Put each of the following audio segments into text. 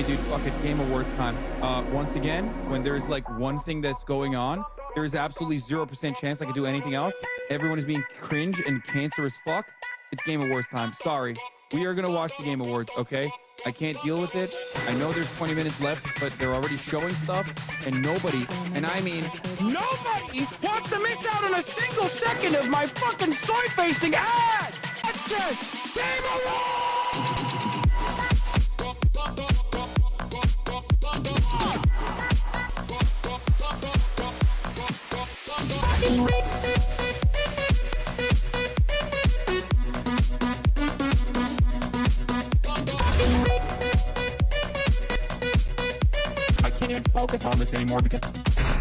Okay, dude, fuck it. Game Awards time. Once again, when there's like one thing that's going on, there is absolutely 0% chance I could do anything else. Everyone is being cringe and cancerous fuck. It's Game Awards time. Sorry. We are going to watch the Game Awards, okay? I can't deal with it. I know there's 20 minutes left, but they're already showing stuff, and nobody, and I mean nobody, wants to miss out on a single second of my fucking soy-facing ad! That's just Game Awards! Focus on this anymore because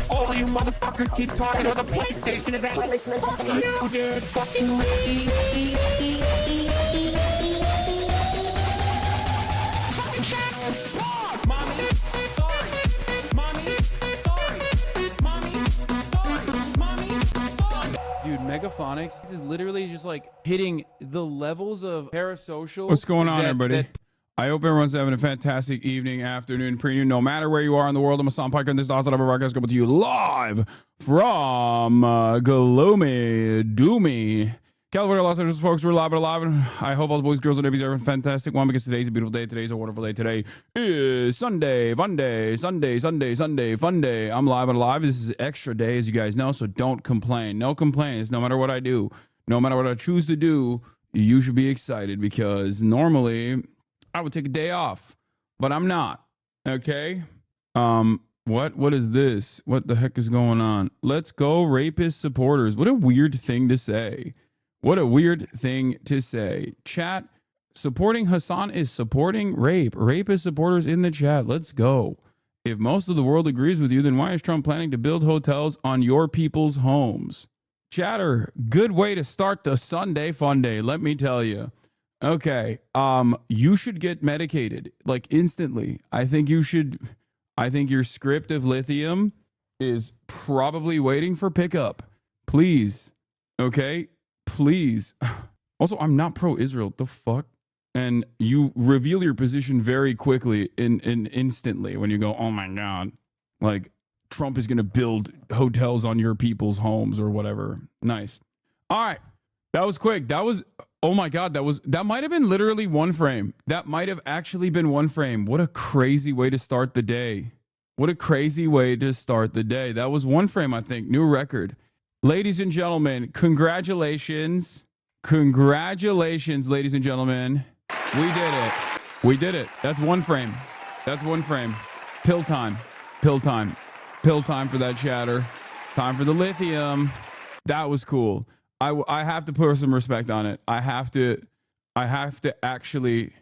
all you motherfuckers keep talking about the PlayStation event. You did fucking fucking channel. Mommy, sorry. Mommy, sorry. Mommy, sorry. Mommy, sorry. Dude, Megaphonics is literally just like hitting the levels of parasocial. What's going on, everybody? I hope everyone's having a fantastic evening, afternoon, preview. No matter where you are in the world, I'm Hasan Piker, and this is HOUTHIS broadcast coming to you live from Gloomy Doomy, California, Los Angeles, folks. We're live and alive, and I hope all the boys, girls, and babies are having a fantastic one because today's a beautiful day. Today's a wonderful day. Today is Sunday, Funday, Sunday, Funday. I'm live and alive. This is extra day, as you guys know, so don't complain. No complaints. No matter what I do, no matter what I choose to do, you should be excited because normally I would take a day off, but I'm not. Okay. What is this? What the heck is going on? Let's go, rapist supporters. What a weird thing to say. What a weird thing to say. Chat, supporting Hasan is supporting rape. Rapist supporters in the chat. Let's go. If most of the world agrees with you, then why is Trump planning to build hotels on your people's homes? Chatter, good way to start the Sunday fun day, let me tell you. Okay, you should get medicated, like, instantly. I think you should. I think your script of lithium is probably waiting for pickup. Please. Okay? Please. Also, I'm not pro-Israel. The fuck? And you reveal your position very quickly and instantly when you go, oh my God, like, Trump is going to build hotels on your people's homes or whatever. Nice. All right. That was quick. That was... Oh my God, that might have been literally one frame. That might have actually been one frame. What a crazy way to start the day. What a crazy way to start the day. That was one frame, I think. New record. Ladies and gentlemen, congratulations. Congratulations, ladies and gentlemen. We did it. We did it. That's one frame. That's one frame. Pill time. Pill time. Pill time for that chatter. Time for the lithium. That was cool. I have to put some respect on it. I have to actually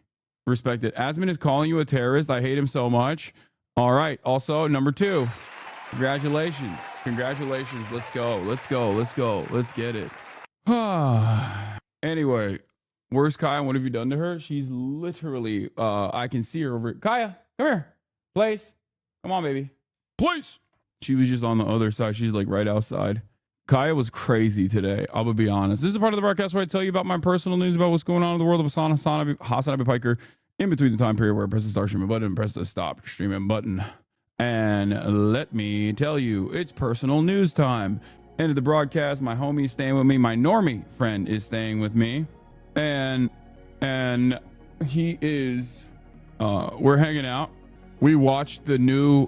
respect it. Asmin is calling you a terrorist. I hate him so much. All right. Also, number 2, congratulations. Congratulations. Let's go. Let's go. Let's go. Let's get it. Anyway, where's Kaya? What have you done to her? She's literally, I can see her over. Kaya, come here. Place. Come on, baby. Place. She was just on the other side. She's like right outside. Kaya was crazy today. I'm going to be honest. This is a part of the broadcast where I tell you about my personal news about what's going on in the world of HasanAbi Piker in between the time period where I press the start streaming button and press the stop streaming button. And let me tell you, it's personal news time. End of the broadcast. My homie's staying with me. My normie friend is staying with me. And he is, we're hanging out. We watched the new,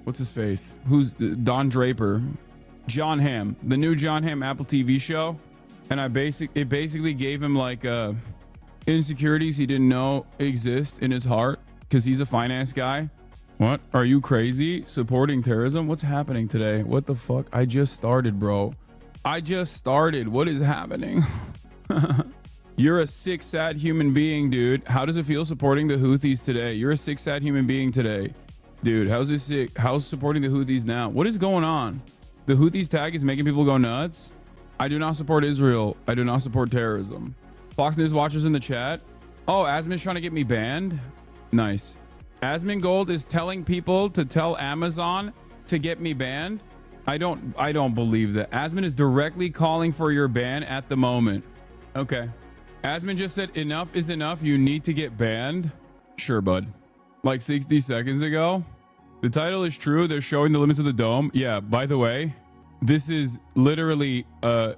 what's his face? Who's Don Draper? John Hamm, the new John Hamm Apple TV show, and it basically gave him like insecurities he didn't know exist in his heart because he's a finance guy. What? Are you crazy? Supporting terrorism? What's happening today? What the fuck? I just started, bro. I just started. What is happening? You're a sick, sad human being, dude. How does it feel supporting the Houthis today? You're a sick, sad human being today, dude. How's this sick? How's supporting the Houthis now? What is going on? The Houthis tag is making people go nuts. I do not support Israel. I do not support terrorism. Fox News watchers in the chat. Oh, Asmin's trying to get me banned. Nice. Asmin Gold is telling people to tell Amazon to get me banned. I don't believe that. Asmin is directly calling for your ban at the moment. Okay. Asmin just said enough is enough. You need to get banned. Sure, bud. like 60 seconds ago. The title is true. They're showing the limits of the dome. Yeah, by the way, this is literally,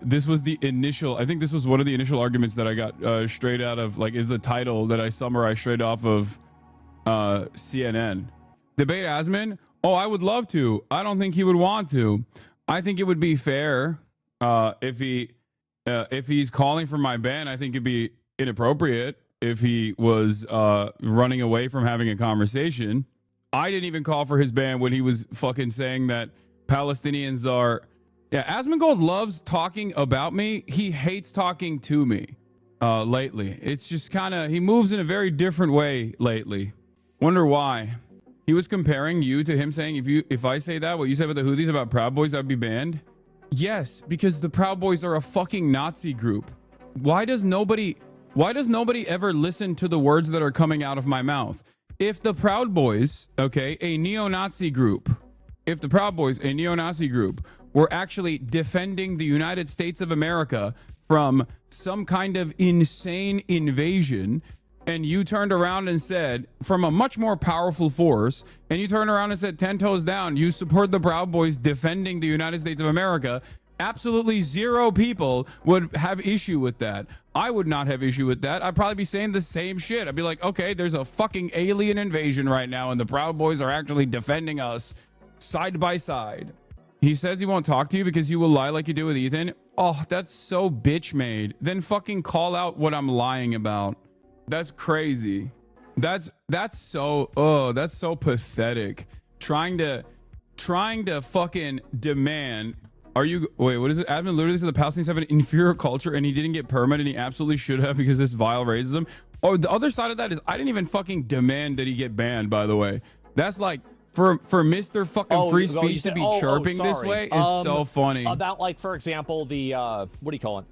this was the initial, I think this was one of the initial arguments that I got straight out of, like, is a title that I summarized straight off of CNN. Debate Asman? Oh, I would love to. I don't think he would want to. I think it would be fair if he's calling for my ban. I think it'd be inappropriate if he was running away from having a conversation. I didn't even call for his ban when he was fucking saying that Palestinians are... Yeah, Asmongold loves talking about me. He hates talking to me lately. It's just kind of... He moves in a very different way lately. Wonder why. He was comparing you to him, saying if I say that, what you said about the Houthis about Proud Boys, I'd be banned. Yes, because the Proud Boys are a fucking Nazi group. Why does nobody ever listen to the words that are coming out of my mouth? If the Proud Boys, okay, a neo-Nazi group, if the Proud Boys, a neo-Nazi group, were actually defending the United States of America from some kind of insane invasion, and you turned around and said, from a much more powerful force, and you turned around and said 10 toes down, you support the Proud Boys defending the United States of America, absolutely zero people would have issue with that. I would not have issue with that. I'd probably be saying the same shit. I'd be like, okay, there's a fucking alien invasion right now, and the Proud Boys are actually defending us side by side. He says he won't talk to you because you will lie like you did with Ethan. Oh, that's so bitch made. Then fucking call out what I'm lying about. That's crazy. That's so pathetic. Trying to fucking demand. Are you, wait, what is it? Admin literally said the Palestinians have an inferior culture and he didn't get permit and he absolutely should have because this vile racism. Oh, the other side of that is I didn't even fucking demand that he get banned, by the way. That's like, for Mr. fucking free speech to be chirping this way is so funny. About, like, for example, the, what do you call it?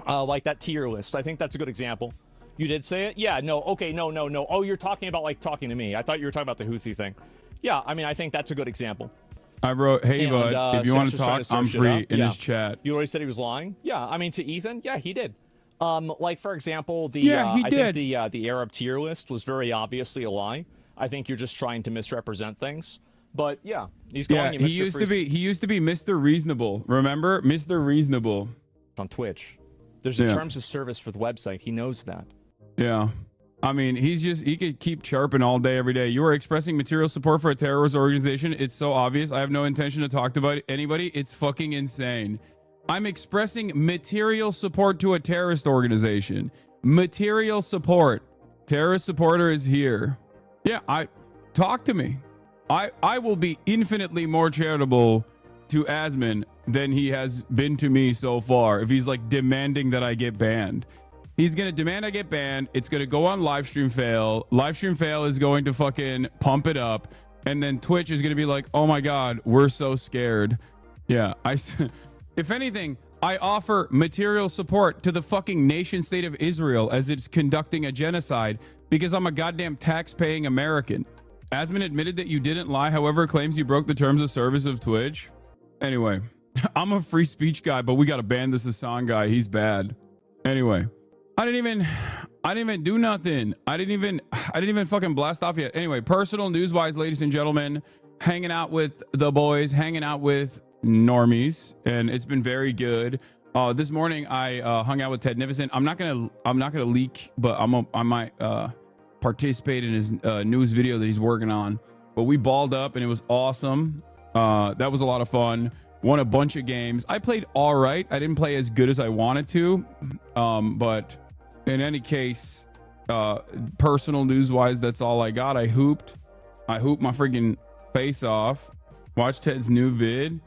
Like that tier list. I think that's a good example. You did say it? Yeah, no, okay, no. Oh, you're talking about, like, talking to me. I thought you were talking about the Houthi thing. Yeah, I mean, I think that's a good example. I wrote, hey, bud, if you want to talk, I'm free in his chat. You already said he was lying? Yeah, I mean, to Ethan, yeah, he did. Like, for example, the I think the Arab tier list was very obviously a lie. I think you're just trying to misrepresent things. But yeah, he's calling you Mr. He used to be Mr. Reasonable. Remember? Mr. Reasonable. On Twitch. There's a terms of service for the website. He knows that. Yeah. I mean, he could keep chirping all day, every day. You are expressing material support for a terrorist organization. It's so obvious. I have no intention to talk about anybody. It's fucking insane. I'm expressing material support to a terrorist organization. Material support. Terrorist supporter is here. Yeah, talk to me. I will be infinitely more charitable to Asman than he has been to me so far. If he's like demanding that I get banned, he's going to demand I get banned. It's going to go on Livestream Fail. Livestream Fail is going to fucking pump it up. And then Twitch is going to be like, oh my God, we're so scared. Yeah. If anything, I offer material support to the fucking nation state of Israel as it's conducting a genocide because I'm a goddamn tax-paying American. Asman admitted that you didn't lie, however, claims you broke the terms of service of Twitch. Anyway, I'm a free speech guy, but we got to ban this Hasan guy. He's bad. Anyway, I didn't even do nothing. I didn't even fucking blast off yet. Anyway, personal news-wise, ladies and gentlemen, hanging out with the boys, hanging out with normies, and it's been very good. This morning I hung out with Ted Nivison. I'm not gonna leak, but I might participate in his news video that he's working on. But we balled up and it was awesome. That was a lot of fun. Won a bunch of games. I played all right. I didn't play as good as I wanted to, but in any case, personal news wise, that's all I got. I hooped my freaking face off. Watch Ted's new vid.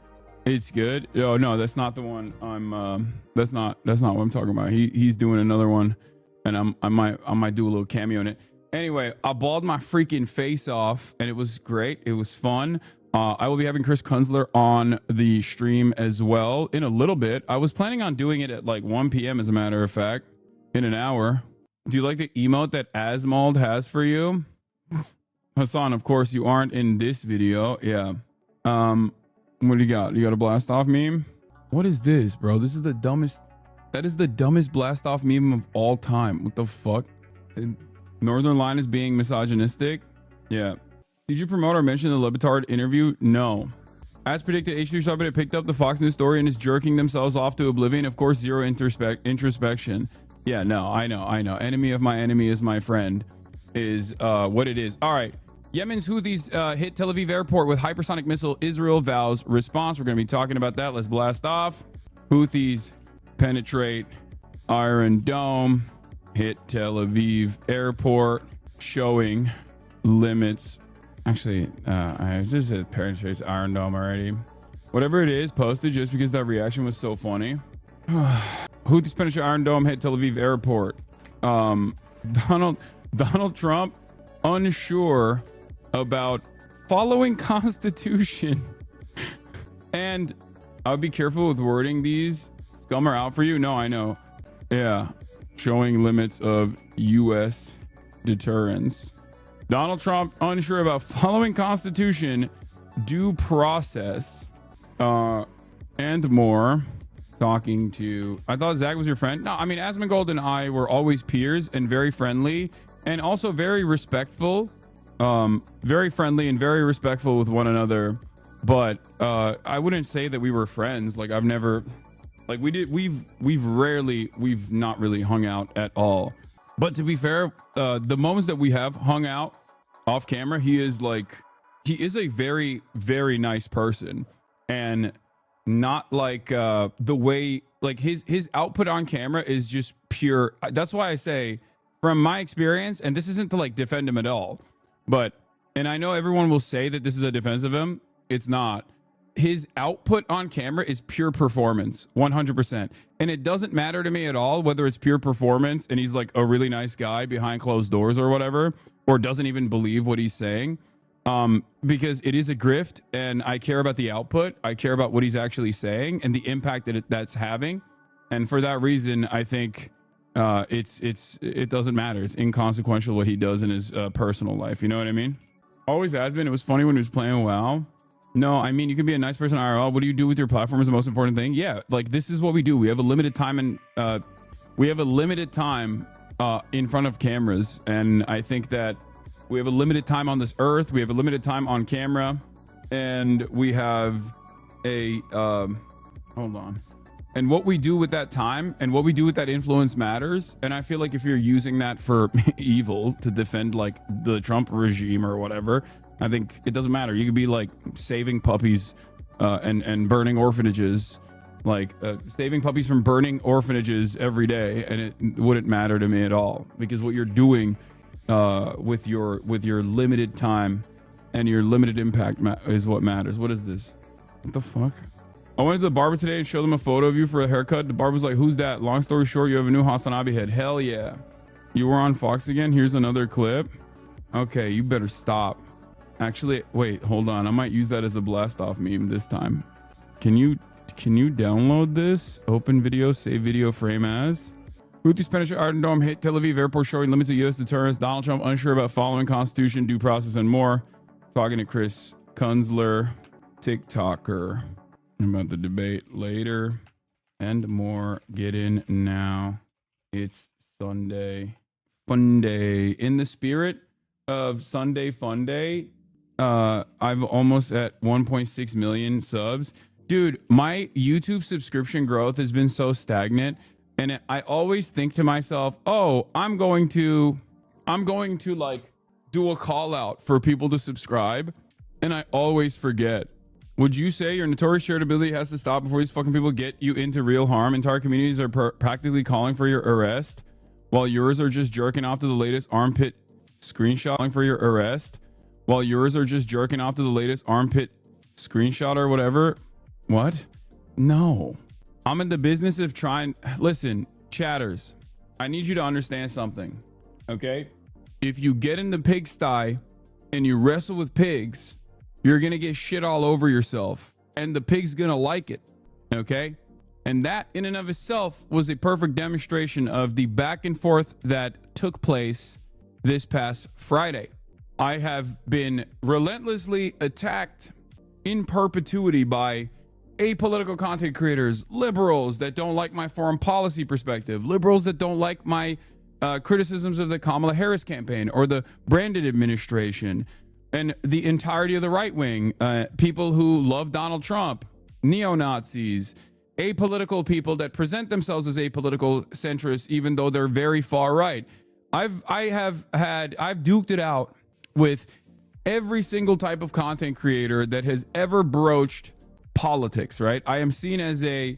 It's good. Oh no, that's not the one. That's not what I'm talking about. He's doing another one, and I might do a little cameo in it. Anyway, I balled my freaking face off and it was great. It was fun. I will be having Chris Kunzler on the stream as well in a little bit. I was planning on doing it at like 1 p.m. as a matter of fact, in an hour. Do you like the emote that Asmald has for you? Hasan, of course you aren't in this video. Yeah. What do you got? You got a blast off meme? What is this, bro? This is the dumbest. That is the dumbest blast off meme of all time. What the fuck? Northern Line is being misogynistic. Yeah. Did you promote or mention the Lebitard interview? No. As predicted, H3 Subreddit picked up the Fox News story and is jerking themselves off to oblivion. Of course, zero introspection. Yeah, no, I know. Enemy of my enemy is my friend is what it is. All right. Yemen's Houthis hit Tel Aviv airport with hypersonic missile. Israel vows response. We're going to be talking about that. Let's blast off. Houthis penetrate Iron Dome, hit Tel Aviv airport, showing limits. Actually, I just said penetrates Iron Dome already. Whatever it is, posted just because that reaction was so funny. Houthis penetrate Iron Dome, hit Tel Aviv airport. Donald Trump unsure about following Constitution. And I'll be careful with wording these. Scum are out for you. No, I know. Yeah. Showing limits of U.S. deterrence. Donald Trump unsure about following Constitution, due process, and more. Talking to, I thought Zach was your friend. No, I mean, Asmongold and I were always peers and very friendly and also very respectful. Very friendly and very respectful with one another. But I wouldn't say that we were friends. Like, I've never, like, we've not really hung out at all. But to be fair, the moments that we have hung out off camera, he is a very, very nice person. And not like the way, like his output on camera is just pure. That's why I say, from my experience, and this isn't to like defend him at all, but, and I know everyone will say that this is a defense of him. It's not. His output on camera is pure performance, 100%. And it doesn't matter to me at all whether it's pure performance and he's like a really nice guy behind closed doors or whatever, or doesn't even believe what he's saying. Because it is a grift and I care about the output. I care about what he's actually saying and the impact that that's having. And for that reason, I think it doesn't matter. It's inconsequential what he does in his personal life. You know what I mean? Always has been. It was funny when he was playing WoW. No, I mean, you can be a nice person IRL. What do you do with your platform is the most important thing. Yeah, like this is what we do. We have a limited time and in front of cameras. And I think that we have a limited time on this earth. We have a limited time on camera, and we have a hold on. And what we do with that time and what we do with that influence matters. And I feel like if you're using that for evil to defend like the Trump regime or whatever, I think it doesn't matter. You could be like saving puppies and burning orphanages, like saving puppies from burning orphanages every day, and it wouldn't matter to me at all, because what you're doing with your limited time and your limited impact is what matters. What is this? What the fuck? I went to the barber today and showed them a photo of you for a haircut. The barber was like, "Who's that?" Long story short, you have a new HasanAbi head. Hell yeah. You were on Fox again? Here's another clip. Okay, you better stop. Actually, wait, hold on. I might use that as a blast off meme this time. Can you download this? Open video, save video, frame as. Houthis penetrate Iron Dome, hit Tel Aviv airport, showing limits of U.S. deterrence. Donald Trump unsure about following Constitution, due process, and more. Talking to Chris Kunzler, TikToker, about the debate later and more. Get in now. It's Sunday FUNDAY. In the spirit of Sunday FUNDAY, I've almost at 1.6 million subs. Dude, my YouTube subscription growth has been so stagnant. And I always think to myself, oh, I'm going to like do a call out for people to subscribe. And I always forget. Would you say your notorious shareability has to stop before these fucking people get you into real harm? Entire communities are practically calling for your arrest, while yours are just jerking off to the latest armpit screenshot for your arrest, while yours are just jerking off to the latest armpit screenshot or whatever. What? No. I'm in the business of trying. Listen, chatters, I need you to understand something, okay? If you get in the pigsty and you wrestle with pigs, you're going to get shit all over yourself, and the pig's going to like it, okay? And that in and of itself was a perfect demonstration of the back and forth that took place this past Friday. I have been relentlessly attacked in perpetuity by apolitical content creators, liberals that don't like my foreign policy perspective, liberals that don't like my criticisms of the Kamala Harris campaign or the Brandon administration, and the entirety of the right wing, people who love Donald Trump, neo-Nazis, apolitical people that present themselves as apolitical centrists, even though they're very far right. I've duked it out with every single type of content creator that has ever broached politics, right? I am seen as a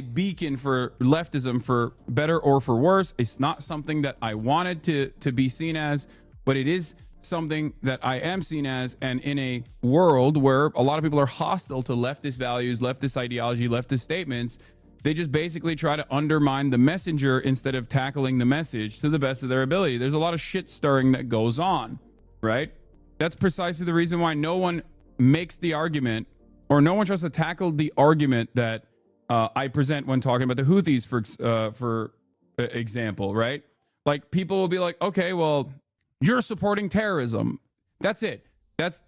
beacon for leftism, for better or for worse. It's not something that I wanted to be seen as, but it is something that I am seen as. And in a world where a lot of people are hostile to leftist values, leftist ideology, leftist statements, they just basically try to undermine the messenger instead of tackling the message to the best of their ability. There's a lot of shit stirring that goes on, right? That's precisely the reason why no one makes the argument, or no one tries to tackle the argument that I present when talking about the Houthis, for example, right? Like, people will be like, okay, well, you're supporting terrorism. That's it. That's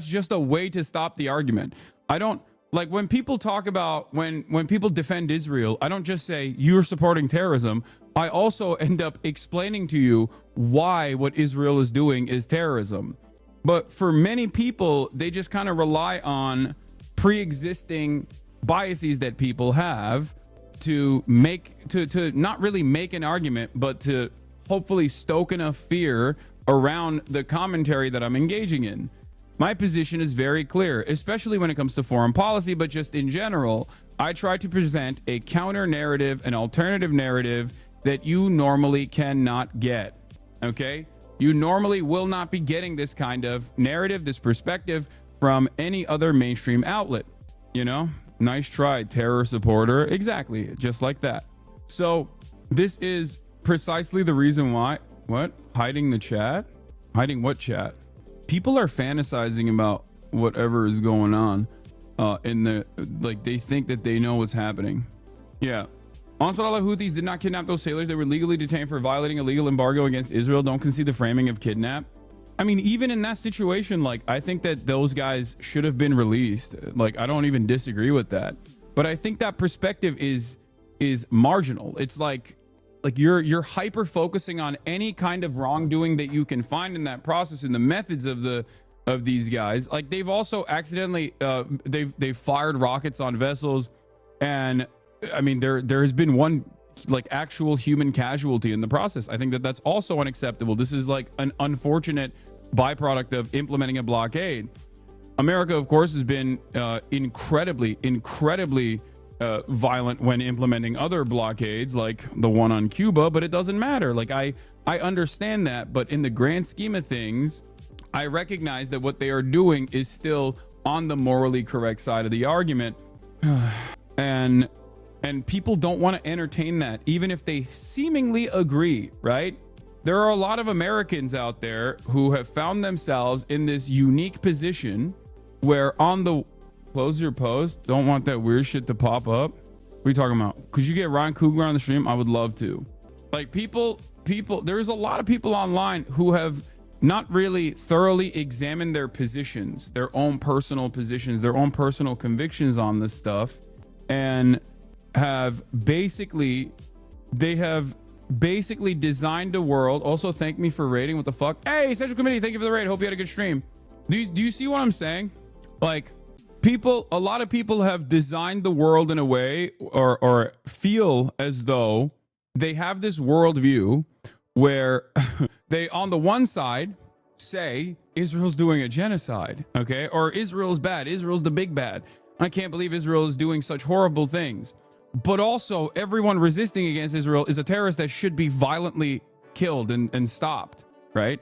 just a way to stop the argument. I don't like when people talk about when people defend Israel, I don't just say you're supporting terrorism. I also end up explaining to you why what Israel is doing is terrorism. But for many people, they just kind of rely on pre-existing biases that people have to not really make an argument, but to hopefully stoke enough fear around the commentary that I'm engaging in. My position is very clear, especially when it comes to foreign policy, but just in general. I try to present a counter narrative, an alternative narrative that you normally cannot get. Okay? You normally will not be getting this kind of narrative, this perspective from any other mainstream outlet. You know? Nice try, terror supporter. Exactly. Just like that. So this is precisely the reason why. What? Hiding the chat? Hiding what chat? People are fantasizing about whatever is going on they think that they know what's happening. Yeah. Ansar Allah Houthis did not kidnap those sailors. They were legally detained for violating a legal embargo against Israel. Don't concede the framing of kidnap. I mean, even in that situation, like, I think that those guys should have been released. Like, I don't even disagree with that. But I think that perspective is marginal. It's like you're hyper focusing on any kind of wrongdoing that you can find in that process, in the methods of these guys. Like, they've also accidentally they've fired rockets on vessels, and I mean there has been one like actual human casualty in the process. I think that that's also unacceptable. This is like an unfortunate byproduct of implementing a blockade. America, of course, has been incredibly violent when implementing other blockades like the one on Cuba, but it doesn't matter. Like, I understand that, but in the grand scheme of things, I recognize that what they are doing is still on the morally correct side of the argument. And people don't want to entertain that, even if they seemingly agree, right? There are a lot of Americans out there who have found themselves in this unique position where on the close your post, don't want that weird shit to pop up. What are you talking about? Could you get Ryan Coogler on the stream? I would love to. Like, people, there's a lot of people online who have not really thoroughly examined their positions, their own personal positions, their own personal convictions on this stuff, and have basically designed a world. Also, thank me for rating. What the fuck? Hey, Central Committee, thank you for the raid. Hope you had a good stream. Do you see what I'm saying? Like, a lot of people have designed the world in a way, or feel as though they have this worldview where they, on the one side, say Israel's doing a genocide, okay? Or Israel's bad. Israel's the big bad. I can't believe Israel is doing such horrible things. But also, everyone resisting against Israel is a terrorist that should be violently killed and stopped, right?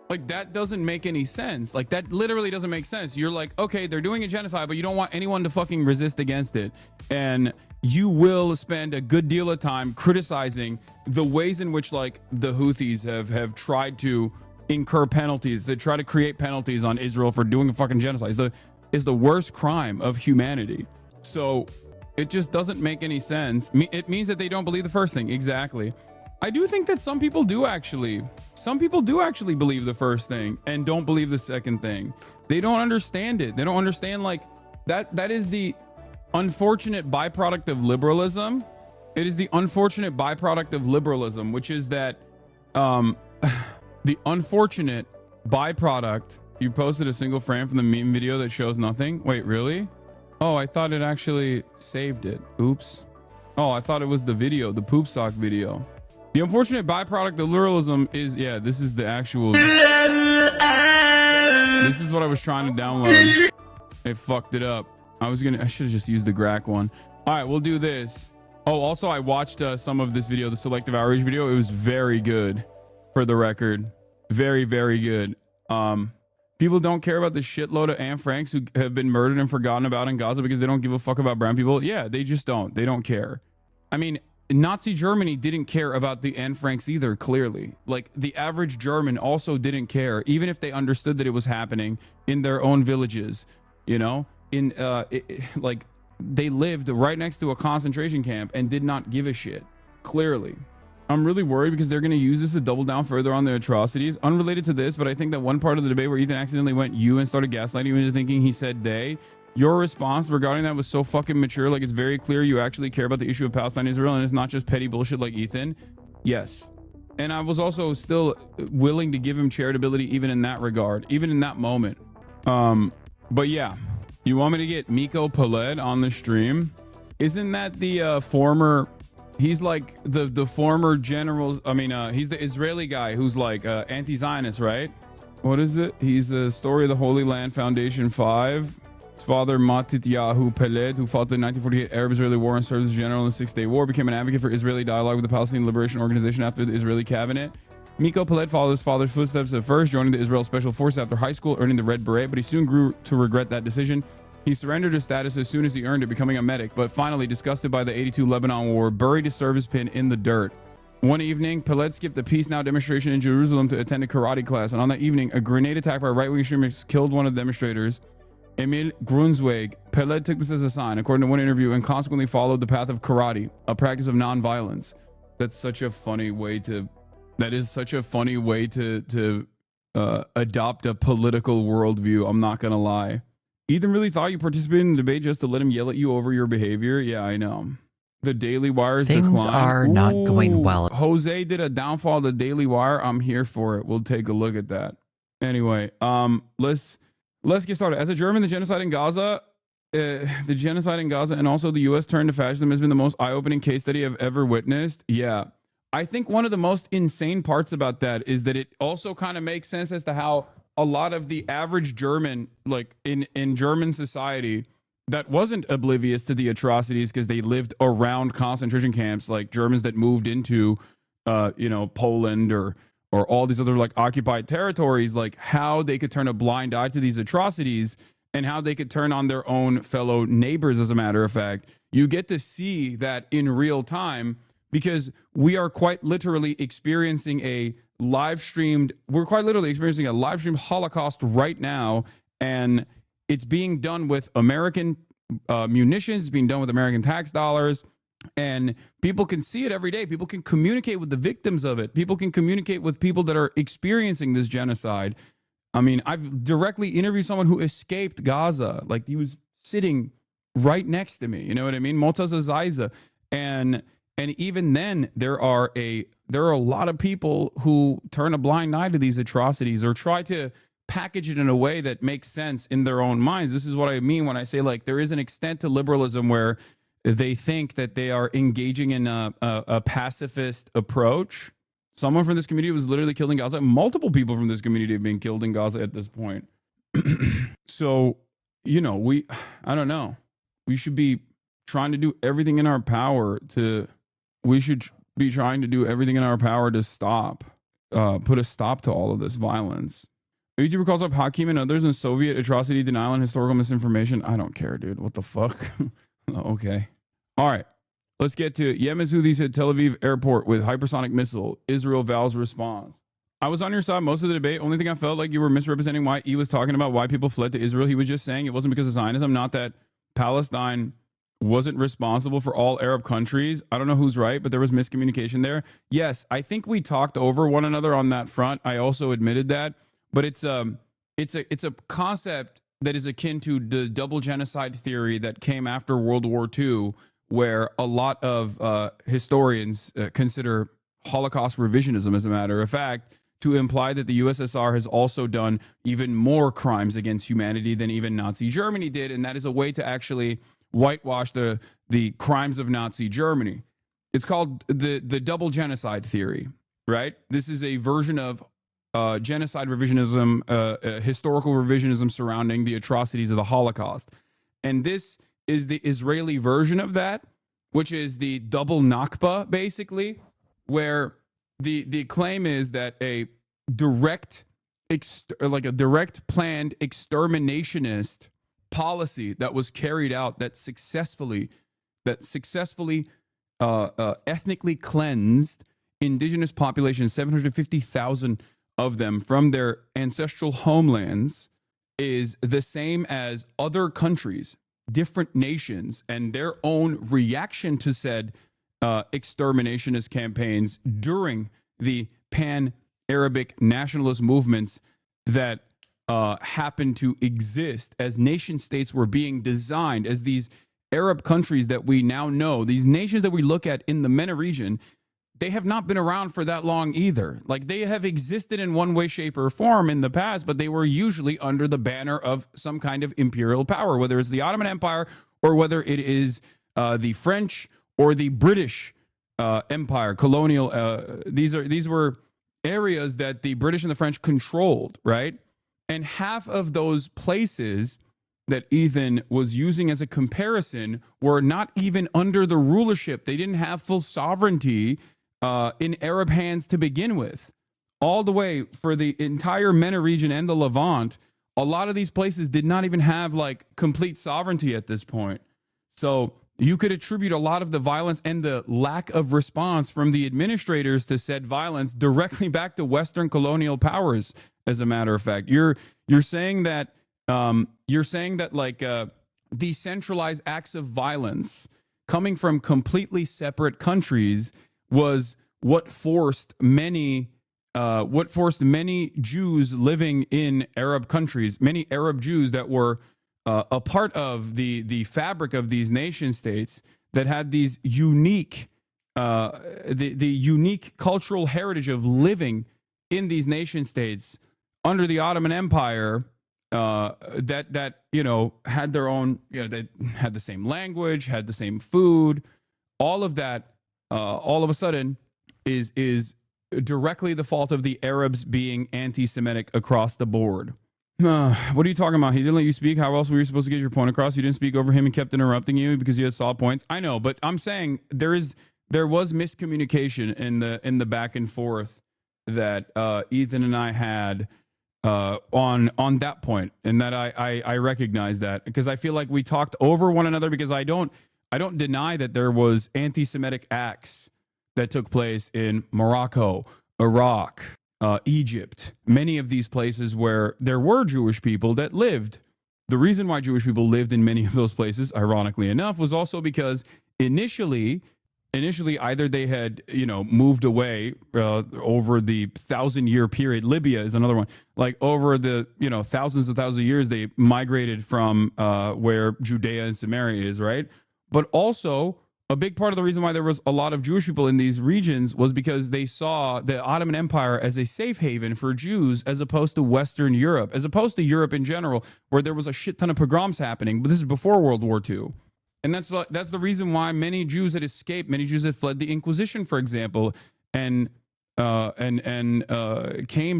Like, that doesn't make any sense. Like, that literally doesn't make sense. You're like, okay, they're doing a genocide, but you don't want anyone to fucking resist against it. And you will spend a good deal of time criticizing the ways in which, like, the Houthis have tried to incur penalties. They try to create penalties on Israel for doing a fucking genocide. It's the worst crime of humanity. So it just doesn't make any sense. It means that they don't believe the first thing. Exactly. I do think that some people do actually believe the first thing and don't believe the second thing. They don't understand it. They don't understand, like, that is the unfortunate byproduct of liberalism. It is the unfortunate byproduct of liberalism, which is that the unfortunate byproduct. You posted a single frame from the meme video that shows nothing. Wait, really? Oh, I thought it actually saved it. Oops. Oh, I thought it was the video, the poop sock video. The unfortunate byproduct of literalism is, yeah, this is the actual. This is what I was trying to download. It fucked it up. I should have just used the Grack one. All right, we'll do this. Oh, also, I watched some of this video, the selective outrage video. It was very good, for the record. Very, very good. People don't care about the shitload of Anne Franks who have been murdered and forgotten about in Gaza because they don't give a fuck about brown people. Yeah, they just don't. They don't care. I mean, Nazi Germany didn't care about the Anne Franks either, clearly. Like, the average German also didn't care, even if they understood that it was happening in their own villages, you know? Like, they lived right next to a concentration camp and did not give a shit, clearly. I'm really worried because they're going to use this to double down further on their atrocities. Unrelated to this, but I think that one part of the debate where Ethan accidentally went you and started gaslighting you into thinking he said they, your response regarding that was so fucking mature. Like, it's very clear you actually care about the issue of Palestine and Israel, and it's not just petty bullshit like Ethan. Yes. And I was also still willing to give him charitability even in that regard, even in that moment. But yeah, you want me to get Miko Peled on the stream? Isn't that the former... He's like the former general. I mean, he's the Israeli guy who's like anti-Zionist, right? What is it? He's the Story of the Holy Land Foundation 5. His father, Matityahu Peled, who fought the 1948 Arab-Israeli War and served as general in the Six-Day War, became an advocate for Israeli dialogue with the Palestinian Liberation Organization after the Israeli cabinet. Miko Peled followed his father's footsteps at first, joining the Israel Special Forces after high school, earning the Red Beret, but he soon grew to regret that decision. He surrendered his status as soon as he earned it, becoming a medic, but finally, disgusted by the 82 Lebanon War, buried his service pin in the dirt. One evening, Peled skipped the Peace Now demonstration in Jerusalem to attend a karate class, and on that evening, a grenade attack by right-wing extremists killed one of the demonstrators, Emil Grunzweig. Peled took this as a sign, according to one interview, and consequently followed the path of karate, a practice of non-violence. That's such a funny way to... That is such a funny way to adopt a political worldview, I'm not gonna lie. Ethan really thought you participated in the debate just to let him yell at you over your behavior? Yeah, I know. The Daily Wire's Things decline. are not going well. Jose did a downfall of the Daily Wire. I'm here for it. We'll take a look at that. Anyway, let's get started. As a German, the genocide in Gaza and also the U.S. turn to fascism has been the most eye-opening case study I've ever witnessed. Yeah. I think one of the most insane parts about that is that it also kind of makes sense as to how a lot of the average German, like in German society, that wasn't oblivious to the atrocities because they lived around concentration camps, like Germans that moved into, Poland or all these other like occupied territories, like how they could turn a blind eye to these atrocities and how they could turn on their own fellow neighbors. As a matter of fact, you get to see that in real time because we are quite literally experiencing a live streamed Holocaust right now, and it's being done with American munitions, it's being done with American tax dollars, and people can see it every day. People can communicate with the victims of it. People can communicate with people that are experiencing this genocide. I mean, I've directly interviewed someone who escaped Gaza. Like, he was sitting right next to me. You know what I mean? Motaz Azaiza. And even then, there are a lot of people who turn a blind eye to these atrocities or try to package it in a way that makes sense in their own minds. This is what I mean when I say, like, there is an extent to liberalism where they think that they are engaging in a pacifist approach. Someone from this community was literally killed in Gaza. Multiple people from this community have been killed in Gaza at this point. So, I don't know. We should be trying to do everything in our power to stop, put a stop to all of this violence. A YouTuber calls up Hakim and others in Soviet atrocity denial and historical misinformation. I don't care, dude. What the fuck? Okay. All right. Let's get to Yemen's Houthis hit Tel Aviv airport with hypersonic missile. Israel vows response. I was on your side most of the debate. Only thing I felt like you were misrepresenting why he was talking about why people fled to Israel. He was just saying it wasn't because of Zionism, not that Palestine wasn't responsible for all Arab countries. I don't know who's right, but there was miscommunication there. Yes, I think we talked over one another on that front. I also admitted that, but it's a concept that is akin to the double genocide theory that came after World War II, where a lot of historians consider Holocaust revisionism, as a matter of fact, to imply that the USSR has also done even more crimes against humanity than even Nazi Germany did, and that is a way to actually whitewash the crimes of Nazi Germany. It's called the double genocide theory, right? This is a version of genocide revisionism, historical revisionism surrounding the atrocities of the Holocaust. And this is the Israeli version of that, which is the double Nakba, basically, where the claim is that a direct planned exterminationist policy that was carried out that successfully ethnically cleansed indigenous populations, 750,000 of them from their ancestral homelands, is the same as other countries, different nations, and their own reaction to said exterminationist campaigns during the pan-Arabic nationalist movements that happened to exist as nation states were being designed, as these Arab countries that we now know, these nations that we look at in the MENA region, they have not been around for that long either. Like, they have existed in one way, shape, or form in the past, but they were usually under the banner of some kind of imperial power, whether it's the Ottoman Empire or whether it is the French or the British Empire, colonial. These were areas that the British and the French controlled, right? And half of those places that Ethan was using as a comparison were not even under the rulership. They didn't have full sovereignty in Arab hands to begin with. All the way for the entire MENA region and the Levant, a lot of these places did not even have like complete sovereignty at this point. So you could attribute a lot of the violence and the lack of response from the administrators to said violence directly back to Western colonial powers. As a matter of fact, you're saying that decentralized acts of violence coming from completely separate countries was what forced many Jews living in Arab countries, many Arab Jews that were a part of the fabric of these nation states that had these unique the unique cultural heritage of living in these nation states under the Ottoman Empire, that had their own, they had the same language, had the same food, all of that, all of a sudden is directly the fault of the Arabs being anti-Semitic across the board. What are you talking about? He didn't let you speak. How else were you supposed to get your point across? You didn't speak over him and kept interrupting you because you had solid points. I know, but I'm saying there was miscommunication in the back and forth that Ethan and I had on that point, and that I recognize that, because I feel like we talked over one another, because I don't deny that there was anti-Semitic acts that took place in Morocco, Iraq, Egypt, many of these places where there were Jewish people that lived. The reason why Jewish people lived in many of those places, ironically enough, was also because initially either they had moved away over the 1,000-year period. Libya is another one. Like, over the thousands of years, they migrated from where Judea and Samaria is, right? But also, a big part of the reason why there was a lot of Jewish people in these regions was because they saw the Ottoman Empire as a safe haven for Jews, as opposed to Western Europe, as opposed to Europe in general, where there was a shit ton of pogroms happening. But this is before World War II. And that's the reason why many Jews had escaped. Many Jews had fled the Inquisition, for example, and came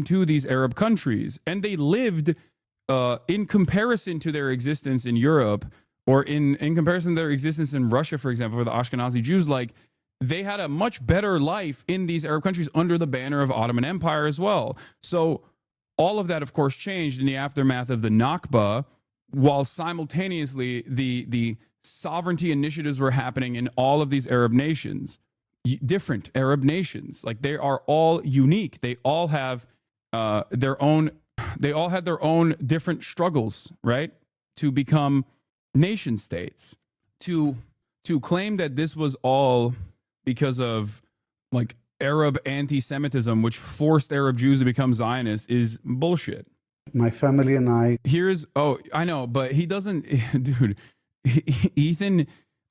to these Arab countries. And they lived, in comparison to their existence in Europe, or in comparison to their existence in Russia, for example, for the Ashkenazi Jews, like, they had a much better life in these Arab countries under the banner of Ottoman Empire as well. So all of that, of course, changed in the aftermath of the Nakba, while simultaneously the sovereignty initiatives were happening in all of these Arab nations, different Arab nations. Like, they are all unique. They all have their own different struggles, right? To become nation states. To claim that this was all because of like Arab anti-Semitism, which forced Arab Jews to become Zionists, is bullshit. My family and I. I know, but he doesn't, dude. Ethan,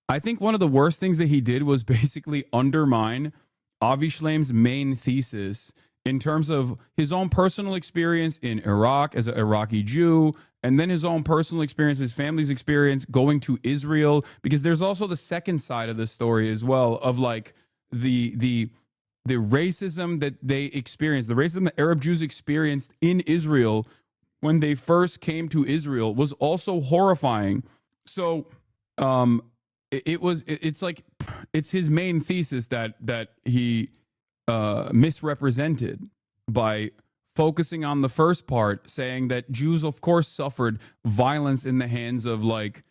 I think one of the worst things that he did was basically undermine Avi Shlem's main thesis in terms of his own personal experience in Iraq as an Iraqi Jew, and then his own personal experience, his family's experience going to Israel, because there's also the second side of the story as well of like the racism that they experienced, the racism that Arab Jews experienced in Israel when they first came to Israel was also horrifying. So it's his main thesis that he misrepresented by focusing on the first part, saying that Jews, of course, suffered violence in the hands of like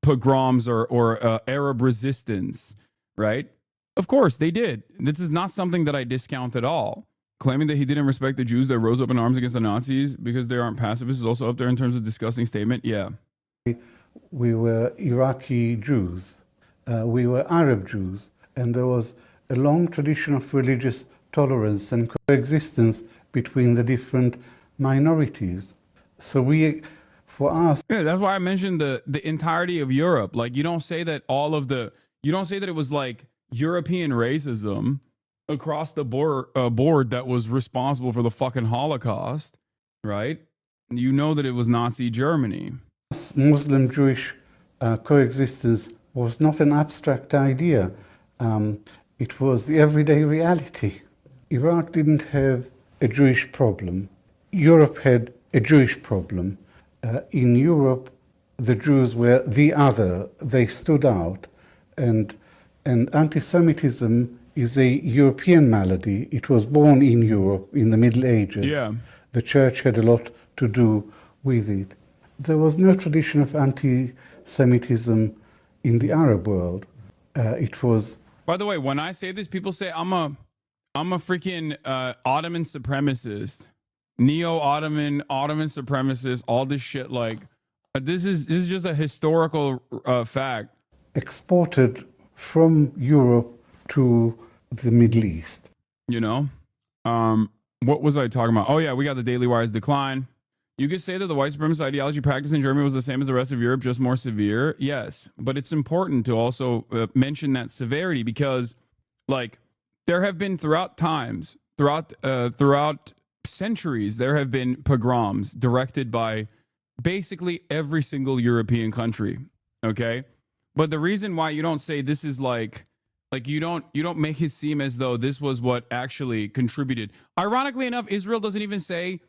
pogroms or Arab resistance, right? Of course they did. This is not something that I discount at all. Claiming that he didn't respect the Jews that rose up in arms against the Nazis because they aren't pacifists is also up there in terms of disgusting statement. Yeah. We were Iraqi Jews, we were Arab Jews, and there was a long tradition of religious tolerance and coexistence between the different minorities. So for us... Yeah, that's why I mentioned the entirety of Europe. Like, you don't say that you don't say that it was like European racism across the board that was responsible for the fucking Holocaust, right? You know that it was Nazi Germany. Muslim-Jewish coexistence was not an abstract idea. It was the everyday reality. Iraq didn't have a Jewish problem. Europe had a Jewish problem. In Europe, the Jews were the other. They stood out. And anti-Semitism is a European malady. It was born in Europe in the Middle Ages. Yeah. The church had a lot to do with it. There was no tradition of anti-Semitism in the Arab world. It was... By the way, when I say this, people say I'm a freaking Ottoman supremacist, neo-Ottoman supremacist, all this shit. Like, this is just a historical fact. Exported from Europe to the Middle East. You know, what was I talking about? Oh yeah, we got the Daily Wire's decline. You could say that the white supremacist ideology practiced in Germany was the same as the rest of Europe, just more severe. Yes, but it's important to also mention that severity because, like, there have been throughout centuries, there have been pogroms directed by basically every single European country. Okay, but the reason why you don't say this is like you don't make it seem as though this was what actually contributed. Ironically enough, Israel doesn't even say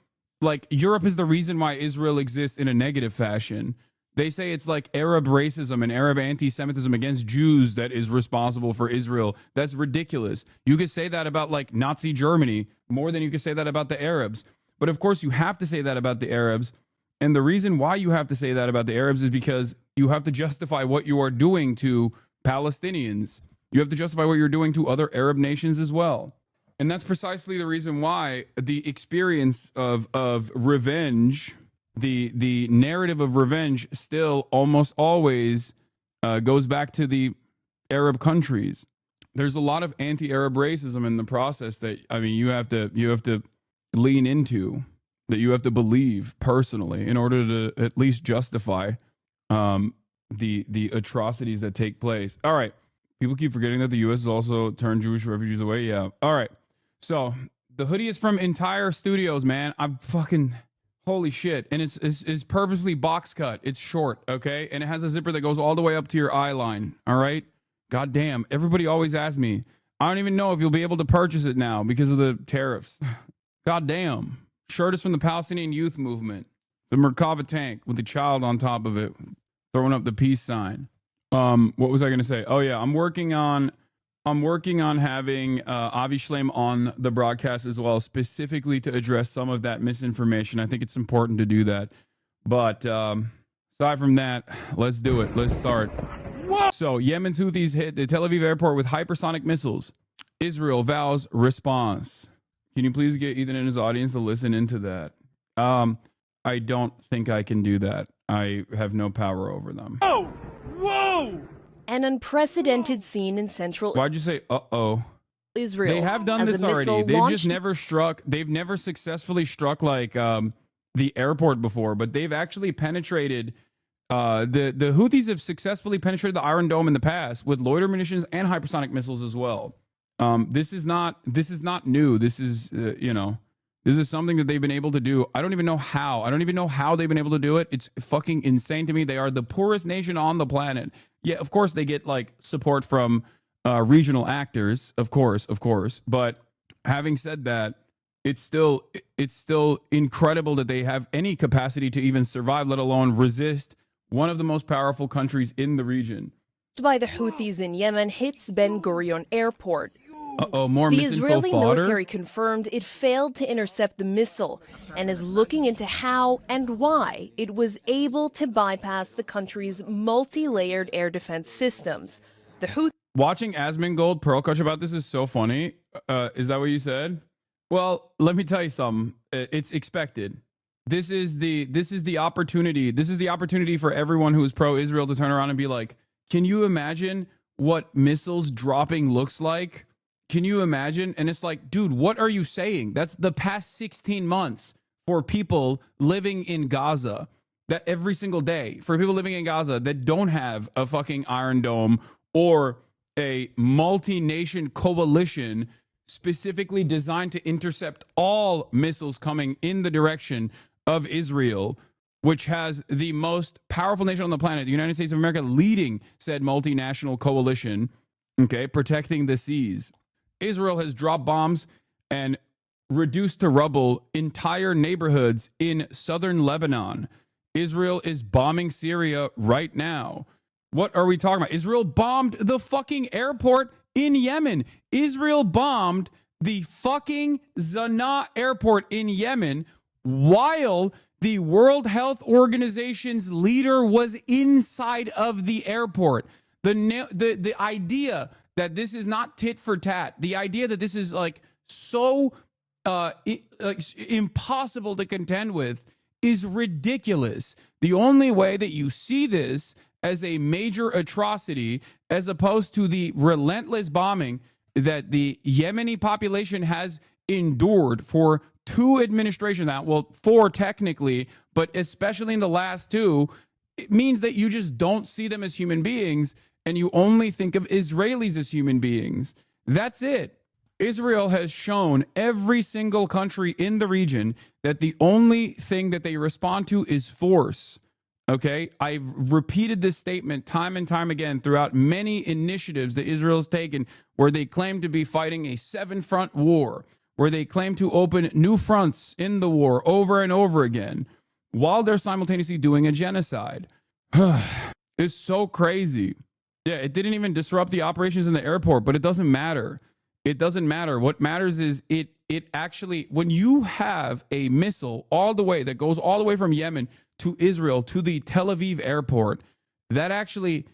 like Europe is the reason why Israel exists in a negative fashion. They say it's like Arab racism and Arab anti-Semitism against Jews that is responsible for Israel. That's ridiculous. You could say that about like Nazi Germany more than you could say that about the Arabs. But of course you have to say that about the Arabs. And the reason why you have to say that about the Arabs is because you have to justify what you are doing to Palestinians. You have to justify what you're doing to other Arab nations as well. And that's precisely the reason why the experience of revenge, the narrative of revenge still almost always goes back to the Arab countries. There's a lot of anti-Arab racism in the process that, I mean, you have to lean into, that you have to believe personally in order to at least justify the atrocities that take place. All right. People keep forgetting that the U.S. has also turned Jewish refugees away. Yeah. All right. So the hoodie is from Entire Studios, man. I'm fucking holy shit. And it's purposely box cut. It's short. Okay. And it has a zipper that goes all the way up to your eye line. All right. God damn. Everybody always asks me. I don't even know if you'll be able to purchase it now because of the tariffs. God damn. Shirt is from the Palestinian Youth Movement. It's a Merkava tank with a child on top of it, throwing up the peace sign. What was I going to say? Oh yeah, I'm working on having Avi Shlaim on the broadcast as well, specifically to address some of that misinformation. I think it's important to do that. But aside from that, let's do it. Let's start. Whoa! So Yemen's Houthis hit the Tel Aviv airport with hypersonic missiles. Israel vows response. Can you please get Ethan and his audience to listen into that? I don't think I can do that. I have no power over them. Oh! Whoa! An unprecedented scene in central Why'd you say uh-oh? Israel. They have done as this a already. missile They've launched... just never struck. They've never successfully struck like the airport before, but they've actually penetrated. The Houthis have successfully penetrated the Iron Dome in the past with loiter munitions and hypersonic missiles as well. This is not new. This is this is something that they've been able to do. I don't even know how they've been able to do it. It's fucking insane to me. They are the poorest nation on the planet. Yeah, of course they get like support from regional actors, of course. But having said that, it's still incredible that they have any capacity to even survive, let alone resist one of the most powerful countries in the region. By the Houthis in Yemen hits Ben Gurion Airport. More The misinfo Israeli fodder? military confirmed it failed to intercept the missile and is looking into how and why it was able to bypass the country's multi-layered air defense systems. The Houthis Watching Asmongold Pearl Coach about this is so funny. Is that what you said? Well, let me tell you something. It's expected. This is the opportunity. This is the opportunity for everyone who is pro-Israel to turn around and be like, can you imagine what missiles dropping looks like? Can you imagine? And it's like, dude, what are you saying? That's the past 16 months for people living in Gaza, that every single day, for people living in Gaza that don't have a fucking Iron Dome or a multi-nation coalition specifically designed to intercept all missiles coming in the direction of Israel, which has the most powerful nation on the planet, the United States of America, leading said multinational coalition, okay, protecting the seas. Israel has dropped bombs and reduced to rubble entire neighborhoods in southern Lebanon. Israel is bombing Syria right now. What are we talking about? Israel bombed the fucking airport in Yemen. Israel bombed the fucking Sanaa airport in Yemen while the World Health Organization's leader was inside of the airport. The idea that this is not tit for tat, the idea that this is like so impossible to contend with is ridiculous. The only way that you see this as a major atrocity, as opposed to the relentless bombing that the Yemeni population has endured for 2 administrations now, well, 4 technically, but especially in the last 2, it means that you just don't see them as human beings and you only think of Israelis as human beings. That's it. Israel has shown every single country in the region that the only thing that they respond to is force. Okay, I've repeated this statement time and time again throughout many initiatives that Israel's taken where they claim to be fighting a 7-front war, where they claim to open new fronts in the war over and over again, while they're simultaneously doing a genocide. It's so crazy. Yeah, it didn't even disrupt the operations in the airport, but it doesn't matter. It doesn't matter. What matters is it actually, when you have a missile all the way that goes all the way from Yemen to Israel to the Tel Aviv airport, that actually,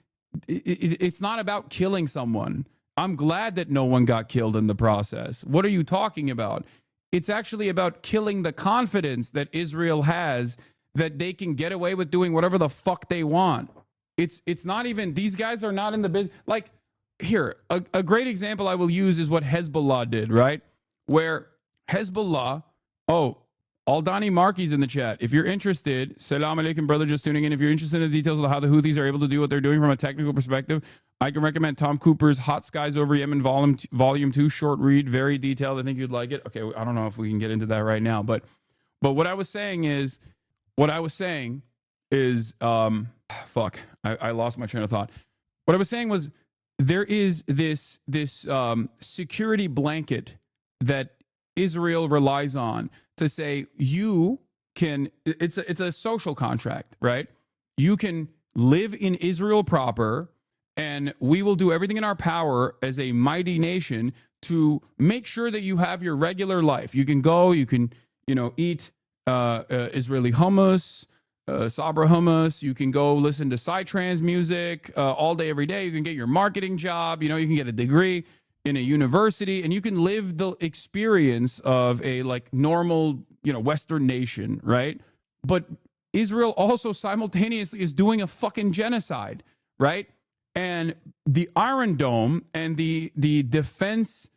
it's not about killing someone. I'm glad that no one got killed in the process. What are you talking about? It's actually about killing the confidence that Israel has that they can get away with doing whatever the fuck they want. It's not even, these guys are not in the business. Like, here, a great example I will use is what Hezbollah did, right? Where Hezbollah, Aldani Marky's in the chat. If you're interested, salam alaikum, brother, just tuning in. If you're interested in the details of how the Houthis are able to do what they're doing from a technical perspective, I can recommend Tom Cooper's Hot Skies Over Yemen Volume 2 short read, very detailed. I think you'd like it. Okay, I don't know if we can get into that right now, but what I was saying is, I lost my train of thought. What I was saying was, there is this security blanket that Israel relies on to say you can, it's a social contract, right? You can live in Israel proper, and we will do everything in our power as a mighty nation to make sure that you have your regular life. You can go, you can, eat Israeli hummus, Sabra hummus. You can go listen to Psytrance music all day, every day. You can get your marketing job. You can get a degree in a university, and you can live the experience of a normal, Western nation, right? But Israel also simultaneously is doing a fucking genocide, right? And the Iron Dome and the defense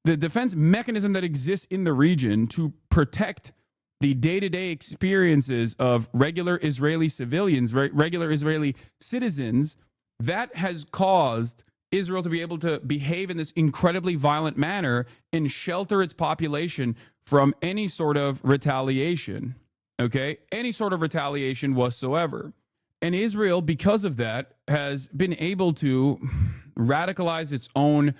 mechanism that exists in the region to protect the day-to-day experiences of regular Israeli civilians, regular Israeli citizens, that has caused Israel to be able to behave in this incredibly violent manner and shelter its population from any sort of retaliation. Okay? Any sort of retaliation whatsoever. And Israel, because of that, has been able to radicalize its own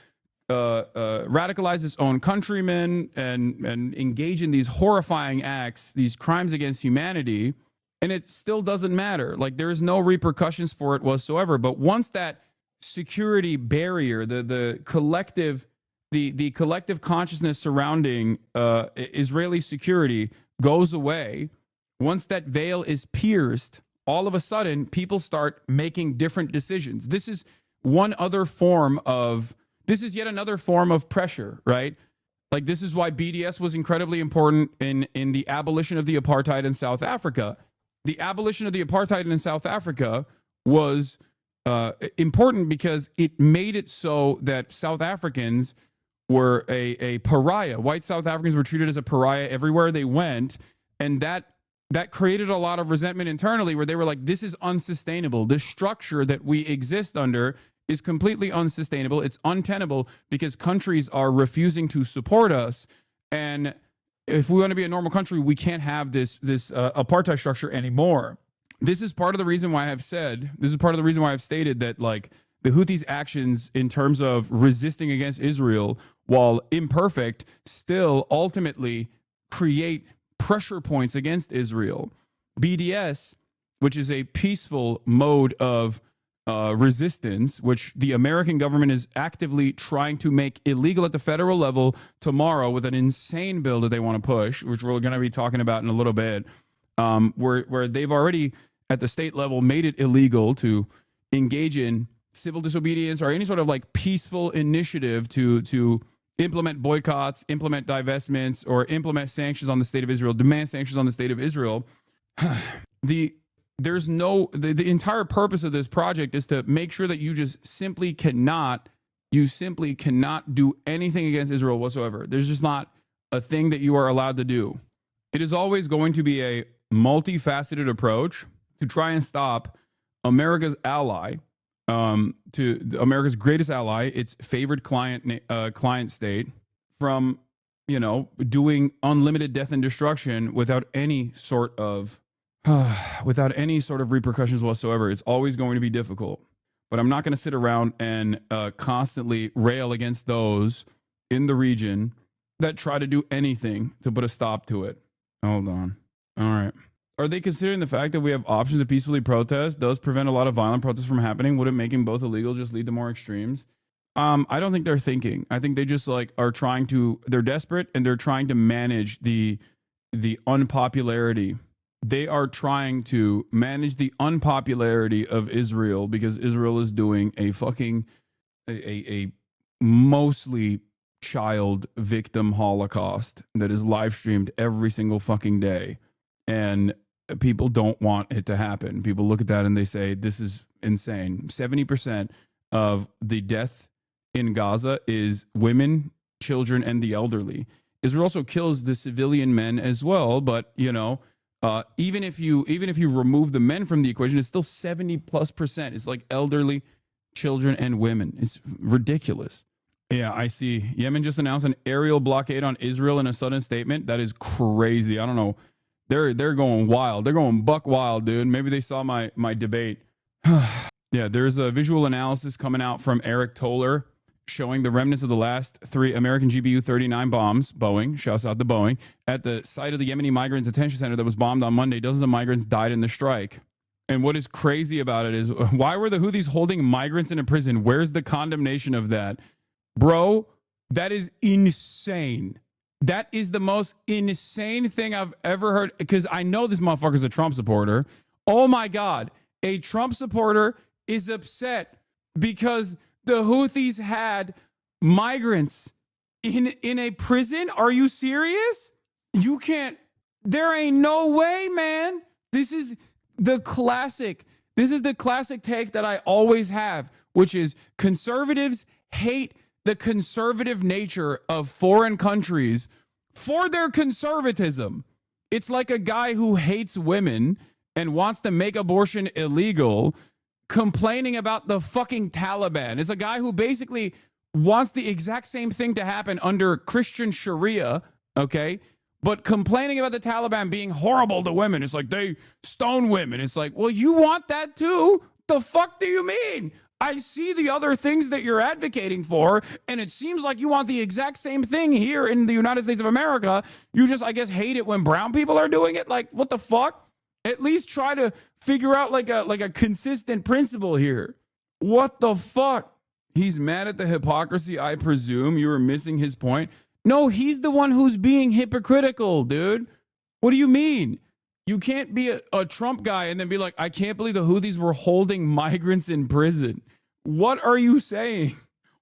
countrymen and engage in these horrifying acts, these crimes against humanity, and it still doesn't matter. Like, there is no repercussions for it whatsoever. But once that security barrier, the collective consciousness surrounding Israeli security goes away, once that veil is pierced, all of a sudden people start making different decisions. This is yet another form of pressure, right? Like, this is why BDS was incredibly important in the abolition of the apartheid in South Africa. The abolition of the apartheid in South Africa was important because it made it so that South Africans were a pariah. White South Africans were treated as a pariah everywhere they went, and that created a lot of resentment internally, where they were like, this is unsustainable. The structure that we exist under is completely unsustainable. It's untenable because countries are refusing to support us. And if we want to be a normal country, we can't have this apartheid structure anymore. This is part of the reason why I've stated that, like, the Houthis' actions in terms of resisting against Israel, while imperfect, still ultimately create pressure points against Israel. BDS, which is a peaceful mode of resistance, which the American government is actively trying to make illegal at the federal level tomorrow with an insane bill that they want to push, which we're going to be talking about in a little bit, where they've already at the state level made it illegal to engage in civil disobedience or any sort of like peaceful initiative to implement boycotts, implement divestments, or implement sanctions on the state of Israel, demand sanctions on the state of Israel. The entire purpose of this project is to make sure that you simply cannot do anything against Israel whatsoever. There's just not a thing that you are allowed to do. It is always going to be a multifaceted approach to try and stop America's ally, to America's greatest ally, its favored client state, from, doing unlimited death and destruction without any sort of repercussions whatsoever. It's always going to be difficult. But I'm not going to sit around and constantly rail against those in the region that try to do anything to put a stop to it. Hold on. All right. Are they considering the fact that we have options to peacefully protest does prevent a lot of violent protests from happening? Would it make them both illegal just lead to more extremes? I don't think they're thinking. I think they just are they're desperate and they're trying to manage the unpopularity. They are trying to manage the unpopularity of Israel because Israel is doing a mostly child victim holocaust that is live streamed every single fucking day. And people don't want it to happen. People look at that and they say, this is insane. 70% of the death in Gaza is women, children, and the elderly. Israel also kills the civilian men as well. But, even if you remove the men from the equation, it's still 70+%. It's like elderly, children, and women. It's ridiculous. Yeah, I see. Yemen just announced an aerial blockade on Israel in a sudden statement. That is crazy. I don't know. They're going wild. They're going buck wild, dude. Maybe they saw my debate. Yeah, there's a visual analysis coming out from Eric Toller showing the remnants of the last 3 American GBU-39 bombs, Boeing, shouts out to Boeing, at the site of the Yemeni migrant detention center that was bombed on Monday. Dozens of migrants died in the strike. And what is crazy about it is, why were the Houthis holding migrants in a prison? Where's the condemnation of that? Bro, that is insane. That is the most insane thing I've ever heard, because I know this motherfucker's a Trump supporter. Oh my God. A Trump supporter is upset because the Houthis had migrants in a prison. Are you serious? You can't. There ain't no way, man. This is the classic take that I always have, which is conservatives hate the conservative nature of foreign countries for their conservatism. It's like a guy who hates women and wants to make abortion illegal complaining about the fucking Taliban. It's a guy who basically wants the exact same thing to happen under Christian Sharia, okay? But complaining about the Taliban being horrible to women. It's like they stone women. It's like, well, you want that too? The fuck do you mean? I see the other things that you're advocating for, and it seems like you want the exact same thing here in the United States of America. You just, I guess, hate it when brown people are doing it. Like, what the fuck? At least try to figure out like a consistent principle here. What the fuck? He's mad at the hypocrisy, I presume. You were missing his point. No, he's the one who's being hypocritical, dude. What do you mean? You can't be a Trump guy and then be like, I can't believe the Houthis were holding migrants in prison. What are you saying?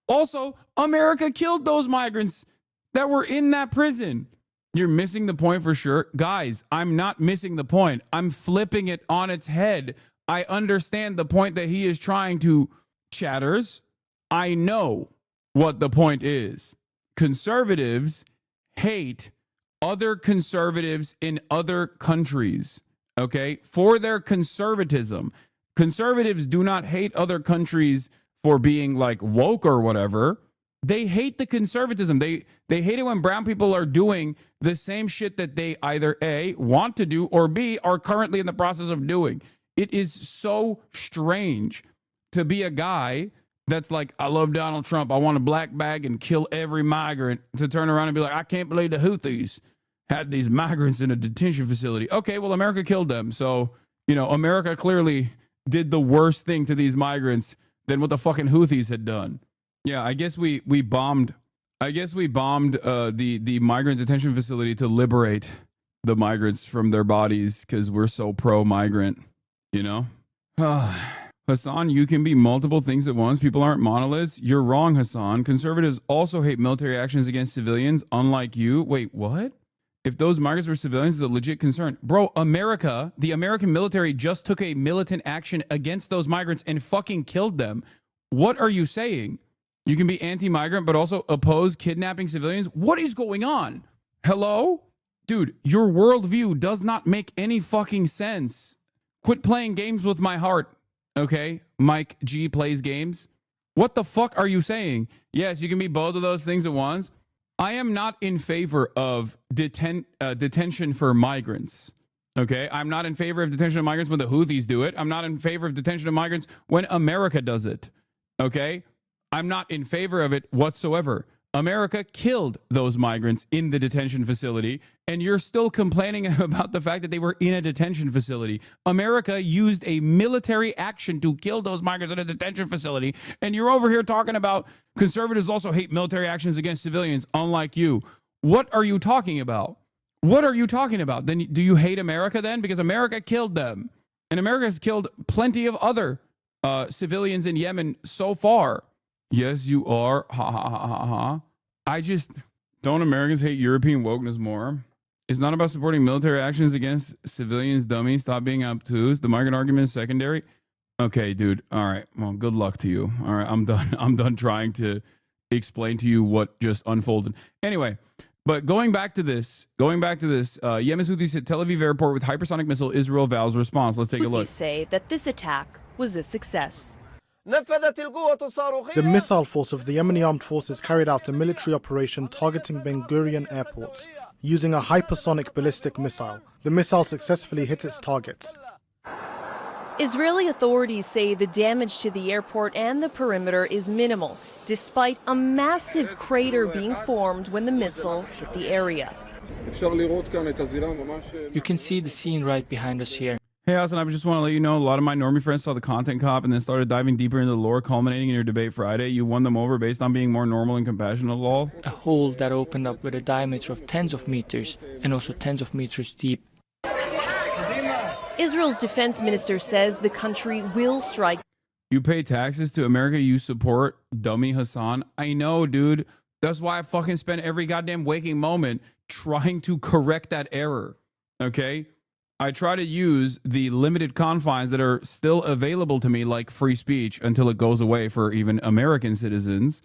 Also, America killed those migrants that were in that prison. You're missing the point for sure. Guys, I'm not missing the point. I'm flipping it on its head. I understand the point that he is trying to chatters. I know what the point is. Conservatives hate other conservatives in other countries, okay, for their conservatism. Conservatives do not hate other countries for being like woke or whatever. They hate the conservatism. They hate it when brown people are doing the same shit that they either A, want to do, or B, are currently in the process of doing. It is so strange to be a guy that's like, I love Donald Trump. I want a black bag and kill every migrant, to turn around and be like, I can't believe the Houthis had these migrants in a detention facility. Okay, well, America killed them. So, you know, America clearly did the worst thing to these migrants than what the fucking Houthis had done. Yeah, I guess we bombed the migrant detention facility to liberate the migrants from their bodies because we're so pro-migrant, you know? Hasan, you can be multiple things at once. People aren't monoliths. You're wrong, Hasan. Conservatives also hate military actions against civilians, unlike you. Wait, what? If those migrants were civilians, is a legit concern. Bro, America, the American military just took a militant action against those migrants and fucking killed them. What are you saying? You can be anti-migrant, but also oppose kidnapping civilians? What is going on? Hello? Dude, your worldview does not make any fucking sense. Quit playing games with my heart. Okay, Mike G plays games. What the fuck are you saying? Yes, you can be both of those things at once. I am not in favor of detention for migrants. Okay, I'm not in favor of detention of migrants when the Houthis do it. I'm not in favor of detention of migrants when America does it. Okay, I'm not in favor of it whatsoever. America killed those migrants in the detention facility, and you're still complaining about the fact that they were in a detention facility. America used a military action to kill those migrants in a detention facility, and you're over here talking about conservatives also hate military actions against civilians, unlike you. What are you talking about? What are you talking about? Then do you hate America then? Because America killed them, and America has killed plenty of other civilians in Yemen so far. Yes, you are. Ha ha ha ha ha. I just don't. Americans hate European wokeness more. It's not about supporting military actions against civilians, dummy. Stop being obtuse. The migrant argument is secondary. Okay, dude. All right. Well, good luck to you. All right. I'm done. I'm done trying to explain to you what just unfolded. Anyway, but going back to this, Yemen's Houthis hit Tel Aviv airport with hypersonic missile. Israel vows response. Let's take a look. Houthis say that this attack was a success. The missile force of the Yemeni armed forces carried out a military operation targeting Ben Gurion Airport using a hypersonic ballistic missile. The missile successfully hit its target. Israeli authorities say the damage to the airport and the perimeter is minimal, despite a massive crater being formed when the missile hit the area. You can see the scene right behind us here. Hey, Hassan, I just want to let you know, a lot of my normie friends saw the content cop and then started diving deeper into the lore, culminating in your debate Friday. You won them over based on being more normal and compassionate, lol. A hole that opened up with a diameter of tens of meters and also tens of meters deep. Israel's defense minister says the country will strike. You pay taxes to America, you support dummy Hassan. I know, dude. That's why I fucking spend every goddamn waking moment trying to correct that error. Okay? I try to use the limited confines that are still available to me, like free speech, until it goes away for even American citizens,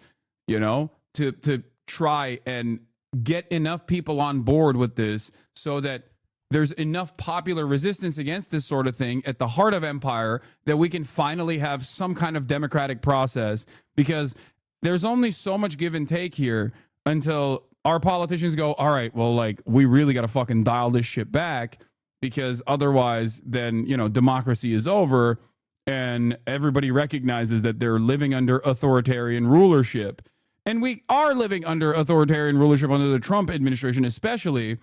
you know, to try and get enough people on board with this so that there's enough popular resistance against this sort of thing at the heart of empire that we can finally have some kind of democratic process, because there's only so much give and take here until our politicians go, all right, well, like, we really got to fucking dial this shit back, because otherwise then, you know, democracy is over and everybody recognizes that they're living under authoritarian rulership. And we are living under authoritarian rulership under the Trump administration, especially.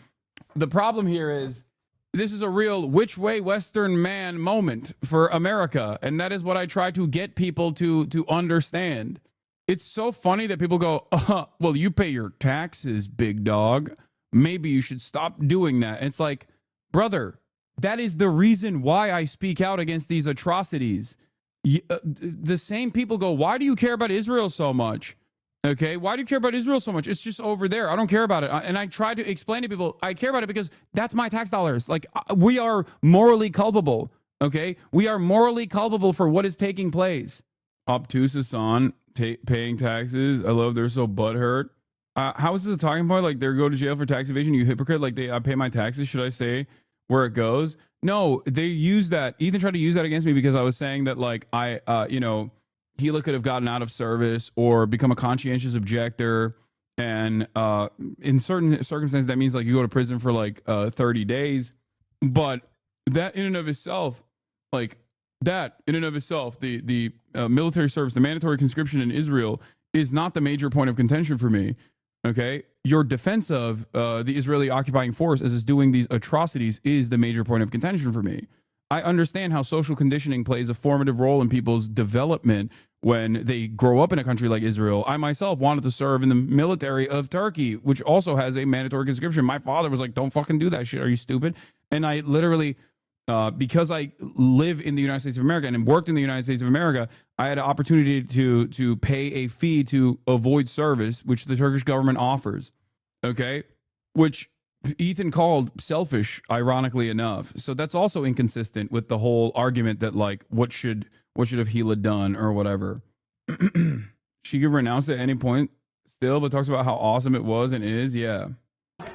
The problem here is this is a real which way Western man moment for America. And that is what I try to get people to understand. It's so funny that people go, well, you pay your taxes, big dog. Maybe you should stop doing that. And it's like, brother, that is the reason why I speak out against these atrocities. The same people go, why do you care about Israel so much? Okay, why do you care about Israel so much? It's just over there. I don't care about it. And I try to explain to people, I care about it because that's my tax dollars. Like, we are morally culpable. Okay, we are morally culpable for what is taking place. Obtuse Hasan paying taxes. I love they're so butthurt. How is this a talking point? Like, they go to jail for tax evasion. You hypocrite. Like, I pay my taxes. Should I stay where it goes? No, they use that. Ethan tried to use that against me because I was saying that, like, Hila could have gotten out of service or become a conscientious objector. And in certain circumstances, that means, like, you go to prison for, like, 30 days. But that in and of itself, the military service, the mandatory conscription in Israel is not the major point of contention for me. Okay, your defense of the Israeli occupying force as it's doing these atrocities is the major point of contention for me. I understand how social conditioning plays a formative role in people's development when they grow up in a country like Israel. I myself wanted to serve in the military of Turkey, which also has a mandatory conscription. My father was like, don't fucking do that shit. Are you stupid? And I literally, because I live in the United States of America and worked in the United States of America, I had an opportunity to pay a fee to avoid service, which the Turkish government offers. Okay, which Ethan called selfish, ironically enough. So that's also inconsistent with the whole argument that, like, what should have Hila done or whatever. She could renounce at any point still, but talks about how awesome it was and is. Yeah.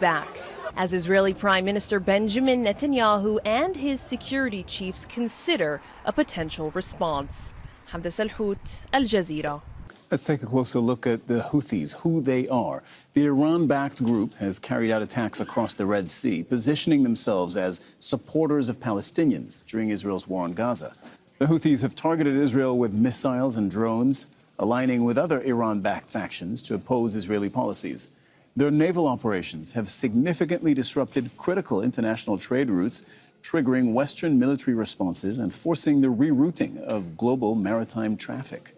Back as Israeli Prime Minister Benjamin Netanyahu and his security chiefs consider a potential response. Hamda Salhout, Al Jazeera. Let's take a closer look at the Houthis, who they are. The Iran-backed group has carried out attacks across the Red Sea, positioning themselves as supporters of Palestinians during Israel's war on Gaza. The Houthis have targeted Israel with missiles and drones, aligning with other Iran-backed factions to oppose Israeli policies. Their naval operations have significantly disrupted critical international trade routes, triggering Western military responses and forcing the rerouting of global maritime traffic.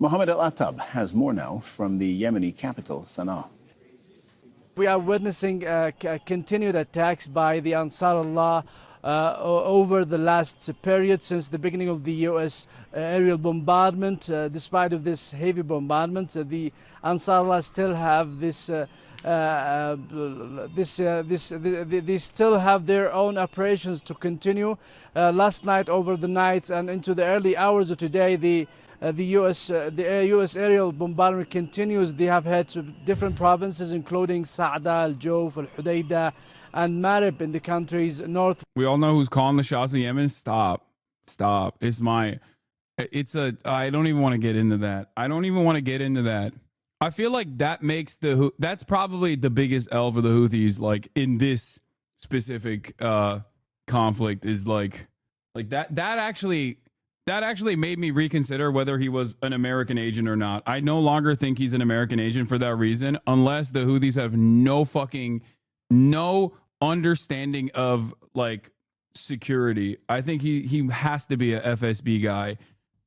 Mohammed Al-Attab has more now from the Yemeni capital, Sana'a. We are witnessing continued attacks by the Ansar Allah over the last period since the beginning of the U.S. Aerial bombardment. Despite of this heavy bombardment, the Ansar Allah still have they still have their own operations to continue. Last night, over the night, and into the early hours of today, the U.S. aerial bombardment continues. They have hit different provinces, including Sa'da, Al-Jawf, Al-Hudaydah, and Marib in the country's north. We all know who's calling the shots in Yemen. Stop. I don't even want to get into that. I feel like that makes that's probably the biggest L for the Houthis, like, in this specific conflict, is like that actually made me reconsider whether he was an American agent or not. I no longer think he's an American agent for that reason, unless the Houthis have no understanding of, like, security. I think he has to be a FSB guy.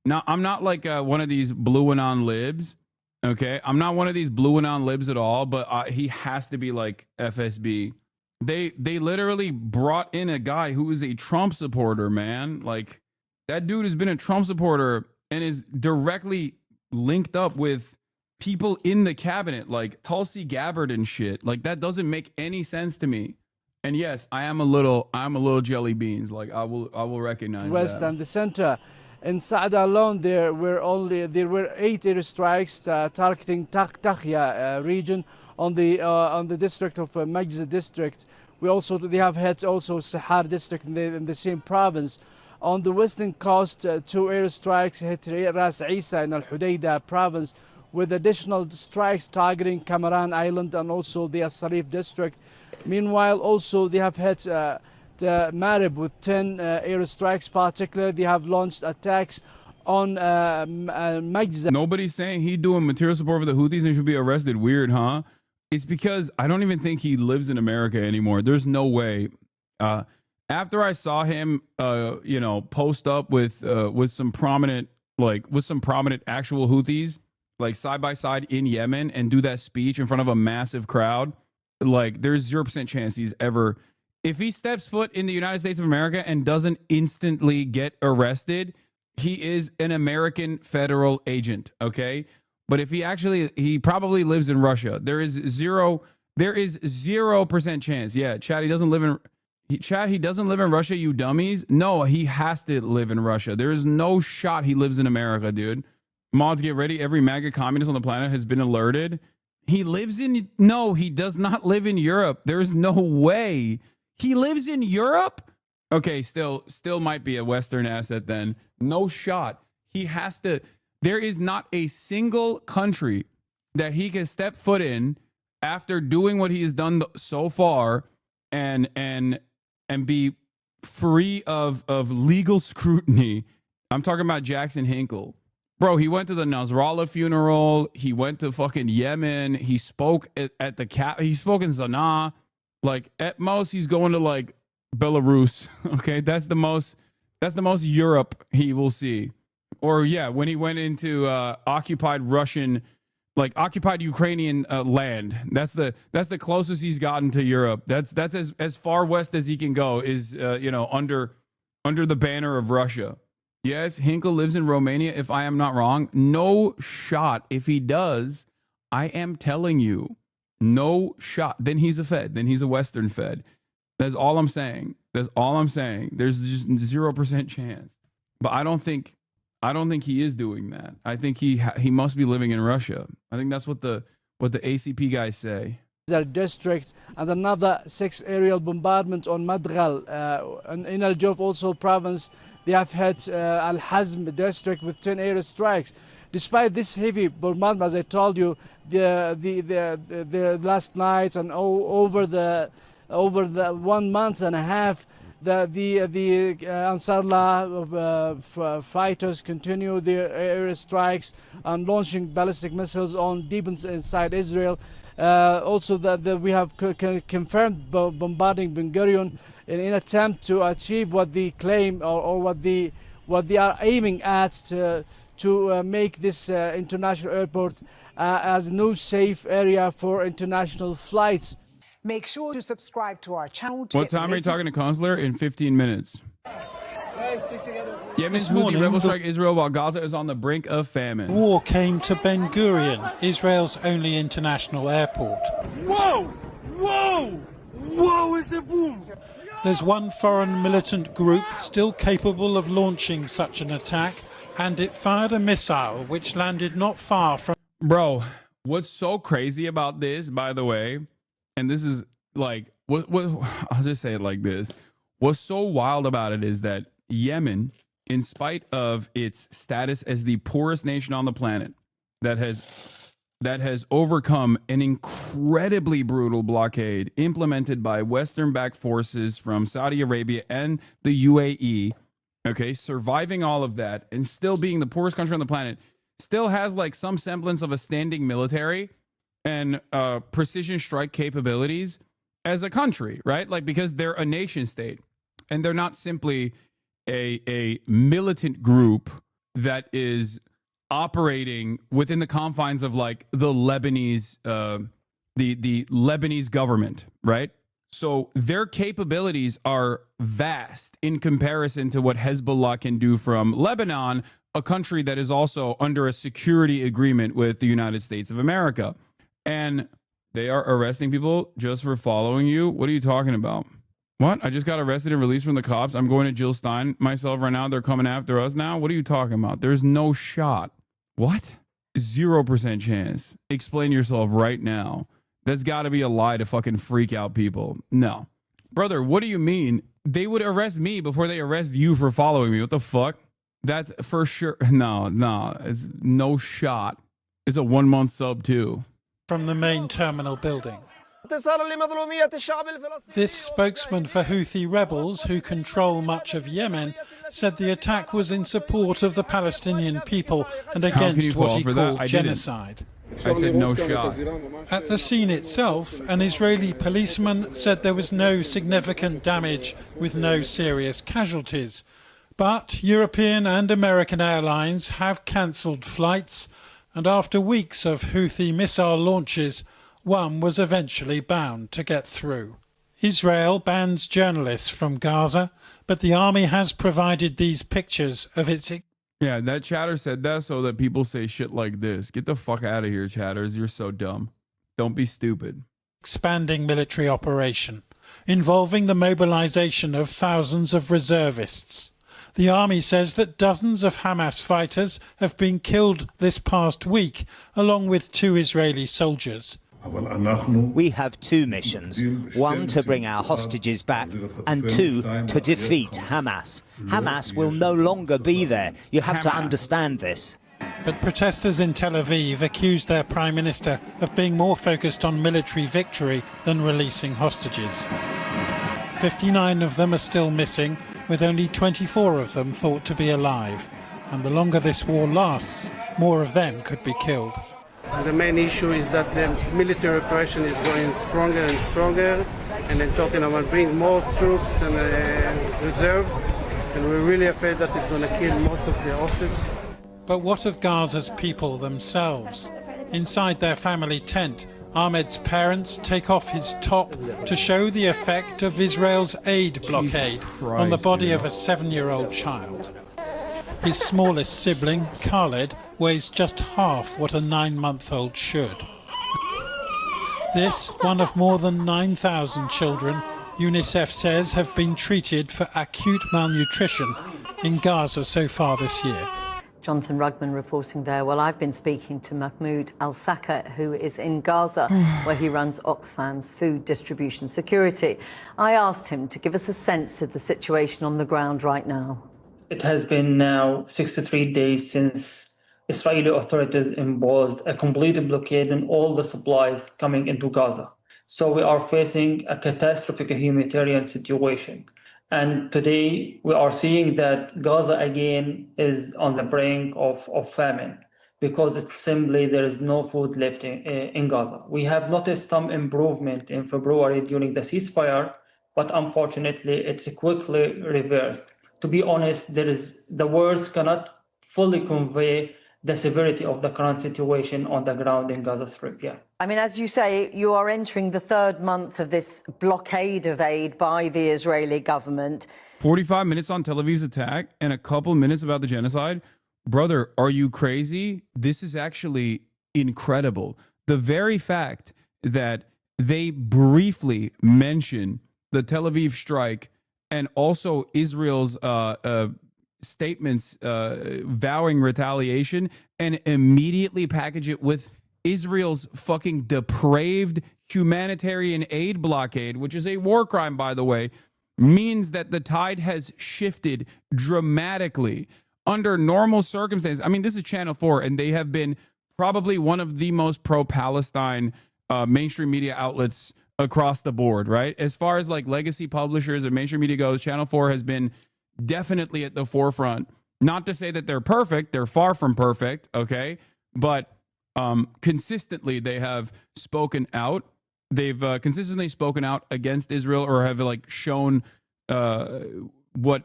Now, I'm not like one of these blue and on libs. Okay, I'm not one of these blue and on libs at all, but he has to be like FSB. They literally brought in a guy who is a Trump supporter, man. Like, that dude has been a Trump supporter and is directly linked up with people in the cabinet, like Tulsi Gabbard and shit. Like, that doesn't make any sense to me. And yes, I'm a little jelly beans. Like, I will recognize West that. And the center. In Sa'da alone, there were 8 airstrikes targeting Takhya region on the district of Majz district. They have hit also Sahar district in the same province. On the western coast, 2 airstrikes hit Ras Isa in Al Hudaydah province, with additional strikes targeting Kamaran Island and also the As-Sarif district. Meanwhile, also they have hit the Marib with 10 airstrikes. Particularly, they have launched attacks on Majz. Nobody's saying he doing material support for the Houthis and should be arrested. Weird, huh? It's because I don't even think he lives in America anymore. There's no way. After I saw him, post up with some prominent actual Houthis, like side by side in Yemen, and do that speech in front of a massive crowd, like there's 0% chance he's ever, if he steps foot in the United States of America and doesn't instantly get arrested, he is an American federal agent. Okay. But if he probably lives in Russia. There is 0% chance. Yeah, Chad, he doesn't live in Russia, you dummies. No, he has to live in Russia. There is no shot he lives in America, dude. Mods, get ready. Every MAGA communist on the planet has been alerted. He does not live in Europe. There's no way. He lives in Europe? Okay, still might be a Western asset then. No shot. He has to. There is not a single country that he can step foot in after doing what he has done so far and be free of legal scrutiny. I'm talking about Jackson Hinkle. Bro, he went to the Nasrallah funeral. He went to fucking Yemen. He spoke at the cap. He spoke in Sanaa. Like, at most, he's going to like Belarus. Okay, that's the most Europe he will see. Or yeah, when he went into occupied Ukrainian land, that's the closest he's gotten to Europe. That's as far west as he can go. Is under the banner of Russia. Yes, Hinkle lives in Romania, if I am not wrong. No shot. If he does, I am telling you, no shot. Then he's a Fed. Then he's a Western Fed. That's all I'm saying. There's just 0% chance. But I don't think he is doing that. I think he must be living in Russia. I think that's what the ACP guys say. Their district, and another 6 aerial bombardments on Madghal in Al Jawf also province. They have hit Al Hazm district with 10 airstrikes. Despite this heavy bombardment, as I told you, the last night and over the 1 month and a half, the Ansarullah fighters continue their airstrikes and launching ballistic missiles on deep inside Israel. Also, we have confirmed bombarding Ben Gurion in an attempt to achieve what they claim or what they are aiming at to make this international airport as a new safe area for international flights. Make sure to subscribe to our channel. What time are you talking to Consular? In 15 minutes. Yemen's Houthi rebels strike Israel while Gaza is on the brink of famine. War came to Ben Gurion, Israel's only international airport. Whoa! Whoa! Whoa is the boom! There's one foreign militant group still capable of launching such an attack, and it fired a missile which landed not far from... Bro, what's so crazy about this, by the way, and this is like, I'll just say it like this. What's so wild about it is that Yemen, in spite of its status as the poorest nation on the planet, that has overcome an incredibly brutal blockade implemented by Western-backed forces from Saudi Arabia and the UAE, okay, surviving all of that and still being the poorest country on the planet, still has like some semblance of a standing military and precision strike capabilities as a country, right? Like, because they're a nation state and they're not simply a militant group that is operating within the confines of like the Lebanese the Lebanese government, right? So their capabilities are vast in comparison to what Hezbollah can do from Lebanon, a country that is also under a security agreement with the United States of America. And they are arresting people just for following you. What are you talking about? What? I just got arrested and released from the cops. I'm going to Jill Stein myself right now. They're coming after us now. What are you talking about? There's no shot. What? 0% chance. Explain yourself right now. That's got to be a lie to fucking freak out people. No. Brother, what do you mean? They would arrest me before they arrest you for following me. What the fuck? That's for sure. No. It's no shot. It's a 1-month sub too. From the main terminal building. This spokesman for Houthi rebels, who control much of Yemen, said the attack was in support of the Palestinian people and against what he called genocide. I said no shot. At the scene itself, an Israeli policeman said there was no significant damage with no serious casualties. But European and American airlines have cancelled flights, and after weeks of Houthi missile launches, one was eventually bound to get through. Israel bans journalists from Gaza, but the army has provided these pictures of its... Yeah, that chatter said that so that people say shit like this. Get the fuck out of here, chatters. You're so dumb. Don't be stupid. Expanding military operation, involving the mobilization of thousands of reservists. The army says that dozens of Hamas fighters have been killed this past week, along with 2 Israeli soldiers. We have 2 missions, one to bring our hostages back and 2 to defeat Hamas. Hamas will no longer be there. You have to understand this. But protesters in Tel Aviv accuse their prime minister of being more focused on military victory than releasing hostages. 59 of them are still missing, with only 24 of them thought to be alive. And the longer this war lasts, more of them could be killed. The main issue is that the military operation is going stronger and stronger, and they're talking about bringing more troops and reserves, and we're really afraid that it's going to kill most of the hostages. But what of Gaza's people themselves? Inside their family tent, Ahmed's parents take off his top to show the effect of Israel's aid blockade on the body of a 7-year-old child. His smallest sibling, Khaled, weighs just half what a 9-month-old should. This, one of more than 9,000 children, UNICEF says have been treated for acute malnutrition in Gaza so far this year. Jonathan Rugman reporting there. Well, I've been speaking to Mahmoud Al-Saka, who is in Gaza, where he runs Oxfam's food distribution security. I asked him to give us a sense of the situation on the ground right now. It has been now 63 days since Israeli authorities imposed a complete blockade on all the supplies coming into Gaza. So we are facing a catastrophic humanitarian situation. And today we are seeing that Gaza again is on the brink of famine because it's simply there is no food left in Gaza. We have noticed some improvement in February during the ceasefire, but unfortunately it's quickly reversed. To be honest, the words cannot fully convey the severity of the current situation on the ground in Gaza Strip. Yeah. I mean, as you say, you are entering the 3rd month of this blockade of aid by the Israeli government. 45 minutes on Tel Aviv's attack and a couple minutes about the genocide. Brother, are you crazy? This is actually incredible. The very fact that they briefly mention the Tel Aviv strike and also Israel's statements vowing retaliation and immediately package it with Israel's fucking depraved humanitarian aid blockade, which is a war crime, by the way, means that the tide has shifted dramatically under normal circumstances. I mean, this is Channel 4, and they have been probably one of the most pro-Palestine mainstream media outlets across the board, right? As far as like legacy publishers and mainstream media goes, Channel 4 has been definitely at the forefront. Not to say that they're perfect, they're far from perfect, okay? But consistently they have spoken out. They've consistently spoken out against Israel, or have like shown what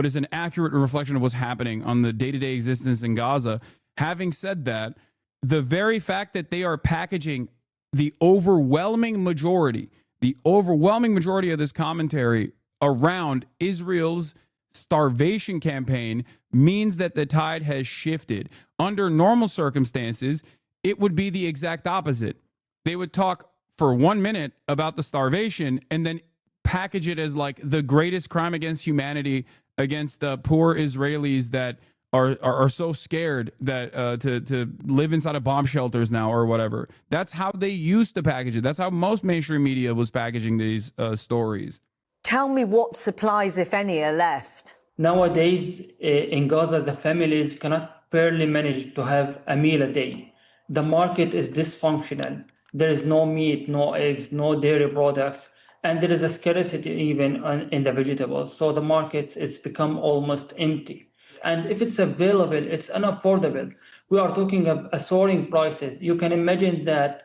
is an accurate reflection of what's happening on the day-to-day existence in Gaza. Having said that, the very fact that they are packaging the overwhelming majority of this commentary around Israel's starvation campaign means that the tide has shifted. Under normal circumstances, it would be the exact opposite. They would talk for 1 minute about the starvation and then package it as like the greatest crime against humanity against the poor Israelis that are so scared that to live inside of bomb shelters now or whatever. That's how they used to package it. That's how most mainstream media was packaging these stories. Tell me what supplies, if any, are left. Nowadays, in Gaza, the families cannot barely manage to have a meal a day. The market is dysfunctional. There is no meat, no eggs, no dairy products, and there is a scarcity even in the vegetables. So the markets, it's become almost empty. And if it's available, it's unaffordable. We are talking of soaring prices. You can imagine that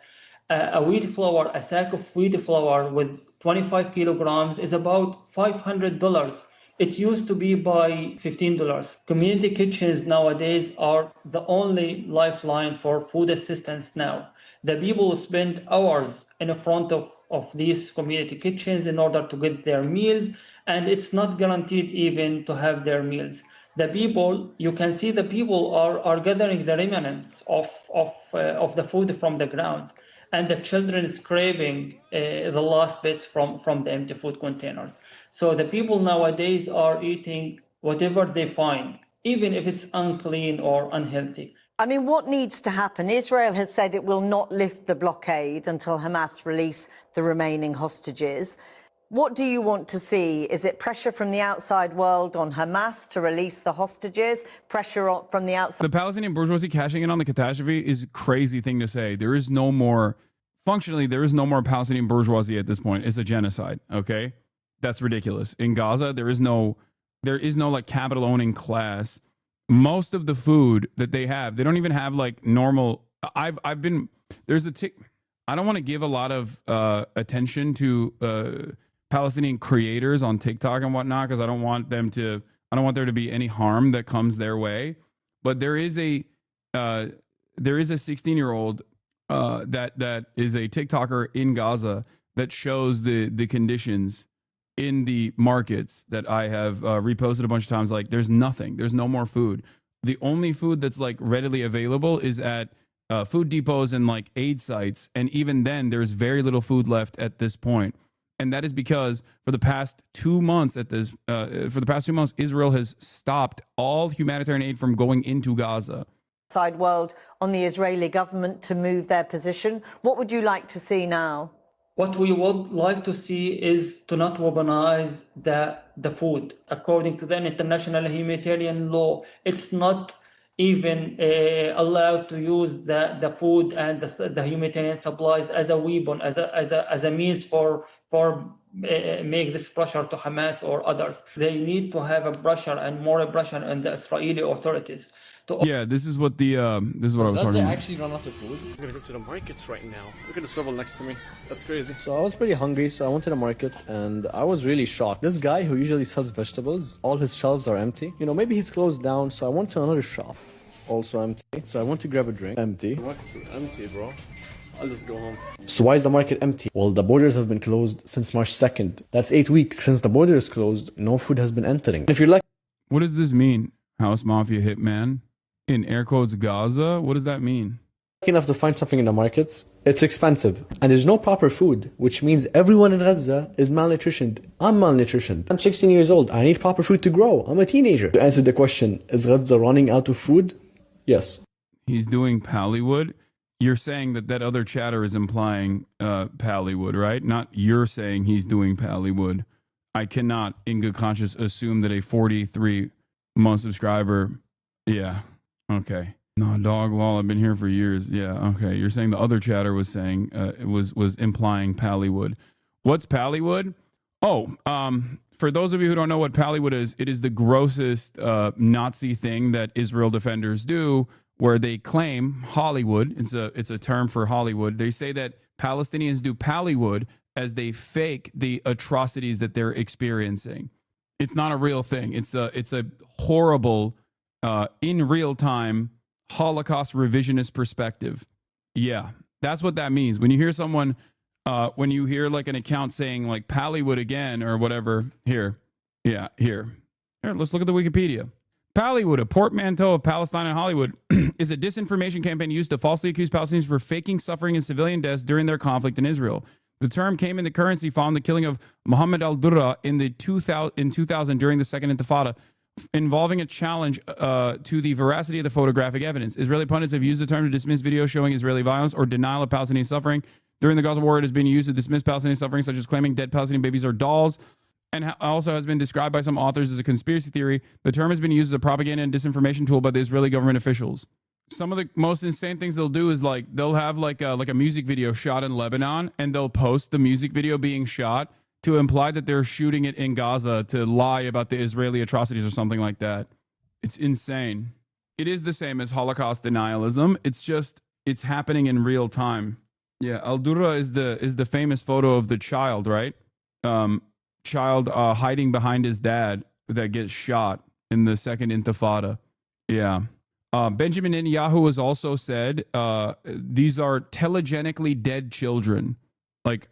a sack of wheat flour with 25 kilograms is about $500. It used to be by $15. Community kitchens nowadays are the only lifeline for food assistance now. The people spend hours in front of these community kitchens in order to get their meals, and it's not guaranteed even to have their meals. The people, you can see the people are gathering the remnants of the food from the ground, and the children is craving the last bits from the empty food containers. So the people nowadays are eating whatever they find, even if it's unclean or unhealthy. I mean, what needs to happen? Israel has said it will not lift the blockade until Hamas release the remaining hostages. What do you want to see? Is it pressure from the outside world on Hamas to release the hostages? Pressure from the outside? The Palestinian bourgeoisie cashing in on the catastrophe is a crazy thing to say. There is no more, functionally, there is no more Palestinian bourgeoisie at this point. It's a genocide, okay? That's ridiculous. In Gaza, there is no like capital owning class. Most of the food that they have, they don't even have like normal. I don't want to give a lot of attention to Palestinian creators on TikTok and whatnot, because I don't want there to be any harm that comes their way. But there is a 16-year-old that is a TikToker in Gaza that shows the conditions in the markets that I have reposted a bunch of times. Like, there's nothing. There's no more food. The only food that's like readily available is at food depots and like aid sites. And even then, there's very little food left at this point. And that is because for the past 2 months Israel has stopped all humanitarian aid from going into Gaza. Outside world on the Israeli government to move their position. What would you like to see now? What we would like to see is to not weaponize the food. According to the international humanitarian law, it's not even allowed to use the food and the humanitarian supplies as a weapon, as a means for make this pressure to Hamas or others. They need to have a pressure and more pressure on the Israeli authorities. Yeah, this is what I was talking about. Actually run out of food? I'm gonna go to the markets right now. Look at the shovel next to me. That's crazy. So I was pretty hungry, so I went to the market and I was really shocked. This guy who usually sells vegetables, all his shelves are empty. You know, maybe he's closed down, so I went to another shop. Also empty. So I went to grab a drink. Empty. The market's empty, bro. I'll just go home. So why is the market empty? Well, the borders have been closed since March 2nd. That's 8 weeks. Since the border is closed, no food has been entering. If you're lucky... What does this mean? House Mafia hitman? In air quotes, Gaza? What does that mean? Enough to find something in the markets, it's expensive. And there's no proper food, which means everyone in Gaza is malnutritioned. I'm malnutritioned. I'm 16 years old. I need proper food to grow. I'm a teenager. To answer the question, is Gaza running out of food? Yes. He's doing Pallywood. You're saying that other chatter is implying Pallywood, right? Not you're saying he's doing Pallywood. I cannot, in good conscience, assume that a 43-month subscriber... Yeah. Okay. No, dog lol. I've been here for years. Yeah. Okay. You're saying the other chatter was saying it was implying Pallywood. What's Pallywood? Oh, for those of you who don't know what Pallywood is, it is the grossest Nazi thing that Israel defenders do, where they claim Hollywood. It's a term for Hollywood. They say that Palestinians do Pallywood as they fake the atrocities that they're experiencing. It's not a real thing. It's a horrible. In real time, Holocaust revisionist perspective. Yeah, that's what that means. When you hear someone, when you hear like an account saying like Pallywood again or whatever, here, let's look at the Wikipedia. Pallywood, a portmanteau of Palestine and Hollywood, is a disinformation campaign used to falsely accuse Palestinians for faking suffering and civilian deaths during their conflict in Israel. The term came into currency following the killing of Mohammed al-Durra in 2000 during the Second Intifada, involving a challenge to the veracity of the photographic evidence. Israeli pundits have used the term to dismiss videos showing Israeli violence or denial of Palestinian suffering. During the Gaza war, it has been used to dismiss Palestinian suffering, such as claiming dead Palestinian babies are dolls, and also has been described by some authors as a conspiracy theory. The term has been used as a propaganda and disinformation tool by the Israeli government officials. Some of the most insane things they'll do is like they'll have like a music video shot in Lebanon, and they'll post the music video being shot to imply that they're shooting it in Gaza to lie about the Israeli atrocities or something like that. It's insane. It is the same as Holocaust denialism. It's just it's happening in real time. Yeah, Al-Durra is the famous photo of the child, right? Child hiding behind his dad that gets shot in the Second Intifada. Yeah. Benjamin Netanyahu has also said these are telegenically dead children, like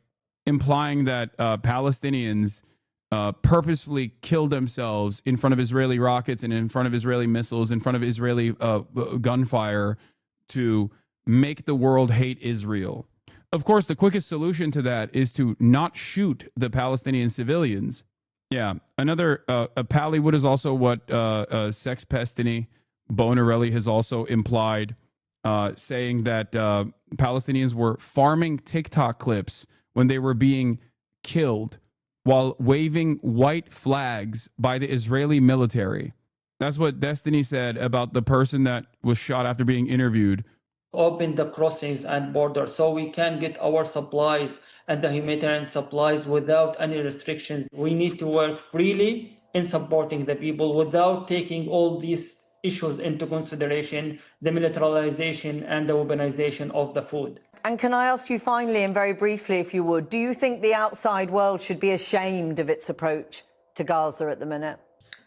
implying that Palestinians purposefully killed themselves in front of Israeli rockets and in front of Israeli missiles, in front of Israeli gunfire to make the world hate Israel. Of course, the quickest solution to that is to not shoot the Palestinian civilians. Yeah. Another, Pallywood is also what Sex Pestiny Bonarelli has also implied, saying that Palestinians were farming TikTok clips when they were being killed while waving white flags by the Israeli military. That's what Destiny said about the person that was shot after being interviewed. Open the crossings and borders so we can get our supplies and the humanitarian supplies without any restrictions. We need to work freely in supporting the people without taking all these issues into consideration, the militarization and the weaponization of the food. And can I ask you finally, and very briefly if you would, do you think the outside world should be ashamed of its approach to Gaza at the minute?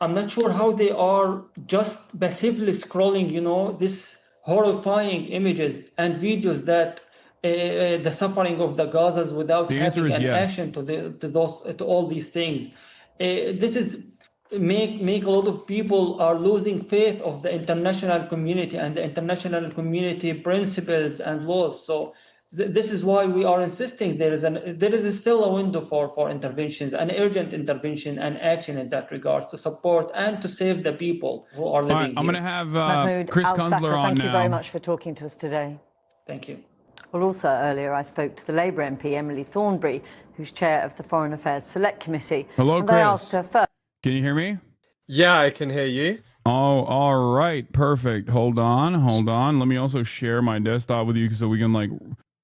I'm not sure how they are just passively scrolling, this horrifying images and videos that the suffering of the Gazas without having an action to all these things. This is make a lot of people are losing faith of the international community and the international community principles and laws. So this is why we are insisting there is still a window for interventions, an urgent intervention and action in that regards to support and to save the people who are living here. I'm going to have Mahmoud Chris Al-Saka, Kunzler on thank now. you very much for talking to us today. Thank you. Well, also earlier I spoke to the Labour MP Emily Thornberry, who's chair of the Foreign Affairs Select Committee. Hello, and Chris. I asked her first. Can you hear me? Yeah, I can hear you. Oh, all right. Perfect. Hold on. Let me also share my desktop with you so we can like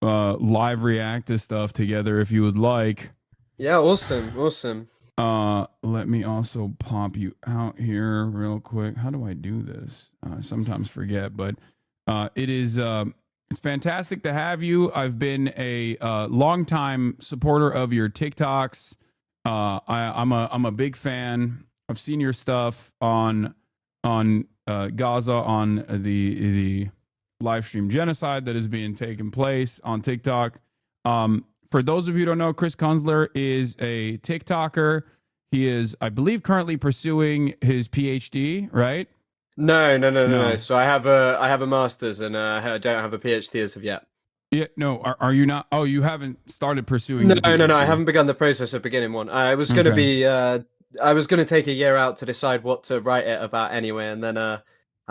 live react to stuff together if you would like. Yeah, awesome. Let me also pop you out here real quick. How do I do this? I sometimes forget, but it is it's fantastic to have you. I've been a longtime supporter of your TikToks. I'm a big fan. I've seen your stuff on Gaza, on the live stream genocide that is being taken place on TikTok. For those of you who don't know, Chris Kunzler is a TikToker. He is, I believe, currently pursuing his PhD, right? No. So I have a master's and I don't have a PhD as of yet. Yeah, no. Are you not? Oh, you haven't started pursuing? No. I haven't begun the process of beginning one. I was going to be. I was going to take a year out to decide what to write it about anyway, and then I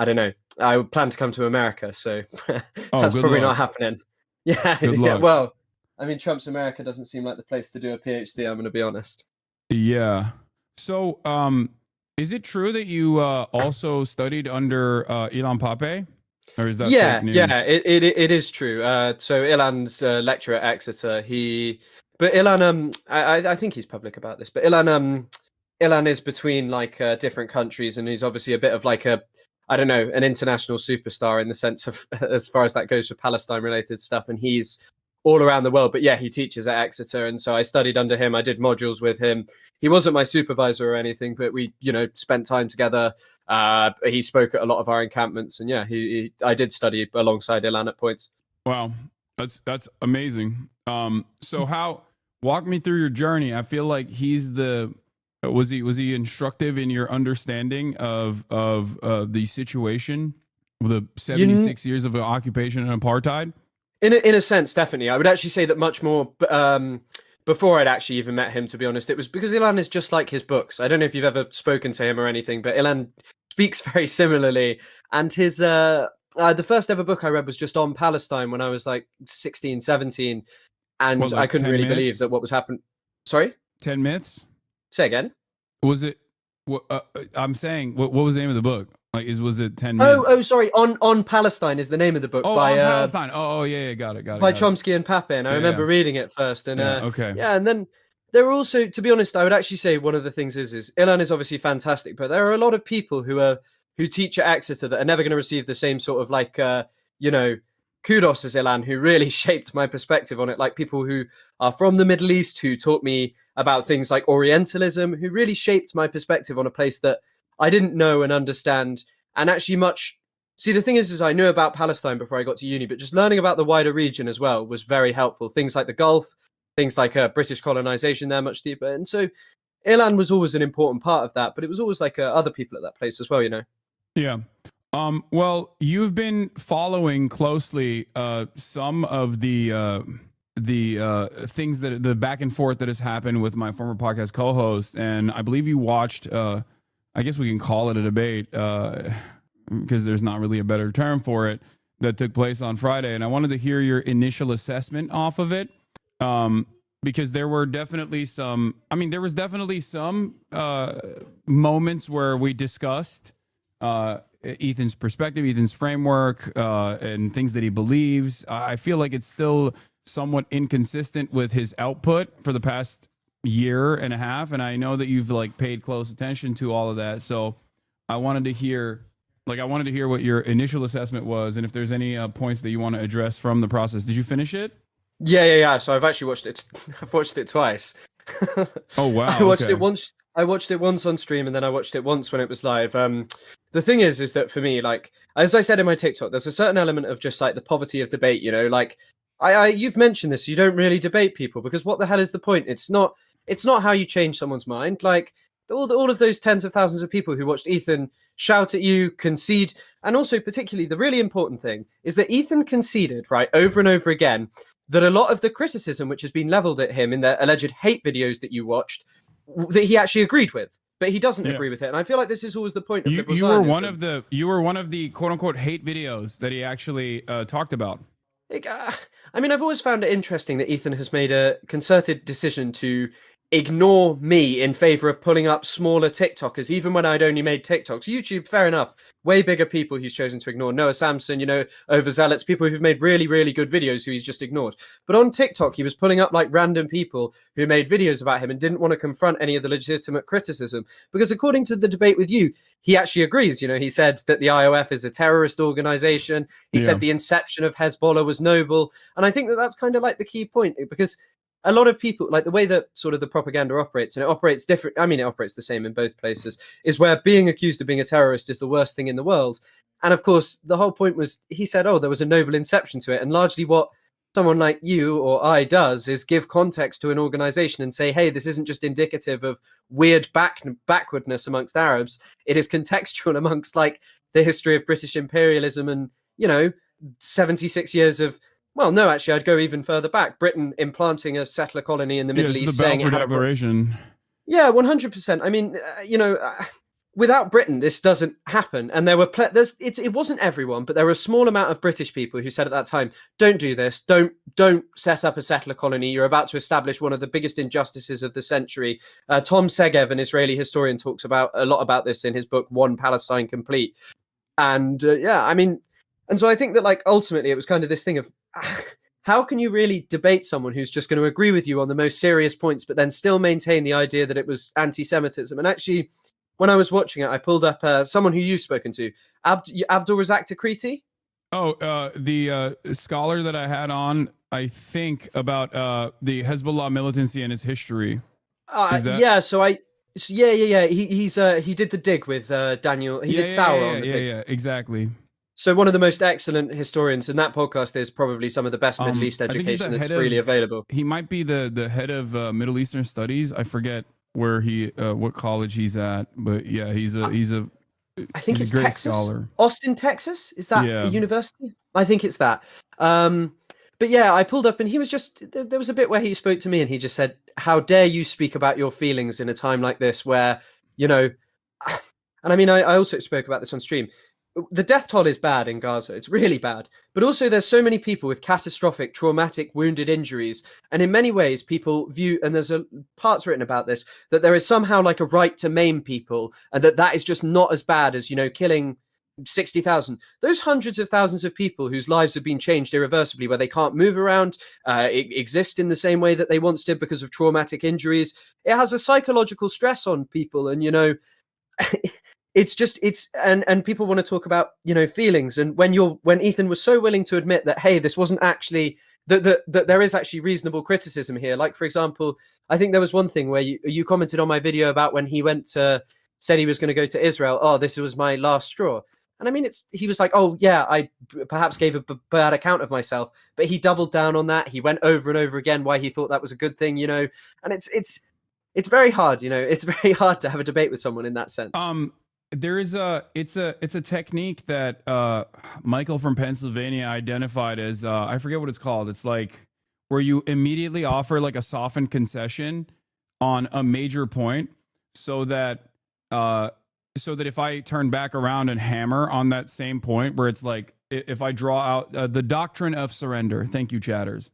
don't know. I plan to come to America, so that's probably not happening. Yeah, yeah. Well, I mean, Trump's America doesn't seem like the place to do a PhD. I'm going to be honest. Yeah. So, is it true that you also studied under Ilan Pape? Or is that fake news? Yeah, it is true. So Ilan's lecturer at Exeter, but Ilan, I think he's public about this, but Ilan is between like different countries, and he's obviously a bit of like an international superstar in the sense of as far as that goes for Palestine related stuff, and he's all around the world. But yeah, he teaches at Exeter, and so I studied under him. I did modules with him. He wasn't my supervisor or anything, but we, spent time together. He spoke at a lot of our encampments, and yeah, I did study alongside Ilan at points. Wow, that's amazing. So walk me through your journey. I feel like he's was he instructive in your understanding of the situation with the 76 years of occupation and apartheid? In a sense, definitely. I would actually say that much more before I'd actually even met him, to be honest. It was because Ilan is just like his books. I don't know if you've ever spoken to him or anything, but Ilan speaks very similarly. And his the first ever book I read was just on Palestine when I was like 16, 17. And What, like I couldn't 10 really myths? believe that what was happening. Sorry? 10 myths? Say again? Was it? I'm saying, what was the name of the book? Like, was it 10 myths? Oh, sorry. On Palestine is the name of the book. Oh, by on Palestine. Yeah, got it. By Chomsky and Papin. I Yeah, remember yeah. reading it first. And okay. yeah, and then there are also, to be honest, I would actually say one of the things is Ilan is obviously fantastic, but there are a lot of people who teach at Exeter that are never going to receive the same sort of like kudos as Ilan, who really shaped my perspective on it. Like people who are from the Middle East, who taught me about things like Orientalism, who really shaped my perspective on a place that I didn't know and understand. And actually see, the thing is I knew about Palestine before I got to uni, but just learning about the wider region as well was very helpful. Things like the Gulf, things like British colonization there much deeper. And so Ilan was always an important part of that, but it was always like other people at that place as well, you know? Yeah. Well, you've been following closely some of the things that the back and forth that has happened with my former podcast co-host, and I believe you watched. I guess we can call it a debate because there's not really a better term for it that took place on Friday, and I wanted to hear your initial assessment off of it. Because there were definitely some. I mean, there was definitely some moments where we discussed Ethan's perspective, Ethan's framework, and things that he believes. I feel like it's still somewhat inconsistent with his output for the past year and a half, and I know that you've like paid close attention to all of that. So I wanted to hear what your initial assessment was, and if there's any points that you want to address from the process. Did you finish it? Yeah. So I've actually watched it. I've watched it twice. Oh wow! I watched it once. I watched it once on stream, and then I watched it once when it was live. The thing is that for me, like as I said in my TikTok, there's a certain element of just like the poverty of debate. You know, like you've mentioned this. You don't really debate people because what the hell is the point? It's not how you change someone's mind. Like all of those tens of thousands of people who watched Ethan shout at you, concede, and also particularly the really important thing is that Ethan conceded right over and over again that a lot of the criticism which has been leveled at him in the alleged hate videos that you watched, that he actually agreed with, but he doesn't agree with it. And I feel like this is always the point of liberal you were Zionism. you were one of the quote unquote hate videos that he actually talked about. I mean, I've always found it interesting that Ethan has made a concerted decision to ignore me in favor of pulling up smaller TikTokers, even when I'd only made TikToks. YouTube, fair enough. Way bigger people he's chosen to ignore. Noah Samson, you know, overzealots, people who've made really, really good videos who he's just ignored. But on TikTok, he was pulling up like random people who made videos about him and didn't want to confront any of the legitimate criticism. Because according to the debate with you, he actually agrees. You know, he said that the IOF is a terrorist organization. He said the inception of Hezbollah was noble. And I think that that's kind of like the key point, because a lot of people, like the way that sort of the propaganda operates, and it operates different. I mean, it operates the same in both places, is where being accused of being a terrorist is the worst thing in the world. And of course, the whole point was, he said, oh, there was a noble inception to it. And largely what someone like you or I does is give context to an organization and say, hey, this isn't just indicative of weird backwardness amongst Arabs. It is contextual amongst like the history of British imperialism and, you know, 76 years of, well, no, actually, I'd go even further back. Britain implanting a settler colony in the Middle East, saying it had a Declaration. Yeah, 100%. I mean, without Britain, this doesn't happen. And there were it wasn't everyone, but there were a small amount of British people who said at that time, "Don't do this. Don't set up a settler colony. You're about to establish one of the biggest injustices of the century." Tom Segev, an Israeli historian, talks about a lot about this in his book "One Palestine Complete." And and so I think that like ultimately it was kind of this thing of, how can you really debate someone who's just going to agree with you on the most serious points, but then still maintain the idea that it was anti-Semitism? And actually, when I was watching it, I pulled up someone who you've spoken to, Abdul Razak Takriti. Oh, the scholar that I had on, I think, about the Hezbollah militancy and its history. Yeah. He did the dig with Daniel. He did Thauer on the dig. Yeah, exactly. So one of the most excellent historians, and that podcast is probably some of the best Middle East education that's freely available. He might be the head of Middle Eastern Studies. I forget where what college he's at, but yeah, he's a I think it's a great Texas, scholar. Austin, Texas. Is that a university? I think it's that. But yeah, I pulled up and he was just, there was a bit where he spoke to me and he just said, how dare you speak about your feelings in a time like this where, you know, and I mean, I also spoke about this on stream. The death toll is bad in Gaza. It's really bad. But also there's so many people with catastrophic, traumatic, wounded injuries. And in many ways, people view, and there's parts written about this, that there is somehow like a right to maim people and that is just not as bad as, you know, killing 60,000. Those hundreds of thousands of people whose lives have been changed irreversibly, where they can't move around, exist in the same way that they once did because of traumatic injuries. It has a psychological stress on people. And, you know, and people want to talk about, you know, feelings. And when Ethan was so willing to admit that, hey, this wasn't actually, that there is actually reasonable criticism here. Like, for example, I think there was one thing where you commented on my video about when he said he was going to go to Israel. Oh, this was my last straw. And I mean, he was like, oh yeah, I perhaps gave a bad account of myself, but he doubled down on that. He went over and over again why he thought that was a good thing, you know, and it's very hard, you know, it's very hard to have a debate with someone in that sense. There is it's a technique that Michael from Pennsylvania identified as, I forget what it's called. It's like where you immediately offer like a softened concession on a major point so that if I turn back around and hammer on that same point where it's like, if I draw out the doctrine of surrender, thank you, chatters,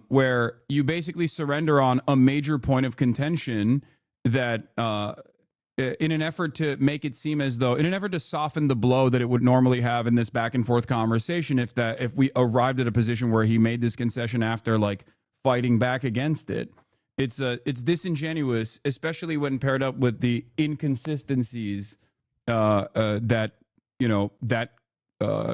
where you basically surrender on a major point of contention that in an effort to make it seem as though, in an effort to soften the blow that it would normally have in this back and forth conversation, if we arrived at a position where he made this concession after like fighting back against it, it's disingenuous, especially when paired up with the inconsistencies that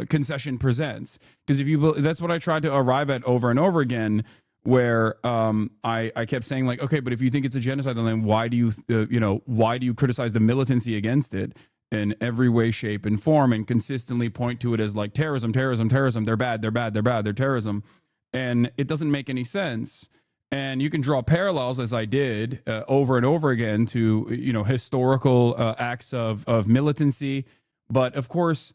concession presents. Because that's what I tried to arrive at over and over again, where I kept saying like, okay, but if you think it's a genocide, then why do you criticize the militancy against it in every way, shape, and form, and consistently point to it as like terrorism? They're bad. They're terrorism, and it doesn't make any sense. And you can draw parallels, as I did over and over again, to historical acts of militancy. But of course,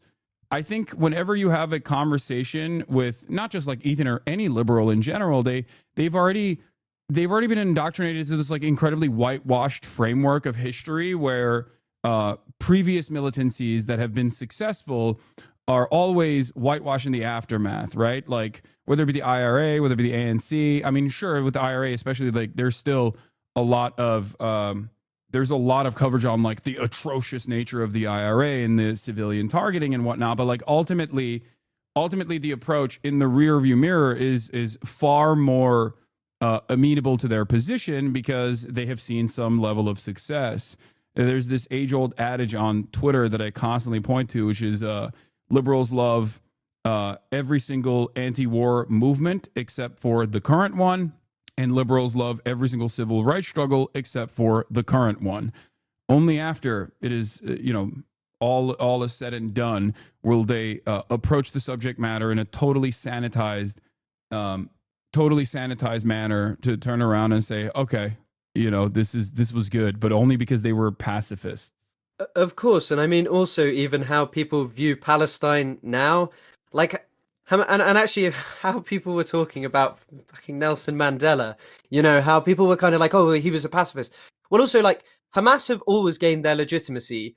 I think whenever you have a conversation with not just like Ethan or any liberal in general, they've already been indoctrinated to this like incredibly whitewashed framework of history where previous militancies that have been successful are always whitewashed in the aftermath, right? Like whether it be the IRA, whether it be the ANC. I mean, sure, with the IRA especially, like there's still a lot of coverage on like the atrocious nature of the IRA and the civilian targeting and whatnot. But like ultimately the approach in the rearview mirror is far more amenable to their position because they have seen some level of success. There's this age-old adage on Twitter that I constantly point to, which is liberals love every single anti-war movement except for the current one, and liberals love every single civil rights struggle except for the current one. Only after it is, all is said and done will they approach the subject matter in a totally sanitized manner to turn around and say, okay, this was good, but only because they were pacifists. Of course, and I mean also even how people view Palestine now, like, and actually how people were talking about fucking Nelson Mandela, how people were kind of like, oh, he was a pacifist. Well, also like Hamas have always gained their legitimacy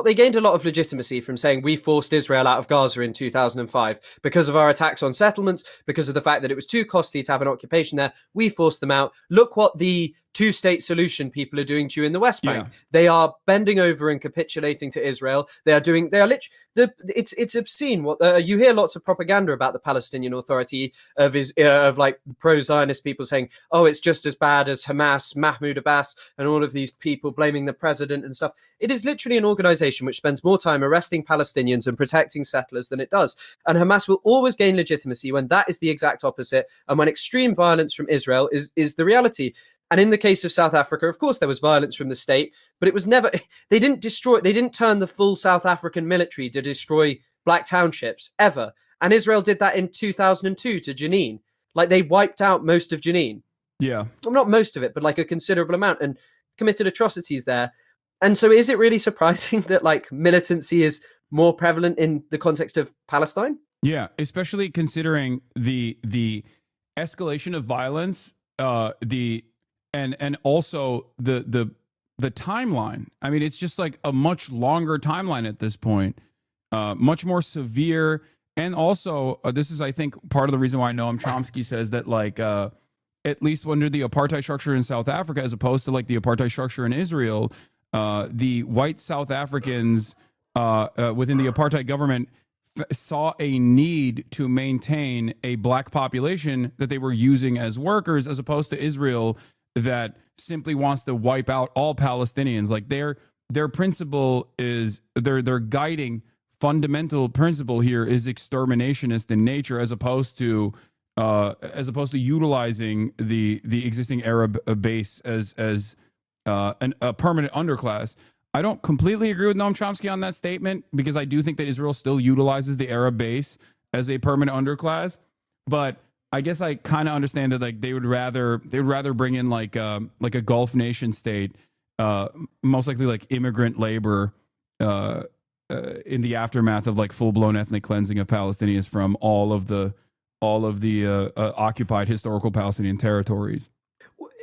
they gained a lot of legitimacy from saying we forced Israel out of Gaza in 2005 because of our attacks on settlements, because of the fact that it was too costly to have an occupation there. We forced them out. Look what the two-state solution people are doing to you in the West Bank. Yeah. They are bending over and capitulating to Israel. It's obscene. What you hear lots of propaganda about the Palestinian Authority of like pro-Zionist people saying, oh, it's just as bad as Hamas, Mahmoud Abbas, and all of these people blaming the president and stuff. It is literally an organization which spends more time arresting Palestinians and protecting settlers than it does. And Hamas will always gain legitimacy when that is the exact opposite, and when extreme violence from Israel is the reality. And in the case of South Africa, of course, there was violence from the state, but it was never, they didn't turn the full South African military to destroy black townships, ever. And Israel did that in 2002 to Jenin. Like, they wiped out most of Jenin. Yeah. Well, not most of it, but like a considerable amount, and committed atrocities there. And so is it really surprising that like militancy is more prevalent in the context of Palestine? Yeah, especially considering the escalation of violence, and also the timeline. I mean, it's just like a much longer timeline at this point, much more severe. And also, this is, I think, part of the reason why Noam Chomsky says that, like, at least under the apartheid structure in South Africa, as opposed to like the apartheid structure in Israel, the white South Africans within the apartheid government saw a need to maintain a black population that they were using as workers, as opposed to Israel that simply wants to wipe out all Palestinians. Like their principle is their guiding fundamental principle here is exterminationist in nature, as opposed to utilizing the existing Arab base as a permanent underclass. I don't completely agree with Noam Chomsky on that statement, because I do think that Israel still utilizes the Arab base as a permanent underclass. But I guess I kind of understand that, like, they would rather bring in like a Gulf nation state, most likely like immigrant labor, in the aftermath of like full blown ethnic cleansing of Palestinians from all of the occupied historical Palestinian territories.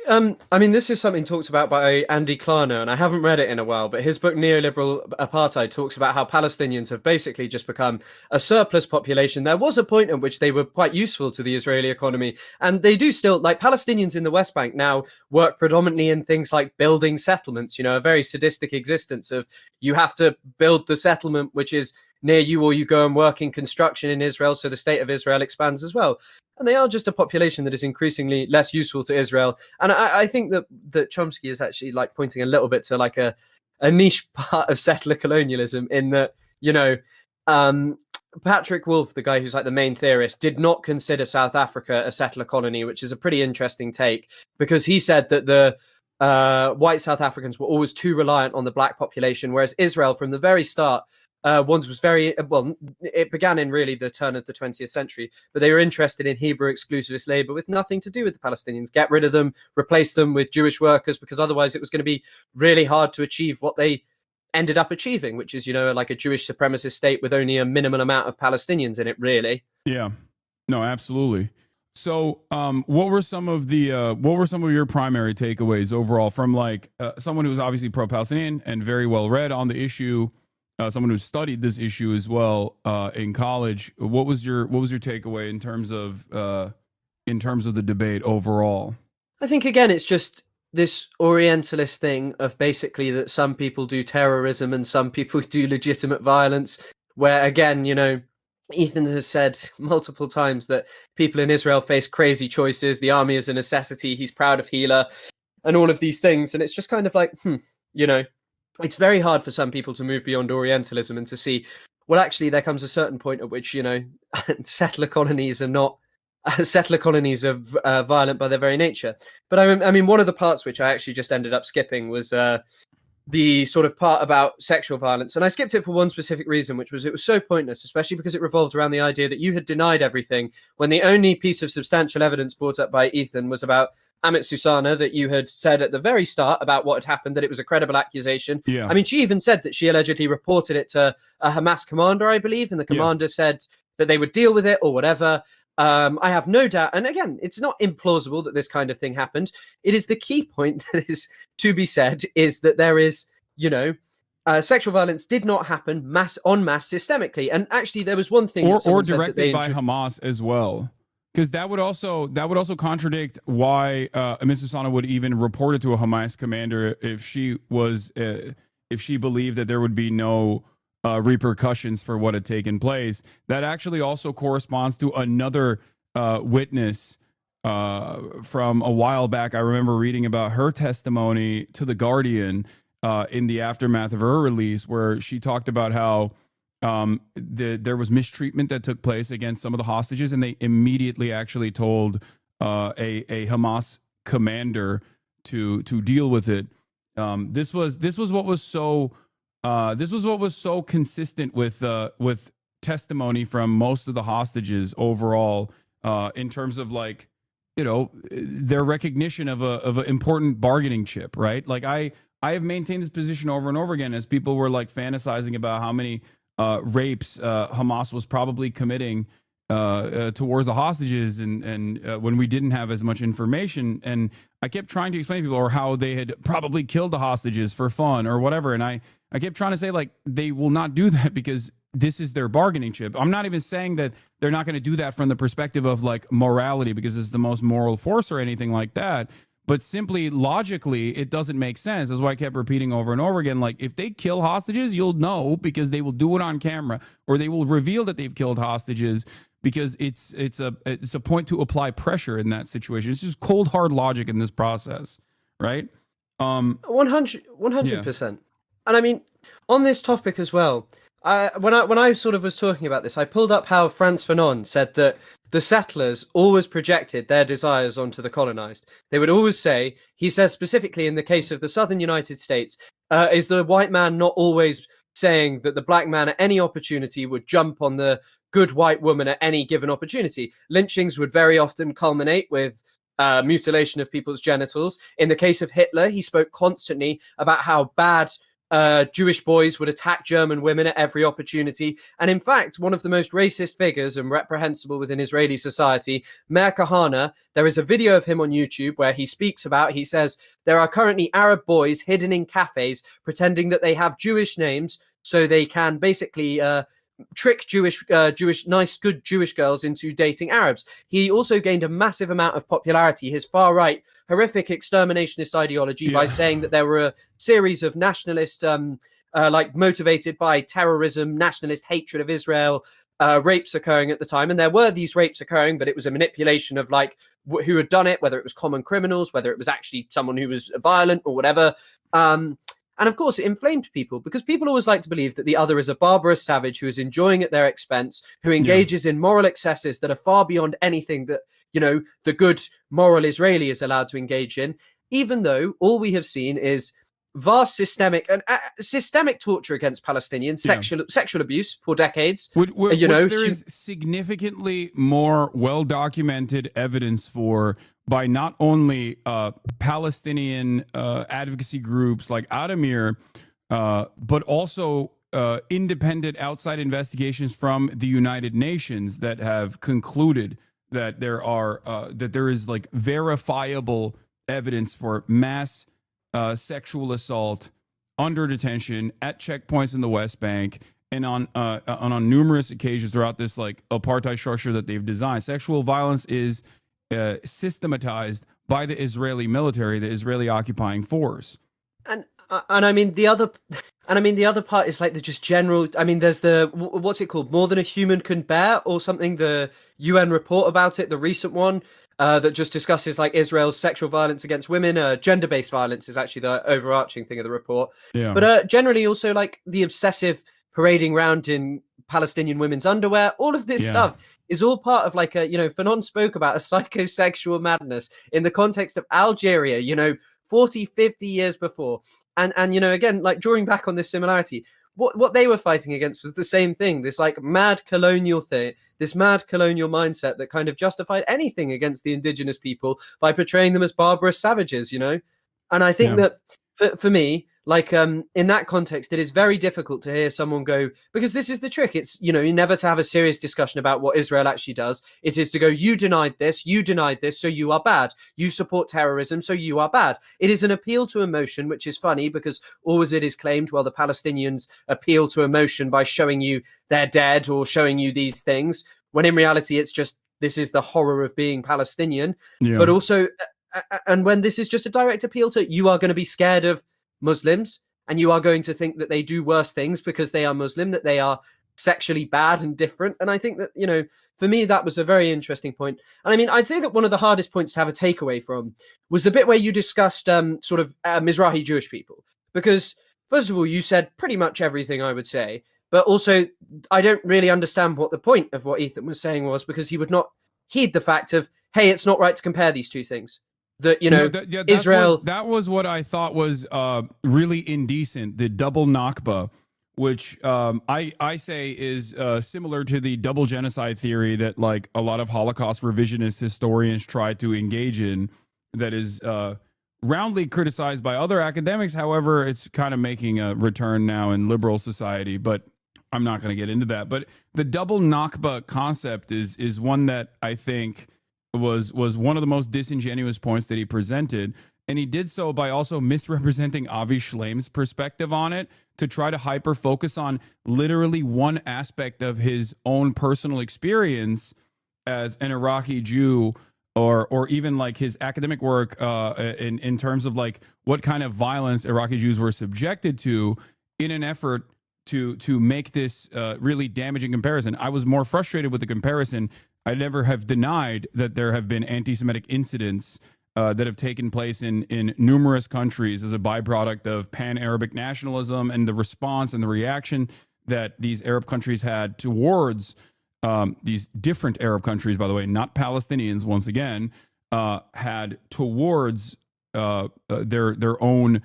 I mean, this is something talked about by Andy Klarner, and I haven't read it in a while, but his book Neoliberal Apartheid talks about how Palestinians have basically just become a surplus population. There was a point at which they were quite useful to the Israeli economy, and they do still, like, Palestinians in the West Bank now work predominantly in things like building settlements, you know, a very sadistic existence of you have to build the settlement which is near you, or you go and work in construction in Israel, so the state of Israel expands as well. And they are just a population that is increasingly less useful to Israel. And I think that Chomsky is actually like pointing a little bit to like a niche part of settler colonialism, in that, you know, Patrick Wolf, the guy who's like the main theorist, did not consider South Africa a settler colony, which is a pretty interesting take, because he said that the white South Africans were always too reliant on the black population, whereas Israel from the very start, ones was very, well, it began in really the turn of the 20th century, but they were interested in Hebrew exclusivist labor with nothing to do with the Palestinians. Get rid of them, replace them with Jewish workers, because otherwise it was going to be really hard to achieve what they ended up achieving, which is, you know, like a Jewish supremacist state with only a minimal amount of Palestinians in it, really. Yeah, no, absolutely. So, what were some of your primary takeaways overall from like someone who's obviously pro-Palestinian and very well read on the issue? Someone who studied this issue as well in college. What was your takeaway in terms of the debate overall? I think again, it's just this Orientalist thing of basically that some people do terrorism and some people do legitimate violence. Where again, you know, Ethan has said multiple times that people in Israel face crazy choices. The army is a necessity. He's proud of Hila, and all of these things. And it's just kind of like, you know. It's very hard for some people to move beyond Orientalism and to see, well, actually, there comes a certain point at which, you know, settler colonies are violent by their very nature. But I mean, one of the parts which I actually just ended up skipping was the sort of part about sexual violence. And I skipped it for one specific reason, which was it was so pointless, especially because it revolved around the idea that you had denied everything when the only piece of substantial evidence brought up by Ethan was about Amit Susana, that you had said at the very start about what had happened, that it was a credible accusation. Yeah. I mean, she even said that she allegedly reported it to a Hamas commander, I believe, and the commander said that they would deal with it or whatever. I have no doubt. And again, it's not implausible that this kind of thing happened. It is the key point that is to be said is that there is, you know, sexual violence did not happen mass systemically. And actually, there was one thing or directed by Hamas as well. Because that would also contradict why Ms. Susana would even report it to a Hamas commander if she believed that there would be no repercussions for what had taken place. That actually also corresponds to another witness from a while back. I remember reading about her testimony to The Guardian in the aftermath of her release, where she talked about how there was mistreatment that took place against some of the hostages, and they immediately actually told a Hamas commander to deal with it. This was what was so consistent with testimony from most of the hostages overall, in terms of, like, you know, their recognition of an important bargaining chip, right? Like I have maintained this position over and over again as people were like fantasizing about how many rapes Hamas was probably committing towards the hostages, and when we didn't have as much information. And I kept trying to explain to people, or how they had probably killed the hostages for fun or whatever. And I kept trying to say, like, they will not do that because this is their bargaining chip. I'm not even saying that they're not going to do that from the perspective of like morality because it's the most moral force or anything like that. But simply logically, it doesn't make sense. That's why I kept repeating over and over again. Like, if they kill hostages, you'll know because they will do it on camera, or they will reveal that they've killed hostages, because it's a point to apply pressure in that situation. It's just cold hard logic in this process, right? 100%. And I mean, on this topic as well, when I sort of was talking about this, I pulled up how Frantz Fanon said that the settlers always projected their desires onto the colonized. They would always say, he says specifically in the case of the southern United States, is the white man not always saying that the black man at any opportunity would jump on the good white woman at any given opportunity? Lynchings would very often culminate with mutilation of people's genitals. In the case of Hitler, he spoke constantly about how bad Jewish boys would attack German women at every opportunity. And in fact, one of the most racist figures and reprehensible within Israeli society, Meir Kahane, there is a video of him on YouTube where he speaks about, he says, there are currently Arab boys hidden in cafes pretending that they have Jewish names so they can basically trick nice, good Jewish girls into dating Arabs. He also gained a massive amount of popularity, his far-right, horrific exterminationist ideology, by saying that there were a series of nationalist, like motivated by terrorism, nationalist hatred of Israel, rapes occurring at the time. And there were these rapes occurring, but it was a manipulation of like who had done it, whether it was common criminals, whether it was actually someone who was violent or whatever. And of course, it inflamed people because people always like to believe that the other is a barbarous savage who is enjoying at their expense, who engages in moral excesses that are far beyond anything that, you know, the good moral Israeli is allowed to engage in, even though all we have seen is vast systemic torture against Palestinians, sexual abuse for decades. There is significantly more well-documented evidence for by not only Palestinian advocacy groups like Adamir, but also independent outside investigations from the United Nations that have concluded that there is like verifiable evidence for mass sexual assault under detention at checkpoints in the West Bank and on numerous occasions throughout this like apartheid structure that they've designed. Sexual violence is systematized by the Israeli military, the Israeli occupying force. And I mean the other part is like the just general. I mean, there's the what's it called? More Than a Human Can Bear or something. The UN report about it, the recent one that just discusses like Israel's sexual violence against women. Gender-based violence is actually the overarching thing of the report. Yeah. But generally also like the obsessive parading around in Palestinian women's underwear. All of this stuff is all part of like a, you know, Fanon spoke about a psychosexual madness in the context of Algeria, 40, 50 years before. And you know, again, like drawing back on this similarity, what they were fighting against was the same thing, this like mad colonial thing, this mad colonial mindset that kind of justified anything against the indigenous people by portraying them as barbarous savages, And I think that for me, like in that context, it is very difficult to hear someone go, because this is the trick. It's, you never to have a serious discussion about what Israel actually does. It is to go, you denied this, so you are bad. You support terrorism, so you are bad. It is an appeal to emotion, which is funny because always it is claimed, well, the Palestinians appeal to emotion by showing you they're dead or showing you these things, when in reality, it's just, this is the horror of being Palestinian. Yeah. But also, and when this is just a direct appeal to, you are going to be scared of Muslims and you are going to think that they do worse things because they are Muslim, that they are sexually bad and different. And I think that, for me, that was a very interesting point. And I mean, I'd say that one of the hardest points to have a takeaway from was the bit where you discussed sort of Mizrahi Jewish people, because first of all, you said pretty much everything I would say, but also I don't really understand what the point of what Ethan was saying was, because he would not heed the fact of, hey, it's not right to compare these two things. That Israel. That was what I thought was really indecent. The double Nakba, which I say is similar to the double genocide theory that like a lot of Holocaust revisionist historians try to engage in. That is roundly criticized by other academics. However, it's kind of making a return now in liberal society. But I'm not going to get into that. But the double Nakba concept is one that I think was one of the most disingenuous points that he presented. And he did so by also misrepresenting Avi Shleim's perspective on it to try to hyper focus on literally one aspect of his own personal experience as an Iraqi Jew, or even like his academic work in terms of like what kind of violence Iraqi Jews were subjected to in an effort to make this really damaging comparison. I was more frustrated with the comparison. I never have denied that there have been anti-Semitic incidents that have taken place in numerous countries as a byproduct of pan-Arabic nationalism and the response and the reaction that these Arab countries had towards these different Arab countries, by the way, not Palestinians, once again, had towards their own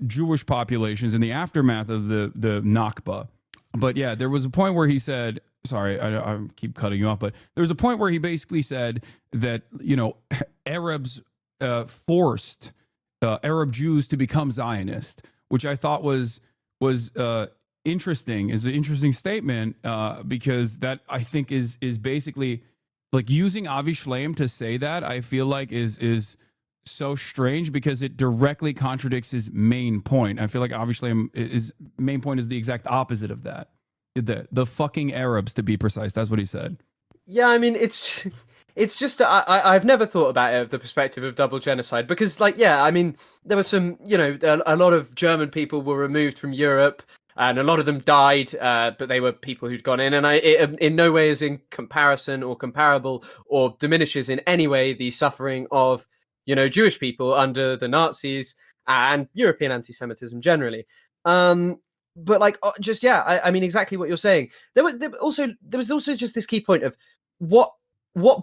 Jewish populations in the aftermath of the Nakba. But yeah, there was a point where he said, sorry, I keep cutting you off, but there was a point where he basically said that, you know, Arabs forced Arab Jews to become Zionist, which I thought was interesting, is an interesting statement, because that I think is basically like using Avi Shleim to say that, I feel like is so strange because it directly contradicts his main point. I feel like Avi Shleim's main point is the exact opposite of that. The fucking Arabs, to be precise. That's what he said. Yeah, I mean, it's just I've never thought about it of the perspective of double genocide because, like, yeah, I mean, there was some, you know, a lot of German people were removed from Europe, and a lot of them died, but they were people who'd gone in, and it in no way is in comparison or comparable or diminishes in any way the suffering of, you know, Jewish people under the Nazis and European anti-Semitism generally. But like, just, yeah, I mean, exactly what you're saying. There was also just this key point of what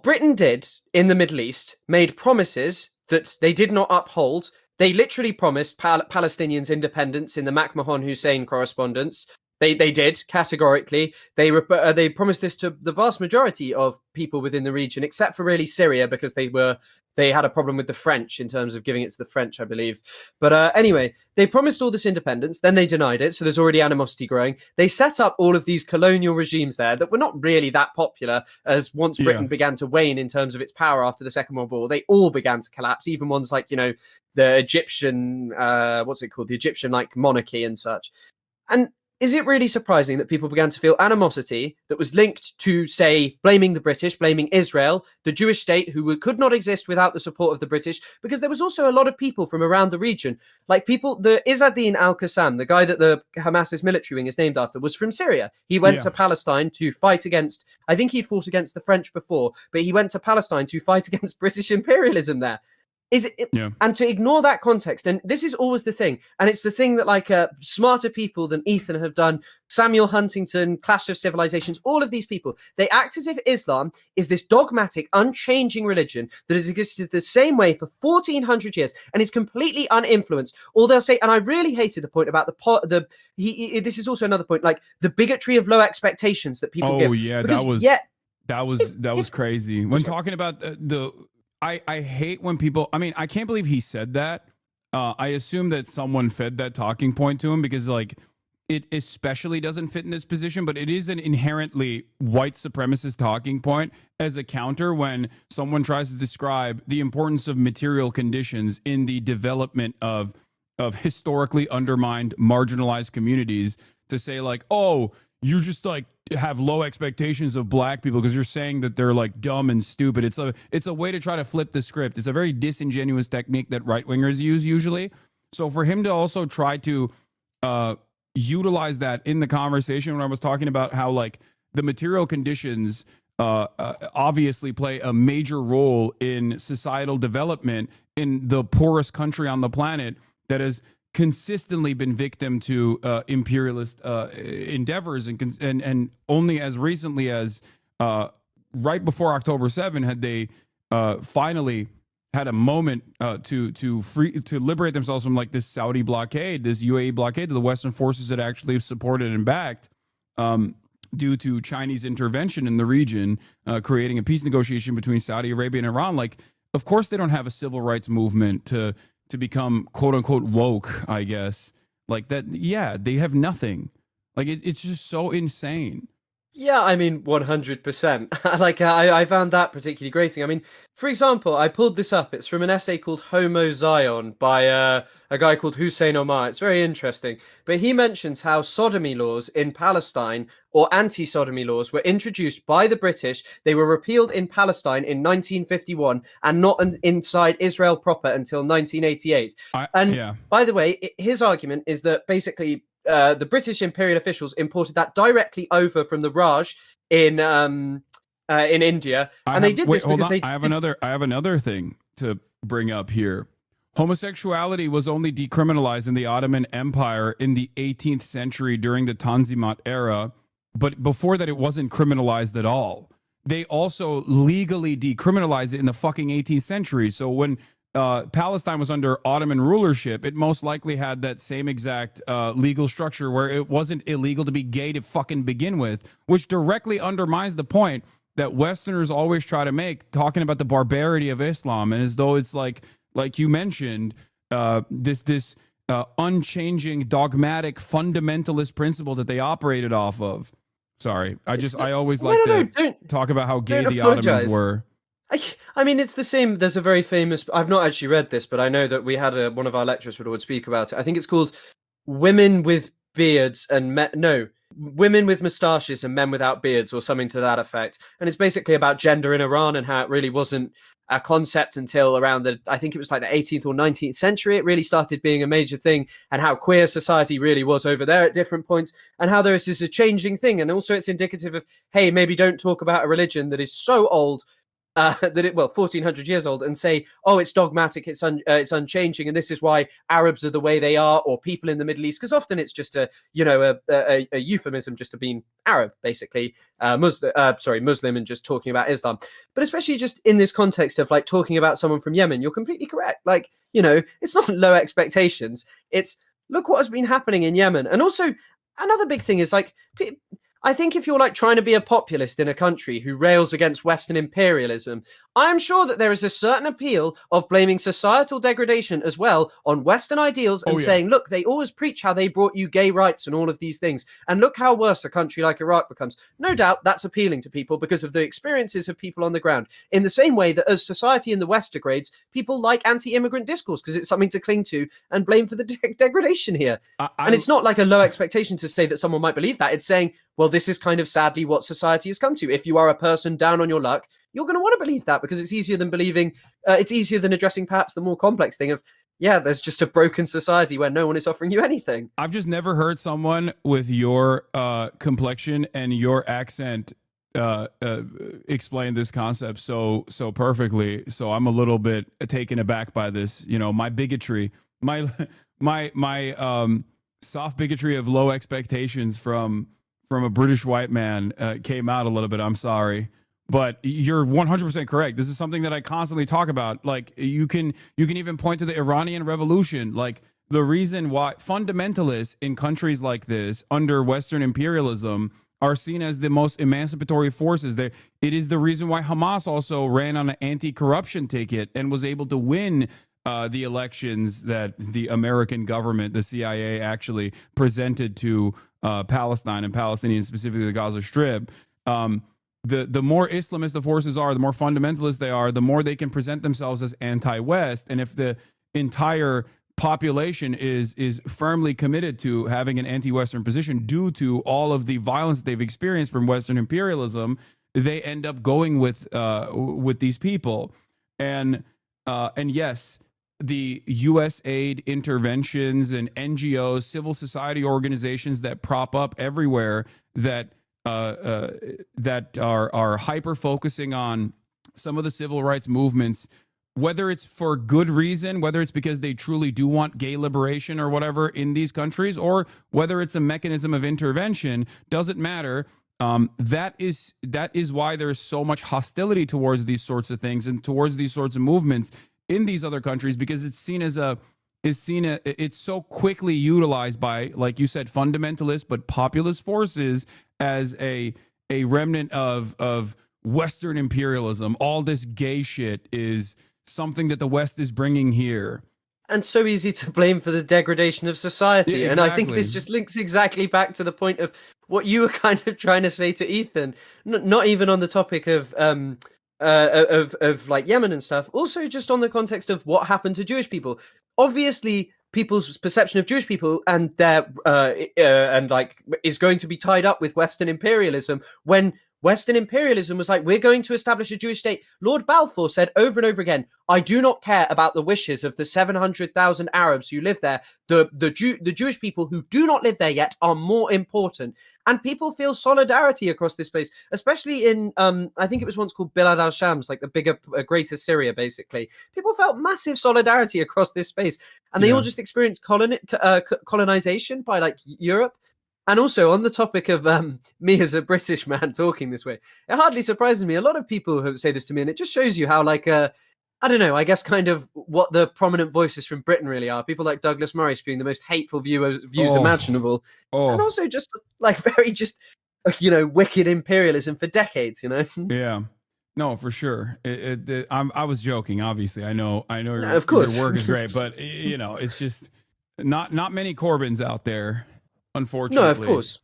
Britain did in the Middle East, made promises that they did not uphold. They literally promised Palestinians independence in the McMahon Hussein correspondence. They did categorically. They promised this to the vast majority of people within the region, except for really Syria, because they had a problem with the French in terms of giving it to the French, I believe. But anyway, they promised all this independence, then they denied it, so there's already animosity growing. They set up all of these colonial regimes there that were not really that popular, as once Britain began to wane in terms of its power after the Second World War, they all began to collapse, even ones like, you know, the Egyptian, the Egyptian, like, monarchy and such. And is it really surprising that people began to feel animosity that was linked to, say, blaming the British, blaming Israel, the Jewish state, who could not exist without the support of the British? Because there was also a lot of people from around the region, like the Izz-ad-Din al-Qassam, the guy that the Hamas's military wing is named after, was from Syria. He went to Palestine to fight against, I think he'd fought against the French before, but he went to Palestine to fight against British imperialism there. And to ignore that context, and this is always the thing, and it's the thing that, like, smarter people than Ethan have done, Samuel Huntington, Clash of Civilizations, all of these people, they act as if Islam is this dogmatic, unchanging religion that has existed the same way for 1400 years and is completely uninfluenced. Or they'll say, and I really hated the point about this is also another point, like the bigotry of low expectations that people give. Oh yeah, that was crazy. When talking about I hate when people, I mean, I can't believe he said that. I assume that someone fed that talking point to him because, like, it especially doesn't fit in this position, but it is an inherently white supremacist talking point as a counter when someone tries to describe the importance of material conditions in the development of historically undermined, marginalized communities, to say, like, oh, you just, like, have low expectations of black people because you're saying that they're, like, dumb and stupid. It's a way to try to flip the script. It's a very disingenuous technique that right-wingers use usually. So for him to also try to utilize that in the conversation when I was talking about how, like, the material conditions obviously play a major role in societal development in the poorest country on the planet that has consistently been victim to imperialist endeavors, and only as recently as right before October 7 had they finally had a moment to liberate themselves from, like, this Saudi blockade, this UAE blockade that the Western forces had actually supported and backed due to Chinese intervention in the region, creating a peace negotiation between Saudi Arabia and Iran. Like, of course they don't have a civil rights movement to become quote unquote woke, I guess. Like that, yeah, they have nothing. Like it's just so insane. Yeah, I mean, 100%. Like, I found that particularly grating. I mean, for example, I pulled this up. It's from an essay called Homo Zion by a guy called Hussein Omar. It's very interesting. But he mentions how sodomy laws in Palestine, or anti-sodomy laws, were introduced by the British. They were repealed in Palestine in 1951 and not inside Israel proper until 1988. By the way, his argument is that basically the British imperial officials imported that directly over from the Raj in India, and they did this because they. I have another thing to bring up here. Homosexuality was only decriminalized in the Ottoman Empire in the 18th century during the Tanzimat era, but before that, it wasn't criminalized at all. They also legally decriminalized it in the fucking 18th century. So when Palestine was under Ottoman rulership, it most likely had that same exact legal structure where it wasn't illegal to be gay to fucking begin with, which directly undermines the point that Westerners always try to make, talking about the barbarity of Islam, and as though it's like you mentioned, this unchanging, dogmatic, fundamentalist principle that they operated off of. Sorry, I always like to talk about how gay the Ottomans were. I mean, it's the same. There's a very famous. I've not actually read this, but I know that we had one of our lecturers would speak about it. I think it's called "Women with Beards and Women with Moustaches and Men Without Beards," or something to that effect. And it's basically about gender in Iran and how it really wasn't a concept until around I think it was like the 18th or 19th century. It really started being a major thing, and how queer society really was over there at different points, and how there is a changing thing. And also, it's indicative of, hey, maybe don't talk about a religion that is so old. 1400 years old, and say, oh, it's dogmatic, it's unchanging, and this is why Arabs are the way they are, or people in the Middle East, because often it's just a euphemism just to being Arab, basically, Muslim, and just talking about Islam. But especially just in this context of like talking about someone from Yemen, you're completely correct. Like, it's not low expectations. It's look what has been happening in Yemen. And also another big thing is like, I think if you're like trying to be a populist in a country who rails against Western imperialism, I am sure that there is a certain appeal of blaming societal degradation as well on Western ideals and saying, look, they always preach how they brought you gay rights and all of these things. And look how worse a country like Iraq becomes. No doubt that's appealing to people because of the experiences of people on the ground. In the same way that as society in the West degrades, people like anti-immigrant discourse because it's something to cling to and blame for the degradation here. And it's not like a low expectation to say that someone might believe that. It's saying, well, this is kind of sadly what society has come to. If you are a person down on your luck, you're going to want to believe that because it's easier than believing, it's easier than addressing perhaps the more complex thing of, there's just a broken society where no one is offering you anything. I've just never heard someone with your complexion and your accent explain this concept so perfectly. So I'm a little bit taken aback by this. My bigotry, my soft bigotry of low expectations from a British white man came out a little bit. I'm sorry. But you're 100% correct. This is something that I constantly talk about. Like you can even point to the Iranian Revolution. Like the reason why fundamentalists in countries like this under Western imperialism are seen as the most emancipatory forces. It is the reason why Hamas also ran on an anti-corruption ticket and was able to win the elections that the American government, the CIA, actually presented to Palestine and Palestinians, specifically the Gaza Strip. The more Islamist the forces are, the more fundamentalist they are, the more they can present themselves as anti-West. And if the entire population is firmly committed to having an anti-Western position due to all of the violence they've experienced from Western imperialism, they end up going with these people. And yes, the U.S. aid interventions and NGOs, civil society organizations that prop up everywhere that are hyper focusing on some of the civil rights movements, whether it's for good reason, whether it's because they truly do want gay liberation or whatever in these countries, or whether it's a mechanism of intervention, doesn't matter. That is why there's so much hostility towards these sorts of things and towards these sorts of movements in these other countries, because it's it's so quickly utilized by, like you said, fundamentalist but populist forces as a remnant of Western imperialism. All this gay shit is something that the West is bringing here. and so easy to blame for the degradation of society. Yeah, And I think this exactly. just links exactly back to the point of what you were kind of trying to say to Ethan. Not even on the topic of like Yemen and stuff. Also, just on the context of what happened to Jewish people. Obviously, people's perception of Jewish people and their and like is going to be tied up with Western imperialism. When Western imperialism was like, we're going to establish a Jewish state. Lord Balfour said over and over again, I do not care about the wishes of the 700,000 Arabs who live there. The Jewish people who do not live there yet are more important. And people feel solidarity across this place, especially in, I think it was once called Bilad al-Shams, like the bigger, greater Syria, basically. People felt massive solidarity across this space. And they all just experienced colonization by like Europe. And also on the topic of me as a British man talking this way, it hardly surprises me. A lot of people say this to me, and it just shows you how, like, I don't know, I guess kind of what the prominent voices from Britain really are. People like Douglas Murray spewing the most hateful views imaginable. And also just, like, very just, you know, wicked imperialism for decades, you know? Yeah. No, for sure. I was joking, obviously. I know your, of course. your work is great, but, you know, it's just not many Corbyns out there. Unfortunately, no, of course.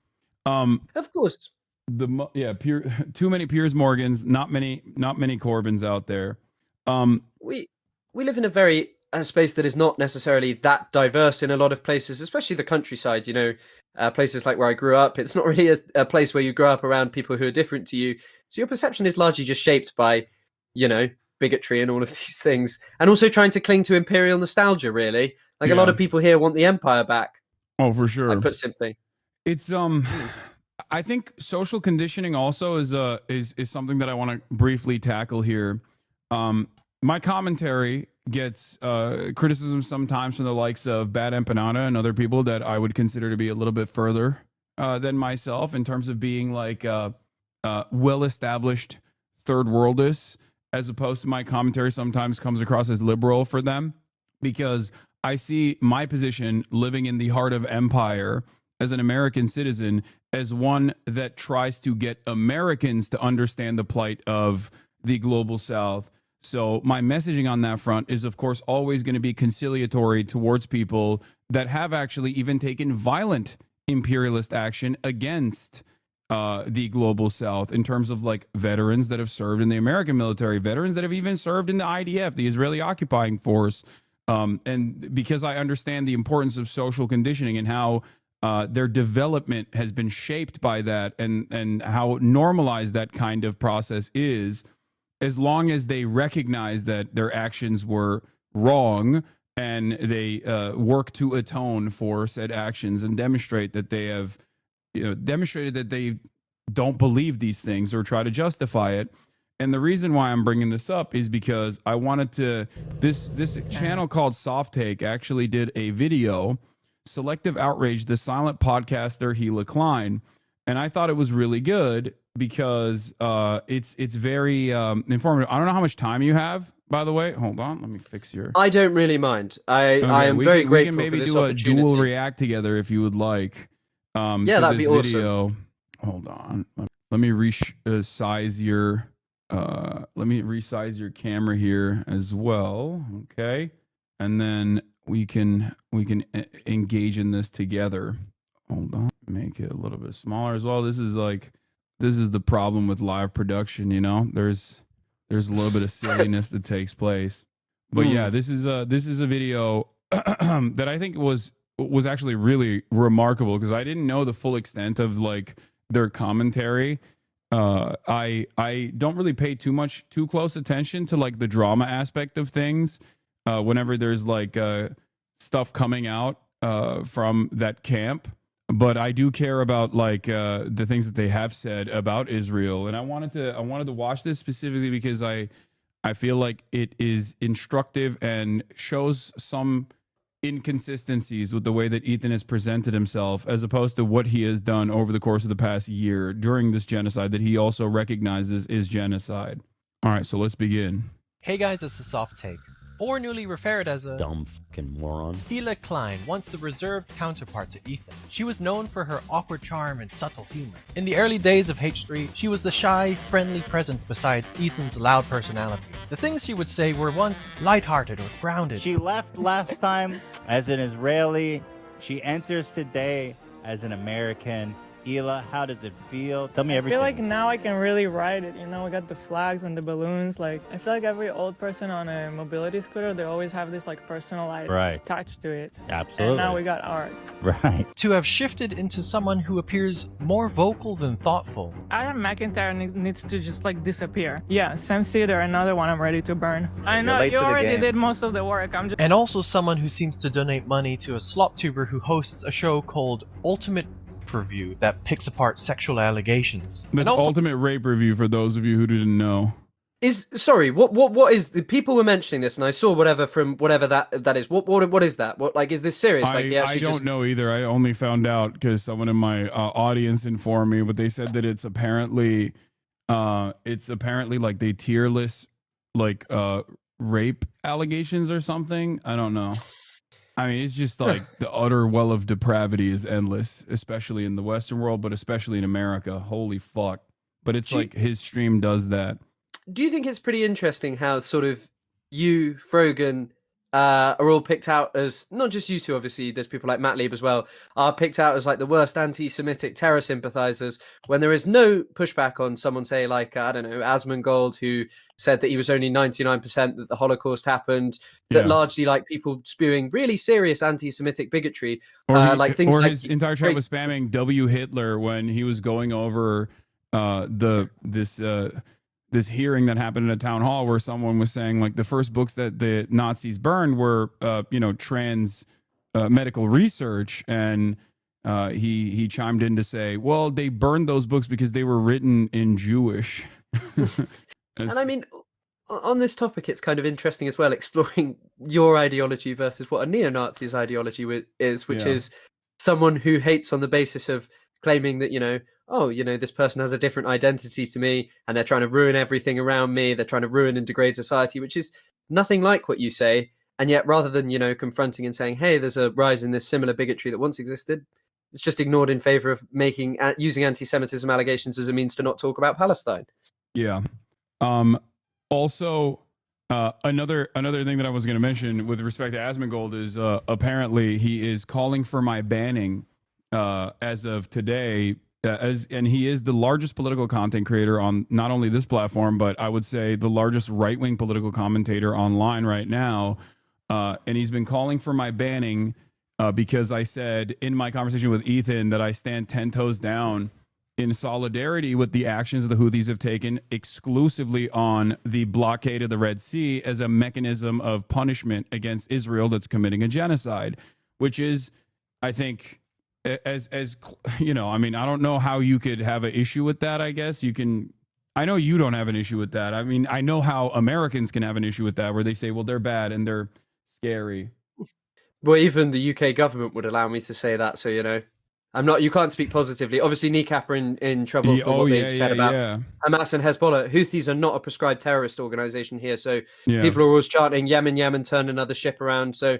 Of course. Too many Piers Morgans, not many Corbyns out there. We live in a very space that is not necessarily that diverse in a lot of places, especially the countryside. You know, places like where I grew up. It's not really a place where you grow up around people who are different to you. So your perception is largely just shaped by, you know, bigotry and all of these things, and also trying to cling to imperial nostalgia. Really, like a lot of people here want the empire back. Oh, for sure. Put simply, it's I think social conditioning also is something that I want to briefly tackle here. My commentary gets criticism sometimes from the likes of Bad Empanada and other people that I would consider to be a little bit further than myself in terms of being like well-established third worldists, as opposed to my commentary sometimes comes across as liberal for them, because I see my position living in the heart of empire as an American citizen as one that tries to get Americans to understand the plight of the global South. So my messaging on that front is, of course, always going to be conciliatory towards people that have actually even taken violent imperialist action against the global South, in terms of like veterans that have served in the American military, veterans that have even served in the IDF, the Israeli occupying force. And because I understand the importance of social conditioning and how their development has been shaped by that, and how normalized that kind of process is, as long as they recognize that their actions were wrong and they work to atone for said actions and demonstrate that they have, you know, demonstrated that they don't believe these things or try to justify it. And the reason why I'm bringing this up is because I wanted to, this channel called Soft Take actually did a video, Selective Outrage, the silent podcaster Hila Klein. And I thought it was really good because it's very informative. I don't know how much time you have, by the way. Hold on, let me fix your... I don't really mind. I am very grateful. We can maybe for this do a opportunity. dual react together if you would like. Yeah, that'd be awesome. Video. Hold on. Let me resize your... let me resize your camera here as well. Okay. And then we can engage in this together. Hold on. Make it a little bit smaller as well. This is the problem with live production, you know. There's a little bit of silliness that takes place. But yeah, this is a video that I think was actually really remarkable, because I didn't know the full extent of like their commentary. I don't really pay too close attention to like the drama aspect of things whenever there's like stuff coming out from that camp, but I do care about like the things that they have said about Israel. And I wanted to watch this specifically because I feel like it is instructive and shows some inconsistencies with the way that Ethan has presented himself, as opposed to what he has done over the course of the past year during this genocide that he also recognizes is genocide. All right, so let's begin. Hey guys, this is Soft Take. or newly referred as a dumb fucking moron. Hila Klein, once the reserved counterpart to Ethan. She was known for her awkward charm and subtle humor. In the early days of H3, she was the shy, friendly presence besides Ethan's loud personality. The things she would say were once lighthearted or grounded. She left last time as an Israeli. She enters today as an American. Hila, how does it feel? Tell me everything. I feel like now I can really ride it. You know, we got the flags and the balloons. Like, I feel like every old person on a mobility scooter, they always have this like personalized touch to it. Absolutely. And now we got ours. Right. To have shifted into someone who appears more vocal than thoughtful. Adam McIntyre needs to just like disappear. Yeah, Sam Cedar, another one I'm ready to burn. I know, you already did most of the work. I'm just... And also someone who seems to donate money to a slop tuber who hosts a show called Ultimate Review that picks apart sexual allegations. The Ultimate Rape Review, for those of you who didn't know. What is the people were mentioning this, and I saw whatever that is. What is that? What, like, is this serious? Like, I don't know either. I only found out because someone in my audience informed me, but they said that it's apparently like they tier list like rape allegations or something. I don't know. I mean, it's just like the utter well of depravity is endless, especially in the Western world, but especially in America. Holy fuck. But it's like his stream does that. Do you think it's pretty interesting how sort of you, Frogan, are all picked out as, not just you two, obviously, there's people like Matt Lieb as well, are picked out as like the worst anti-Semitic terror sympathizers when there is no pushback on someone, say, like, I don't know, Asmongold, who said that he was only 99% that the Holocaust happened, that largely like people spewing really serious anti-Semitic bigotry, like things like his entire chat was spamming W Hitler when he was going over this hearing that happened in a town hall where someone was saying like the first books that the Nazis burned were trans medical research, and he chimed in to say, well, they burned those books because they were written in Jewish. And I mean, on this topic, it's kind of interesting as well, exploring your ideology versus what a neo-Nazi's ideology is, which is someone who hates on the basis of claiming that, this person has a different identity to me and they're trying to ruin everything around me. They're trying to ruin and degrade society, which is nothing like what you say. And yet, rather than, confronting and saying, hey, there's a rise in this similar bigotry that once existed, it's just ignored in favor of using anti-Semitism allegations as a means to not talk about Palestine. Yeah. Also, another thing that I was going to mention with respect to Asmongold is apparently he is calling for my banning as of today, and he is the largest political content creator on not only this platform, but I would say the largest right-wing political commentator online right now. And he's been calling for my banning because I said in my conversation with Ethan that I stand 10 toes down in solidarity with the actions the Houthis have taken exclusively on the blockade of the Red Sea as a mechanism of punishment against Israel that's committing a genocide, which is, I think, as I mean, I don't know how you could have an issue with that. I guess you can. I know you don't have an issue with that. I mean, I know how Americans can have an issue with that, where they say, well, they're bad and they're scary. Well, even the UK government would allow me to say that. So, I'm not. You can't speak positively. Obviously, kneecap are in trouble for what they said about Hamas and Hezbollah. Houthis are not a prescribed terrorist organization here, so people are always chanting Yemen, turn another ship around. So,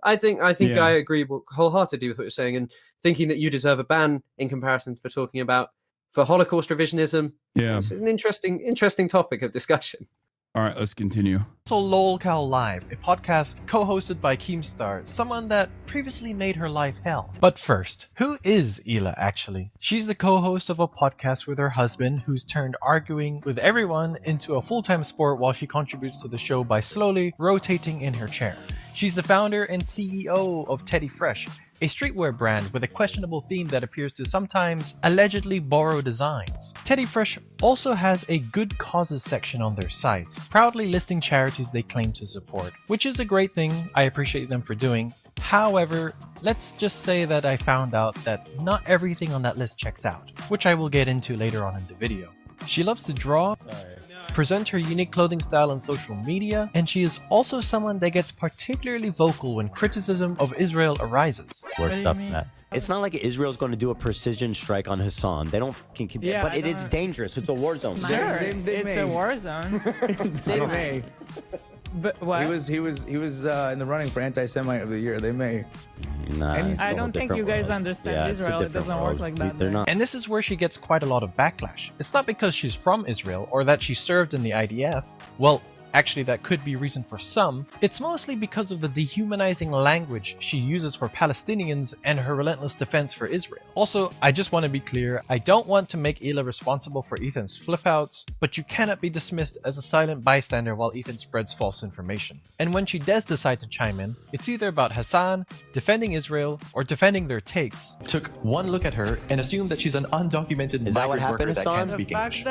I think I agree wholeheartedly with what you're saying, and thinking that you deserve a ban in comparison for Holocaust revisionism. Yeah, it's an interesting topic of discussion. All right, let's continue. So LOLCal Live, a podcast co-hosted by Keemstar, someone that previously made her life hell. But first, who is Hila actually? She's the co-host of a podcast with her husband, who's turned arguing with everyone into a full-time sport while she contributes to the show by slowly rotating in her chair. She's the founder and CEO of Teddy Fresh, a streetwear brand with a questionable theme that appears to sometimes allegedly borrow designs. Teddy Fresh also has a good causes section on their site, proudly listing charities they claim to support, which is a great thing. I appreciate them for doing. However, let's just say that I found out that not everything on that list checks out, which I will get into later on in the video. She loves to draw, present her unique clothing style on social media, and she is also someone that gets particularly vocal when criticism of Israel arises. Worst stuff, Matt. It's not like Israel's going to do a precision strike on Hassan. They don't fucking... but it is dangerous. It's a war zone. Sure, it's a war zone. But what? He was in the running for anti-Semite of the year. They may. Nah, I don't think you guys understand Israel. It doesn't work like that. They're not. And this is where she gets quite a lot of backlash. It's not because she's from Israel or that she served in the IDF. Well, actually, that could be reason for some. It's mostly because of the dehumanizing language she uses for Palestinians and her relentless defense for Israel. Also, I just want to be clear, I don't want to make Hila responsible for Ethan's flip-outs, but you cannot be dismissed as a silent bystander while Ethan spreads false information. And when she does decide to chime in, it's either about Hasan, defending Israel, or defending their takes. Took one look at her and assumed that she's an undocumented migrant worker that can't speak English.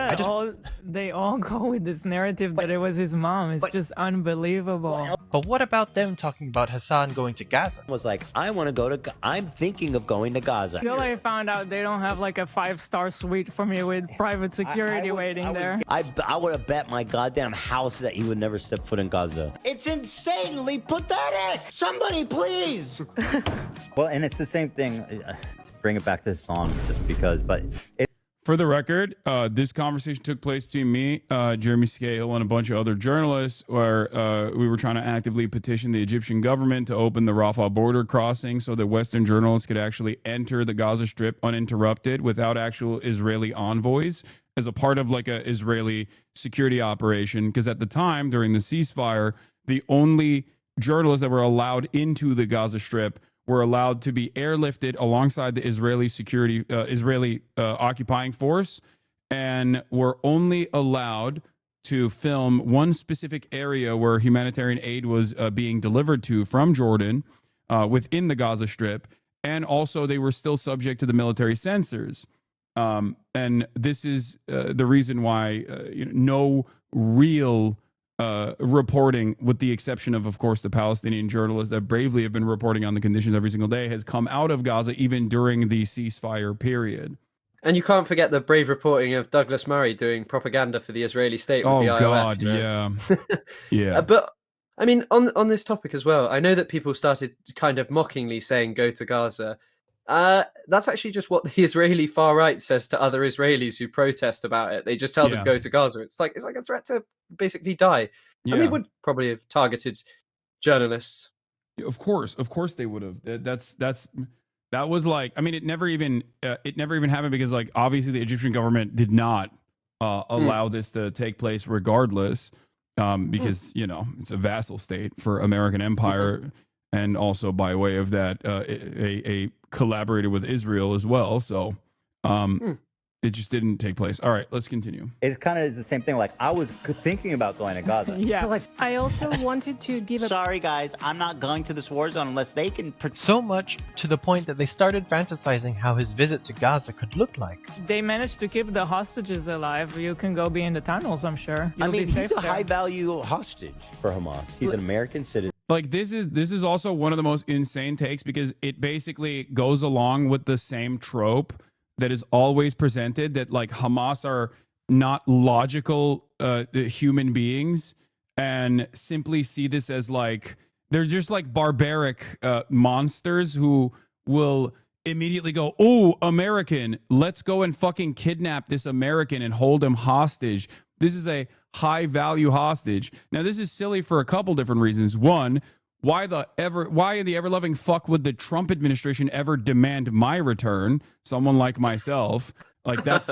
They all go with this narrative that it was his mom. It's just unbelievable. But what about them talking about Hasan going to Gaza? Was like, I'm thinking of going to Gaza. Until I found out they don't have like a 5-star suite for me with private security waiting there. I would have bet my goddamn house that he would never step foot in Gaza. It's insanely pathetic. Somebody please. Well, and it's the same thing. To bring it back to the song, just because, but. For the record, this conversation took place between me, Jeremy Scale, and a bunch of other journalists where we were trying to actively petition the Egyptian government to open the Rafah border crossing so that Western journalists could actually enter the Gaza Strip uninterrupted without actual Israeli envoys as a part of like a Israeli security operation. Because at the time, during the ceasefire, the only journalists that were allowed into the Gaza Strip were allowed to be airlifted alongside the Israeli occupying force, and were only allowed to film one specific area where humanitarian aid was being delivered to from Jordan within the Gaza Strip. And also they were still subject to the military censors. And this is the reason why no real reporting, with the exception of course, the Palestinian journalists that bravely have been reporting on the conditions every single day, has come out of Gaza even during the ceasefire period. And you can't forget the brave reporting of Douglas Murray doing propaganda for the Israeli state with the IOF. God, yeah. Yeah. But I mean, on this topic as well, I know that people started kind of mockingly saying go to Gaza. That's actually just what the Israeli far right says to other Israelis who protest about it. They just tell them go to Gaza. It's like a threat to basically die. Yeah. And they would probably have targeted journalists. Of course they would have. That was like, I mean, it never even happened because like obviously the Egyptian government did not allow this to take place regardless, because it's a vassal state for American empire. And also by way of that, a collaborated with Israel as well. So it just didn't take place. All right, let's continue. It kind of is the same thing. Like, I was thinking about going to Gaza. Yeah. I also wanted to give Sorry, guys, I'm not going to this war zone unless they can... So much to the point that they started fantasizing how his visit to Gaza could look like. They managed to keep the hostages alive. You can go be in the tunnels, I'm sure. You'll be safe he's a there. high-value hostage for Hamas. He's an American citizen. Like this is also one of the most insane takes because it basically goes along with the same trope that is always presented, that like Hamas are not logical human beings and simply see this as like they're just like barbaric monsters who will immediately go, oh, American, let's go and fucking kidnap this American and hold him hostage. This is a high value hostage. Now, this is silly for a couple different reasons. One, why in the ever loving fuck would the Trump administration ever demand my return? Someone like myself, like that's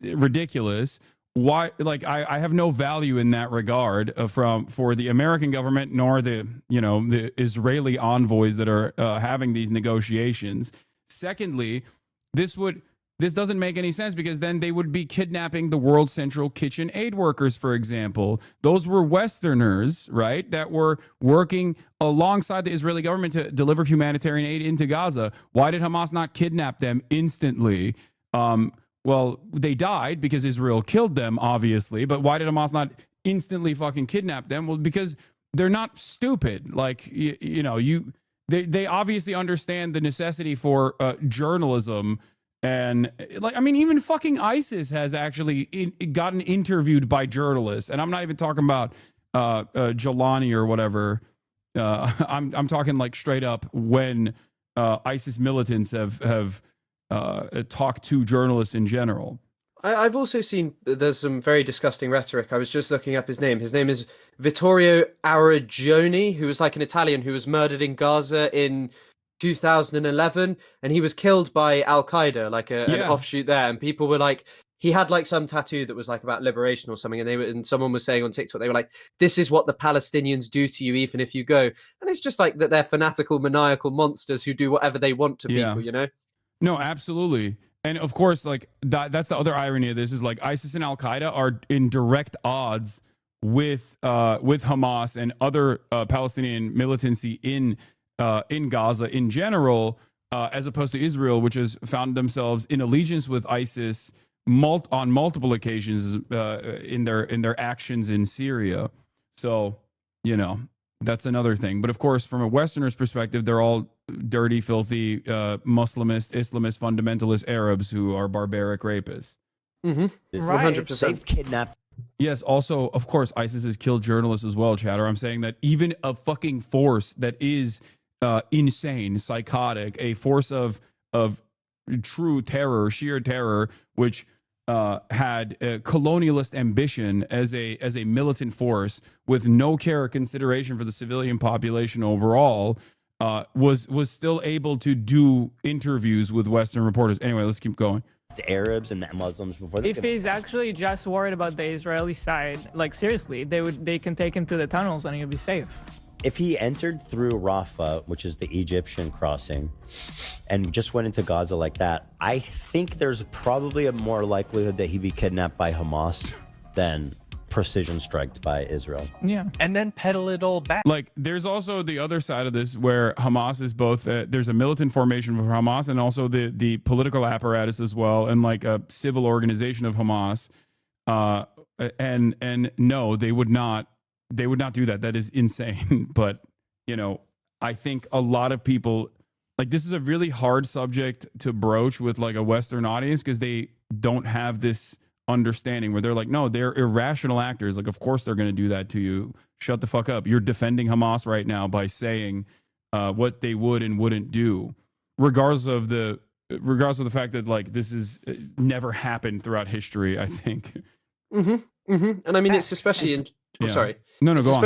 ridiculous. Why? Like I have no value in that regard for the American government, nor the Israeli envoys that are having these negotiations. Secondly, this doesn't make any sense because then they would be kidnapping the World Central Kitchen aid workers, for example. Those were Westerners, right, that were working alongside the Israeli government to deliver humanitarian aid into Gaza. Why did Hamas not kidnap them instantly? Well, they died because Israel killed them, obviously. But why did Hamas not instantly fucking kidnap them? Well, because they're not stupid. Like, they obviously understand the necessity for journalism. And like, I mean, even fucking ISIS has actually gotten interviewed by journalists, and I'm not even talking about Jelani or whatever. I'm talking like straight up when ISIS militants have talked to journalists in general. I've also seen there's some very disgusting rhetoric. I was just looking up his name. His name is Vittorio Aragioni, who was like an Italian who was murdered in Gaza in 2011, and he was killed by Al-Qaeda, like an offshoot there. And people were like, he had like some tattoo that was like about liberation or something, and someone was saying on TikTok, they were like, this is what the Palestinians do to you even if you go. And it's just like that they're fanatical, maniacal monsters who do whatever they want to people, you know? No, absolutely. And of course, like that's the other irony of this is like ISIS and Al-Qaeda are in direct odds with Hamas and other Palestinian militancy in Gaza in general, as opposed to Israel, which has found themselves in allegiance with ISIS on multiple occasions in their actions in Syria. So, you know, that's another thing. But of course, from a Westerner's perspective, they're all dirty, filthy, Muslimist, Islamist, fundamentalist Arabs who are barbaric rapists. 100%. They've kidnapped. Yes, also, of course, ISIS has killed journalists as well, Chatter. I'm saying that even a fucking force that is insane, psychotic, a force of true terror, sheer terror, which had a colonialist ambition as a militant force with no care or consideration for the civilian population overall, was still able to do interviews with Western reporters. Anyway, let's keep going. Arabs and Muslims before. If he's actually just worried about the Israeli side, like seriously, they can take him to the tunnels and he'll be safe. If he entered through Rafah, which is the Egyptian crossing, and just went into Gaza like that, I think there's probably a more likelihood that he'd be kidnapped by Hamas than precision striked by Israel. Yeah. And then pedal it all back. Like, there's also the other side of this where Hamas is both, there's a militant formation for Hamas and also the political apparatus as well, and like a civil organization of Hamas. And no, they would not do that. That is insane. But, you know, I think a lot of people, like, this is a really hard subject to broach with like a Western audience because they don't have this understanding where they're like, no, they're irrational actors. Like, of course they're going to do that to you. Shut the fuck up. You're defending Hamas right now by saying what they would and wouldn't do, regardless of the fact that like this is never happened throughout history, I think. And I mean, it's especially sorry. No, go on.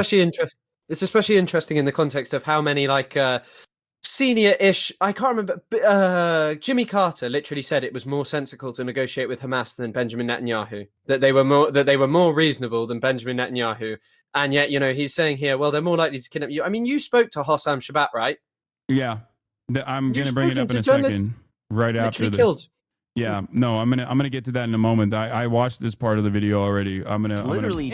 It's especially interesting in the context of how many like senior-ish, I can't remember, Jimmy Carter literally said it was more sensible to negotiate with Hamas than Benjamin Netanyahu, that they were more reasonable than Benjamin Netanyahu. And yet, you know, he's saying here, well, they're more likely to kidnap you. I mean, you spoke to Hossam Shabbat, right? Yeah. I'm going to bring it up in a second, right after this. Killed. Yeah, no, I'm gonna get to that in a moment. I watched this part of the video already. I'm gonna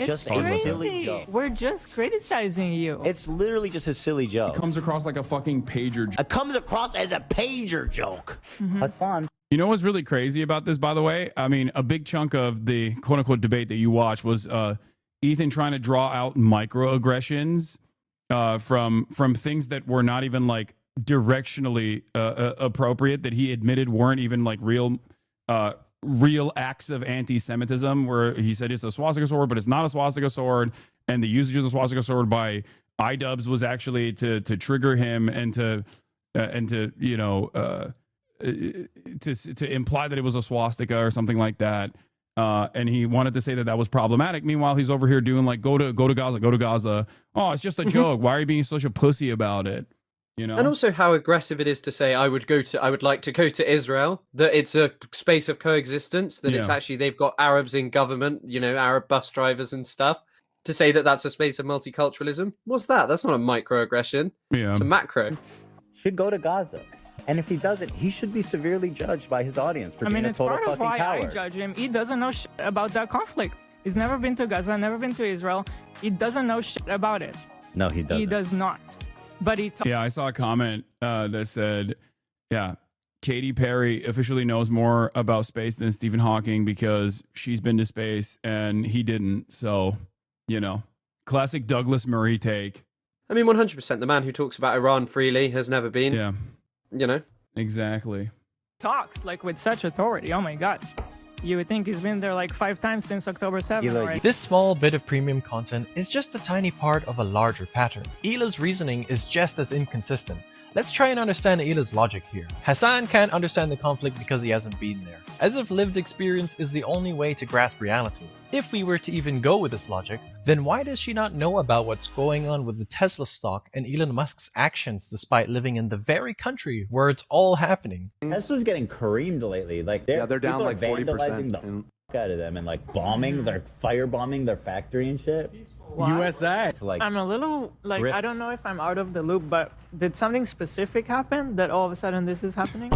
just a silly joke. We're just criticizing you. It's literally just a silly joke. It comes across like a fucking pager joke. It comes across as a pager joke. Hassan. You know what's really crazy about this, by the way? I mean, a big chunk of the quote unquote debate that you watched was Ethan trying to draw out microaggressions from things that were not even like directionally appropriate, that he admitted weren't even like real acts of anti-Semitism, where he said it's a swastika sword, but it's not a swastika sword, and the usage of the swastika sword by iDubbbz was actually to trigger him and to you know to imply that it was a swastika or something like that. And he wanted to say that was problematic. Meanwhile, he's over here doing like go to Gaza. Oh, it's just a joke. Why are you being such a pussy about it? You know? And also how aggressive it is to say I would like to go to Israel, that it's a space of coexistence, that it's actually they've got Arabs in government, you know, Arab bus drivers and stuff. To say that that's a space of multiculturalism, what's that? That's not a microaggression. Yeah, it's a macro. Should go to Gaza, and if he doesn't, he should be severely judged by his audience for being a total fucking coward. I mean, it's part of why I judge him. He doesn't know shit about that conflict. He's never been to Gaza, never been to Israel. He doesn't know shit about it. No, he doesn't. He does not. But I saw a comment that said, yeah, Katy Perry officially knows more about space than Stephen Hawking because she's been to space and he didn't. So, you know, classic Douglas Murray take. I mean, 100%. The man who talks about Iran freely has never been. Yeah. You know? Exactly. Talks like with such authority. Oh my God. You would think he's been there like 5 times since October 7th. Right? This small bit of premium content is just a tiny part of a larger pattern. Ila's reasoning is just as inconsistent. Let's try and understand Ila's logic here. Hasan can't understand the conflict because he hasn't been there, as if lived experience is the only way to grasp reality. If we were to even go with this logic, then why does she not know about what's going on with the Tesla stock and Elon Musk's actions despite living in the very country where it's all happening? Tesla's getting creamed lately. Like they're down like 40%. Out of them and like bombing, they're firebombing their factory and shit. USA. I'm a little like rift. I don't know if I'm out of the loop, but did something specific happen that all of a sudden this is happening?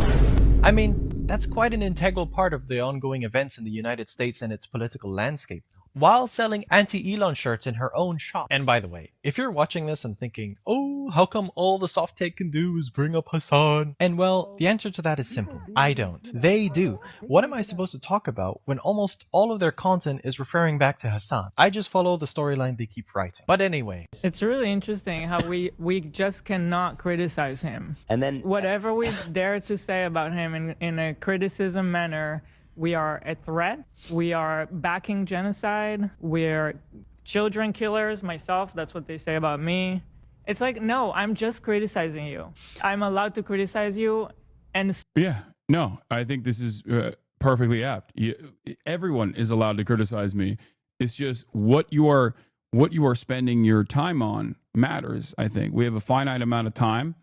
I mean, that's quite an integral part of the ongoing events in the United States and its political landscape, while selling anti-Elon shirts in her own shop. And by the way, if you're watching this and thinking, oh, how come all the soft take can do is bring up Hasan? And well, the answer to that is simple. I don't. They do. What am I supposed to talk about when almost all of their content is referring back to Hasan? I just follow the storyline they keep writing. But anyway. It's really interesting how we just cannot criticize him. And then whatever we dare to say about him in a criticism manner, we are a threat. We are backing genocide. We're children killers. Myself, that's what they say about me. It's like, no, I'm just criticizing you. I'm allowed to criticize you. And yeah, no, I think this is perfectly apt. Everyone is allowed to criticize me. It's just what you are spending your time on matters. I think we have a finite amount of time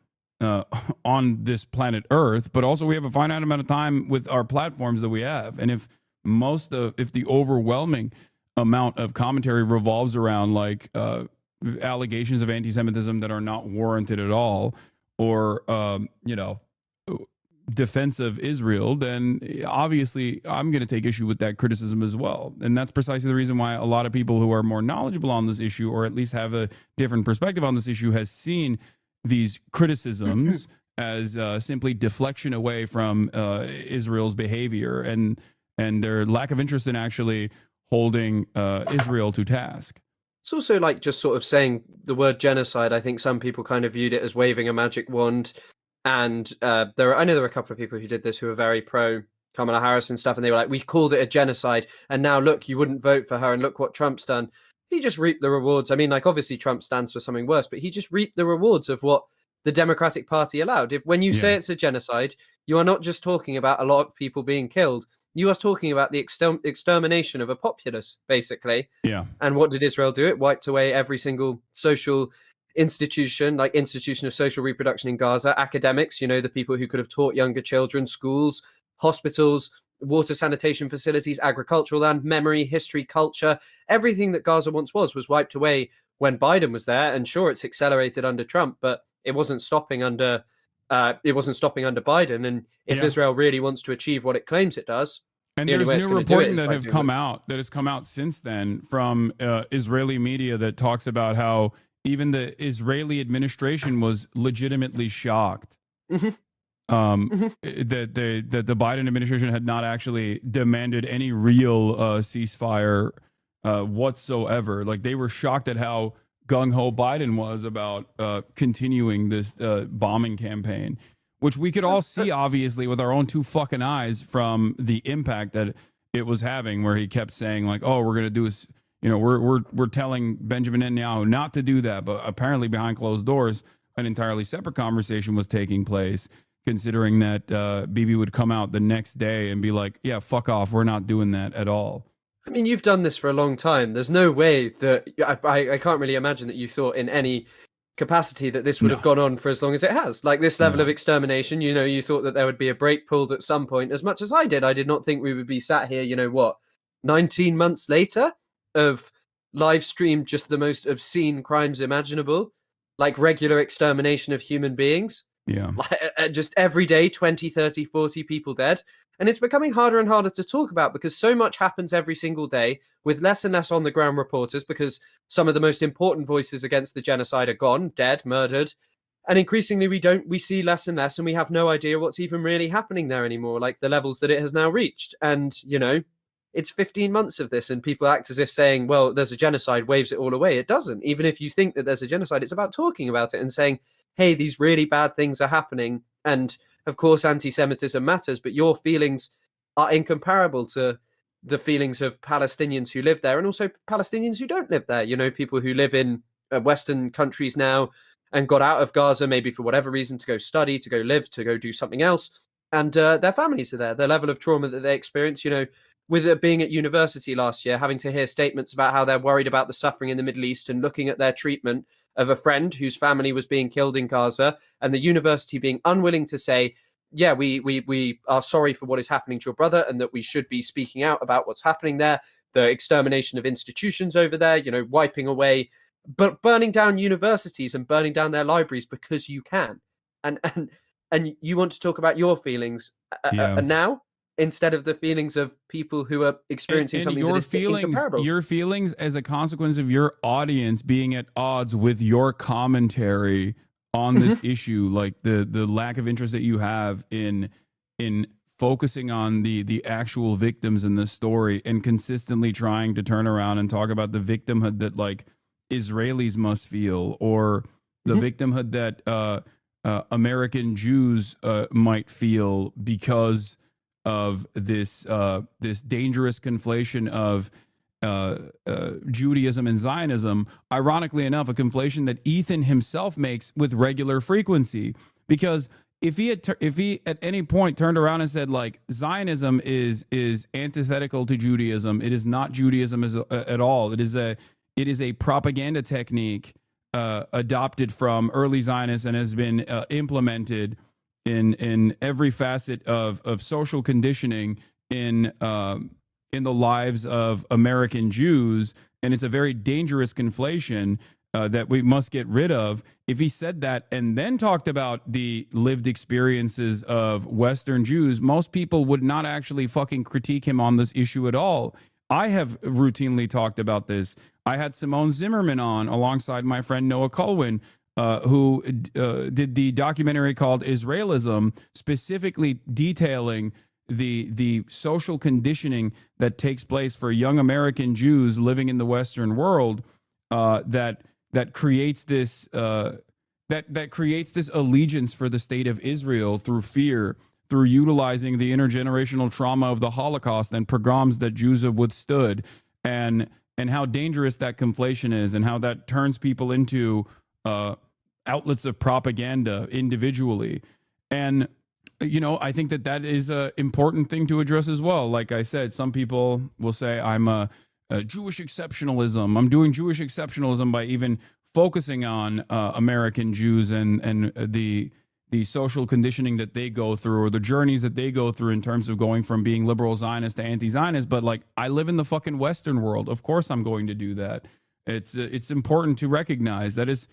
on this planet Earth, but also we have a finite amount of time with our platforms that we have. And if the overwhelming amount of commentary revolves around like allegations of anti-Semitism that are not warranted at all, or defense of Israel, then obviously I'm going to take issue with that criticism as well. And that's precisely the reason why a lot of people who are more knowledgeable on this issue, or at least have a different perspective on this issue, has seen these criticisms as simply deflection away from Israel's behavior and their lack of interest in actually holding Israel to task. It's also like just sort of saying the word genocide. I think some people kind of viewed it as waving a magic wand. And I know there were a couple of people who did this who were very pro Kamala Harris and stuff. And they were like, we called it a genocide. And now look, you wouldn't vote for her. And look what Trump's done. He just reaped the rewards. I mean, like, obviously Trump stands for something worse, but he just reaped the rewards of what the Democratic Party allowed. When you say it's a genocide, you are not just talking about a lot of people being killed. You are talking about the extermination of a populace, basically. Yeah. And what did Israel do? It wiped away every single social institution, like institution of social reproduction in Gaza, academics, the people who could have taught younger children, schools, hospitals, water sanitation facilities, agricultural land, memory, history, culture. Everything that Gaza once was wiped away when Biden was there. And sure, it's accelerated under Trump, but it wasn't stopping under Biden. And if Israel really wants to achieve what it claims it does, and there's new reporting that has come out since then from Israeli media that talks about how even the Israeli administration was legitimately shocked. Mm-hmm. That the Biden administration had not actually demanded any real ceasefire whatsoever. Like, they were shocked at how gung-ho Biden was about continuing this bombing campaign, which we could all see obviously with our own two fucking eyes from the impact that it was having, where he kept saying like, oh, we're gonna do this, we're telling Benjamin Netanyahu not to do that, but apparently behind closed doors an entirely separate conversation was taking place, considering that Bibi would come out the next day and be like, yeah, fuck off, we're not doing that at all. I mean, you've done this for a long time. There's no way that I can't really imagine that you thought in any capacity that this would have gone on for as long as it has. Like, this level of extermination, you thought that there would be a break pulled at some point, as much as I did. I did not think we would be sat here, 19 months later of live stream just the most obscene crimes imaginable, like regular extermination of human beings. Yeah. Just every day, 20, 30, 40 people dead. And it's becoming harder and harder to talk about because so much happens every single day with less and less on the ground reporters, because some of the most important voices against the genocide are gone, dead, murdered. And increasingly we see less and less, and we have no idea what's even really happening there anymore, like the levels that it has now reached. And, it's 15 months of this, and people act as if saying, well, there's a genocide waves it all away. It doesn't. Even if you think that there's a genocide, it's about talking about it and saying, hey, these really bad things are happening. And of course, anti-Semitism matters, but your feelings are incomparable to the feelings of Palestinians who live there, and also Palestinians who don't live there. People who live in Western countries now, and got out of Gaza, maybe for whatever reason, to go study, to go live, to go do something else. And their families are there. The level of trauma that they experience, you know, with it being at university last year, having to hear statements about how they're worried about the suffering in the Middle East and looking at their treatment of a friend whose family was being killed in Gaza, and the university being unwilling to say, yeah, we are sorry for what is happening to your brother and that we should be speaking out about what's happening there. The extermination of institutions over there, you know, wiping away, but burning down universities and burning down their libraries because you can. And you want to talk about your feelings now instead of the feelings of people who are experiencing something that is incomparable. Your feelings as a consequence of your audience being at odds with your commentary on this issue, like the lack of interest that you have in focusing on the actual victims in the story and consistently trying to turn around and talk about the victimhood that like Israelis must feel, or the victimhood that American Jews might feel because of this dangerous conflation of Judaism and Zionism. Ironically enough, a conflation that Ethan himself makes with regular frequency. Because if he at any point turned around and said like Zionism is antithetical to Judaism, it is not Judaism at all. It is a propaganda technique adopted from early Zionists and has been implemented in every facet of social conditioning in the lives of American Jews, and it's a very dangerous conflation that we must get rid of. If he said that and then talked about the lived experiences of Western Jews, most people would not actually fucking critique him on this issue at all. I have routinely talked about this. I had Simone Zimmerman on alongside my friend Noah Colwin, who did the documentary called Israelism, specifically detailing the social conditioning that takes place for young American Jews living in the Western world, that creates this that creates this allegiance for the state of Israel through fear, through utilizing the intergenerational trauma of the Holocaust and pogroms that Jews have withstood, and how dangerous that conflation is, and how that turns people into outlets of propaganda individually. And you know, I think that is an important thing to address as well. Like I said, some people will say I'm a Jewish exceptionalism. I'm doing Jewish exceptionalism by even focusing on American Jews and the social conditioning that they go through, or the journeys that they go through in terms of going from being liberal Zionist to anti-Zionist. But like, I live in the fucking Western world. Of course I'm going to do that. It's important to recognize that is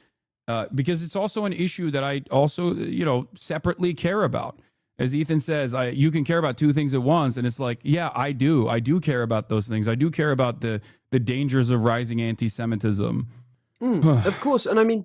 because it's also an issue that I also, you know, separately care about. As Ethan says, you can care about two things at once. And it's like, yeah, I do care about those things. I do care about the dangers of rising anti-Semitism. Of course. And I mean,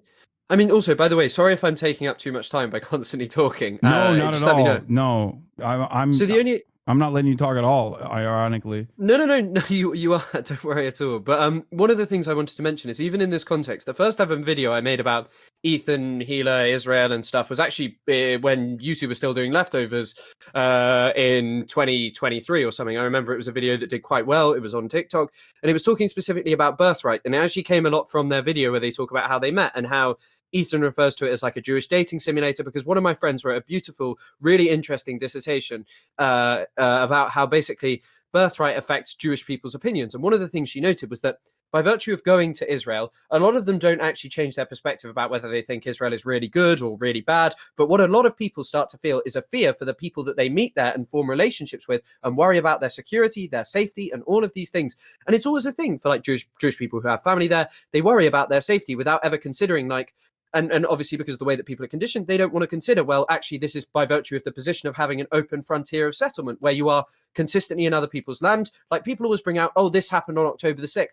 also, by the way, sorry if I'm taking up too much time by constantly talking. No, not at let me all. know. No, So the only... I'm not letting you talk at all, ironically. No, you are. Don't worry at all. But one of the things I wanted to mention is, even in this context, the first ever video I made about Ethan, Gila, Israel and stuff was actually when YouTube was still doing leftovers in 2023 or something. I remember it was a video that did quite well. It was on TikTok, and it was talking specifically about birthright. And it actually came a lot from their video where they talk about how they met and how Ethan refers to it as like a Jewish dating simulator, because one of my friends wrote a beautiful, really interesting dissertation about how basically birthright affects Jewish people's opinions. And one of the things she noted was that by virtue of going to Israel, a lot of them don't actually change their perspective about whether they think Israel is really good or really bad. But what a lot of people start to feel is a fear for the people that they meet there and form relationships with, and worry about their security, their safety, and all of these things. And it's always a thing for like Jewish people who have family there. They worry about their safety without ever considering like, and obviously because of the way that people are conditioned, they don't want to consider, well, actually, this is by virtue of the position of having an open frontier of settlement where you are consistently in other people's land. Like, people always bring out, oh, this happened on October the 6th.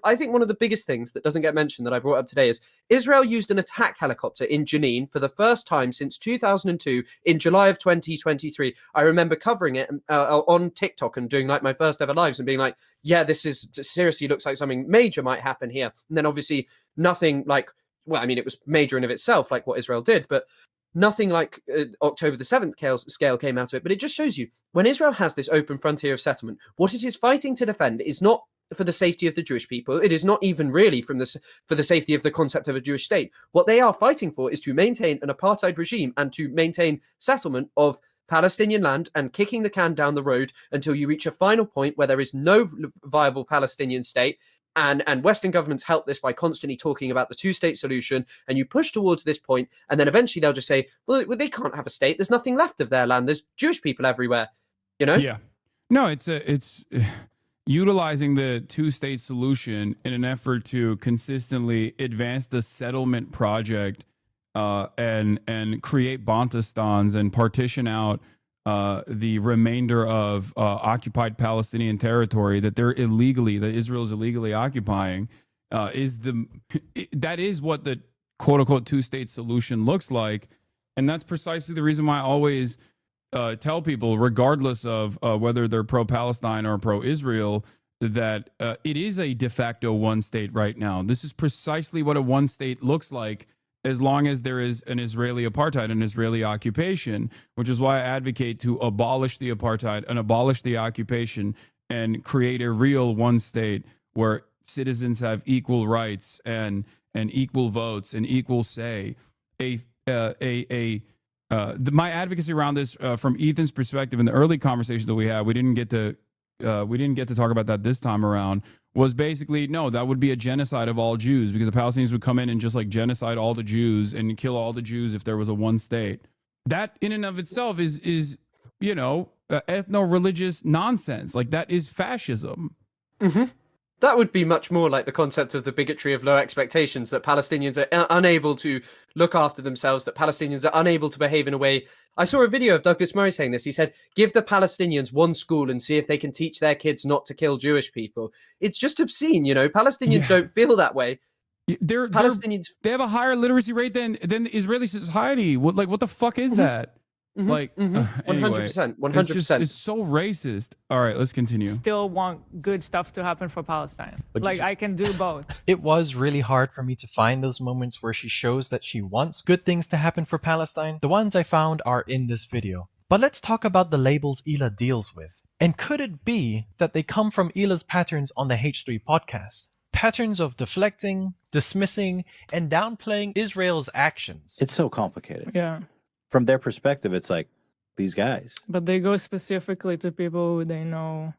I think one of the biggest things that doesn't get mentioned that I brought up today is Israel used an attack helicopter in Jenin for the first time since 2002 in July of 2023. I remember covering it on TikTok and doing like my first ever lives and being like, yeah, this is seriously looks like something major might happen here. And then obviously nothing like, well, I mean, it was major in of itself, like what Israel did, but nothing like October the 7th scale came out of it. But it just shows you, when Israel has this open frontier of settlement, what it is fighting to defend is not for the safety of the Jewish people. It is not even really for the safety of the concept of a Jewish state. What they are fighting for is to maintain an apartheid regime and to maintain settlement of Palestinian land and kicking the can down the road until you reach a final point where there is no viable Palestinian state. And Western governments help this by constantly talking about the two-state solution, and you push towards this point, and then eventually they'll just say, well, they can't have a state. There's nothing left of their land. There's Jewish people everywhere, you know? Yeah. No, it's utilizing the two-state solution in an effort to consistently advance the settlement project and create Bantustans and partition out the remainder of occupied Palestinian territory that Israel's illegally occupying that is what the quote unquote two-state solution looks like. And that's precisely the reason why I always tell people, regardless of whether they're pro-Palestine or pro-Israel, that it is a de facto one state right now. This is precisely what a one state looks like, as long as there is an Israeli apartheid, an Israeli occupation, which is why I advocate to abolish the apartheid and abolish the occupation and create a real one state where citizens have equal rights and equal votes and equal say. My advocacy around this, from Ethan's perspective, in the early conversation that we had, we didn't get to talk about that this time around, was basically, no, that would be a genocide of all Jews, because the Palestinians would come in and just like genocide all the Jews and kill all the Jews if there was a one state. That in and of itself is ethno-religious nonsense. Like, that is fascism. Mm-hmm. That would be much more like the concept of the bigotry of low expectations, that Palestinians are unable to look after themselves, that Palestinians are unable to behave in a way. I saw a video of Douglas Murray saying this. He said, give the Palestinians one school and see if they can teach their kids not to kill Jewish people. It's just obscene, you know. Palestinians don't feel that way. They have a higher literacy rate than the Israeli society. What the fuck is that? Mm-hmm. Like, 100%, 100%. It's so racist. All right, let's continue. Still want good stuff to happen for Palestine. Like, I can do both. It was really hard for me to find those moments where she shows that she wants good things to happen for Palestine. The ones I found are in this video. But let's talk about the labels Hila deals with. And could it be that they come from Hila's patterns on the H3 podcast? Patterns of deflecting, dismissing, and downplaying Israel's actions. It's so complicated. Yeah. From their perspective, it's like, these guys. But they go specifically to people who they know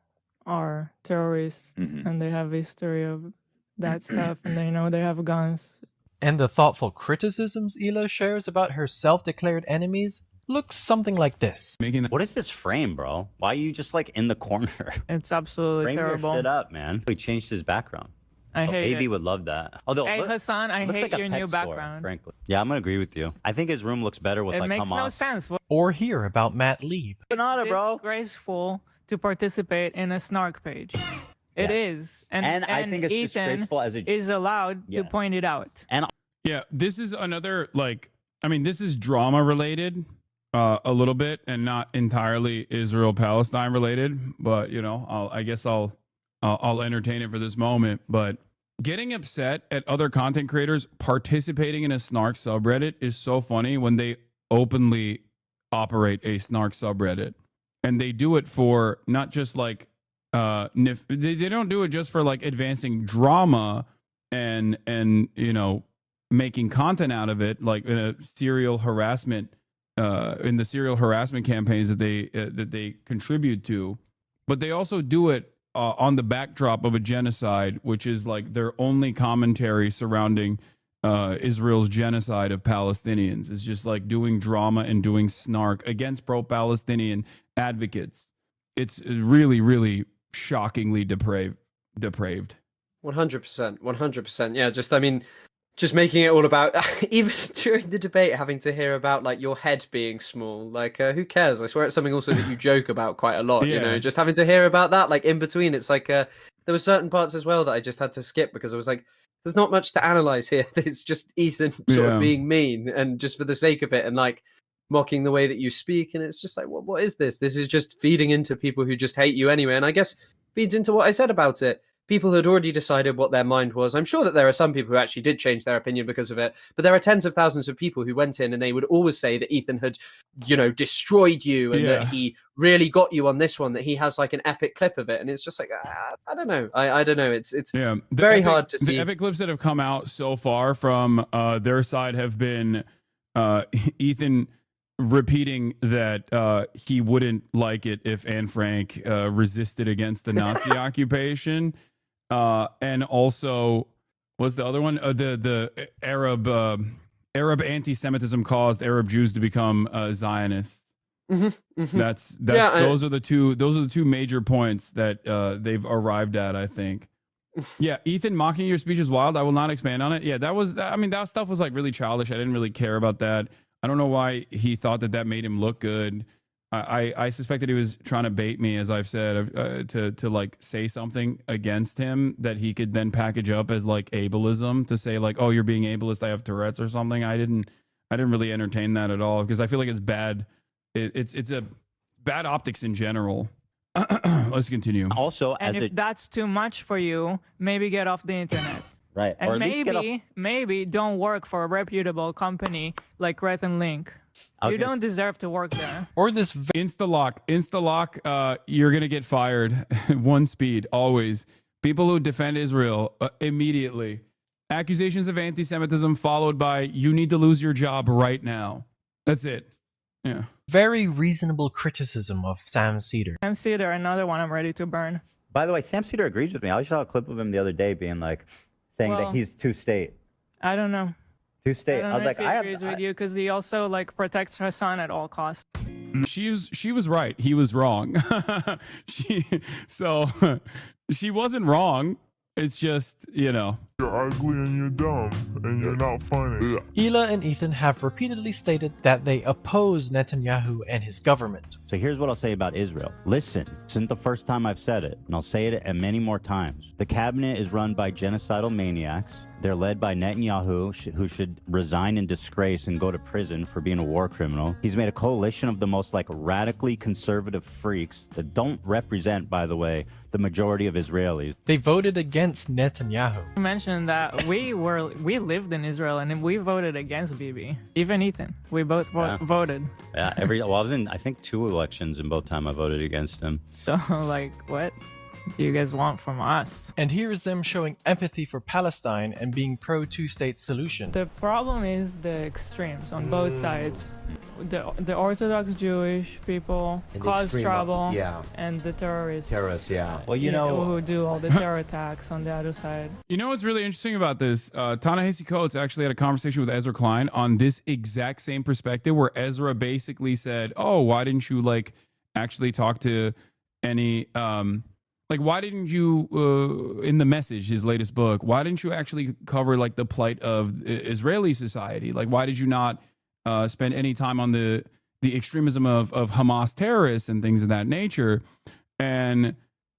are terrorists, and they have a history of that stuff, and they know they have guns. And the thoughtful criticisms Hila shares about her self-declared enemies looks something like this. What is this frame, bro? Why are you just like in the corner? It's absolutely Frame terrible. your shit up, man. We changed his background. I hate AB it. would love that. Although, Hey, Hasan, I looks hate like a your pet new store, background. frankly. Yeah, I'm gonna agree with you. I think his room looks better with It like makes Hamas. no sense. Or hear about Matt Lieb. It's disgraceful to participate in a snark page. It is. And I think it's Ethan disgraceful as is allowed to point it out. And yeah, this is another, like, I mean, this is drama related a little bit and not entirely Israel-Palestine related, but you know, I guess I'll entertain it for this moment. But getting upset at other content creators participating in a snark subreddit is so funny when they openly operate a snark subreddit, and they do it for not just like they don't do it just for like advancing drama and you know, making content out of it, like in a serial harassment in the serial harassment campaigns that they contribute to, but they also do it on the backdrop of a genocide, which is like their only commentary surrounding Israel's genocide of Palestinians. It's just like doing drama and doing snark against pro-Palestinian advocates. It's really, really shockingly depraved. 100%, 100%. Yeah, just, I mean, just making it all about, even during the debate, having to hear about like your head being small. Like, who cares? I swear it's something also that you joke about quite a lot, you know, just having to hear about that, like in between. It's like, there were certain parts as well that I just had to skip because I was like, there's not much to analyze here. It's just Ethan sort of being mean and just for the sake of it and like mocking the way that you speak. And it's just like, what is this? This is just feeding into people who just hate you anyway. And I guess feeds into what I said about it. people had already decided what their mind was. I'm sure that there are some people who actually did change their opinion because of it, but there are tens of thousands of people who went in and they would always say that Ethan had, destroyed you, and that he really got you on this one, that he has like an epic clip of it. And it's just like, I don't know. I don't know. It's very hard to see. The epic clips that have come out so far from their side have been Ethan repeating that he wouldn't like it if Anne Frank resisted against the Nazi occupation. And also, what's the other one? The Arab anti-Semitism caused Arab Jews to become Zionists. That's those are the two major points that they've arrived at, I think. Yeah, Ethan, mocking your speech is wild. I will not expand on it. Yeah, that stuff was like really childish. I didn't really care about that. I don't know why he thought that made him look good. I suspected he was trying to bait me, as I've said, to like say something against him that he could then package up as like ableism, to say like, oh, you're being ableist, I have Tourette's or something. I didn't really entertain that at all, because I feel like it's bad. It's a bad optics in general. Let's continue. Also, and if that's too much for you, maybe get off the internet. Right. And maybe don't work for a reputable company like Red and Link. You don't deserve to work there. Or this Instalock, you're going to get fired. One speed, always. People who defend Israel, immediately. Accusations of anti-Semitism followed by, you need to lose your job right now. That's it. Yeah. Very reasonable criticism of Sam Cedar. Sam Cedar, another one I'm ready to burn. By the way, Sam Cedar agrees with me. I saw a clip of him the other day being like, saying that he's two-state. I don't know. Two-state. I was like, he agrees with you, because he also like protects Hassan at all costs. She was right. He was wrong. She wasn't wrong. It's just, You're ugly and you're dumb and you're not funny. Hila and Ethan have repeatedly stated that they oppose Netanyahu and his government. So here's what I'll say about Israel. Listen, this isn't the first time I've said it, and I'll say it many more times. The cabinet is run by genocidal maniacs. They're led by Netanyahu, who should resign in disgrace and go to prison for being a war criminal. He's made a coalition of the most radically conservative freaks that don't represent, by the way, the majority of Israelis. They voted against Netanyahu. You mentioned that we lived in Israel and we voted against Bibi. Even Ethan, we both voted. Yeah, I was in, I think, 2 elections, and both times I voted against him. So, what do you guys want from us? And here is them showing empathy for Palestine and being pro two-state solution. The problem is the extremes on both sides. The Orthodox Jewish people cause trouble, and the terrorists. Well, who do all the terror attacks on the other side. You know what's really interesting about this? Ta-Nehisi Coates actually had a conversation with Ezra Klein on this exact same perspective, where Ezra basically said, "Oh, why didn't you actually talk to any?" Why didn't you, in The Message, his latest book, why didn't you actually cover the plight of Israeli society? Why did you not spend any time on the extremism of Hamas terrorists and things of that nature? And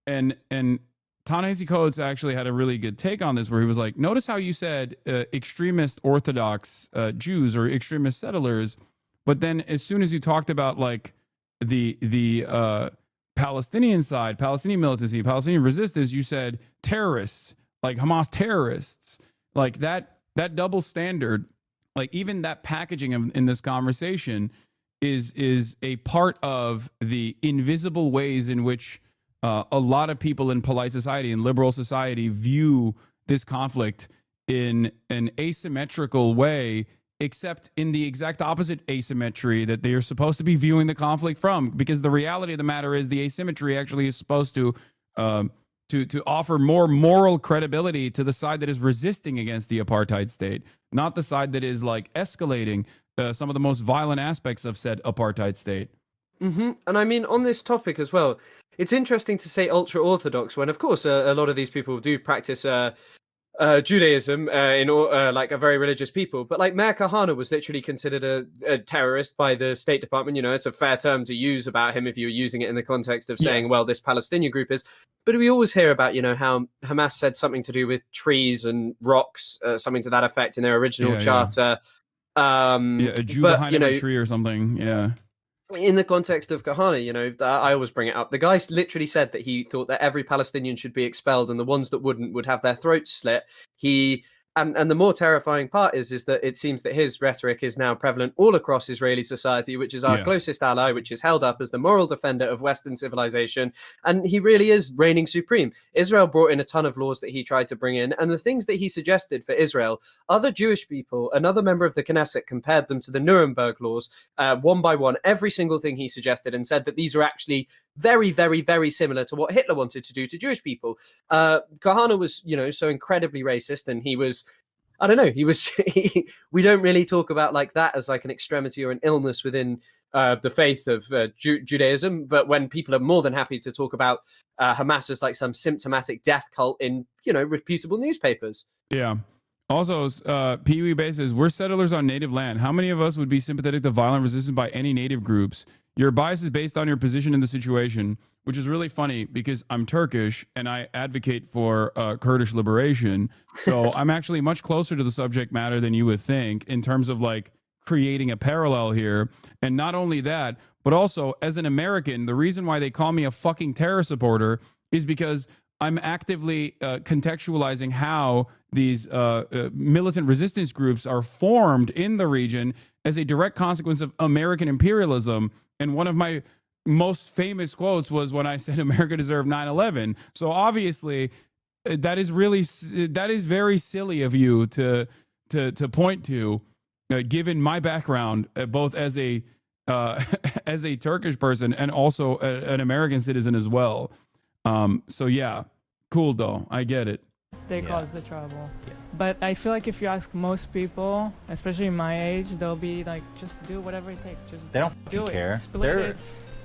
Ta-Nehisi Coates actually had a really good take on this, where he was like, notice how you said extremist Orthodox Jews or extremist settlers, but then as soon as you talked about the Palestinian side, Palestinian militancy, Palestinian resistance, you said terrorists, like Hamas terrorists, that double standard, even that packaging in this conversation is a part of the invisible ways in which a lot of people in polite society and liberal society view this conflict in an asymmetrical way, except in the exact opposite asymmetry that they are supposed to be viewing the conflict from. Because the reality of the matter is the asymmetry actually is supposed to offer more moral credibility to the side that is resisting against the apartheid state, not the side that is escalating some of the most violent aspects of said apartheid state. And I mean, on this topic as well, it's interesting to say ultra-Orthodox when, of course, a lot of these people do practice Judaism in a very religious people, but Meir Kahane was literally considered a terrorist by the State Department. It's a fair term to use about him if you're using it in the context of saying, well, this Palestinian group is. But we always hear about how Hamas said something to do with trees and rocks, something to that effect in their original charter. A Jew behind a tree or something. Yeah. in the context of Kahane, you know, I always bring it up. The guy literally said that he thought that every Palestinian should be expelled, and the ones that wouldn't would have their throats slit. And the more terrifying part is that it seems that his rhetoric is now prevalent all across Israeli society, which is our closest ally, which is held up as the moral defender of Western civilization. And he really is reigning supreme. Israel brought in a ton of laws that he tried to bring in. And the things that he suggested for Israel, other Jewish people, another member of the Knesset compared them to the Nuremberg laws, one by one, every single thing he suggested, and said that these are actually very, very, very similar to what Hitler wanted to do to Jewish people. Kahane was, you know, so incredibly racist, and he was, I don't know, we don't really talk about like that as like an extremity or an illness within the faith of Judaism. But when people are more than happy to talk about Hamas as like some symptomatic death cult in, you know, reputable newspapers. Yeah. Also, Pee Wee Bay says, we're settlers on native land. How many of us would be sympathetic to violent resistance by any native groups? Your bias is based on your position in the situation, which is really funny because I'm Turkish and I advocate for Kurdish liberation. So I'm actually much closer to the subject matter than you would think in terms of like creating a parallel here. And not only that, but also as an American, the reason why they call me a fucking terror supporter is because I'm actively contextualizing how these militant resistance groups are formed in the region as a direct consequence of American imperialism. And one of my most famous quotes was when I said America deserved 9/11. So obviously, that is very silly of you to point to, given my background, both as a as a Turkish person and also an American citizen as well. So yeah, cool though. I get it. They cause the trouble. But I feel like if you ask most people, especially my age, they'll be like, just do whatever it takes. Just they don't do care. It. Split it.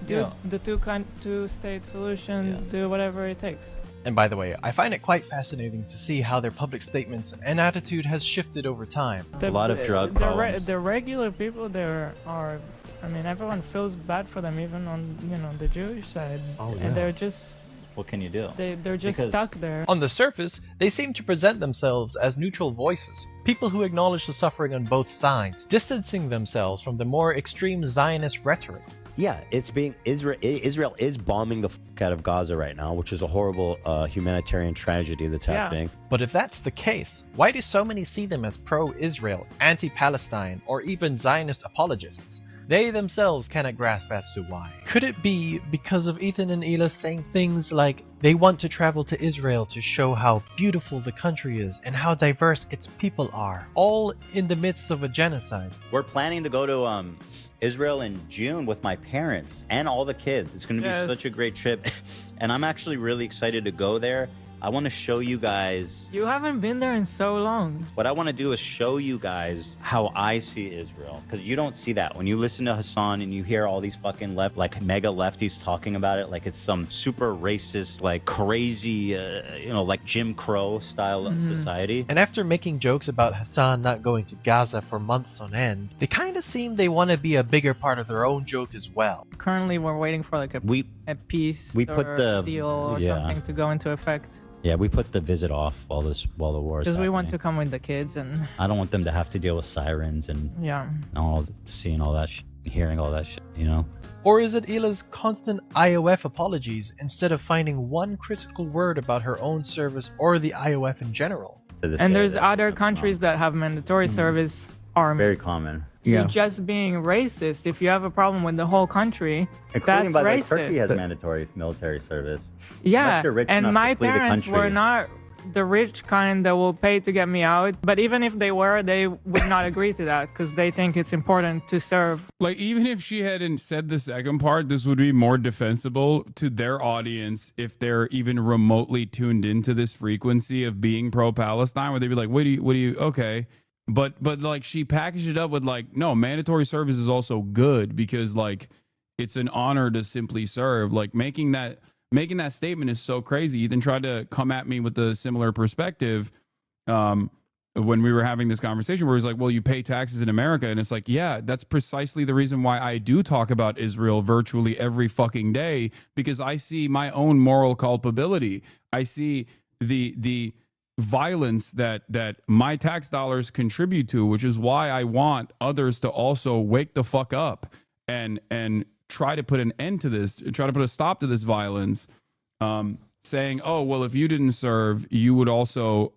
Do the two-state solution. Do whatever it takes. And by the way, I find it quite fascinating to see how their public statements and attitude has shifted over time. A lot of drug problems. The regular people there are, I mean, everyone feels bad for them, even on, you know, the Jewish side. Oh, yeah. And they're just... What can you do? They're just stuck there. On the surface, they seem to present themselves as neutral voices, people who acknowledge the suffering on both sides, distancing themselves from the more extreme Zionist rhetoric. Yeah, Israel is bombing the fuck out of Gaza right now, which is a horrible humanitarian tragedy that's happening. But if that's the case, why do so many see them as pro-Israel, anti-Palestine, or even Zionist apologists? They themselves cannot grasp as to why. Could it be because of Ethan and Ela saying things like they want to travel to Israel to show how beautiful the country is and how diverse its people are, all in the midst of a genocide? We're planning to go to Israel in June with my parents and all the kids. It's going to be such a great trip. And I'm actually really excited to go there. I want to show you guys. You haven't been there in so long. What I want to do is show you guys how I see Israel, because you don't see that when you listen to Hasan and you hear all these fucking mega lefties talking about it like it's some super racist, like crazy, like Jim Crow style of society. And after making jokes about Hasan not going to Gaza for months on end, they kind of seem they want to be a bigger part of their own joke as well. Currently, we're waiting for like a peace deal or something to go into effect. Yeah, we put the visit off while the war is because we want to come with the kids, and I don't want them to have to deal with sirens and seeing all that hearing all that shit, you know. Or is it Ela's constant IOF apologies instead of finding one critical word about her own service or the IOF in general? And there's other countries that have mandatory service armies. Very common. You're just being racist. If you have a problem with the whole country, including, that's by the way, racist. Turkey has mandatory military service. Yeah, rich and my to flee the parents country. were not the rich kind that will pay to get me out. But even if they were, they would not agree to that because they think it's important to serve. Like, even if she hadn't said the second part, this would be more defensible to their audience if they're even remotely tuned into this frequency of being pro-Palestine, where they'd be like, what do you, okay. But like, she packaged it up with like, no, mandatory service is also good because like it's an honor to simply serve. Like making that statement is so crazy. Ethan tried to come at me with a similar perspective when we were having this conversation where he's like, well, you pay taxes in America. And it's like, yeah, that's precisely the reason why I do talk about Israel virtually every fucking day, because I see my own moral culpability. I see the violence that my tax dollars contribute to, which is why I want others to also wake the fuck up and try to put an end to this, try to put a stop to this violence, saying, oh, well, if you didn't serve, you would also,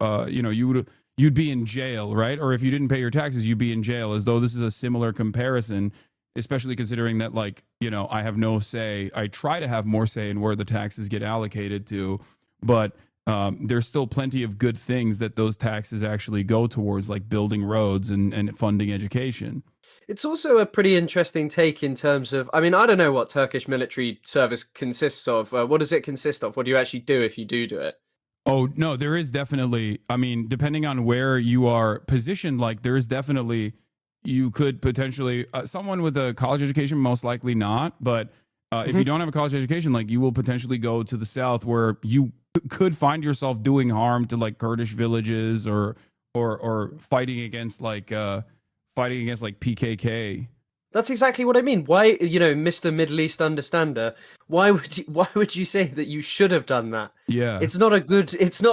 you'd be in jail, right? Or if you didn't pay your taxes, you'd be in jail, as though this is a similar comparison, especially considering that, like, I have no say. I try to have more say in where the taxes get allocated to, but there's still plenty of good things that those taxes actually go towards, like building roads and funding education. It's also a pretty interesting take in terms of, I mean, I don't know what Turkish military service consists of. What does it consist of? What do you actually do if you do it? Oh, no, there is definitely, I mean, depending on where you are positioned, like there is definitely, you could potentially, someone with a college education, most likely not. But if you don't have a college education, like you will potentially go to the south where you could find yourself doing harm to like Kurdish villages or fighting against like PKK. That's exactly what I mean. Why, Mr. Middle East understander, why would you say that you should have done that? Yeah. It's not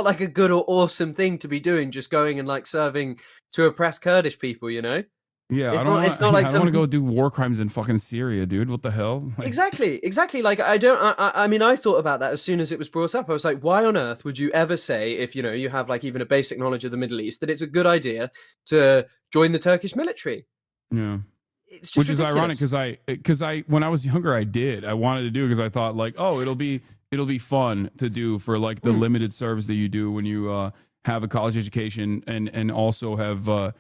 like a good or awesome thing to be doing, just going and like serving to oppress Kurdish people, Yeah, it's I not don't like want to go do war crimes in fucking Syria, dude. What the hell? Like, Exactly. Like I mean, I thought about that as soon as it was brought up. I was like, why on earth would you ever say, if you have like even a basic knowledge of the Middle East, that it's a good idea to join the Turkish military? Yeah. It's just which is ironic ridiculous. because I when I was younger I wanted to do it because I thought like, oh, it'll be fun to do for like the limited service that you do when you have a college education and also have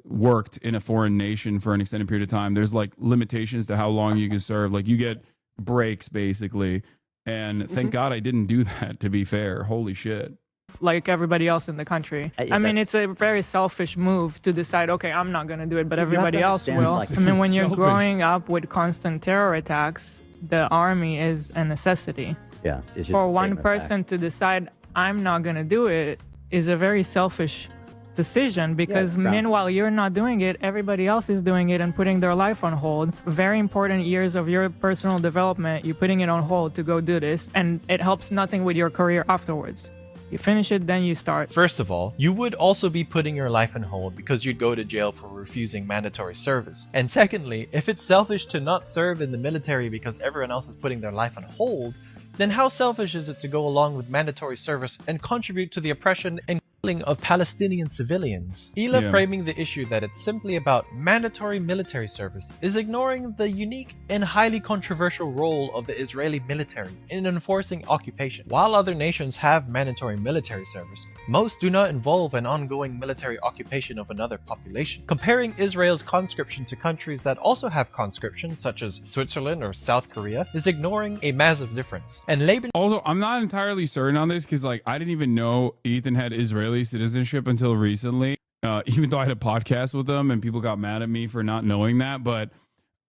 worked in a foreign nation for an extended period of time. There's like limitations to how long you can serve. Like you get breaks basically, and thank God I didn't do that, to be fair. Holy shit. Like everybody else in the country. I mean, it's a very selfish move to decide, okay, I'm not going to do it, but everybody else will. I mean, when you're growing up with constant terror attacks, the army is a necessity. Yeah. For one person to decide, I'm not going to do it, is a very selfish decision, because meanwhile you're not doing it, everybody else is doing it and putting their life on hold. Very important years of your personal development, you're putting it on hold to go do this, and it helps nothing with your career afterwards. You finish it, then you start. First of all, you would also be putting your life on hold because you'd go to jail for refusing mandatory service. And secondly, if it's selfish to not serve in the military because everyone else is putting their life on hold, then how selfish is it to go along with mandatory service and contribute to the oppression and killing of Palestinian civilians? Ela framing the issue that it's simply about mandatory military service is ignoring the unique and highly controversial role of the Israeli military in enforcing occupation. While other nations have mandatory military service, most do not involve an ongoing military occupation of another population. Comparing Israel's conscription to countries that also have conscription, such as Switzerland or South Korea, is ignoring a massive difference. And Laban also, I'm not entirely certain on this because like I didn't even know Ethan had Israeli citizenship until recently, even though I had a podcast with him and people got mad at me for not knowing that. But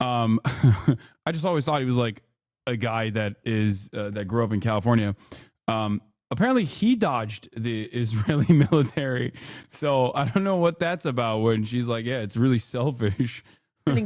I just always thought he was like a guy that is that grew up in California. Apparently he dodged the Israeli military, so I don't know what that's about when she's like, yeah, it's really selfish.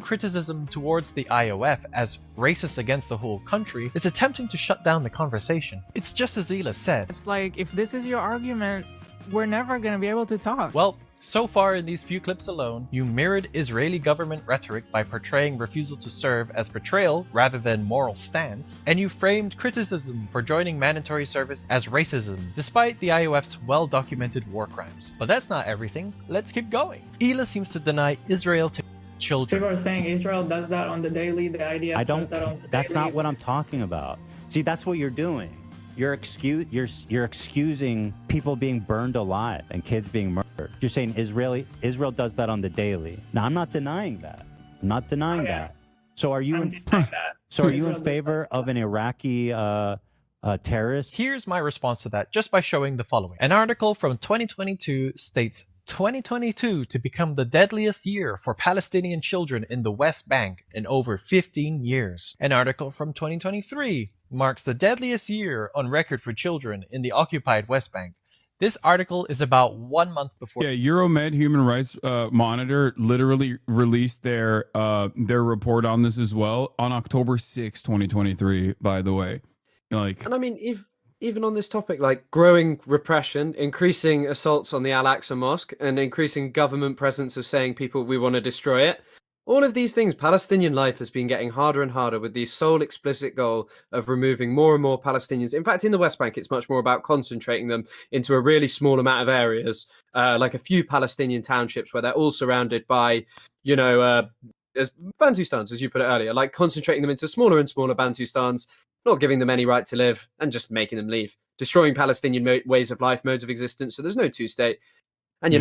criticism towards the IOF as racist against the whole country is attempting to shut down the conversation. It's just as Ela said. It's like, if this is your argument, we're never going to be able to talk. Well, so far in these few clips alone, you mirrored Israeli government rhetoric by portraying refusal to serve as betrayal rather than moral stance, and you framed criticism for joining mandatory service as racism, despite the IOF's well-documented war crimes. But that's not everything. Let's keep going. Ela seems to deny Israel to children. People are saying Israel does that on the daily, the idea I don't. does that on the That's daily. not what I'm talking about. See, that's what you're doing. You're excusing people being burned alive and kids being murdered. You're saying Israel does that on the daily. Now, I'm not denying that. I'm not denying that. So are you in favor of an Iraqi terrorist? Here's my response to that, just by showing the following. An article from 2022 states 2022 to become the deadliest year for Palestinian children in the West Bank in over 15 years. An article from 2023 marks the deadliest year on record for children in the occupied West Bank. This article is about 1 month before. Yeah, Euromed Human Rights Monitor literally released their report on this as well on October 6, 2023, by the way. Like, and I mean, even on this topic, like growing repression, increasing assaults on the Al-Aqsa Mosque, and increasing government presence of saying we want to destroy it, All of these things, Palestinian life has been getting harder and harder with the sole explicit goal of removing more and more Palestinians. In fact, in the West Bank, it's much more about concentrating them into a really small amount of areas, like a few Palestinian townships where they're all surrounded by, as Bantustans, as you put it earlier, like concentrating them into smaller and smaller Bantustans, not giving them any right to live and just making them leave, destroying Palestinian ways of life, modes of existence. So there's no two-state. And,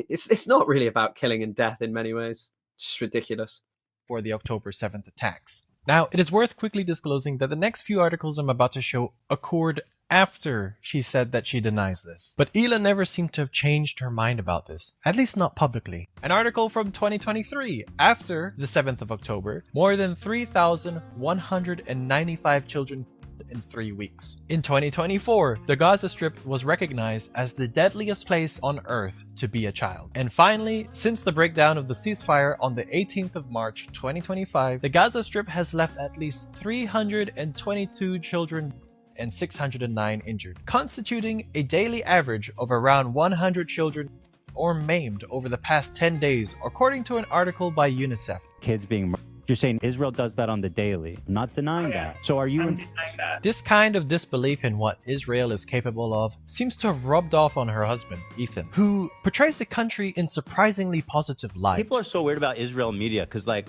it's not really about killing and death in many ways. It's just ridiculous. For the October 7th attacks. Now, it is worth quickly disclosing that the next few articles I'm about to show occurred after she said that she denies this. But Ila never seemed to have changed her mind about this, at least not publicly. An article from 2023, after the 7th of October, more than 3,195 children in 3 weeks. In 2024, the Gaza Strip was recognized as the deadliest place on earth to be a child. And finally, since the breakdown of the ceasefire on the 18th of March 2025, the Gaza Strip has left at least 322 children and 609 injured, constituting a daily average of around 100 children or maimed over the past 10 days, according to an article by UNICEF. Kids being You're saying Israel does that on the daily. I'm not denying that. So are you... This kind of disbelief in what Israel is capable of seems to have rubbed off on her husband, Ethan, who portrays the country in surprisingly positive light. People are so weird about Israel media because, like,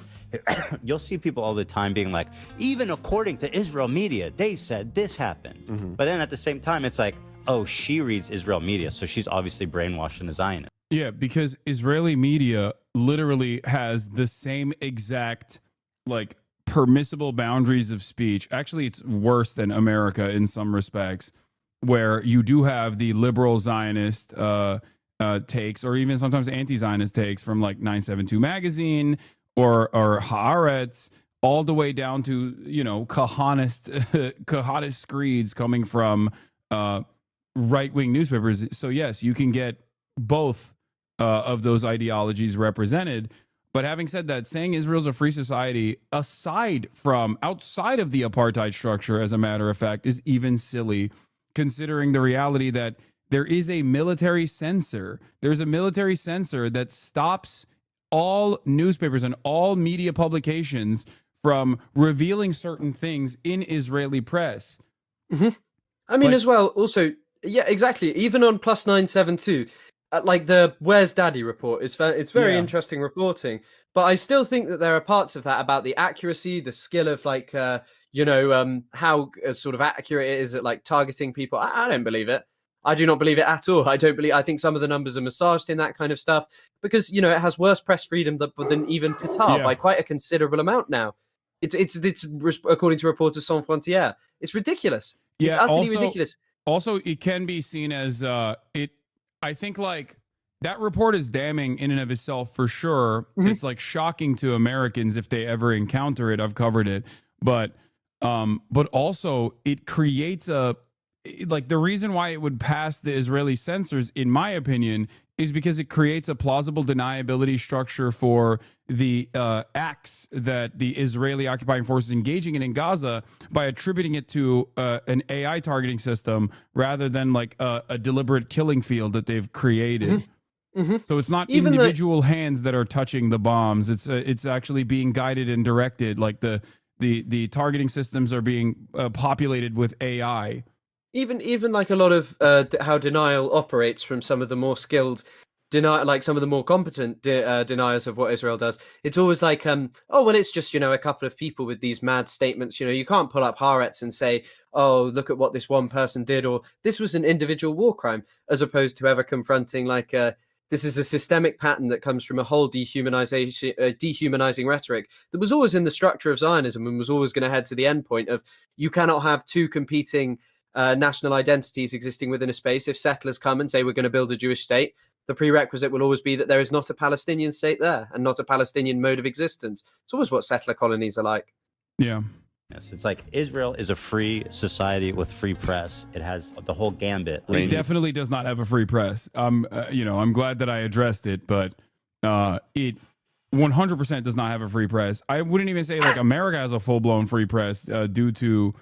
you'll see people all the time being like, even according to Israel media, they said this happened. But then at the same time, it's like, oh, she reads Israel media, so she's obviously brainwashed in the Zionist. Yeah, because Israeli media literally has the same exact, like, permissible boundaries of speech. Actually, it's worse than America in some respects, where you do have the liberal Zionist takes, or even sometimes anti-Zionist takes from like 972 magazine or Haaretz, all the way down to, you know, Kahanist screeds coming from right-wing newspapers. So yes, you can get both of those ideologies represented. But having said that, saying Israel's a free society, outside of the apartheid structure, as a matter of fact, is even silly, considering the reality that there is a military censor. There's a military censor that stops all newspapers and all media publications from revealing certain things in Israeli press. I mean, as well, also, yeah, exactly. Even on Plus 972, like the Where's Daddy report, it's very interesting reporting. But I still think that there are parts of that about the accuracy, the skill of like, how sort of accurate it is at like targeting people. I don't believe it. I do not believe it at all. I think some of the numbers are massaged in that kind of stuff because, you know, it has worse press freedom than even Qatar by quite a considerable amount now. It's according to Reporters Sans Frontières. It's ridiculous. It's utterly ridiculous. Also, it can be seen as I think like that report is damning in and of itself for sure. It's like shocking to Americans if they ever encounter it. I've covered it, but also it creates the reason why it would pass the Israeli censors, in my opinion, is because it creates a plausible deniability structure for the acts that the Israeli occupying forces engaging in Gaza by attributing it to an AI targeting system rather than like a deliberate killing field that they've created. So it's not even individual hands that are touching the bombs. It's actually being guided and directed. Like the targeting systems are being populated with AI. Even like a lot of how denial operates from some of the more skilled like some of the more competent deniers of what Israel does. It's always like, oh, well, it's just, you know, a couple of people with these mad statements. You know, you can't pull up Haaretz and say, oh, look at what this one person did, or this was an individual war crime, as opposed to ever confronting like this is a systemic pattern that comes from a whole dehumanizing rhetoric that was always in the structure of Zionism and was always going to head to the end point of you cannot have two competing national identities existing within a space. If settlers come and say we're going to build a Jewish state, the prerequisite will always be that there is not a Palestinian state there and not a Palestinian mode of existence. It's always what settler colonies are like. Yeah. Yes, it's like Israel is a free society with free press. It has the whole gambit. It definitely does not have a free press. I'm glad that I addressed it, but it 100% does not have a free press. I wouldn't even say like America has a full-blown free press due to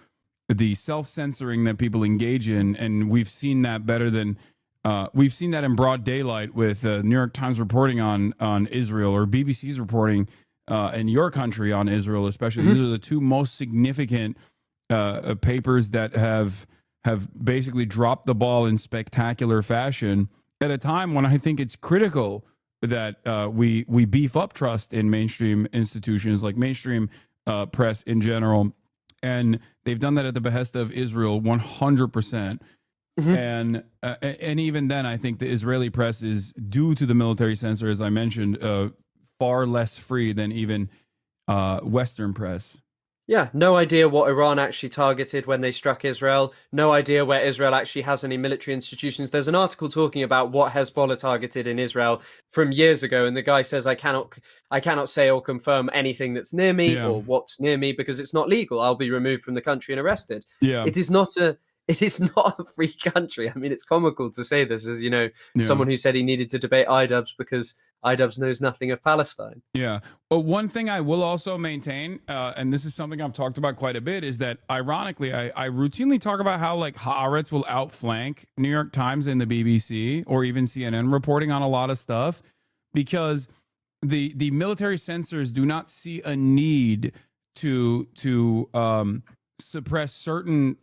the self-censoring that people engage in, and we've seen that better than We've seen that in broad daylight with New York Times reporting on Israel, or BBC's reporting in your country on Israel, especially. These are the two most significant papers that have basically dropped the ball in spectacular fashion at a time when I think it's critical that we beef up trust in mainstream institutions, like mainstream press in general. And they've done that at the behest of Israel 100%. And even then, I think the Israeli press is, due to the military censor, as I mentioned, far less free than even Western press. Yeah, no idea what Iran actually targeted when they struck Israel. No idea where Israel actually has any military institutions. There's an article talking about what Hezbollah targeted in Israel from years ago, and the guy says, I cannot say or confirm anything that's near me or what's near me because it's not legal. I'll be removed from the country and arrested. Yeah. It is not a free country. I mean, it's comical to say this as, someone who said he needed to debate IDubbbs because IDubbbs knows nothing of Palestine. Yeah. But one thing I will also maintain, and this is something I've talked about quite a bit, is that ironically, I routinely talk about how like Haaretz will outflank New York Times and the BBC or even CNN reporting on a lot of stuff, because the military censors do not see a need to suppress certain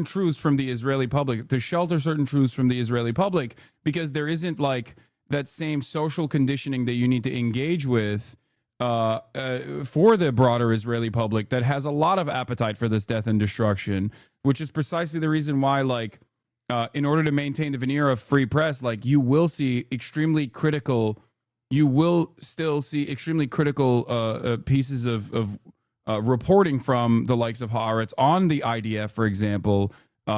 truths from the Israeli public, to shelter certain truths from the Israeli public, because there isn't like that same social conditioning that you need to engage with for the broader Israeli public that has a lot of appetite for this death and destruction, which is precisely the reason why, like, in order to maintain the veneer of free press, like, you will still see extremely critical pieces of reporting from the likes of Haaretz on the IDF, for example,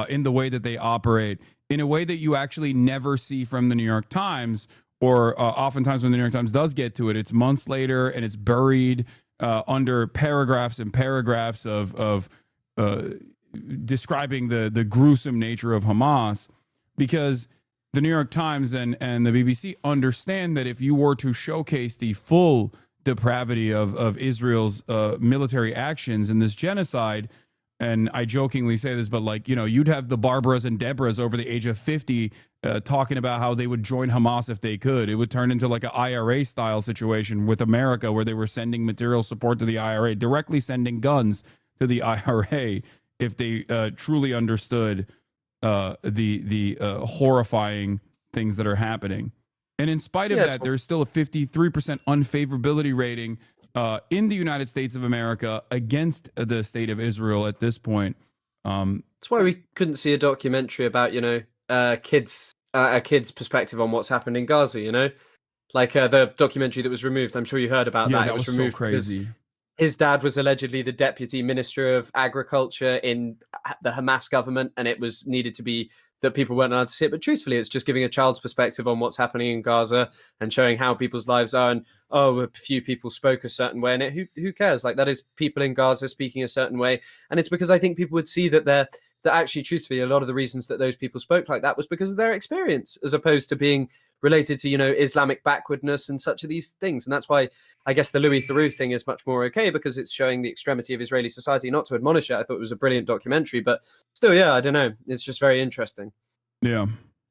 in the way that they operate, in a way that you actually never see from the New York Times, or oftentimes when the New York Times does get to it, it's months later and it's buried under paragraphs and paragraphs of describing the gruesome nature of Hamas, because the New York Times and the BBC understand that if you were to showcase the full depravity of Israel's military actions in this genocide, and I jokingly say this, but like, you'd have the Barbaras and Deborahs over the age of 50 talking about how they would join Hamas if they could. It would turn into like an IRA style situation with America, where they were sending material support to the IRA, directly sending guns to the IRA, if they truly understood the horrifying things that are happening. And in spite of that, there's still a 53% unfavorability rating in the United States of America against the state of Israel at this point. That's why we couldn't see a documentary about, a kid's perspective on what's happened in Gaza, like the documentary that was removed. I'm sure you heard about that. That it was so removed crazy. His dad was allegedly the deputy minister of agriculture in the Hamas government, and it was needed to be that people weren't allowed to see it. But truthfully, it's just giving a child's perspective on what's happening in Gaza and showing how people's lives are. And, a few people spoke a certain way, and who cares? Like, that is people in Gaza speaking a certain way. And it's because I think people would see that actually, truthfully, a lot of the reasons that those people spoke like that was because of their experience, as opposed to being related to, Islamic backwardness and such of these things. And that's why I guess the Louis Theroux thing is much more okay, because it's showing the extremity of Israeli society. Not to admonish it, I thought it was a brilliant documentary, but still, I don't know. It's just very interesting. Yeah.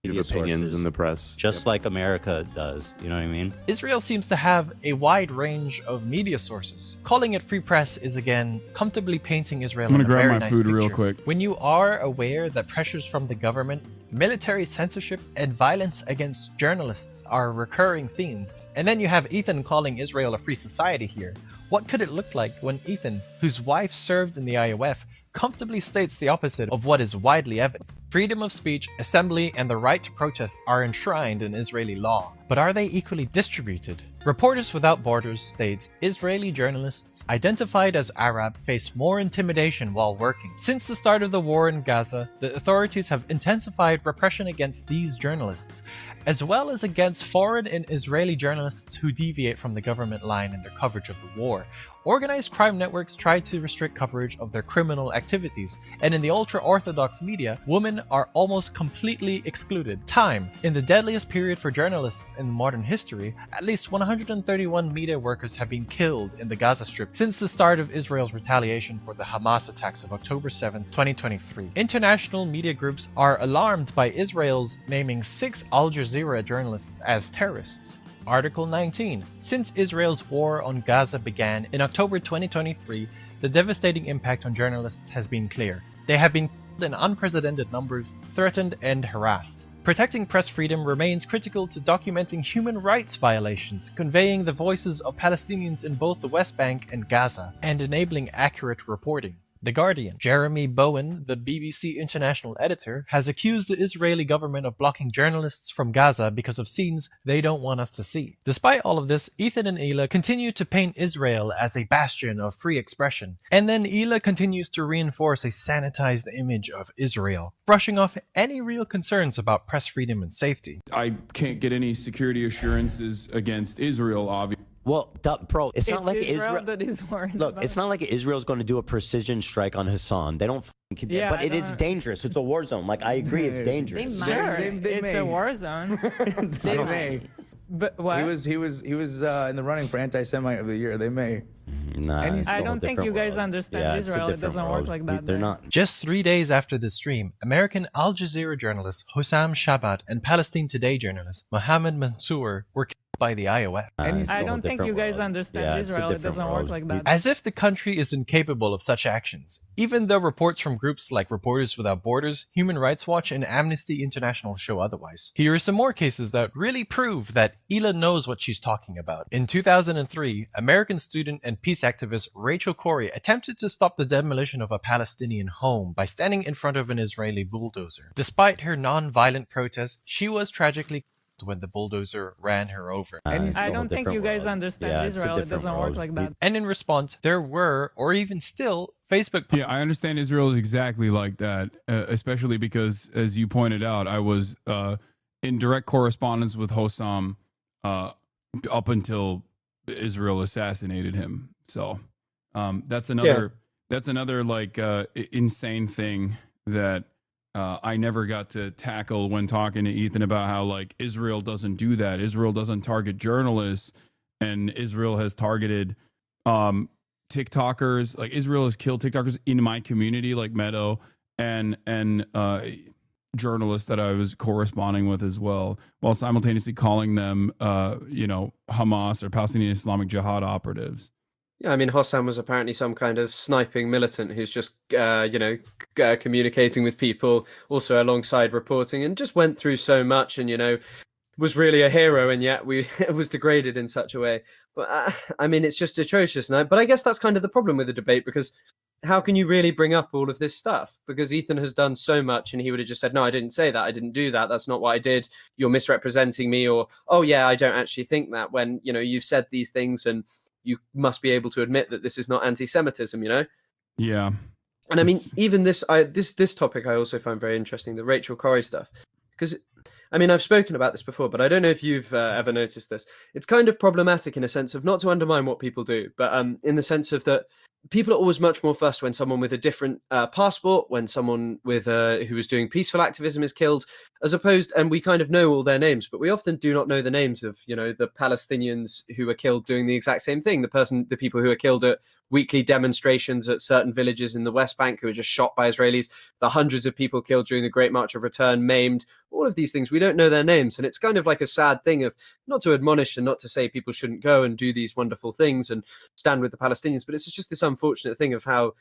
Opinions in the press, just like America does. You know what I mean? Israel seems to have a wide range of media sources. Calling it free press is again comfortably painting Israel in a very nice picture. I'm gonna grab my food real quick. When you are aware that pressures from the government, military censorship, and violence against journalists are a recurring theme, and then you have Ethan calling Israel a free society here, what could it look like when Ethan, whose wife served in the IOF, comfortably states the opposite of what is widely evident? Freedom of speech, assembly, and the right to protest are enshrined in Israeli law. But are they equally distributed? Reporters Without Borders states Israeli journalists identified as Arab face more intimidation while working. Since the start of the war in Gaza, the authorities have intensified repression against these journalists, as well as against foreign and Israeli journalists who deviate from the government line in their coverage of the war. Organized crime networks try to restrict coverage of their criminal activities, and in the ultra-Orthodox media, women women are almost completely excluded. Time. In the deadliest period for journalists in modern history, at least 131 media workers have been killed in the Gaza Strip since the start of Israel's retaliation for the Hamas attacks of October 7, 2023. International media groups are alarmed by Israel's naming 6 Al Jazeera journalists as terrorists. Article 19. Since Israel's war on Gaza began in October 2023, the devastating impact on journalists has been clear. They have been killed in unprecedented numbers, threatened and harassed. Protecting press freedom remains critical to documenting human rights violations, conveying the voices of Palestinians in both the West Bank and Gaza, and enabling accurate reporting. The Guardian. Jeremy Bowen, the BBC international editor, has accused the Israeli government of blocking journalists from Gaza because of scenes they don't want us to see. Despite all of this, Ethan and Ela continue to paint Israel as a bastion of free expression, and then Ela continues to reinforce a sanitized image of Israel, brushing off any real concerns about press freedom and safety. I can't get any security assurances against Israel, obviously. Well, bro, it's not like Israel that is worried. Look, about it's not like Israel's going to do a precision strike on Hassan. They don't. Yeah, but it is dangerous. It's a war zone. Like, I agree, it's dangerous. Sure, it's a war zone. They may. But what? He was in the running for anti-Semite of the year. They may. Nah, I don't think you guys understand Israel. It doesn't work like that. They're not. Just 3 days after the stream, American Al Jazeera journalist Hossam Shabat and Palestine Today journalist Mohammed Mansour were killed by the IOF. I don't think you guys understand Israel. It doesn't work like that. As if the country is incapable of such actions, even though reports from groups like Reporters Without Borders, Human Rights Watch, and Amnesty International show otherwise. Here are some more cases that really prove that Ela knows what she's talking about. In 2003, American student and peace activist Rachel Corrie attempted to stop the demolition of a Palestinian home by standing in front of an Israeli bulldozer. Despite her non-violent protest, she was tragically when the bulldozer ran her over. I don't think you guys understand Israel. It doesn't work like that. And in response, there were, or even still, Facebook posts. Yeah, I understand Israel is exactly like that, especially because, as you pointed out, I was in direct correspondence with Hossam up until Israel assassinated him. So that's another like insane thing that I never got to tackle when talking to Ethan about how like Israel doesn't do that. Israel doesn't target journalists, and Israel has targeted TikTokers. Like Israel has killed TikTokers in my community, like Meadow, and journalists that I was corresponding with as well, while simultaneously calling them Hamas or Palestinian Islamic Jihad operatives. Yeah, I mean, Hossam was apparently some kind of sniping militant who's just, communicating with people, also alongside reporting, and just went through so much and, was really a hero, and yet was degraded in such a way. But, I mean, it's just atrocious. But I guess that's kind of the problem with the debate, because how can you really bring up all of this stuff? Because Ethan has done so much, and he would have just said, no, I didn't say that. I didn't do that. That's not what I did. You're misrepresenting me. Or, oh, yeah, I don't actually think that, when, you've said these things, and you must be able to admit that this is not anti-Semitism, Yeah. And I mean, even this topic I also find very interesting, the Rachel Corrie stuff. Because, I mean, I've spoken about this before, but I don't know if you've ever noticed this. It's kind of problematic in a sense of, not to undermine what people do, but in the sense of that people are always much more fussed when someone with a different passport, when someone with who was doing peaceful activism is killed, as opposed, and we kind of know all their names, but we often do not know the names of, the Palestinians who were killed doing the exact same thing. The people who are killed at weekly demonstrations at certain villages in the West Bank who were just shot by Israelis, the hundreds of people killed during the Great March of Return, maimed, all of these things, we don't know their names. And it's kind of like a sad thing of, not to admonish and not to say people shouldn't go and do these wonderful things and stand with the Palestinians, but it's just this unfortunate thing of how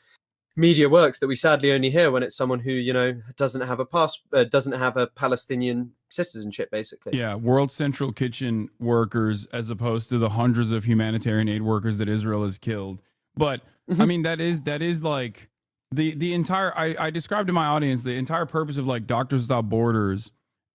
media works, that we sadly only hear when it's someone who, doesn't have a Palestinian citizenship, basically. Yeah, World Central Kitchen workers, as opposed to the hundreds of humanitarian aid workers that Israel has killed. But I mean, that is like the entire, I described to my audience, the entire purpose of like Doctors Without Borders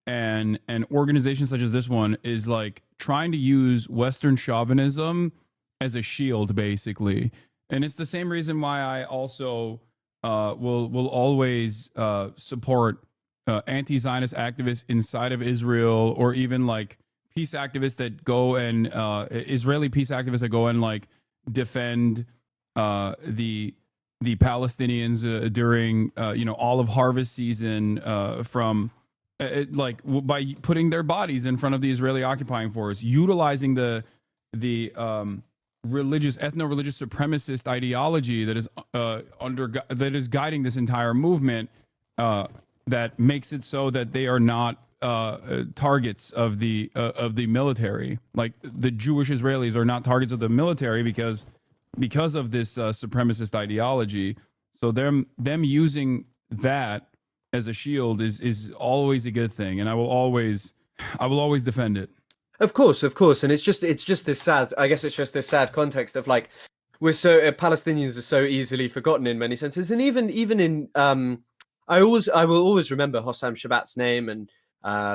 and organizations such as this one is like trying to use Western chauvinism as a shield, basically. And it's the same reason why I also will always support anti-Zionist activists inside of Israel, or even like peace activists that go and Israeli peace activists that go and like defend the the Palestinians during all of harvest season by putting their bodies in front of the Israeli occupying force, utilizing the ethno-religious supremacist ideology that is guiding this entire movement, that makes it so that they are not targets of the military. Like the Jewish Israelis are not targets of the military because of this supremacist ideology. So them using that as a shield is always a good thing, and I will always defend it. Of course, and it's just this sad. I guess it's just this sad context of like Palestinians are so easily forgotten in many senses, and even in I will always remember Hossam Shabbat's name and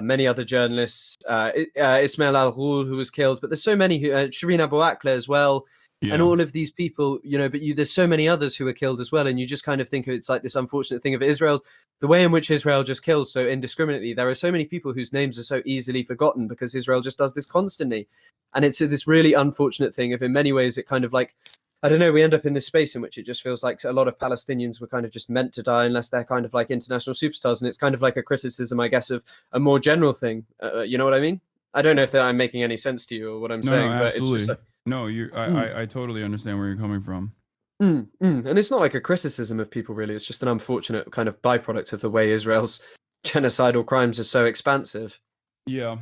many other journalists, Ismail Al-Ghul, who was killed, but there's so many, Shireen Abu Akleh as well. Yeah. And all of these people, but there's so many others who were killed as well. And you just kind of think it's like this unfortunate thing of Israel, the way in which Israel just kills so indiscriminately. There are so many people whose names are so easily forgotten because Israel just does this constantly. And it's this really unfortunate thing of, in many ways, it kind of like, I don't know, we end up in this space in which it just feels like a lot of Palestinians were kind of just meant to die unless they're kind of like international superstars. And it's kind of like a criticism, I guess, of a more general thing. You know what I mean? I don't know if I'm making any sense to you or what I'm saying, but it's just like, no, I totally understand where you're coming from. And it's not like a criticism of people, really. It's just an unfortunate kind of byproduct of the way Israel's genocidal crimes are so expansive. Yeah.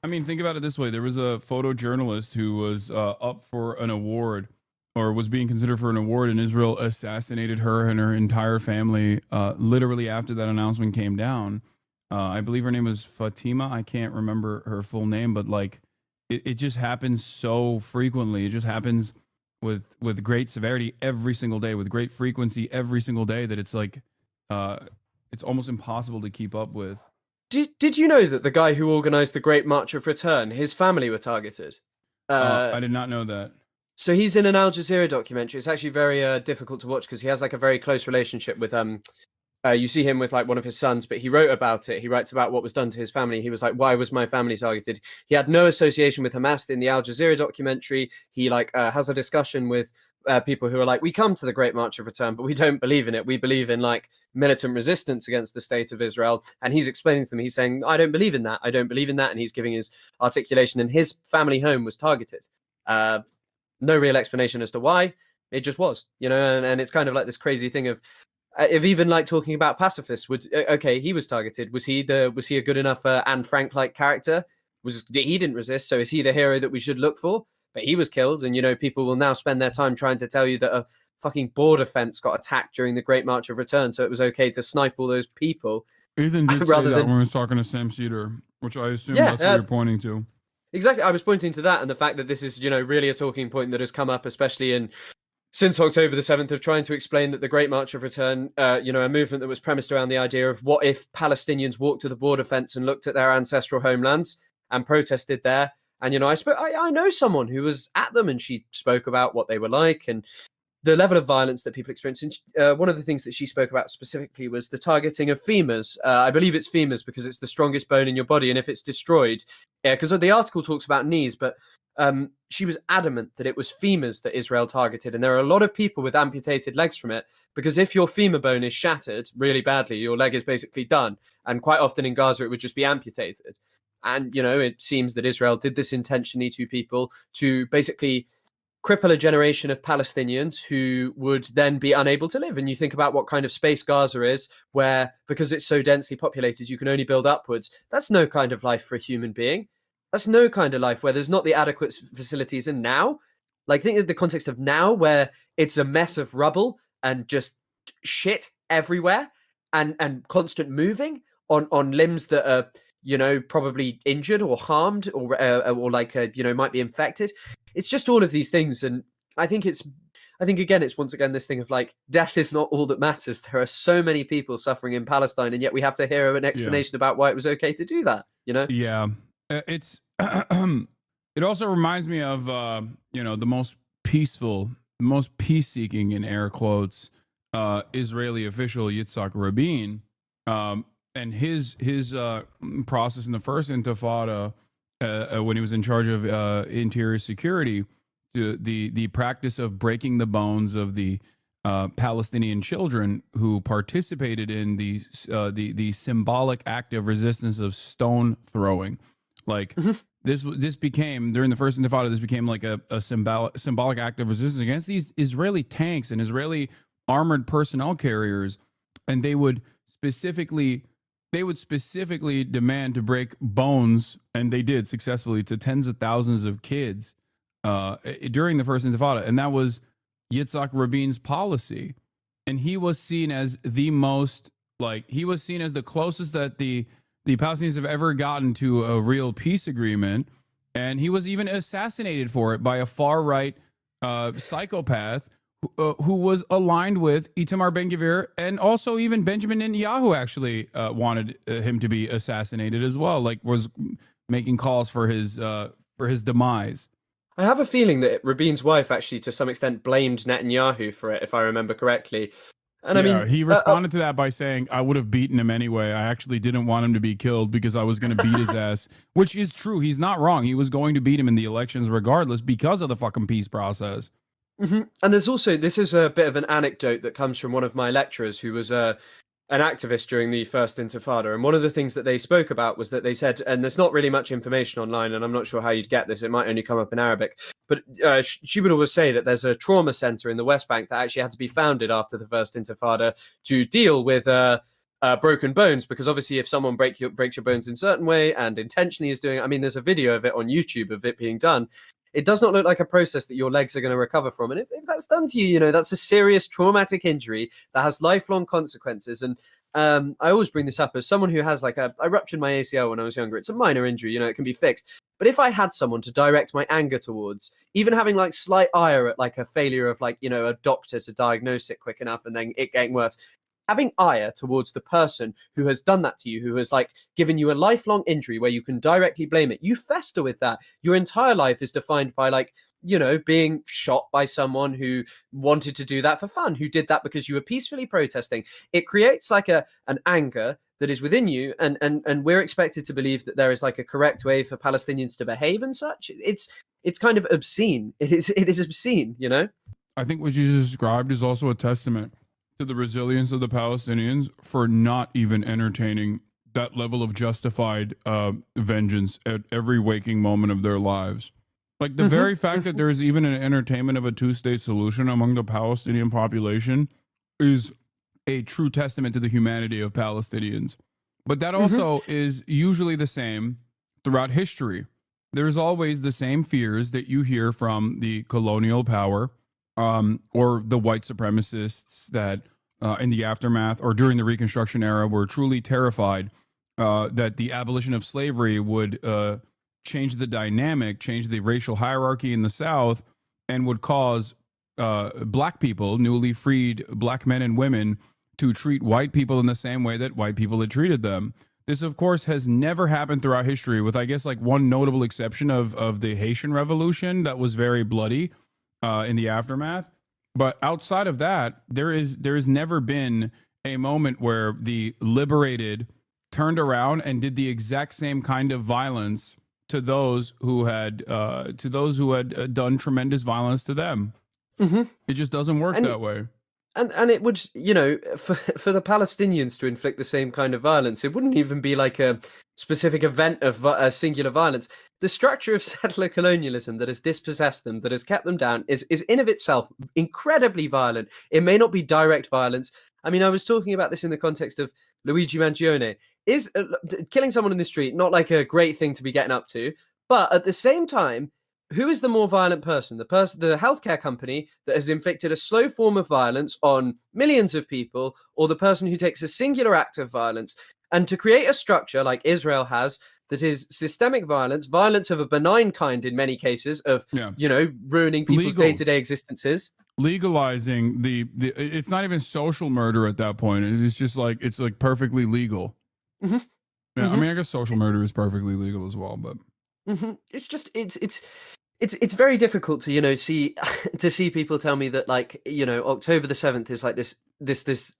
I mean, think about it this way. There was a photojournalist who was up for an award, or was being considered for an award, and Israel assassinated her and her entire family literally after that announcement came down. I believe her name was Fatima. I can't remember her full name, but like it just happens so frequently. It just happens with great severity every single day, with great frequency every single day, that it's like it's almost impossible to keep up with. Did you know that the guy who organized the Great March of Return, his family were targeted? I did not know that. So he's in an Al Jazeera documentary. It's actually very difficult to watch because he has like a very close relationship with you see him with like one of his sons, but he wrote about it. He writes about what was done to his family. He was like, why was my family targeted? He had no association with Hamas in the Al Jazeera documentary. He like has a discussion with people who are like, we come to the Great March of Return, but we don't believe in it. We believe in like militant resistance against the state of Israel. And he's explaining to them, he's saying, I don't believe in that. I don't believe in that. And he's giving his articulation, and his family home was targeted. No real explanation as to why. It just was, and it's kind of like this crazy thing of even like talking about pacifists. Okay, he was targeted. Was he a good enough Anne Frank like character? He didn't resist, so is he the hero that we should look for? But he was killed, and people will now spend their time trying to tell you that a fucking border fence got attacked during the Great March of Return, so it was okay to snipe all those people. Ethan did say that when he was talking to Sam Cedar, which I assume that's what you're pointing to. Exactly, I was pointing to that, and the fact that this is, really a talking point that has come up, especially since October the 7th, of trying to explain that the Great March of Return, a movement that was premised around the idea of what if Palestinians walked to the border fence and looked at their ancestral homelands and protested there. And, I know someone who was at them, and she spoke about what they were like and the level of violence that people experience. And one of the things that she spoke about specifically was the targeting of femurs. I believe it's femurs because it's the strongest bone in your body. And if it's destroyed, because the article talks about knees, but she was adamant that it was femurs that Israel targeted. And there are a lot of people with amputated legs from it, because if your femur bone is shattered really badly, your leg is basically done. And quite often in Gaza, it would just be amputated. And, it seems that Israel did this intentionally to people to basically cripple a generation of Palestinians who would then be unable to live. And you think about what kind of space Gaza is, where, because it's so densely populated, you can only build upwards. That's no kind of life for a human being. That's no kind of life where there's not the adequate facilities. And now, like, think of the context of now, where it's a mess of rubble and just shit everywhere and constant moving on limbs that are, probably injured or harmed or might be infected. It's just all of these things. And I think again, it's once again this thing of like, death is not all that matters. There are so many people suffering in Palestine, and yet we have to hear an explanation about why it was okay to do that, Yeah. It's it also reminds me of the most peaceful, most peace-seeking, in air quotes, Israeli official Yitzhak Rabin, and his process in the first Intifada, when he was in charge of interior security, the practice of breaking the bones of the Palestinian children who participated in the symbolic act of resistance of stone throwing. Like this became, during the first Intifada, this became like a symbolic act of resistance against these Israeli tanks and Israeli armored personnel carriers, and they would specifically demand to break bones, and they did successfully, to tens of thousands of kids during the first Intifada. And that was Yitzhak Rabin's policy. And he was seen as the most, he was seen as the closest that the Palestinians have ever gotten to a real peace agreement. And he was even assassinated for it by a far-right psychopath who was aligned with Itamar Ben-Gvir, and also even Benjamin Netanyahu actually wanted him to be assassinated as well, was making calls for his demise. I have a feeling that Rabin's wife actually, to some extent, blamed Netanyahu for it, if I remember correctly. And I mean, he responded to that by saying, "I would have beaten him anyway. I actually didn't want him to be killed because I was going to beat his ass," which is true. He's not wrong. He was going to beat him in the elections regardless because of the fucking peace process. And there's also, this is a bit of an anecdote that comes from one of my lecturers who was an activist during the first Intifada. And one of the things that they spoke about was that they said, and there's not really much information online, and I'm not sure how you'd get this, it might only come up in Arabic, but she would always say that there's a trauma center in the West Bank that actually had to be founded after the first Intifada to deal with broken bones, because obviously if someone breaks your bones in a certain way and intentionally is doing it, I mean, there's a video of it on YouTube of it being done. It does not look like a process that your legs are going to recover from. And if that's done to you, that's a serious traumatic injury that has lifelong consequences. And I always bring this up as someone who has I ruptured my ACL when I was younger. It's a minor injury, it can be fixed. But if I had someone to direct my anger towards, even having slight ire at a failure of a doctor to diagnose it quick enough and then it getting worse, having ire towards the person who has done that to you, who has given you a lifelong injury where you can directly blame it, you fester with that. Your entire life is defined by being shot by someone who wanted to do that for fun, who did that because you were peacefully protesting. It creates an anger that is within you, and we're expected to believe that there is a correct way for Palestinians to behave and such. It's kind of obscene. It is obscene, I think what you described is also a testament to the resilience of the Palestinians for not even entertaining that level of justified vengeance at every waking moment of their lives. The very fact that there is even an entertainment of a two-state solution among the Palestinian population is a true testament to the humanity of Palestinians. But that also is usually the same throughout history. There's always the same fears that you hear from the colonial power or the white supremacists that in the aftermath or during the Reconstruction era were truly terrified that the abolition of slavery would change the dynamic, change the racial hierarchy in the South, and would cause black people, newly freed black men and women, to treat white people in the same way that white people had treated them. This, of course, has never happened throughout history, with, I guess, one notable exception of the Haitian Revolution that was very bloody in the aftermath. But outside of that, there has never been a moment where the liberated turned around and did the exact same kind of violence to those who had done tremendous violence to them. It just doesn't work that way. And it would, for the Palestinians to inflict the same kind of violence, it wouldn't even be a specific event of singular violence. The structure of settler colonialism that has dispossessed them, that has kept them down, is in of itself incredibly violent. It may not be direct violence. I mean, I was talking about this in the context of Luigi Mangione. Is killing someone in the street not a great thing to be getting up to? But at the same time, who is the more violent person? The healthcare company that has inflicted a slow form of violence on millions of people, or the person who takes a singular act of violence? And to create a structure like Israel has, that is systemic violence of a benign kind in many cases, of ruining people's day-to-day existences. Legalizing it's not even social murder at that point. It's just it's perfectly legal. Yeah, I mean, I guess social murder is perfectly legal as well, but it's just it's very difficult to see people tell me that October the 7th is this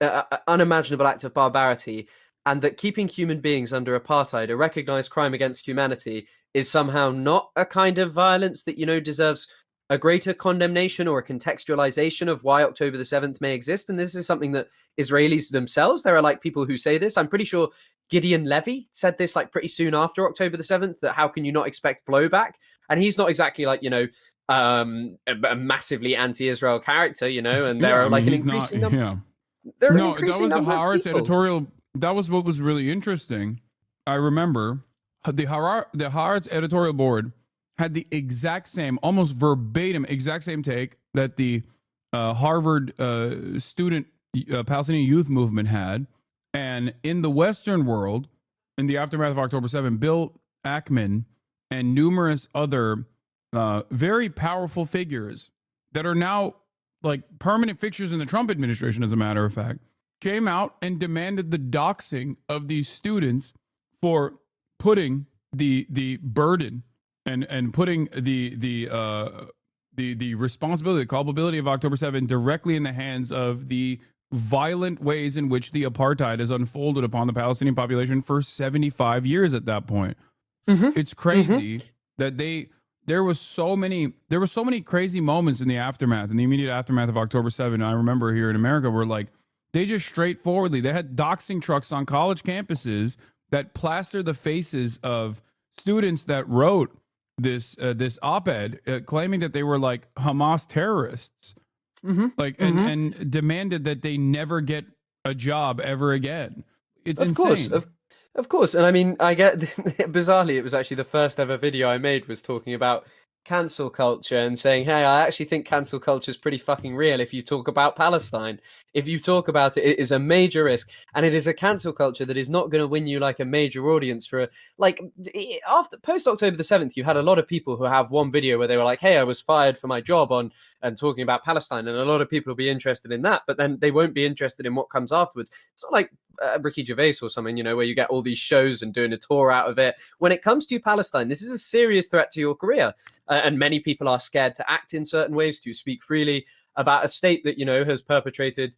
unimaginable act of barbarity, and that keeping human beings under apartheid, a recognized crime against humanity, is somehow not a kind of violence that deserves a greater condemnation or a contextualization of why October the 7th may exist. And this is something that Israelis themselves, there are like people who say this. I'm pretty sure Gideon Levy said this like pretty soon after October the 7th, that how can you not expect blowback? And he's not exactly like, you know, a massively anti-Israel character, you know, and there are like an increasing number. Yeah. There are No, an increasing that was the number of Haaretz people. editorial. That was what was really interesting. I remember the Haaretz editorial board had the exact same, almost verbatim, exact same take that the Harvard student Palestinian youth movement had. And in the Western world, in the aftermath of October 7, Bill Ackman and numerous other very powerful figures that are now like permanent fixtures in the Trump administration, as a matter of fact, came out and demanded the doxing of these students for putting the burden and putting the responsibility, the culpability of October 7 directly in the hands of the violent ways in which the apartheid has unfolded upon the Palestinian population for 75 years at that point. It's crazy that there were so many crazy moments in the aftermath, in the immediate aftermath of October 7. I remember here in America where like they just straightforwardly, they had doxing trucks on college campuses that plastered the faces of students that wrote this op-ed claiming that they were like Hamas terrorists. Like and demanded that they never get a job ever again. It's insane. Of course. And I mean, I get bizarrely, it was actually the first ever video I made was talking about cancel culture and saying, hey, I actually think cancel culture is pretty fucking real. If you talk about Palestine, if you talk about it, it is a major risk, and it is a cancel culture that is not going to win you like a major audience for like after post October the 7th. You had a lot of people who have one video where they were like, hey, I was fired for my job on and talking about Palestine, and a lot of people will be interested in that, but then they won't be interested in what comes afterwards. It's not like Ricky Gervais or something, you know, where you get all these shows and doing a tour out of it. When it comes to Palestine, this is a serious threat to your career, and many people are scared to act in certain ways, to speak freely about a state that, you know, has perpetrated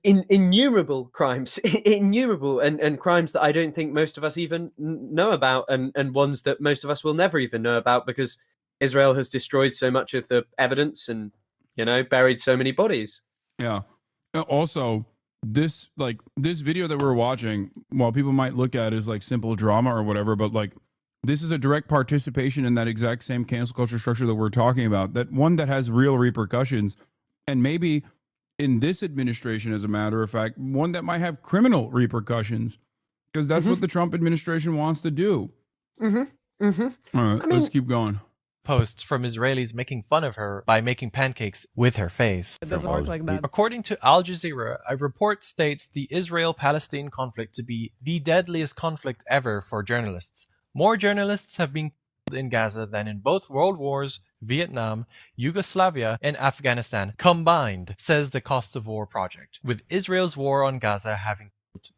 innumerable crimes, innumerable and crimes that I don't think most of us even know about, and ones that most of us will never even know about, because Israel has destroyed so much of the evidence and, you know, buried so many bodies. Yeah. Also, this video that we're watching, while people might look at it as like simple drama or whatever, but like this is a direct participation in that exact same cancel culture structure that we're talking about, that one that has real repercussions, and maybe in this administration, as a matter of fact, one that might have criminal repercussions, because that's what the Trump administration wants to do. All right, let's keep going. Posts from Israelis making fun of her by making pancakes with her face. It doesn't work like that. According to Al Jazeera, a report states the Israel-Palestine conflict to be the deadliest conflict ever for journalists. More journalists have been killed in Gaza than in both World Wars, Vietnam, Yugoslavia, and Afghanistan combined, says the Cost of War Project, with Israel's war on Gaza having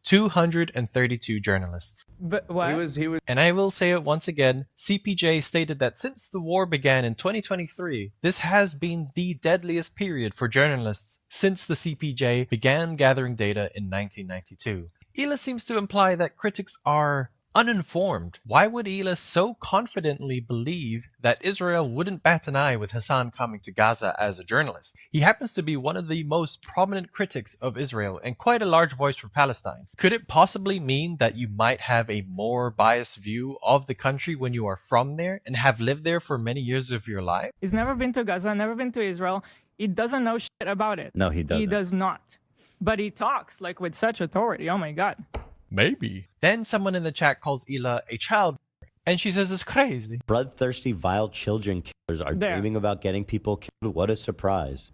232 journalists. But what? He was. And I will say it once again, CPJ stated that since the war began in 2023, this has been the deadliest period for journalists since the CPJ began gathering data in 1992. Ela seems to imply that critics are uninformed. Why would Ela so confidently believe that Israel wouldn't bat an eye with Hassan coming to Gaza as a journalist? He happens to be one of the most prominent critics of Israel and quite a large voice for Palestine. Could it possibly mean that you might have a more biased view of the country when you are from there and have lived there for many years of your life? He's never been to Gaza, never been to Israel. He doesn't know shit about it. No, he doesn't. He does not. But he talks like with such authority. Oh my God. Maybe. Then someone in the chat calls Ela a child, and she says it's crazy. Bloodthirsty, vile children killers are dreaming about getting people killed. What a surprise.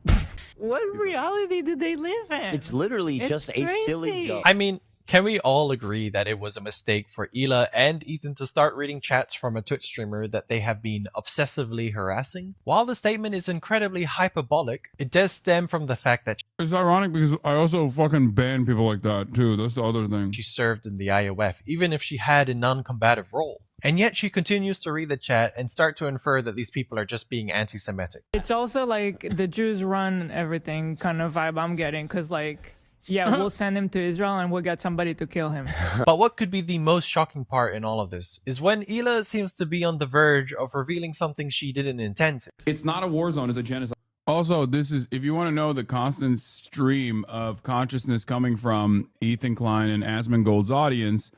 What reality do they live in? It's literally just a silly joke. I mean, can we all agree that it was a mistake for Ela and Ethan to start reading chats from a Twitch streamer that they have been obsessively harassing? While the statement is incredibly hyperbolic, it does stem from the fact that It's ironic because I also fucking ban people like that too. That's the other thing. she served in the IOF, even if she had a non-combative role. And yet she continues to read the chat and start to infer that these people are just being anti-Semitic. It's also like the Jews run everything kind of vibe I'm getting, because like Yeah, we'll send him to Israel and we'll get somebody to kill him. But what could be the most shocking part in all of this is when Ila seems to be on the verge of revealing something she didn't intend to. It's not a war zone, it's a genocide. Also, this is, if you want to know the constant stream of consciousness coming from Ethan Klein and Asmongold's audience,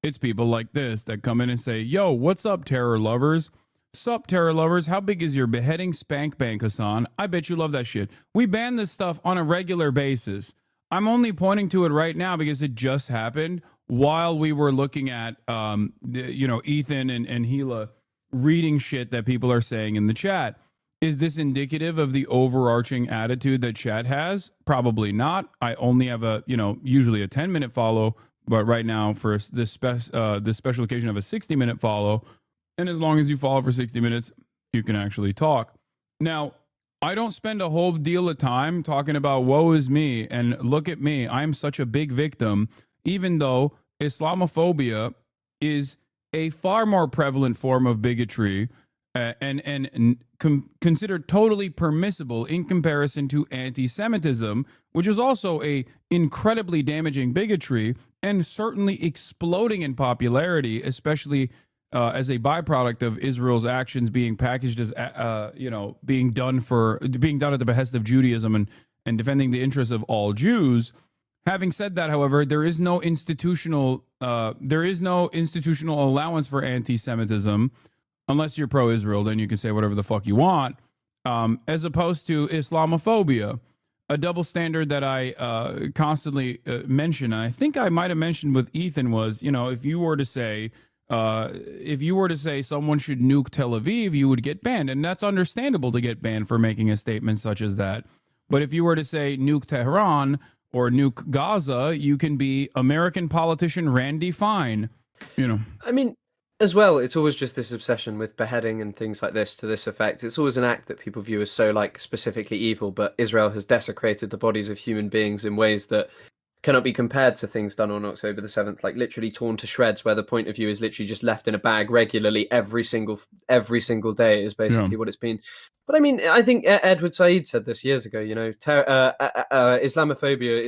it's people like this that come in and say, yo, what's up, terror lovers? Sup, terror lovers? How big is your beheading spank bank, Hasan? I bet you love that shit. We ban this stuff on a regular basis. I'm only pointing to it right now because it just happened while we were looking at, Ethan and Hila reading shit that people are saying in the chat. Is this indicative of the overarching attitude that chat has? Probably not. I only have usually a 10-minute follow, but right now for this special occasion of a 60-minute follow. And as long as you follow for 60 minutes, you can actually talk. Now, I don't spend a whole deal of time talking about woe is me and look at me. I'm such a big victim, even though Islamophobia is a far more prevalent form of bigotry and considered totally permissible in comparison to anti-Semitism, which is also a incredibly damaging bigotry and certainly exploding in popularity, especially as a byproduct of Israel's actions being packaged as, being done at the behest of Judaism and defending the interests of all Jews. Having said that, however, there is no institutional allowance for anti-Semitism. Unless you're pro-Israel, then you can say whatever the fuck you want, as opposed to Islamophobia, a double standard that I constantly mention. And I think I might have mentioned with Ethan was, if you were to say someone should nuke Tel Aviv, you would get banned. And that's understandable to get banned for making a statement such as that. But if you were to say nuke Tehran or nuke Gaza, you can be American politician Randy Fine, I mean, as well, it's always just this obsession with beheading and things like this to this effect. It's always an act that people view as so specifically evil, but Israel has desecrated the bodies of human beings in ways that cannot be compared to things done on October the 7th, like literally torn to shreds, where the point of view is literally just left in a bag regularly every single day is basically what it's been. But I mean, I think Edward Said said this years ago. Islamophobia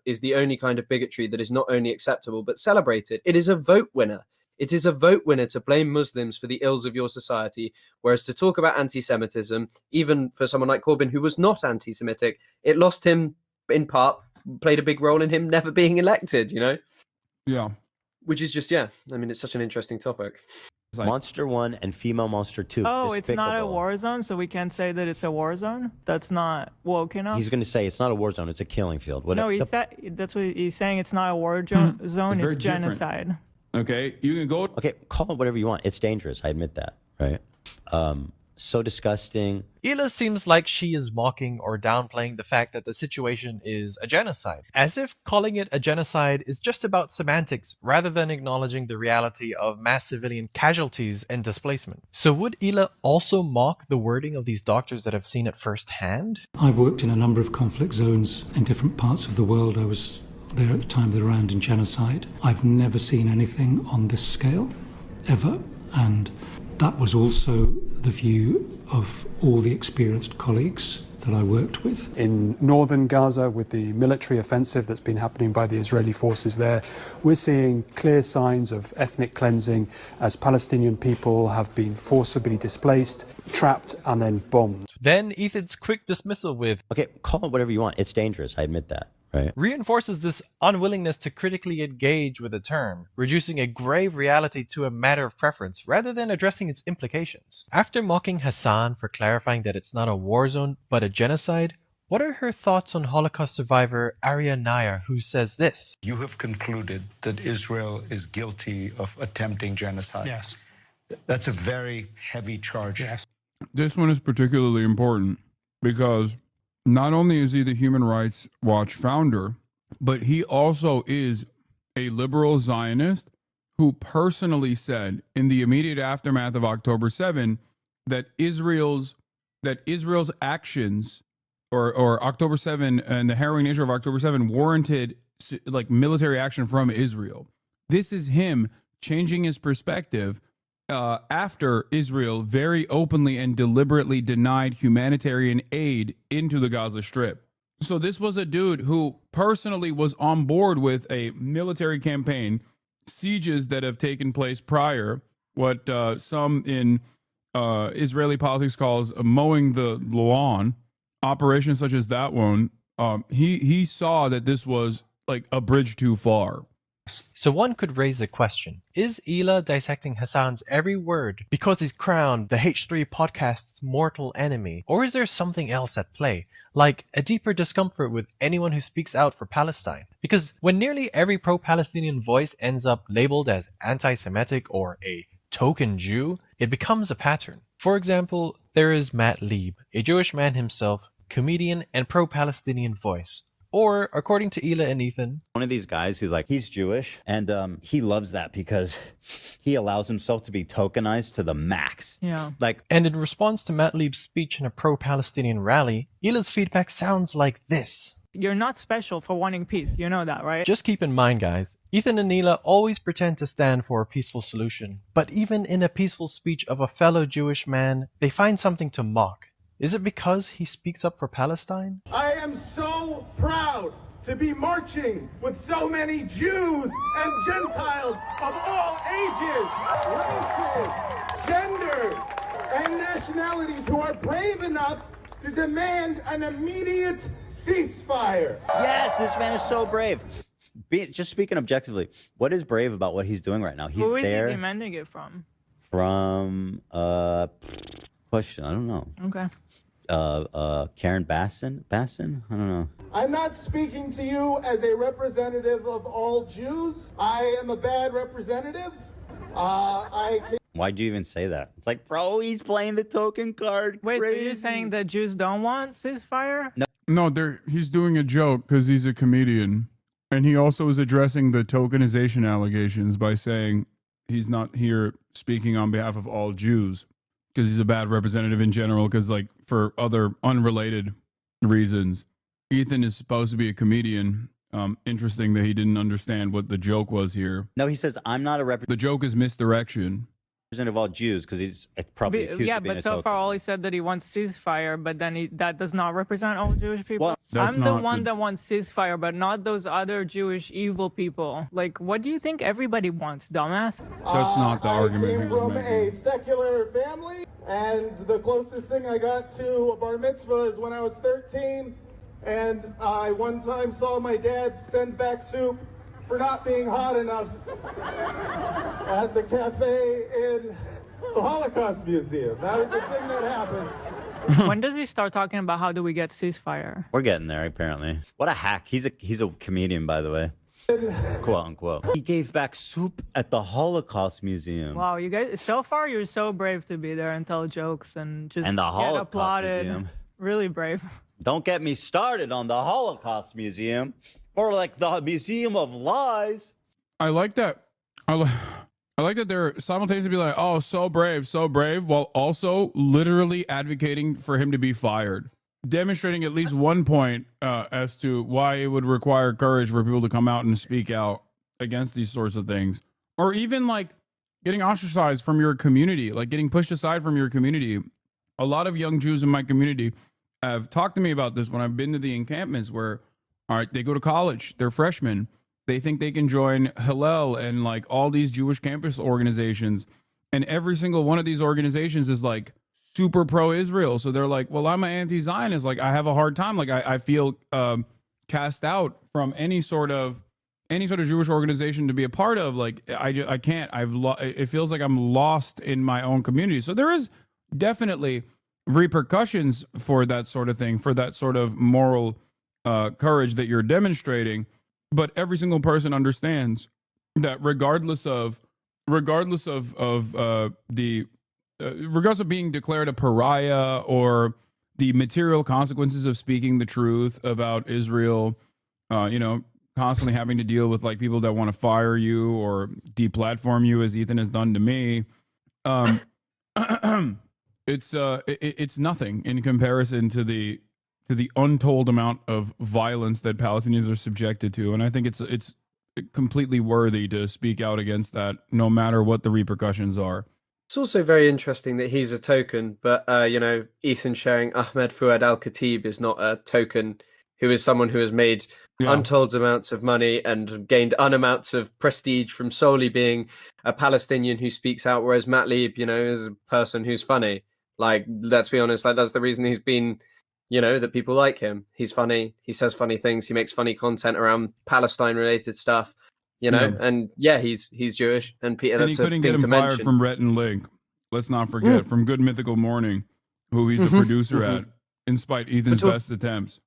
is the only kind of bigotry that is not only acceptable but celebrated. It is a vote winner. It is a vote winner to blame Muslims for the ills of your society, whereas to talk about anti-Semitism, even for someone like Corbyn, who was not anti-Semitic, it lost him, in part, played a big role in him never being elected, Yeah. Which is just, I mean, it's such an interesting topic. Monster 1 and Female Monster 2. Oh, it's not a war zone, so we can't say that it's a war zone? That's not woke enough? He's going to say it's not a war zone, it's a killing field. No, that's what he's saying. It's not a war zone, it's genocide. Okay, you can go. Okay, call it whatever you want. It's dangerous. I admit that, right? So disgusting. Ila seems like she is mocking or downplaying the fact that the situation is a genocide, as if calling it a genocide is just about semantics rather than acknowledging the reality of mass civilian casualties and displacement. So would Ila also mock the wording of these doctors that have seen it firsthand? I've worked in a number of conflict zones in different parts of the world. I was there at the time of the Rwandan genocide. I've never seen anything on this scale, ever. And that was also the view of all the experienced colleagues that I worked with. In northern Gaza, with the military offensive that's been happening by the Israeli forces there, we're seeing clear signs of ethnic cleansing as Palestinian people have been forcibly displaced, trapped, and then bombed. Then Ethan's quick dismissal with, okay, call it whatever you want. It's dangerous. I admit that. Right. Reinforces this unwillingness to critically engage with a term, reducing a grave reality to a matter of preference rather than addressing its implications. After mocking Hasan for clarifying that it's not a war zone but a genocide, what are her thoughts on Holocaust survivor Arya Nair, who says this? You have concluded that Israel is guilty of attempting genocide. Yes. That's a very heavy charge. Yes. This one is particularly important because not only is he the Human Rights Watch founder, but he also is a liberal Zionist who personally said in the immediate aftermath of October 7 that Israel's actions or October 7 and the harrowing nature of October 7 warranted military action from Israel. This is him changing his perspective after Israel very openly and deliberately denied humanitarian aid into the Gaza Strip. So this was a dude who personally was on board with a military campaign, sieges that have taken place prior, what some in Israeli politics calls mowing the lawn, operations such as that one. He saw that this was like a bridge too far. So one could raise a question. Is Ela dissecting Hasan's every word because he's crowned the H3 podcast's mortal enemy? Or is there something else at play, like a deeper discomfort with anyone who speaks out for Palestine? Because when nearly every pro-Palestinian voice ends up labeled as anti-Semitic or a token Jew, it becomes a pattern. For example, there is Matt Lieb, a Jewish man himself, comedian and pro-Palestinian voice. Or, according to Ela and Ethan, one of these guys who's like, he's Jewish, and he loves that because he allows himself to be tokenized to the max. Yeah. And in response to Matt Lieb's speech in a pro-Palestinian rally, Ela's feedback sounds like this. You're not special for wanting peace. You know that, right? Just keep in mind, guys, Ethan and Ela always pretend to stand for a peaceful solution. But even in a peaceful speech of a fellow Jewish man, they find something to mock. Is it because he speaks up for Palestine? I am so proud to be marching with so many Jews and Gentiles of all ages, races, genders, and nationalities who are brave enough to demand an immediate ceasefire. Yes, this man is so brave. Just speaking objectively, what is brave about what he's doing right now? He's Who is there he demanding it from? from question. I don't know. Okay. Karen Bassin? I don't know. I'm not speaking to you as a representative of all Jews. I am a bad representative. Why'd you even say that? It's like, bro, he's playing the token card. Wait, Crazy. so you're saying that Jews don't want ceasefire? No, he's doing a joke because he's a comedian. And he also is addressing the tokenization allegations by saying he's not here speaking on behalf of all Jews because he's a bad representative in general, because like for other unrelated reasons. Ethan is supposed to be a comedian. Interesting that he didn't understand what the joke was here. No, he says, I'm not a representative. The joke is misdirection. Of all Jews, because he's probably accused Yeah, of being but a so token. far all he said that he wants ceasefire, but then that does not represent all Jewish people. Well, I'm the one that wants ceasefire, but not those other Jewish evil people. Like, what do you think everybody wants, dumbass? That's not the argument he I came was from making. a secular family, and the closest thing I got to a bar mitzvah is when I was 13, and I one time saw my dad send back soup for not being hot enough at the cafe in the Holocaust Museum. That was the thing that happened. When does he start talking about how do we get ceasefire? We're getting there, apparently. What a hack. He's a comedian, by the way. Quote unquote. He gave back soup at the Holocaust Museum. Wow, you guys, so far you're so brave to be there and tell jokes and just And the get Holocaust applauded. Museum. Really brave. Don't get me started on the Holocaust Museum, or like the Museum of Lies. I like that. I like that they're simultaneously be like, oh, so brave, while also literally advocating for him to be fired, demonstrating at least one point as to why it would require courage for people to come out and speak out against these sorts of things, or even like getting ostracized from your community, like getting pushed aside from your community. A lot of young Jews in my community have talked to me about this when I've been to the encampments where, all right, they go to college, they're freshmen. They think they can join Hillel and like all these Jewish campus organizations. And every single one of these organizations is like super pro-Israel. So they're like, well, I'm an anti-Zionist. Like I have a hard time. Like I feel cast out from any sort of Jewish organization to be a part of. Like I can't, it feels like I'm lost in my own community. So there is definitely repercussions for that sort of thing, for that sort of moral courage that you're demonstrating. But every single person understands that regardless of being declared a pariah or the material consequences of speaking the truth about Israel, constantly having to deal with like people that want to fire you or deplatform you, as Ethan has done to me, it's nothing in comparison to the untold amount of violence that Palestinians are subjected to. And I think it's completely worthy to speak out against that, no matter what the repercussions are. It's also very interesting that he's a token, but Ethan sharing Ahmed Fuad al-Khatib is not a token who is someone who has made untold amounts of money and gained unamounts of prestige from solely being a Palestinian who speaks out, whereas Matt Lieb, you know, is a person who's funny. Like, let's be honest, like that's the reason he's been, you know, that people like him. He's funny. He says funny things. He makes funny content around Palestine-related stuff, you know. And he's Jewish, and Peter. And That's he couldn't a get thing him to fired mention. from Rhett and Link. Let's not forget from Good Mythical Morning, who he's a producer at, in spite Ethan's best attempts.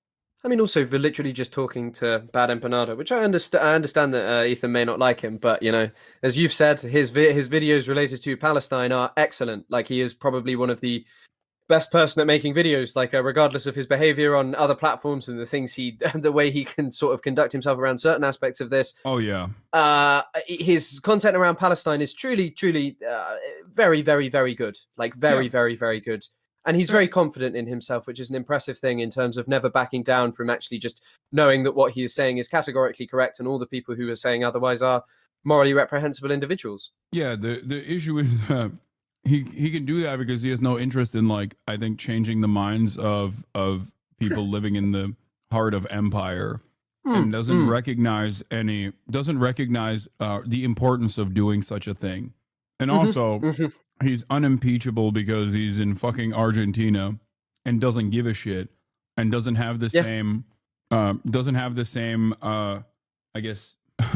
I mean, also for literally just talking to Bad Empanada, which I understand that Ethan may not like him, but you know, as you've said, his videos related to Palestine are excellent. Like, he is probably one of the best person at making videos, like regardless of his behavior on other platforms and the things the way he can sort of conduct himself around certain aspects of this. Oh yeah. His content around Palestine is truly very, very, very good. Like very, very, very good. And he's very confident in himself, which is an impressive thing in terms of never backing down from actually just knowing that what he is saying is categorically correct, and all the people who are saying otherwise are morally reprehensible individuals. Yeah, the issue is he can do that because he has no interest in, like, I think, changing the minds of people living in the heart of empire, and doesn't recognize the importance of doing such a thing. And also he's unimpeachable because he's in fucking Argentina and doesn't give a shit and doesn't have the same I guess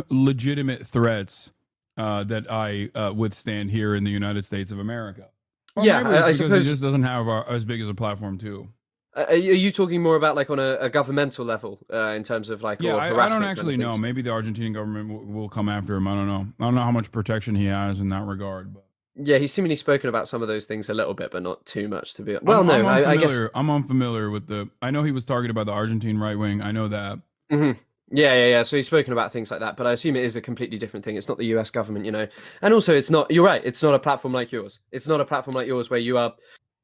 legitimate threats that I withstand here in the United States of America. Or I suppose he just doesn't have as big as a platform too. Are you talking more about like on a governmental level in terms of like? Yeah, or I don't actually know. Maybe the Argentine government will come after him. I don't know. I don't know how much protection he has in that regard. But yeah, he's seemingly spoken about some of those things a little bit, but not too much to be. I guess I'm unfamiliar with the. I know he was targeted by the Argentine right wing. I know that. Yeah. So he's spoken about things like that, but I assume it is a completely different thing. It's not the US government, you know. And also, it's not. You're right. It's not a platform like yours. It's not a platform like yours where you are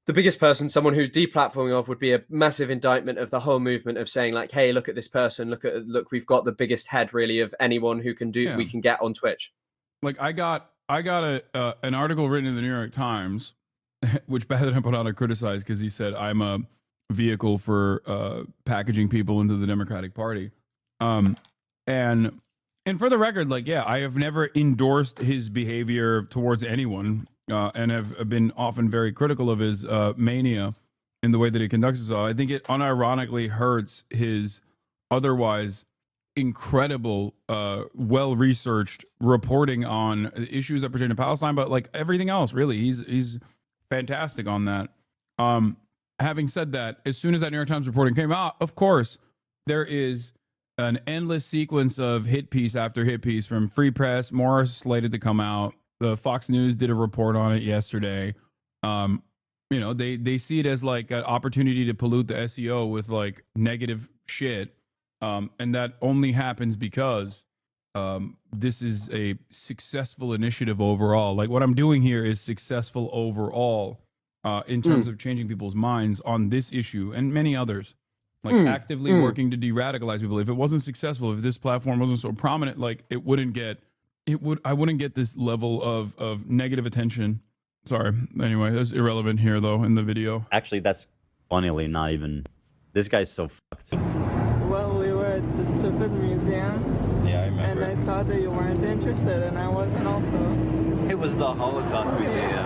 the biggest person. Someone who deplatforming of would be a massive indictment of the whole movement of saying like, hey, look at this person. Look, we've got the biggest head really of anyone who can do. We can get on Twitch. Like I got an article written in the New York Times, which Bad Empanada criticized because he said I'm a vehicle for packaging people into the Democratic Party. And for the record, like, yeah, I have never endorsed his behavior towards anyone, and have been often very critical of his mania in the way that he conducts himself. I think it unironically hurts his otherwise incredible, well-researched reporting on issues that pertain to Palestine, but like everything else, really, he's fantastic on that. Having said that, as soon as that New York Times reporting came out, of course, there is an endless sequence of hit piece after hit piece from Free Press, more slated to come out. The Fox News did a report on it yesterday. You know, they see it as like an opportunity to pollute the SEO with like negative shit. And that only happens because this is a successful initiative overall. Like what I'm doing here is successful overall in terms of changing people's minds on this issue and many others. Like actively working to de-radicalize people. If it wasn't successful, if this platform wasn't so prominent, like I wouldn't get this level of negative attention. Sorry. Anyway, that's irrelevant here though in the video. Actually, that's funnily not even. This guy's so fucked. Well, we were at the Stupid Museum. Yeah, I remember. And I saw that you weren't interested, and I wasn't also. It was the Holocaust Museum.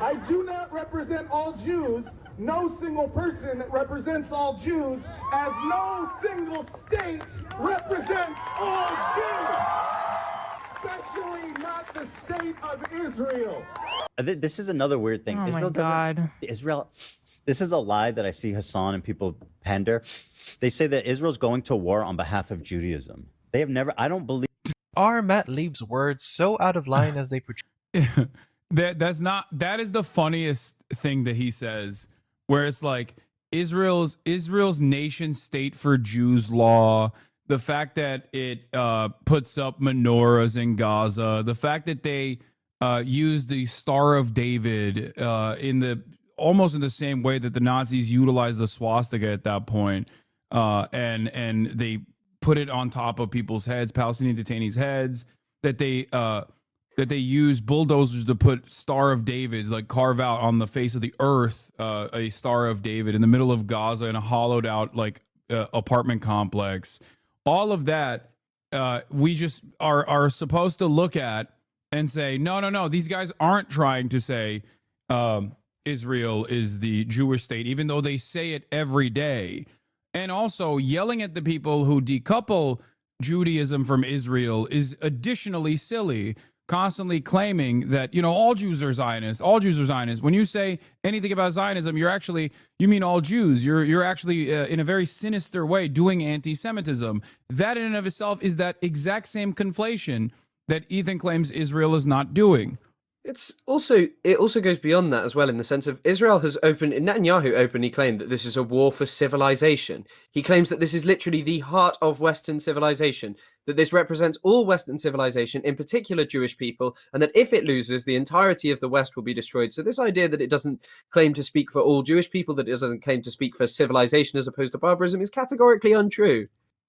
I do not represent all Jews. No single person represents all Jews, as no single state represents all Jews, especially not the state of Israel. This is another weird thing. Oh Israel my God. Israel. This is a lie that I see Hasan and people pander. They say that Israel's going to war on behalf of Judaism. They have never. I don't believe. Are Matt Lieb's words so out of line as they portray? That is the funniest thing that he says, where it's like Israel's nation state for Jews law, the fact that it puts up menorahs in Gaza, the fact that they use the Star of David almost in the same way that the Nazis utilized the swastika at that point, and they put it on top of people's heads, Palestinian detainees' heads, that they use bulldozers to put Star of David's, like carve out on the face of the earth a Star of David in the middle of Gaza in a hollowed out like apartment complex, all of that, we just are supposed to look at and say, no, these guys aren't trying to say Israel is the Jewish state, even though they say it every day. And also yelling at the people who decouple Judaism from Israel is additionally silly. Constantly claiming that, all Jews are Zionists. All Jews are Zionists. When you say anything about Zionism, you mean all Jews. You're actually in a very sinister way doing anti-Semitism. That in and of itself is that exact same conflation that Ethan claims Israel is not doing. It also goes beyond that as well, in the sense of Netanyahu openly claimed that this is a war for civilization. He claims that this is literally the heart of Western civilization, that this represents all Western civilization, in particular Jewish people, and that if it loses, the entirety of the West will be destroyed. So this idea that it doesn't claim to speak for all Jewish people, that it doesn't claim to speak for civilization as opposed to barbarism, is categorically untrue.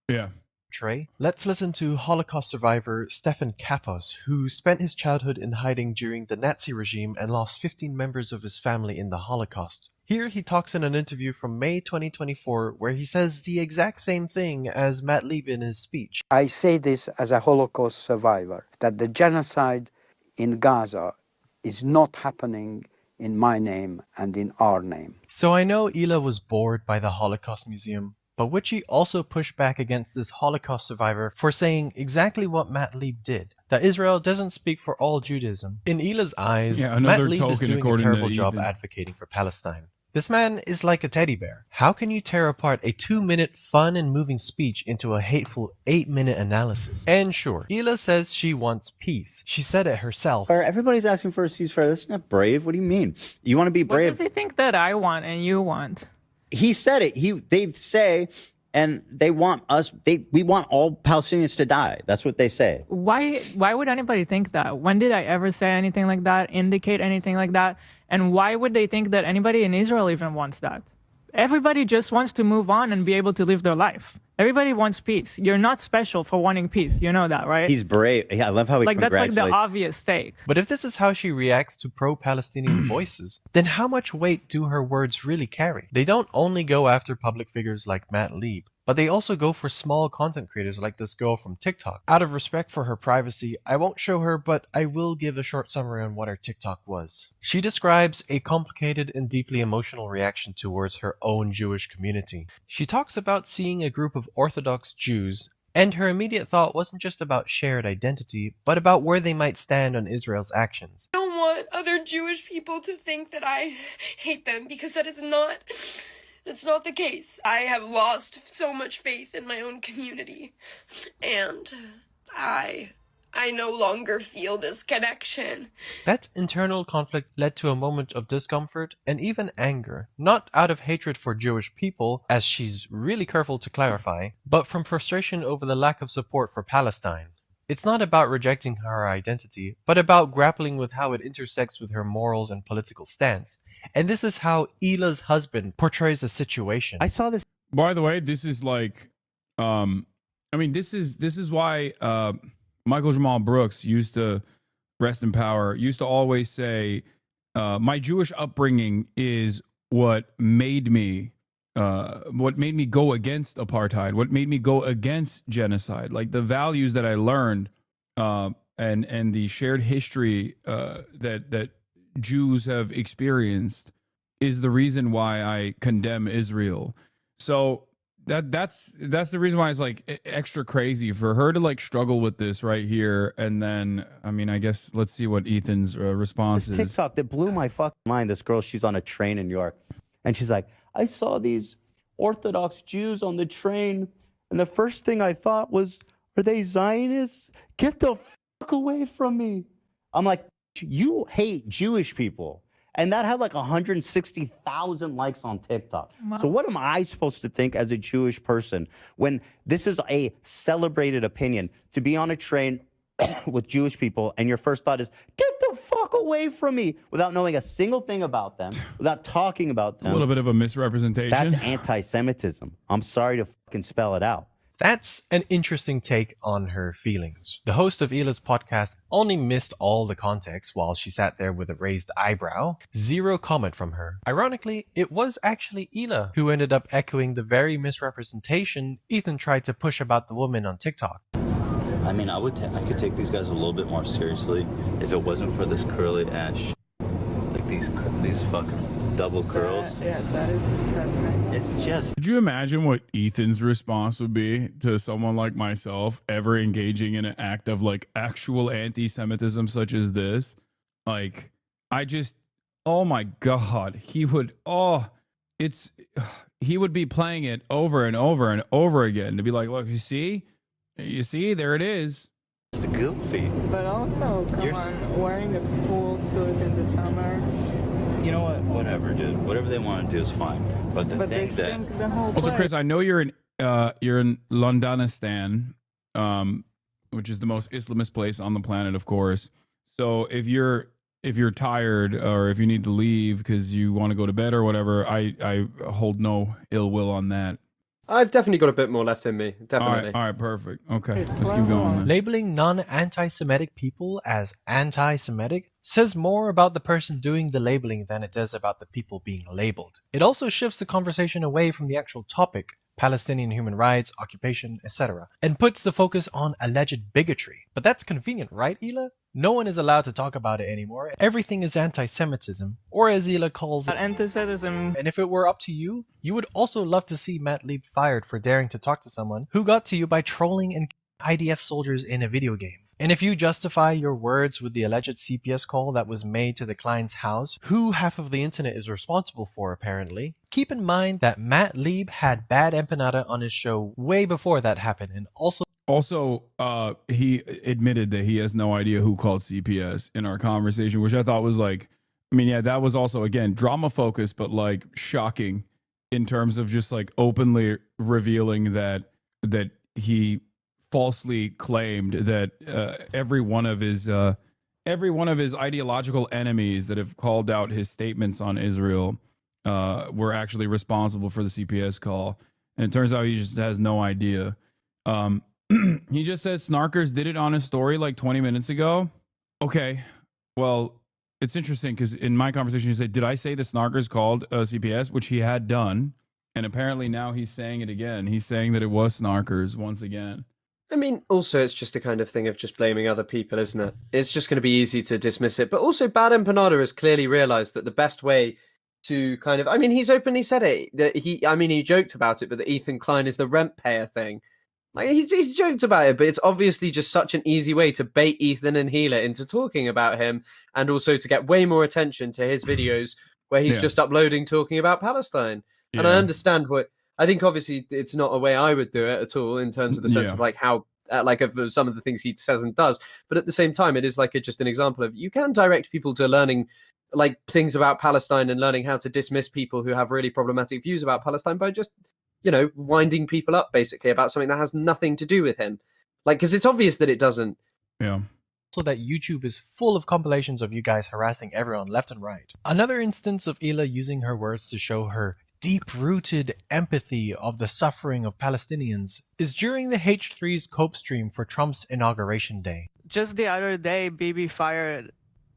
Yeah. Trey. Let's listen to Holocaust survivor Stefan Kapos, who spent his childhood in hiding during the Nazi regime and lost 15 members of his family in the Holocaust. Here he talks in an interview from May 2024 where he says the exact same thing as Matt Lieb in his speech. I say this as a Holocaust survivor, that the genocide in Gaza is not happening in my name and in our name. So I know Ila was bored by the Holocaust Museum, but would she also push back against this Holocaust survivor for saying exactly what Matt Lieb did? That Israel doesn't speak for all Judaism. In Ila's eyes, Matt Lieb is doing a terrible job advocating for Palestine. This man is like a teddy bear. How can you tear apart a 2-minute fun and moving speech into a hateful 8-minute analysis? And sure, Ila says she wants peace. She said it herself. Everybody's asking for a ceasefire. That's not brave. What do you mean? You want to be brave? What does he think that I want and you want? He said it. They say, and they want us. We want all Palestinians to die. That's what they say. Why would anybody think that? When did I ever say anything like that? Indicate anything like that? And why would they think that anybody in Israel even wants that? Everybody just wants to move on and be able to live their life. Everybody wants peace. You're not special for wanting peace. You know that, right? He's brave. Yeah, I love how he that's like the obvious take. But if this is how she reacts to pro-Palestinian voices, then how much weight do her words really carry? They don't only go after public figures like Matt Lieb, but they also go for small content creators like this girl from TikTok. Out of respect for her privacy, I won't show her, but I will give a short summary on what her TikTok was. She describes a complicated and deeply emotional reaction towards her own Jewish community. She talks about seeing a group of Orthodox Jews, and her immediate thought wasn't just about shared identity, but about where they might stand on Israel's actions. I don't want other Jewish people to think that I hate them, because that is not... It's not the case. I have lost so much faith in my own community, and I no longer feel this connection. That internal conflict led to a moment of discomfort and even anger, not out of hatred for Jewish people, as she's really careful to clarify, but from frustration over the lack of support for Palestine. It's not about rejecting her identity, but about grappling with how it intersects with her morals and political stance. And this is how Ila's husband portrays the situation. I saw this. By the way, this is like, this is why Michael Jamal Brooks used to, rest in power, used to always say, my Jewish upbringing is what made me go against apartheid, what made me go against genocide, like the values that I learned, and the shared history that Jews have experienced is the reason why I condemn Israel. So that's the reason why it's like extra crazy for her to like struggle with this right here. And then, I guess let's see what Ethan's response is. TikTok that blew my fucking mind. This girl, she's on a train in New York, and she's like, I saw these Orthodox Jews on the train, and the first thing I thought was, are they Zionists? Get the fuck away from me. I'm like, you hate Jewish people. And that had like 160,000 likes on TikTok. Wow. So what am I supposed to think as a Jewish person when this is a celebrated opinion, to be on a train with Jewish people and your first thought is, get the fuck away from me, without knowing a single thing about them, without talking about them? A little bit of a misrepresentation. That's anti-Semitism. I'm sorry to fucking spell it out. That's an interesting take on her feelings. The host of Ila's podcast only missed all the context while she sat there with a raised eyebrow. Zero comment from her. Ironically, it was actually Ila who ended up echoing the very misrepresentation Ethan tried to push about the woman on TikTok. I mean, I could take these guys a little bit more seriously if it wasn't for this curly ass like these fucking double curls. That is disgusting. It's just... Could you imagine what Ethan's response would be to someone like myself ever engaging in an act of like actual anti-Semitism such as this? Like, oh my God, he would be playing it over and over and over again to be like, look, you see, there it is. It's goofy. But also, come on, wearing a full suit in the summer. You know what? Whatever, dude. Whatever they want to do is fine. But they stink the whole Also, place. Chris, I know you're in Londonistan, which is the most Islamist place on the planet, of course. So if you're tired or if you need to leave because you want to go to bed or whatever, I hold no ill will on that. I've definitely got a bit more left in me. Definitely. All right, perfect. Okay, let's keep going. Then. Labeling non-anti-Semitic people as anti-Semitic says more about the person doing the labeling than it does about the people being labeled. It also shifts the conversation away from the actual topic, Palestinian human rights, occupation, etc., and puts the focus on alleged bigotry. But that's convenient, right, Ila? No one is allowed to talk about it anymore. Everything is anti-Semitism, or as Ila calls it, anti-Semitism. And if it were up to you, you would also love to see Matt Lieb fired for daring to talk to someone who got to you by trolling and IDF soldiers in a video game. And if you justify your words with the alleged CPS call that was made to the client's house, who half of the internet is responsible for apparently, keep in mind that Matt Lieb had bad empanada on his show way before that happened, and Also, he admitted that he has no idea who called CPS in our conversation, which I thought was like, I mean, yeah, that was also, again, drama focused, but like shocking in terms of just like openly revealing that he falsely claimed that every one of his ideological enemies that have called out his statements on Israel were actually responsible for the CPS call. And it turns out he just has no idea. He just said Snarkers did it on his story like 20 minutes ago. Okay, well, it's interesting because in my conversation he said, did I say the Snarkers called CPS, which he had done, and apparently now he's saying it again. He's saying that it was Snarkers once again. I mean, also, it's just a kind of thing of just blaming other people, isn't it? It's just going to be easy to dismiss it. But also, Bad Empanada has clearly realized that the best way to kind of, I mean, he's openly said it, that he joked about it, but that Ethan Klein is the rent payer thing. Like, he's joked about it, but it's obviously just such an easy way to bait Ethan and Gila into talking about him, and also to get way more attention to his videos where he's just uploading talking about Palestine. And I understand I think obviously it's not a way I would do it at all in terms of the sense of like how, of some of the things he says and does. But at the same time, it is like just an example of you can direct people to learning like things about Palestine and learning how to dismiss people who have really problematic views about Palestine by just, winding people up basically about something that has nothing to do with him. Like, because it's obvious that it doesn't. Yeah. So that YouTube is full of compilations of you guys harassing everyone left and right. Another instance of Ila using her words to show her deep-rooted empathy of the suffering of Palestinians is during the H3's Cope stream for Trump's inauguration day. Just the other day, Bibi fired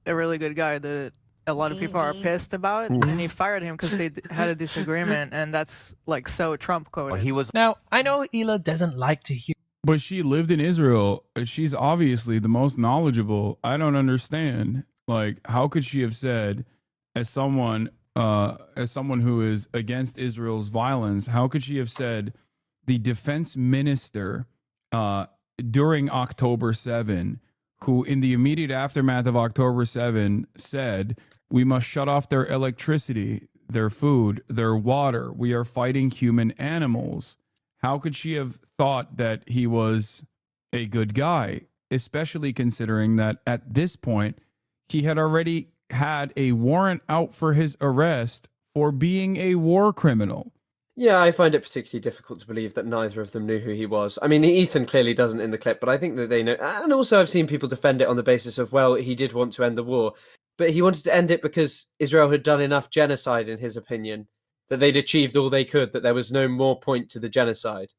a really good guy that a lot of people are pissed about, and he fired him because they had a disagreement, and that's like so Trump coded. Now, I know Ila doesn't like to hear, but she lived in Israel. She's obviously the most knowledgeable. I don't understand. Like, how could she have said, as someone who is against Israel's violence, how could she have said the defense minister during October 7, who in the immediate aftermath of October 7 said, we must shut off their electricity, their food, their water. We are fighting human animals. How could she have thought that he was a good guy, especially considering that at this point, he had already had a warrant out for his arrest for being a war criminal? Yeah, I find it particularly difficult to believe that neither of them knew who he was. I mean, Ethan clearly doesn't in the clip, but I think that they know. And also I've seen people defend it on the basis of, well, he did want to end the war, but he wanted to end it because Israel had done enough genocide, in his opinion, that they'd achieved all they could, that there was no more point to the genocide.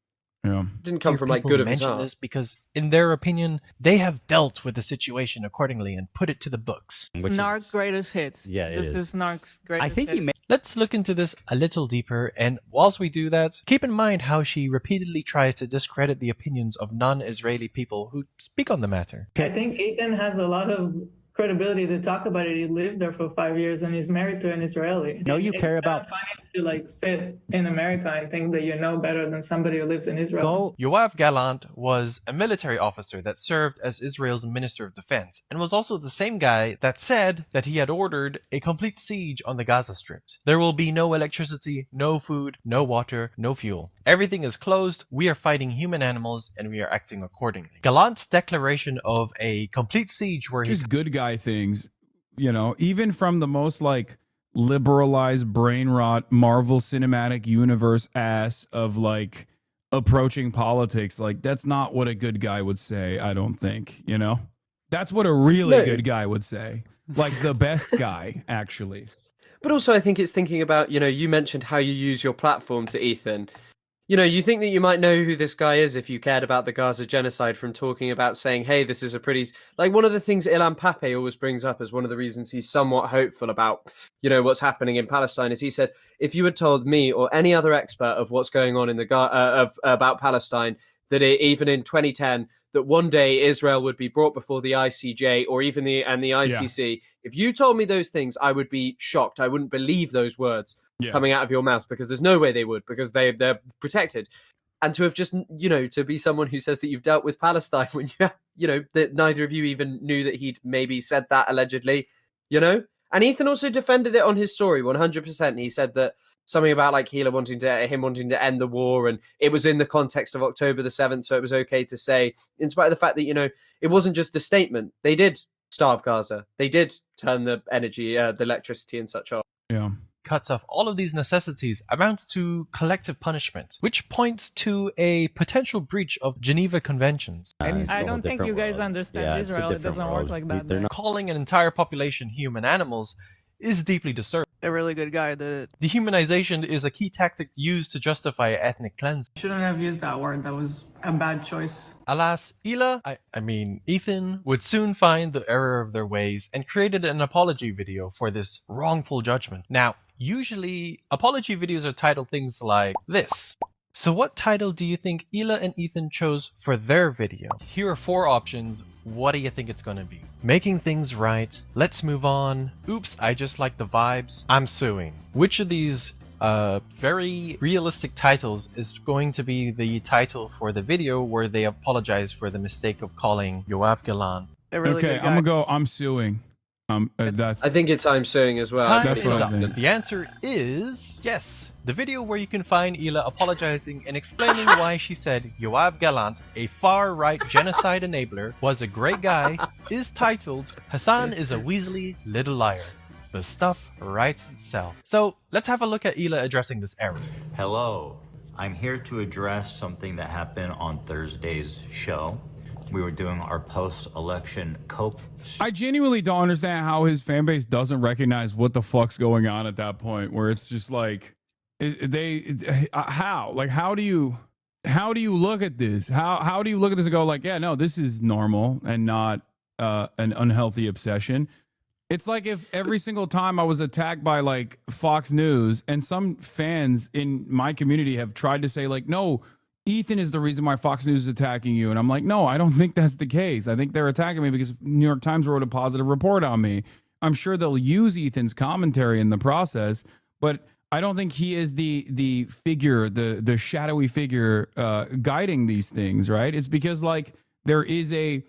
Yeah. Didn't come from like People good of his mention heart. this because, in their opinion, they have dealt with the situation accordingly and put it to the books. Narc's greatest hits. Yeah, it this is. is Narc's greatest hits. Let's look into this a little deeper, and whilst we do that, keep in mind how she repeatedly tries to discredit the opinions of non-Israeli people who speak on the matter. I think Ethan has a lot of credibility to talk about it. He lived there for 5 years and he's married to an Israeli. No, you care about. Funny to like sit in America and think that you know better than somebody who lives in Israel. Yoav Gallant was a military officer that served as Israel's Minister of Defense, and was also the same guy that said that he had ordered a complete siege on the Gaza Strip. There will be no electricity, no food, no water, no fuel. Everything is closed, we are fighting human animals, and we are acting accordingly. Gallant's declaration of a complete siege where Just good guy things, you know, even from the most like liberalized brain rot Marvel Cinematic Universe ass of like approaching politics, like that's not what a good guy would say. I don't think, you know, that's what a really good guy would say, like the best guy actually. But also, I think it's thinking about, you know, you mentioned how you use your platform to Ethan. You know, you think that you might know who this guy is if you cared about the Gaza genocide from talking about saying, hey, this is a pretty... Like, one of the things Ilan Pape always brings up as one of the reasons he's somewhat hopeful about, you know, what's happening in Palestine is he said, if you had told me or any other expert of what's going on in the about Palestine, that even in 2010, that one day Israel would be brought before the ICJ or even the ICC, if you told me those things, I would be shocked. I wouldn't believe those words coming out of your mouth, because there's no way they would, because they're protected. And to have just, you know, to be someone who says that you've dealt with Palestine when you know, that neither of you even knew that he'd maybe said that allegedly, you know? And Ethan also defended it on his story 100%. He said that something about like him wanting to end the war, and it was in the context of October the 7th, so it was okay to say, in spite of the fact that, you know, it wasn't just a statement. They did starve Gaza. They did turn the energy, the electricity and such off. Yeah. Cuts off all of these necessities amounts to collective punishment, which points to a potential breach of Geneva Conventions. I don't think you guys understand Israel. It doesn't work like that. Calling an entire population human animals is deeply disturbing. A really good guy did it. Dehumanization is a key tactic used to justify ethnic cleansing. Shouldn't have used that word. That was a bad choice. Alas, Ethan would soon find the error of their ways and created an apology video for this wrongful judgment. Now, usually, apology videos are titled things like this. So what title do you think Ela and Ethan chose for their video? Here are 4 options. What do you think it's gonna be? Making things right, let's move on, oops, I just like the vibes, I'm suing. Which of these very realistic titles is going to be the title for the video where they apologize for the mistake of calling Yoav Gallant? Okay, I'm gonna go, I'm suing. That's. I think it's I'm suing as well. That's what I think. The answer is yes. The video where you can find Ela apologizing and explaining why she said Yoav Gallant, a far-right genocide enabler, was a great guy, is titled Hasan is a Weasley Little Liar. The stuff writes itself. So let's have a look at Ela addressing this error. Hello, I'm here to address something that happened on Thursday's show. We were doing our post-election cope. I genuinely don't understand how his fan base doesn't recognize what the fuck's going on at that point, where it's just like, how do you look at this? How do you look at this and go like, yeah, no, this is normal and not an unhealthy obsession? It's like if every single time I was attacked by like Fox News, and some fans in my community have tried to say like, no, Ethan is the reason why Fox News is attacking you. And I'm like, no, I don't think that's the case. I think they're attacking me because New York Times wrote a positive report on me. I'm sure they'll use Ethan's commentary in the process, but I don't think he is the figure, the shadowy figure guiding these things, right? It's because like there is a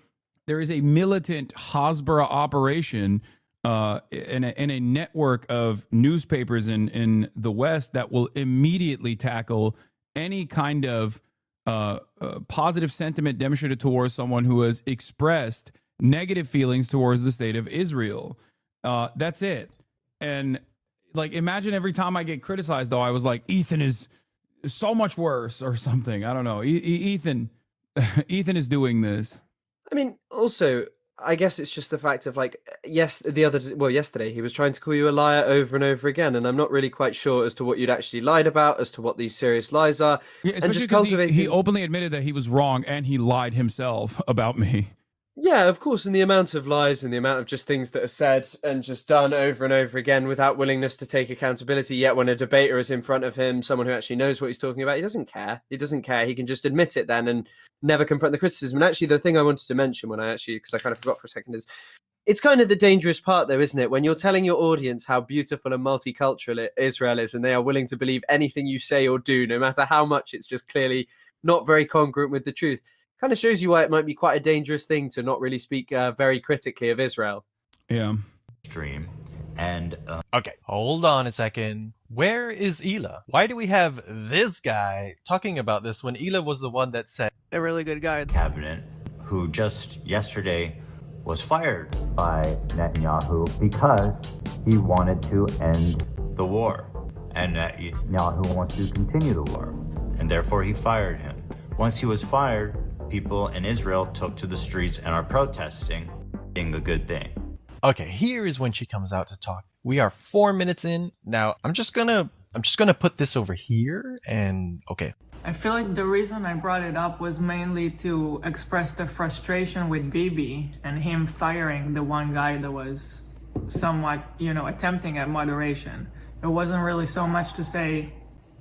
militant Hasbara operation in a network of newspapers in the West that will immediately tackle any kind of positive sentiment demonstrated towards someone who has expressed negative feelings towards the state of Israel. That's it. And like, imagine every time I get criticized, though, I was like, Ethan is so much worse or something. I don't know. Ethan is doing this. I mean, also, I guess it's just the fact of like, yesterday he was trying to call you a liar over and over again, and I'm not really quite sure as to what you'd actually lied about, as to what these serious lies are. Yeah, and especially just because cultivating. he openly admitted that he was wrong and he lied himself about me. Yeah, of course, and the amount of lies and the amount of just things that are said and just done over and over again without willingness to take accountability. Yet when a debater is in front of him, someone who actually knows what he's talking about, he doesn't care. He doesn't care. He can just admit it then and never confront the criticism. And actually, the thing I wanted to mention because I kind of forgot for a second, is it's kind of the dangerous part, though, isn't it? When you're telling your audience how beautiful and multicultural Israel is, and they are willing to believe anything you say or do, no matter how much it's just clearly not very congruent with the truth. Kind of shows you why it might be quite a dangerous thing to not really speak very critically of Israel. Yeah. Stream. And okay, hold on a second. Where is Ela? Why do we have this guy talking about this when Ela was the one that said a really good guy? Cabinet, who just yesterday was fired by Netanyahu because he wanted to end the war. And Netanyahu wants to continue the war. And therefore he fired him. Once he was fired, people in Israel took to the streets and are protesting, being a good thing. Okay, here is when she comes out to talk. We are 4 minutes in. Now, I'm just gonna put this over here and okay. I feel like the reason I brought it up was mainly to express the frustration with Bibi and him firing the one guy that was somewhat, attempting at moderation. It wasn't really so much to say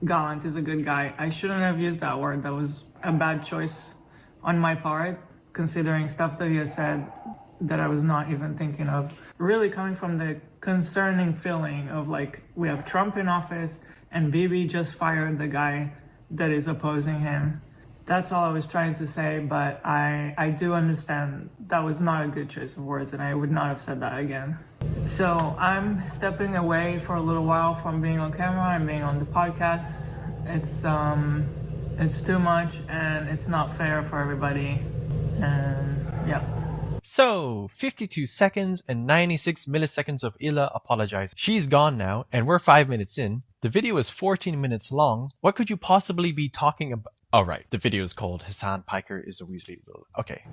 Gallant is a good guy. I shouldn't have used that word. That was a bad choice on my part, considering stuff that he has said that I was not even thinking of. Really coming from the concerning feeling of like, we have Trump in office and Bibi just fired the guy that is opposing him. That's all I was trying to say, but I do understand that was not a good choice of words and I would not have said that again. So I'm stepping away for a little while from being on camera and being on the podcast. It's too much and it's not fair for everybody. And yeah. So, 52 seconds and 96 milliseconds of Ela apologizing. She's gone now, and we're 5 minutes in. The video is 14 minutes long. What could you possibly be talking about? Oh, right. The video is called Hassan Piker is a Weasley. Okay.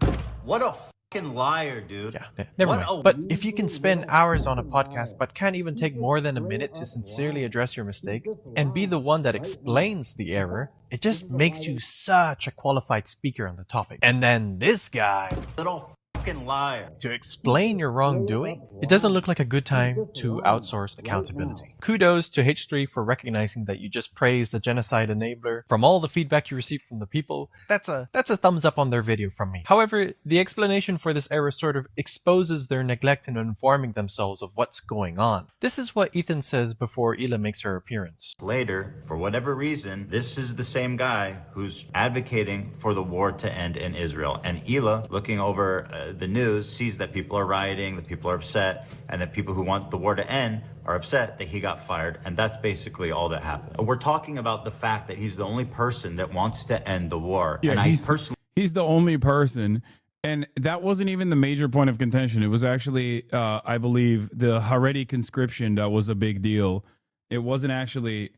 What a fucking liar, dude. Yeah, never mind. But if you can spend hours on a podcast but can't even take more than a minute to sincerely address your mistake and be the one that explains the error, it just makes you such a qualified speaker on the topic. And then this guy... Little fucking liar. To explain your wrongdoing? It doesn't look like a good time to outsource accountability. Kudos to H3 for recognizing that you just praised the genocide enabler. From all the feedback you received from the people, that's a thumbs up on their video from me. However, the explanation for this error sort of exposes their neglect in informing themselves of what's going on. This is what Ethan says before Ela makes her appearance. Later, for whatever reason, this is the same guy who's advocating for the war to end in Israel. And Ela, looking over the news, sees that people are rioting, that people are upset, and that people who want the war to end are upset that he got fired, and that's basically all that happened. We're talking about the fact that he's the only person that wants to end the war. Yeah, and he's the only person, and that wasn't even the major point of contention. It was actually, I believe, the Haredi conscription that was a big deal. It wasn't actually.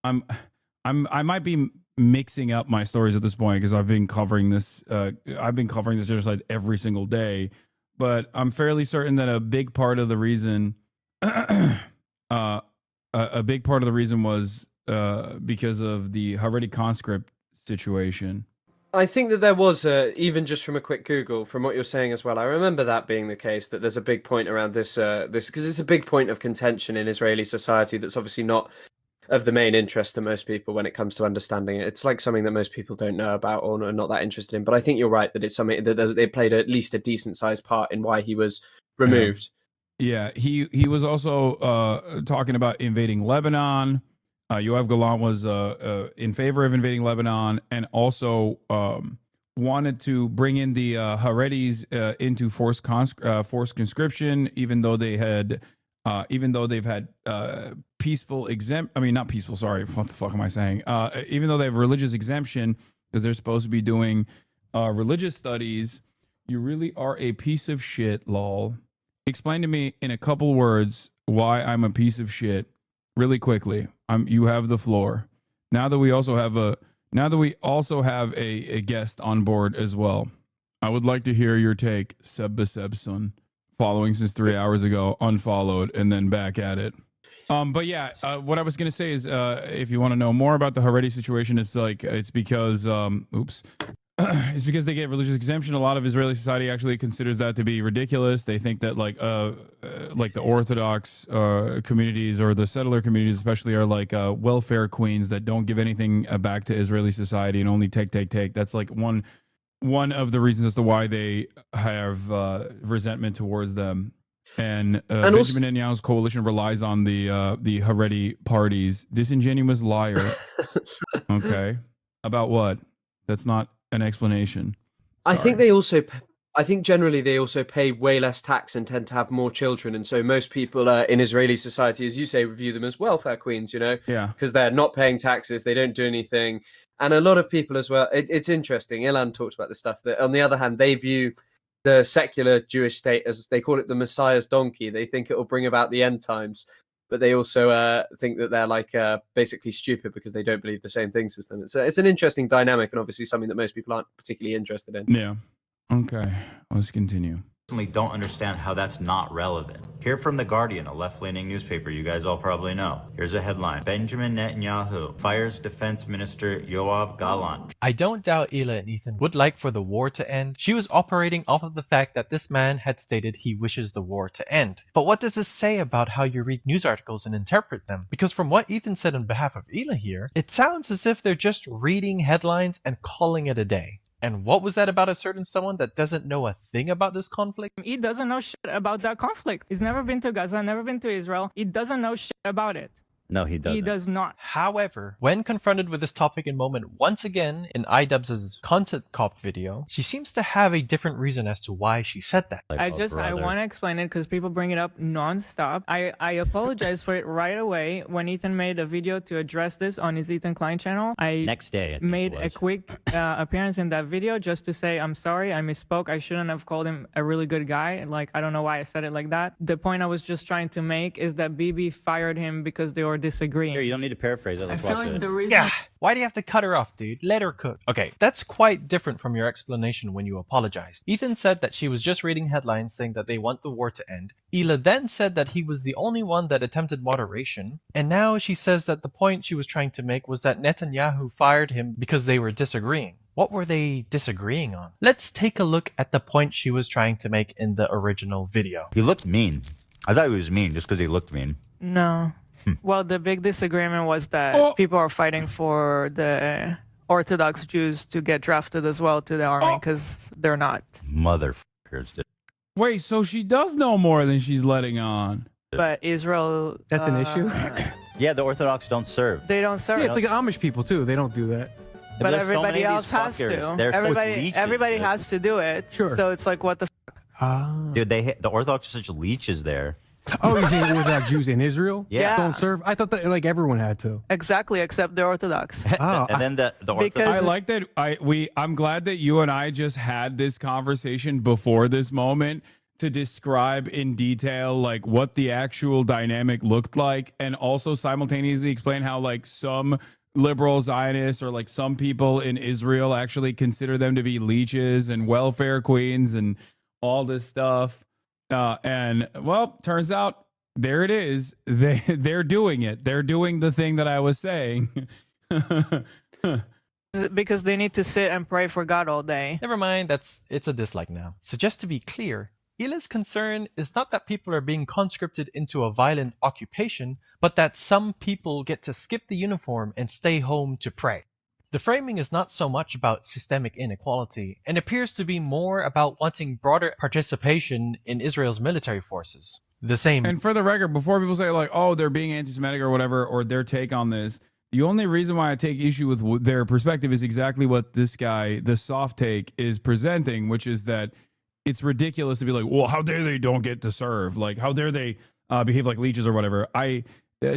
I might be mixing up my stories at this point because I've been covering this. I've been covering this genocide every single day, but I'm fairly certain that a big part of the reason, a big part of the reason was because of the Haredi conscript situation. I think that there was, even just from a quick Google, from what you're saying as well, I remember that being the case, that there's a big point around this, because it's a big point of contention in Israeli society that's obviously not of the main interest to most people when it comes to understanding it. It's like something that most people don't know about or are not that interested in. But I think you're right that it's something that it played at least a decent sized part in why he was removed. Yeah, he was also talking about invading Lebanon. Yoav Gallant was in favor of invading Lebanon, and also wanted to bring in the Haredis into forced conscription, even though they've had peaceful not peaceful. Sorry, what the fuck am I saying? Even though they have religious exemption because they're supposed to be doing religious studies. You really are a piece of shit, lol. Explain to me in a couple words why I'm a piece of shit, really quickly. You have the floor. Now that we also have a guest on board as well. I would like to hear your take, Seb Sebson, following since 3 hours ago, unfollowed, and then back at it. But yeah, what I was going to say is, if you want to know more about the Haredi situation, it's because, it's because they get religious exemption. A lot of Israeli society actually considers that to be ridiculous. They think that like the Orthodox communities or the settler communities especially are like welfare queens that don't give anything back to Israeli society and only take. That's like one of the reasons as to why they have resentment towards them. And Benjamin Netanyahu's coalition relies on the Haredi parties. Disingenuous liar. Okay. About what? That's not an explanation. I think generally they also pay way less tax and tend to have more children. And so most people in Israeli society, as you say, view them as welfare queens, you know? Yeah. Because they're not paying taxes. They don't do anything. And a lot of people as well, it's interesting. Ilan talks about this stuff that on the other hand, they view the secular Jewish state as they call it the Messiah's donkey. They think it will bring about the end times, but they also think that they're like basically stupid because they don't believe the same things as them. It's an interesting dynamic and obviously something that most people aren't particularly interested in. Yeah. Okay. Let's continue. Don't understand how that's not relevant. Here from The Guardian, a left-leaning newspaper you guys all probably know. Here's a headline. Benjamin Netanyahu fires Defense Minister Yoav Gallant. I don't doubt Ela and Ethan would like for the war to end. She was operating off of the fact that this man had stated he wishes the war to end. But what does this say about how you read news articles and interpret them? Because from what Ethan said on behalf of Ela here, it sounds as if they're just reading headlines and calling it a day. And what was that about a certain someone that doesn't know a thing about this conflict? He doesn't know shit about that conflict. He's never been to Gaza, never been to Israel. He doesn't know shit about it. No, he doesn't. He does not. However, when confronted with this topic and moment once again in iDubbbz's Content Cop video, she seems to have a different reason as to why she said that. I want to explain it because people bring it up nonstop. I apologize for it right away. When Ethan made a video to address this on his Ethan Klein channel, Next day, I think made a quick appearance in that video just to say, I'm sorry, I misspoke. I shouldn't have called him a really good guy. Like, I don't know why I said it like that. The point I was just trying to make is that Bibi fired him because they were disagreeing. Here, you don't need to paraphrase it. Let's watch it. Yeah, why do you have to cut her off, dude? Let her cook. Okay, that's quite different from your explanation when you apologized. Ethan said that she was just reading headlines saying that they want the war to end. Ela then said that he was the only one that attempted moderation. And now she says that the point she was trying to make was that Netanyahu fired him because they were disagreeing. What were they disagreeing on? Let's take a look at the point she was trying to make in the original video. He looked mean. I thought he was mean just because he looked mean. No. Well, the big disagreement was that people are fighting for the Orthodox Jews to get drafted as well to the army because they're not. Motherfuckers. Wait, so she does know more than she's letting on. But Israel... That's an issue? Yeah, the Orthodox don't serve. They don't serve. Yeah, it's like Amish people, too. They don't do that. But everybody else has to. Everybody has to do it. Sure. So it's like, what the Dude, the Orthodox are such leeches there. Oh, you think Orthodox Jews in Israel don't serve? I thought that like everyone had to. Exactly, except the Orthodox. And then the Orthodox. I like that. I'm glad that you and I just had this conversation before this moment to describe in detail like what the actual dynamic looked like, and also simultaneously explain how like some liberal Zionists or like some people in Israel actually consider them to be leeches and welfare queens and all this stuff. And well, turns out there it is. They're doing it. They're doing the thing that I was saying. Because they need to sit and pray for God all day. Never mind, it's a dislike now. So just to be clear, Ila's concern is not that people are being conscripted into a violent occupation, but that some people get to skip the uniform and stay home to pray. The framing is not so much about systemic inequality, and appears to be more about wanting broader participation in Israel's military forces. The same. And for the record, before people say like, oh, they're being anti-Semitic or whatever, or their take on this, the only reason why I take issue with their perspective is exactly what this guy, the soft take, is presenting, which is that it's ridiculous to be like, well, how dare they don't get to serve? Like, how dare they behave like leeches or whatever? I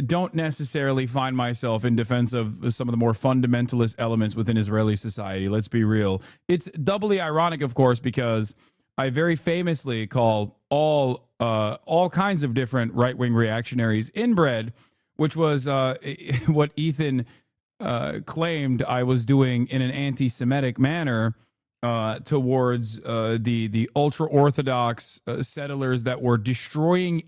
don't necessarily find myself in defense of some of the more fundamentalist elements within Israeli society. Let's be real. It's doubly ironic, of course, because I very famously called all kinds of different right-wing reactionaries inbred, which was what Ethan claimed I was doing in an anti-Semitic manner. towards the ultra orthodox settlers that were destroying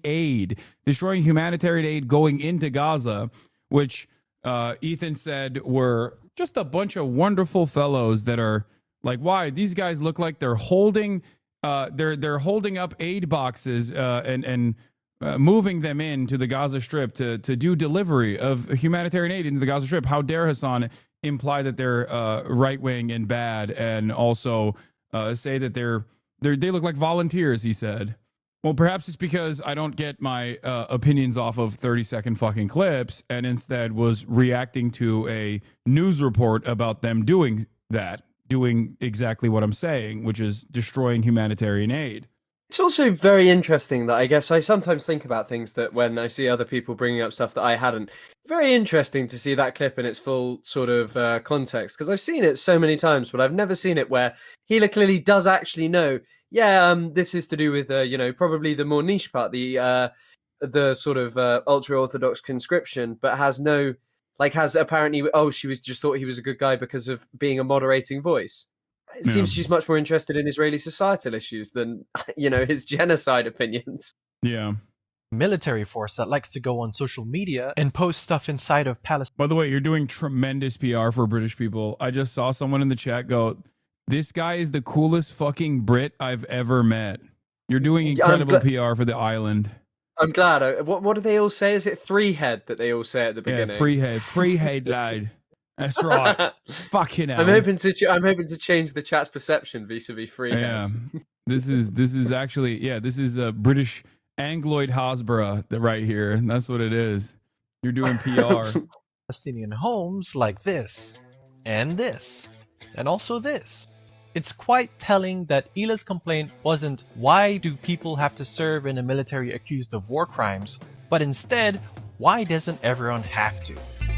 humanitarian aid going into Gaza, which Ethan said were just a bunch of wonderful fellows that are like, why these guys look like they're holding they're holding up aid boxes and moving them into the Gaza Strip to do delivery of humanitarian aid into the Gaza Strip. How dare Hasan imply that they're right wing and bad, and also say that they look like volunteers? He said. Well, perhaps it's because I don't get my opinions off of 30-second fucking clips, and instead was reacting to a news report about them doing exactly what I'm saying, which is destroying humanitarian aid. It's also very interesting that I guess I sometimes think about things that when I see other people bringing up stuff that I hadn't. Very interesting to see that clip in its full sort of context, because I've seen it so many times, but I've never seen it where Hila clearly does actually know. Yeah, this is to do with probably the more niche part, the sort of ultra orthodox conscription, but has apparently she just thought he was a good guy because of being a moderating voice. It seems she's much more interested in Israeli societal issues than his genocide opinions. Yeah. Military force that likes to go on social media and post stuff inside of Palestine. By the way, you're doing tremendous PR for British people. I just saw someone in the chat go, "This guy is the coolest fucking Brit I've ever met." You're doing incredible PR for the island. I'm glad. What do they all say? Is it three head that they all say at the beginning? Yeah, free head lad. That's right. Fucking hell. I'm hoping to change the chat's perception vis-a-vis free heads. Yeah. This is actually this is a British Angloid Hasbara right here, and that's what it is. You're doing PR. Palestinian homes like this, and also this. It's quite telling that Ila's complaint wasn't, why do people have to serve in a military accused of war crimes, but instead, why doesn't everyone have to?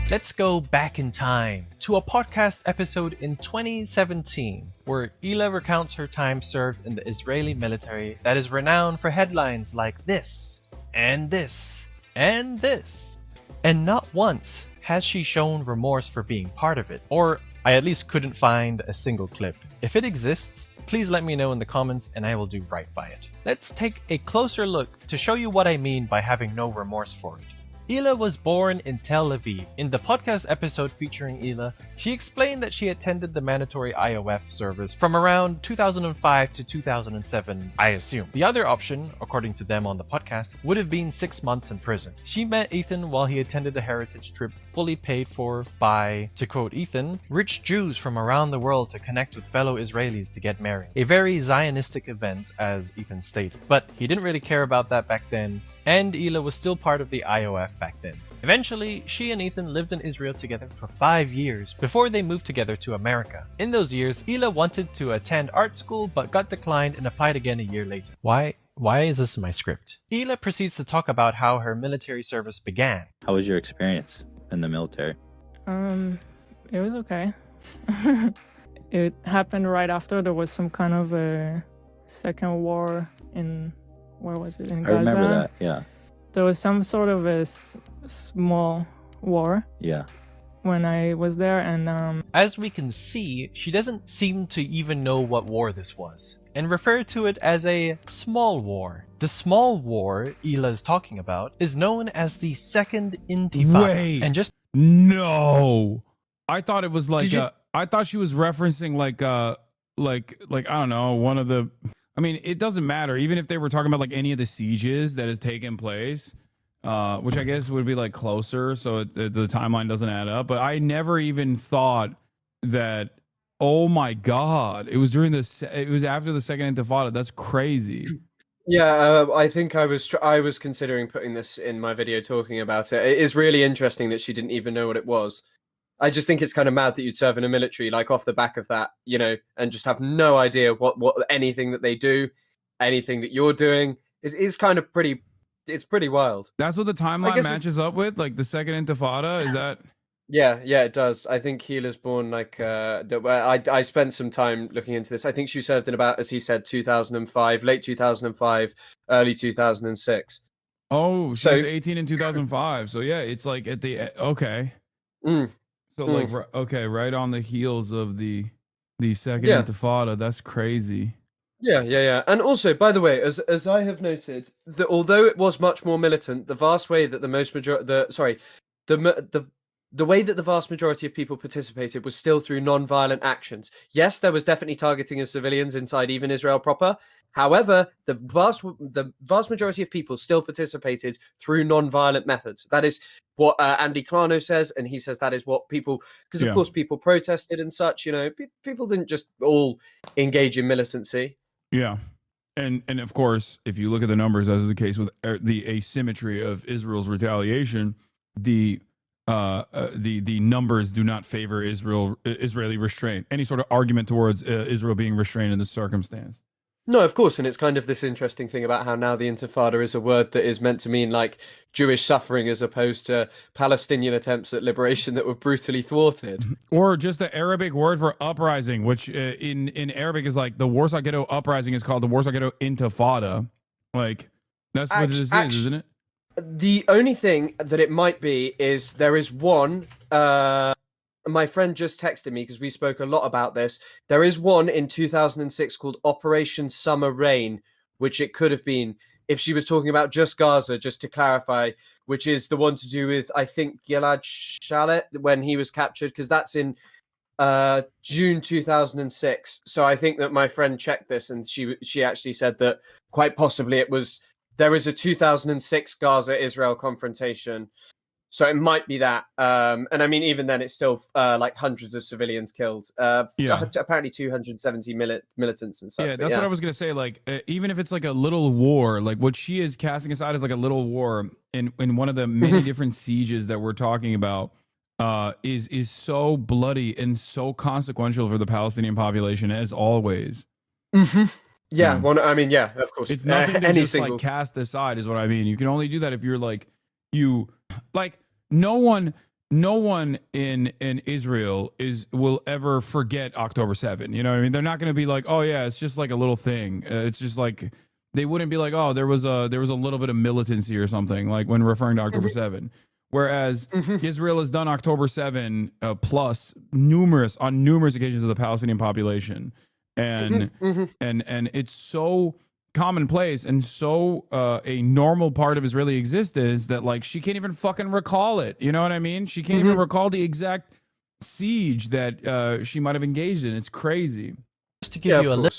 Let's go back in time to a podcast episode in 2017 where Ila recounts her time served in the Israeli military that is renowned for headlines like this, and this, and this. And not once has she shown remorse for being part of it, or I at least couldn't find a single clip. If it exists, please let me know in the comments and I will do right by it. Let's take a closer look to show you what I mean by having no remorse for it. Ila was born in Tel Aviv. In the podcast episode featuring Ila, she explained that she attended the mandatory IOF service from around 2005 to 2007, I assume. The other option, according to them on the podcast, would have been 6 months in prison. She met Ethan while he attended a heritage trip fully paid for by, to quote Ethan, rich Jews from around the world to connect with fellow Israelis to get married. A very Zionistic event, as Ethan stated. But he didn't really care about that back then, and Ila was still part of the IOF back then. Eventually, she and Ethan lived in Israel together for 5 years before they moved together to America. In those years, Ila wanted to attend art school but got declined and applied again a year later. Why is this in my script? Ila proceeds to talk about how her military service began. How was your experience in the military? It was okay. It happened right after there was some kind of a second war in, where was it? In Gaza. I remember that, yeah. There was some sort of a small war. Yeah. When I was there, and as we can see, she doesn't seem to even know what war this was, and referred to it as a small war. The small war Ila is talking about is known as the Second Intifada. Wait, and just no, I thought it was like I thought she was referencing like I don't know, one of the. I mean, it doesn't matter. Even if they were talking about like any of the sieges that has taken place, which I guess would be like closer, so the timeline doesn't add up. But I never even thought that. Oh my God! It was during it was after the Second Intifada. That's crazy. Yeah, I think I was considering putting this in my video talking about it. It is really interesting that she didn't even know what it was. I just think it's kind of mad that you'd serve in a military, like off the back of that, and just have no idea what anything that they do, anything that you're doing is kind of pretty. It's pretty wild. That's what the timeline matches up with, like the Second Intifada. Is that? Yeah, it does. I think Hila's born like I spent some time looking into this. I think she served in about, as he said, 2005, late 2005, early 2006. Oh, she was 18 in 2005. So yeah, it's like at the okay. So like okay, right on the heels of the The second Yeah. Intifada. That's crazy. Yeah. And also, by the way, as I have noted, that although it was much more militant, the vast way that the way that the vast majority of people participated was still through non-violent actions. Yes, there was definitely targeting of civilians inside even Israel proper. However, the vast majority of people still participated through non-violent methods. That is what Andy Clarno says, and he says that is what people, because of course people protested and such. You know, people didn't just all engage in militancy. Yeah. And of course, if you look at the numbers, as is the case with the asymmetry of Israel's retaliation, the numbers do not favor Israeli restraint. Any sort of argument towards Israel being restrained in this circumstance. No, of course, and it's kind of this interesting thing about how now the Intifada is a word that is meant to mean like Jewish suffering as opposed to Palestinian attempts at liberation that were brutally thwarted. Or just the Arabic word for uprising, which in Arabic is like the Warsaw Ghetto Uprising is called the Warsaw Ghetto Intifada. Like, that's what this is, isn't it? The only thing that it might be is there is one... my friend just texted me because we spoke a lot about this. There is one in 2006 called Operation Summer Rain, which it could have been if she was talking about just Gaza, just to clarify, which is the one to do with, I think, Gilad Shalit when he was captured, because that's in June 2006. So I think that my friend checked this and she actually said that quite possibly there is a 2006 Gaza-Israel confrontation. So it might be that. And I mean, even then, it's still like hundreds of civilians killed. Apparently 270 militants and stuff. Yeah, that's what I was going to say. Like, even if it's like a little war, like what she is casting aside is like a little war in one of the many different sieges that we're talking about is so bloody and so consequential for the Palestinian population, as always. Yeah, well, I mean, yeah, of course. It's nothing to just like cast aside is what I mean. You can only do that if you're like, no one in Israel will ever forget October 7. You know what I mean? They're not going to be like, oh yeah, it's just like a little thing. It's just like, they wouldn't be like, oh, there was a little bit of militancy or something, like when referring to October 7. Whereas Israel has done October 7 plus on numerous occasions of the Palestinian population, and it's so commonplace and so a normal part of Israeli existence that like she can't even fucking recall it. You know what I mean? She can't even recall the exact siege that she might have engaged in. It's crazy. Just to give you a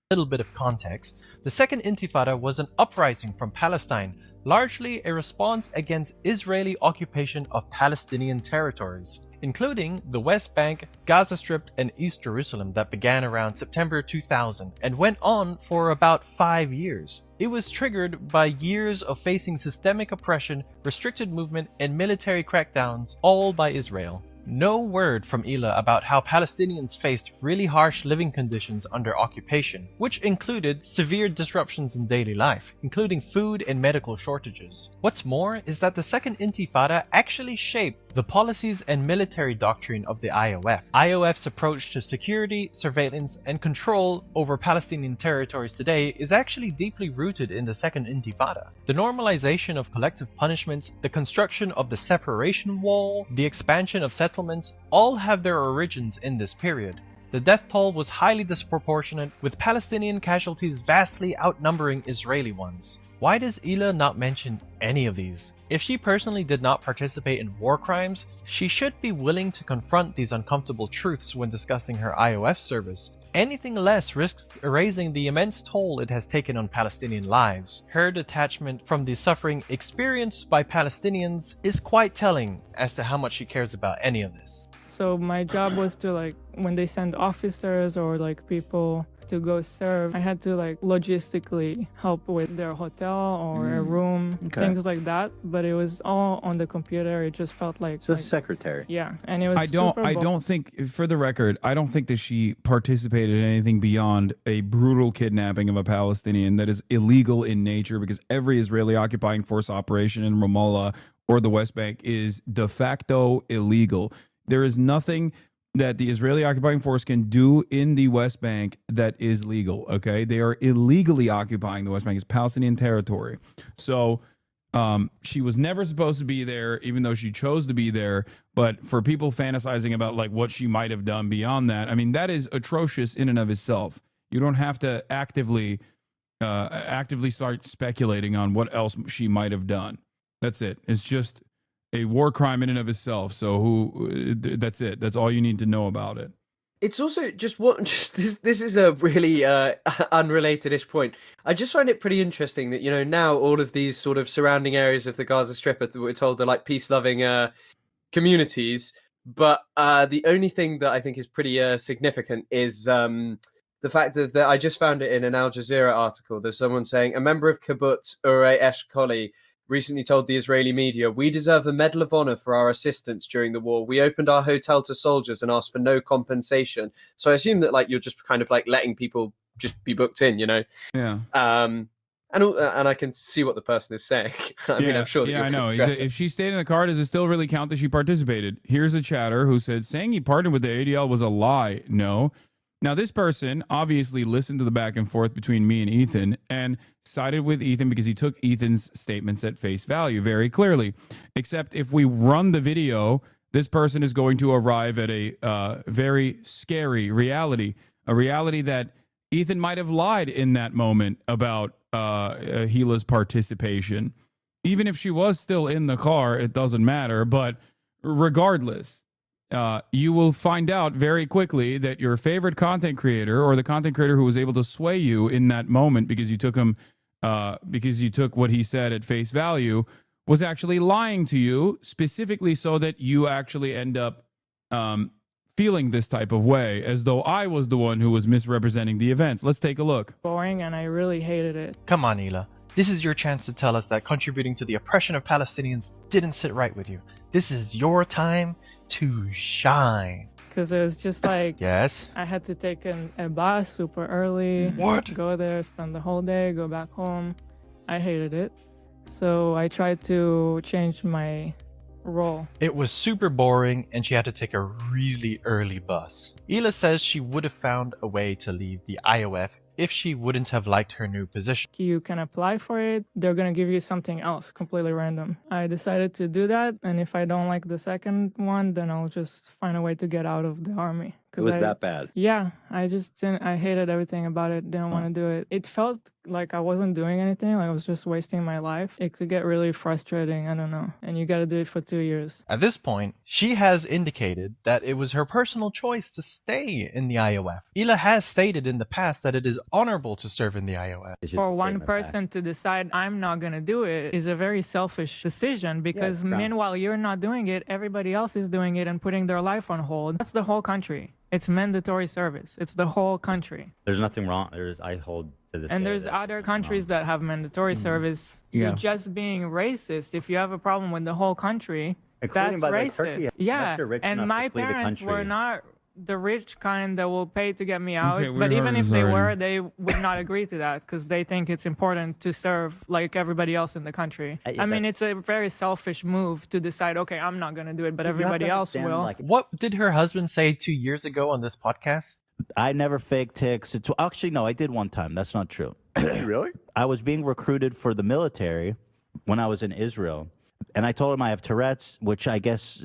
little bit of context, the Second Intifada was an uprising from Palestine, largely a response against Israeli occupation of Palestinian territories, including the West Bank, Gaza Strip, and East Jerusalem that began around September 2000 and went on for about 5 years. It was triggered by years of facing systemic oppression, restricted movement, and military crackdowns, all by Israel. No word from Ila about how Palestinians faced really harsh living conditions under occupation, which included severe disruptions in daily life, including food and medical shortages. What's more is that the Second Intifada actually shaped the policies and military doctrine of the IOF. IOF's approach to security, surveillance, and control over Palestinian territories today is actually deeply rooted in the Second Intifada. The normalization of collective punishments, the construction of the separation wall, the expansion of settlements, all have their origins in this period. The death toll was highly disproportionate, with Palestinian casualties vastly outnumbering Israeli ones. Why does Ila not mention any of these? If she personally did not participate in war crimes, she should be willing to confront these uncomfortable truths when discussing her IOF service. Anything less risks erasing the immense toll it has taken on Palestinian lives. Her detachment from the suffering experienced by Palestinians is quite telling as to how much she cares about any of this. So my job was to, like, when they send officers or like people to go serve, I had to like logistically help with their hotel or a room, things like that. But it was all on the computer. It just felt like just secretary. Yeah, and it was. I don't think, for the record, I don't think that she participated in anything beyond a brutal kidnapping of a Palestinian that is illegal in nature, because every Israeli occupying force operation in Ramallah or the West Bank is de facto illegal. There is nothing that the Israeli occupying force can do in the West Bank that is legal, okay? They are illegally occupying the West Bank. It's Palestinian territory. So She was never supposed to be there, even though she chose to be there. But for people fantasizing about like what she might have done beyond that, I mean, that is atrocious in and of itself. You don't have to actively start speculating on what else she might have done. That's it. It's just a war crime in and of itself. So that's it. That's all you need to know about it. It's also just this is a really unrelated-ish point. I just find it pretty interesting that, you know, now all of these sort of surrounding areas of the Gaza Strip we're told are like peace-loving communities, but the only thing that I think is pretty significant is the fact that I just found it in an Al Jazeera article. There's someone saying a member of Kibbutz Urei Eshkoli recently told the Israeli media, "We deserve a Medal of Honor for our assistance during the war. We opened our hotel to soldiers and asked for no compensation." So I assume that like you're just kind of like letting people just be booked in, you know? Yeah. And I can see what the person is saying. I mean, I'm sure that I know. If she stayed in the car, does it still really count that she participated? Here's a chatter who said, saying he partnered with the ADL was a lie. No. Now, this person obviously listened to the back and forth between me and Ethan and sided with Ethan because he took Ethan's statements at face value very clearly. Except if we run the video, this person is going to arrive at a very scary reality, a reality that Ethan might have lied in that moment about Hila's participation. Even if she was still in the car, it doesn't matter. But regardless, you will find out very quickly that your favorite content creator, or the content creator who was able to sway you in that moment because you took him, because you took what he said at face value, was actually lying to you specifically so that you actually end up feeling this type of way, as though I was the one who was misrepresenting the events. Let's take a look. Boring, and I really hated it. Come on, Hila. This is your chance to tell us that contributing to the oppression of Palestinians didn't sit right with you. This is your time to shine. Because it was just like, yes, I had to take a bus super early. What? Go there, spend the whole day, go back home. I hated it. So I tried to change my role. It was super boring and she had to take a really early bus. Hila says she would have found a way to leave the IOF if she wouldn't have liked her new position. You can apply for it. They're going to give you something else, completely random. I decided to do that, and if I don't like the second one, then I'll just find a way to get out of the army. It was that bad? Yeah, I just didn't, I hated everything about it, didn't want to do it. It felt like I wasn't doing anything, like I was just wasting my life. It could get really frustrating, I don't know. And you got to do it for 2 years. At this point, she has indicated that it was her personal choice to stay in the IOF. Hila has stated in the past that it is honorable to serve in the IOF. For one person to decide I'm not going to do it is a very selfish decision, because meanwhile you're not doing it, everybody else is doing it and putting their life on hold. That's the whole country. It's mandatory service. It's the whole country. There's nothing wrong. I hold to this. And there's other countries that have mandatory service. You're just being racist. If you have a problem with the whole country, including that's by racist. Turkey, yeah, and my parents were not the rich kind that will pay to get me out. Okay, but even if they were, they would not agree to that because they think it's important to serve like everybody else in the country. I mean, it's a very selfish move to decide, okay, I'm not going to do it, but everybody else will. Like, what did her husband say 2 years ago on this podcast? I never faked ticks. Actually, no, I did one time. That's not true. Really? I was being recruited for the military when I was in Israel. And I told him I have Tourette's, which I guess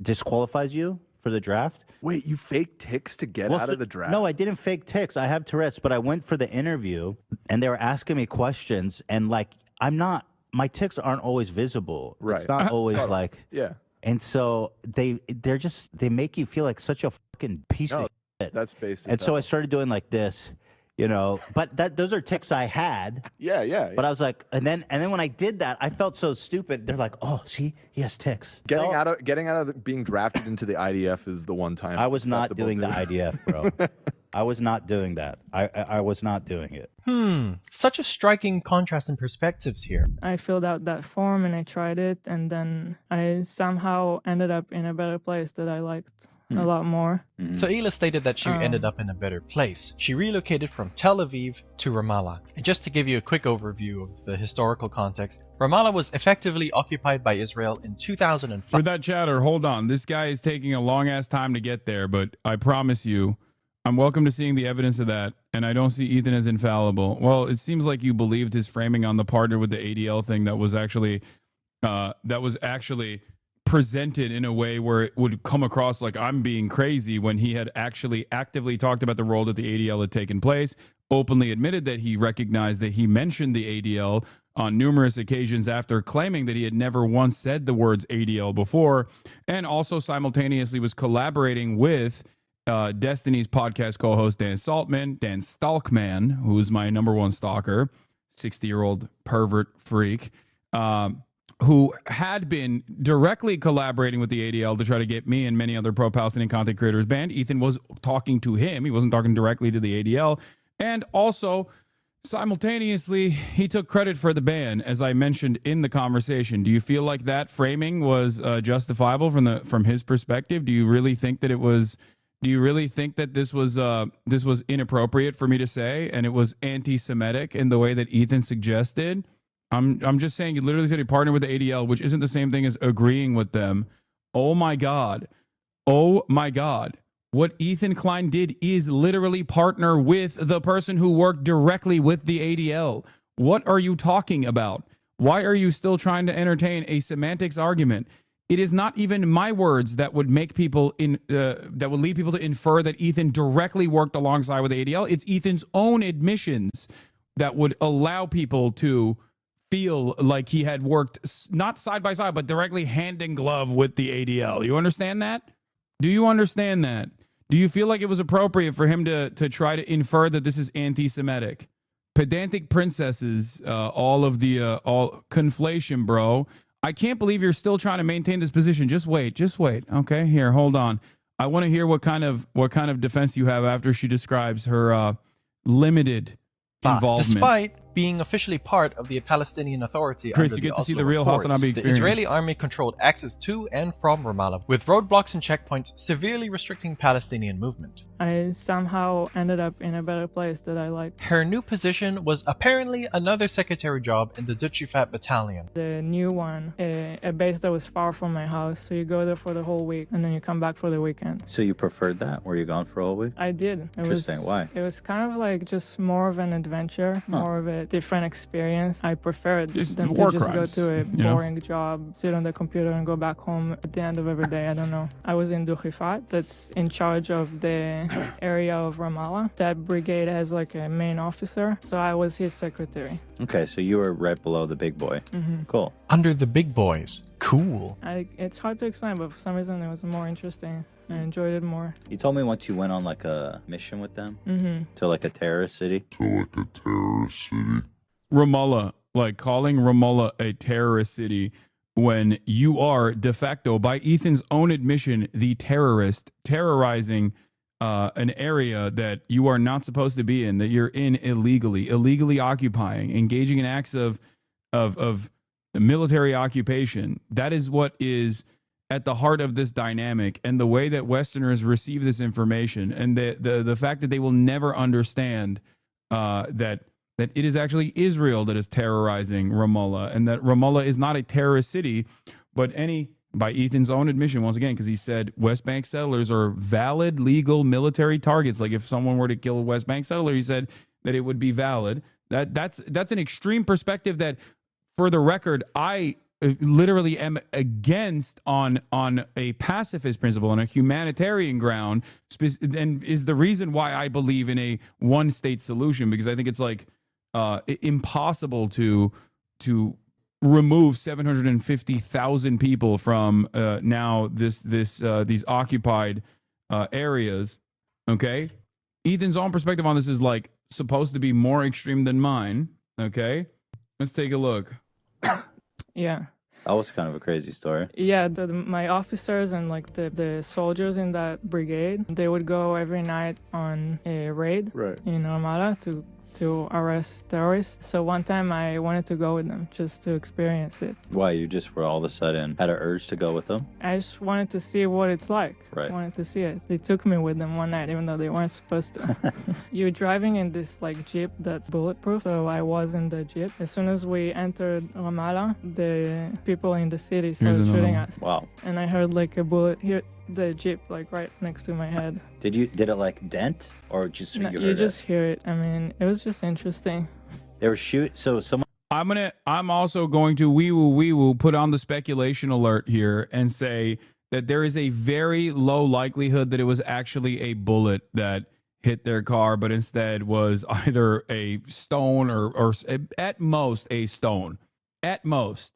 disqualifies you for the draft. Wait, you faked ticks to get out of the draft? No, I didn't fake ticks. I have Tourette's, but I went for the interview and they were asking me questions, and like, my ticks aren't always visible. Right. It's not always like, yeah. And so they make you feel like such a fucking piece of shit. That's based. And so I started doing like this, you know, but those are ticks I had. Yeah. But I was like, and then when I did that, I felt so stupid. They're like, oh, see, he has ticks. Getting out of being drafted into the IDF is the one time. I was not doing the IDF, bro. I was not doing that. I was not doing it. Such a striking contrast in perspectives here. I filled out that form and I tried it, and then I somehow ended up in a better place that I liked a lot more. So Hila stated that she ended up in a better place. She relocated from Tel Aviv to Ramallah. And just to give you a quick overview of the historical context, Ramallah was effectively occupied by Israel in 2005. For that chatter, hold on. This guy is taking a long ass time to get there, but I promise you, I'm welcome to seeing the evidence of that, and I don't see Ethan as infallible. Well, it seems like you believed his framing on the partner with the ADL thing that was actually presented in a way where it would come across like I'm being crazy when he had actually actively talked about the role that the ADL had taken place, openly admitted that he recognized that he mentioned the ADL on numerous occasions after claiming that he had never once said the words ADL before, and also simultaneously was collaborating with Destiny's podcast co-host Dan Stalkman, who's my number one stalker, 60-year-old pervert freak, who had been directly collaborating with the ADL to try to get me and many other pro-Palestinian content creators banned. Ethan was talking to him. He wasn't talking directly to the ADL. And also, simultaneously, he took credit for the ban, as I mentioned in the conversation. Do you feel like that framing was justifiable from his perspective? Do you really think that it was... Do you really think that this was inappropriate for me to say, and it was anti-Semitic in the way that Ethan suggested? I'm just saying, you literally said he partnered with the ADL, which isn't the same thing as agreeing with them. Oh my God. Oh my God. What Ethan Klein did is literally partner with the person who worked directly with the ADL. What are you talking about? Why are you still trying to entertain a semantics argument? It is not even my words that would make people that would lead people to infer that Ethan directly worked alongside with the ADL. It's Ethan's own admissions that would allow people to feel like he had worked not side by side, but directly hand in glove with the ADL. You understand that? Do you understand that? Do you feel like it was appropriate for him to try to infer that this is anti-Semitic? Pedantic princesses, all conflation, bro. I can't believe you're still trying to maintain this position. Just wait. Okay, here, hold on. I want to hear what kind of defense you have after she describes her limited involvement. Despite being officially part of the Palestinian Authority Chris, under you get the to see Oslo the real Accords, HasanAbi the experience. Israeli army controlled access to and from Ramallah, with roadblocks and checkpoints severely restricting Palestinian movement. I somehow ended up in a better place that I liked. Her new position was apparently another secretary job in the Dutchifat battalion. The new one, a base that was far from my house, so you go there for the whole week and then you come back for the weekend. So you preferred that? Were you gone for a whole week? I did. Interesting. Why? It was kind of like just more of an adventure, more of a different experience. I preferred than to just go to a boring job, sit on the computer and go back home at the end of every day. I don't know. I was in Dutchifat, that's in charge of the area of Ramallah. That brigade has like a main officer, so I was his secretary. Okay, so you were right below the big boy. Mm-hmm. Cool. Under the big boys. Cool. It's hard to explain, but for some reason it was more interesting. I enjoyed it more. You told me once you went on like a mission with them to like a terrorist city. Ramallah, like calling Ramallah a terrorist city when you are de facto, by Ethan's own admission, the terrorist terrorizing an area that you are not supposed to be in, that you're in illegally occupying, engaging in acts of military occupation. That is what is at the heart of this dynamic, and the way that Westerners receive this information, and the fact that they will never understand that it is actually Israel that is terrorizing Ramallah, and that Ramallah is not a terrorist city, but by Ethan's own admission, once again, because he said West Bank settlers are valid, legal military targets. Like if someone were to kill a West Bank settler, he said that it would be valid. That's an extreme perspective that, for the record, I literally am against on a pacifist principle, on a humanitarian ground, and is the reason why I believe in a one-state solution, because I think it's like impossible to remove 750,000 people from now these occupied areas. Okay, Ethan's own perspective on this is like supposed to be more extreme than mine. Okay, let's take a look. Yeah. That was kind of a crazy story. Yeah, my officers and like the soldiers in that brigade, they would go every night on a raid in Ramallah to arrest terrorists. So one time I wanted to go with them just to experience it. Why? You just were all of a sudden had an urge to go with them? I just wanted to see what it's like. Right. I wanted to see it. They took me with them one night, even though they weren't supposed to. You're driving in this like Jeep that's bulletproof. So I was in the Jeep. As soon as we entered Ramallah, the people in the city started shooting us. Wow. And I heard like a bullet the Jeep like right next to my head. Did it like dent or just No, you you heard just it? hear it. I mean, it was just interesting. They were so someone. I'm also going to wee woo put on the speculation alert here and say that there is a very low likelihood that it was actually a bullet that hit their car, but instead was either a stone or at most a stone, at most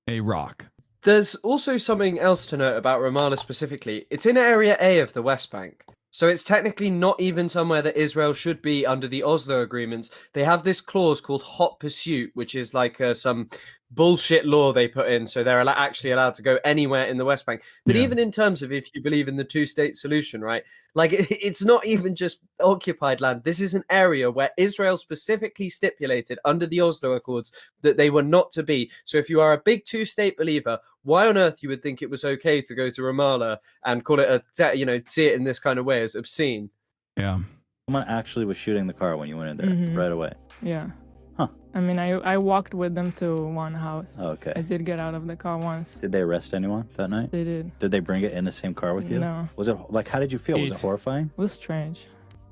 a rock. There's also something else to note about Ramallah specifically. It's in Area A of the West Bank. So it's technically not even somewhere that Israel should be under the Oslo agreements. They have this clause called hot pursuit, which is like some bullshit law they put in. So they're actually allowed to go anywhere in the West Bank. But even in terms of if you believe in the two-state solution, right? Like it's not even just occupied land. This is an area where Israel specifically stipulated under the Oslo Accords that they were not to be. So if you are a big two-state believer, why on earth you would think it was okay to go to Ramallah and call it see it in this kind of way as obscene? Yeah. Someone actually was shooting the car when you went in there right away. Yeah. Huh. I mean, I walked with them to one house. Okay. I did get out of the car once. Did they arrest anyone that night? They did. Did they bring it in the same car with you? No. Was it like, how did you feel? Was it horrifying? It was strange.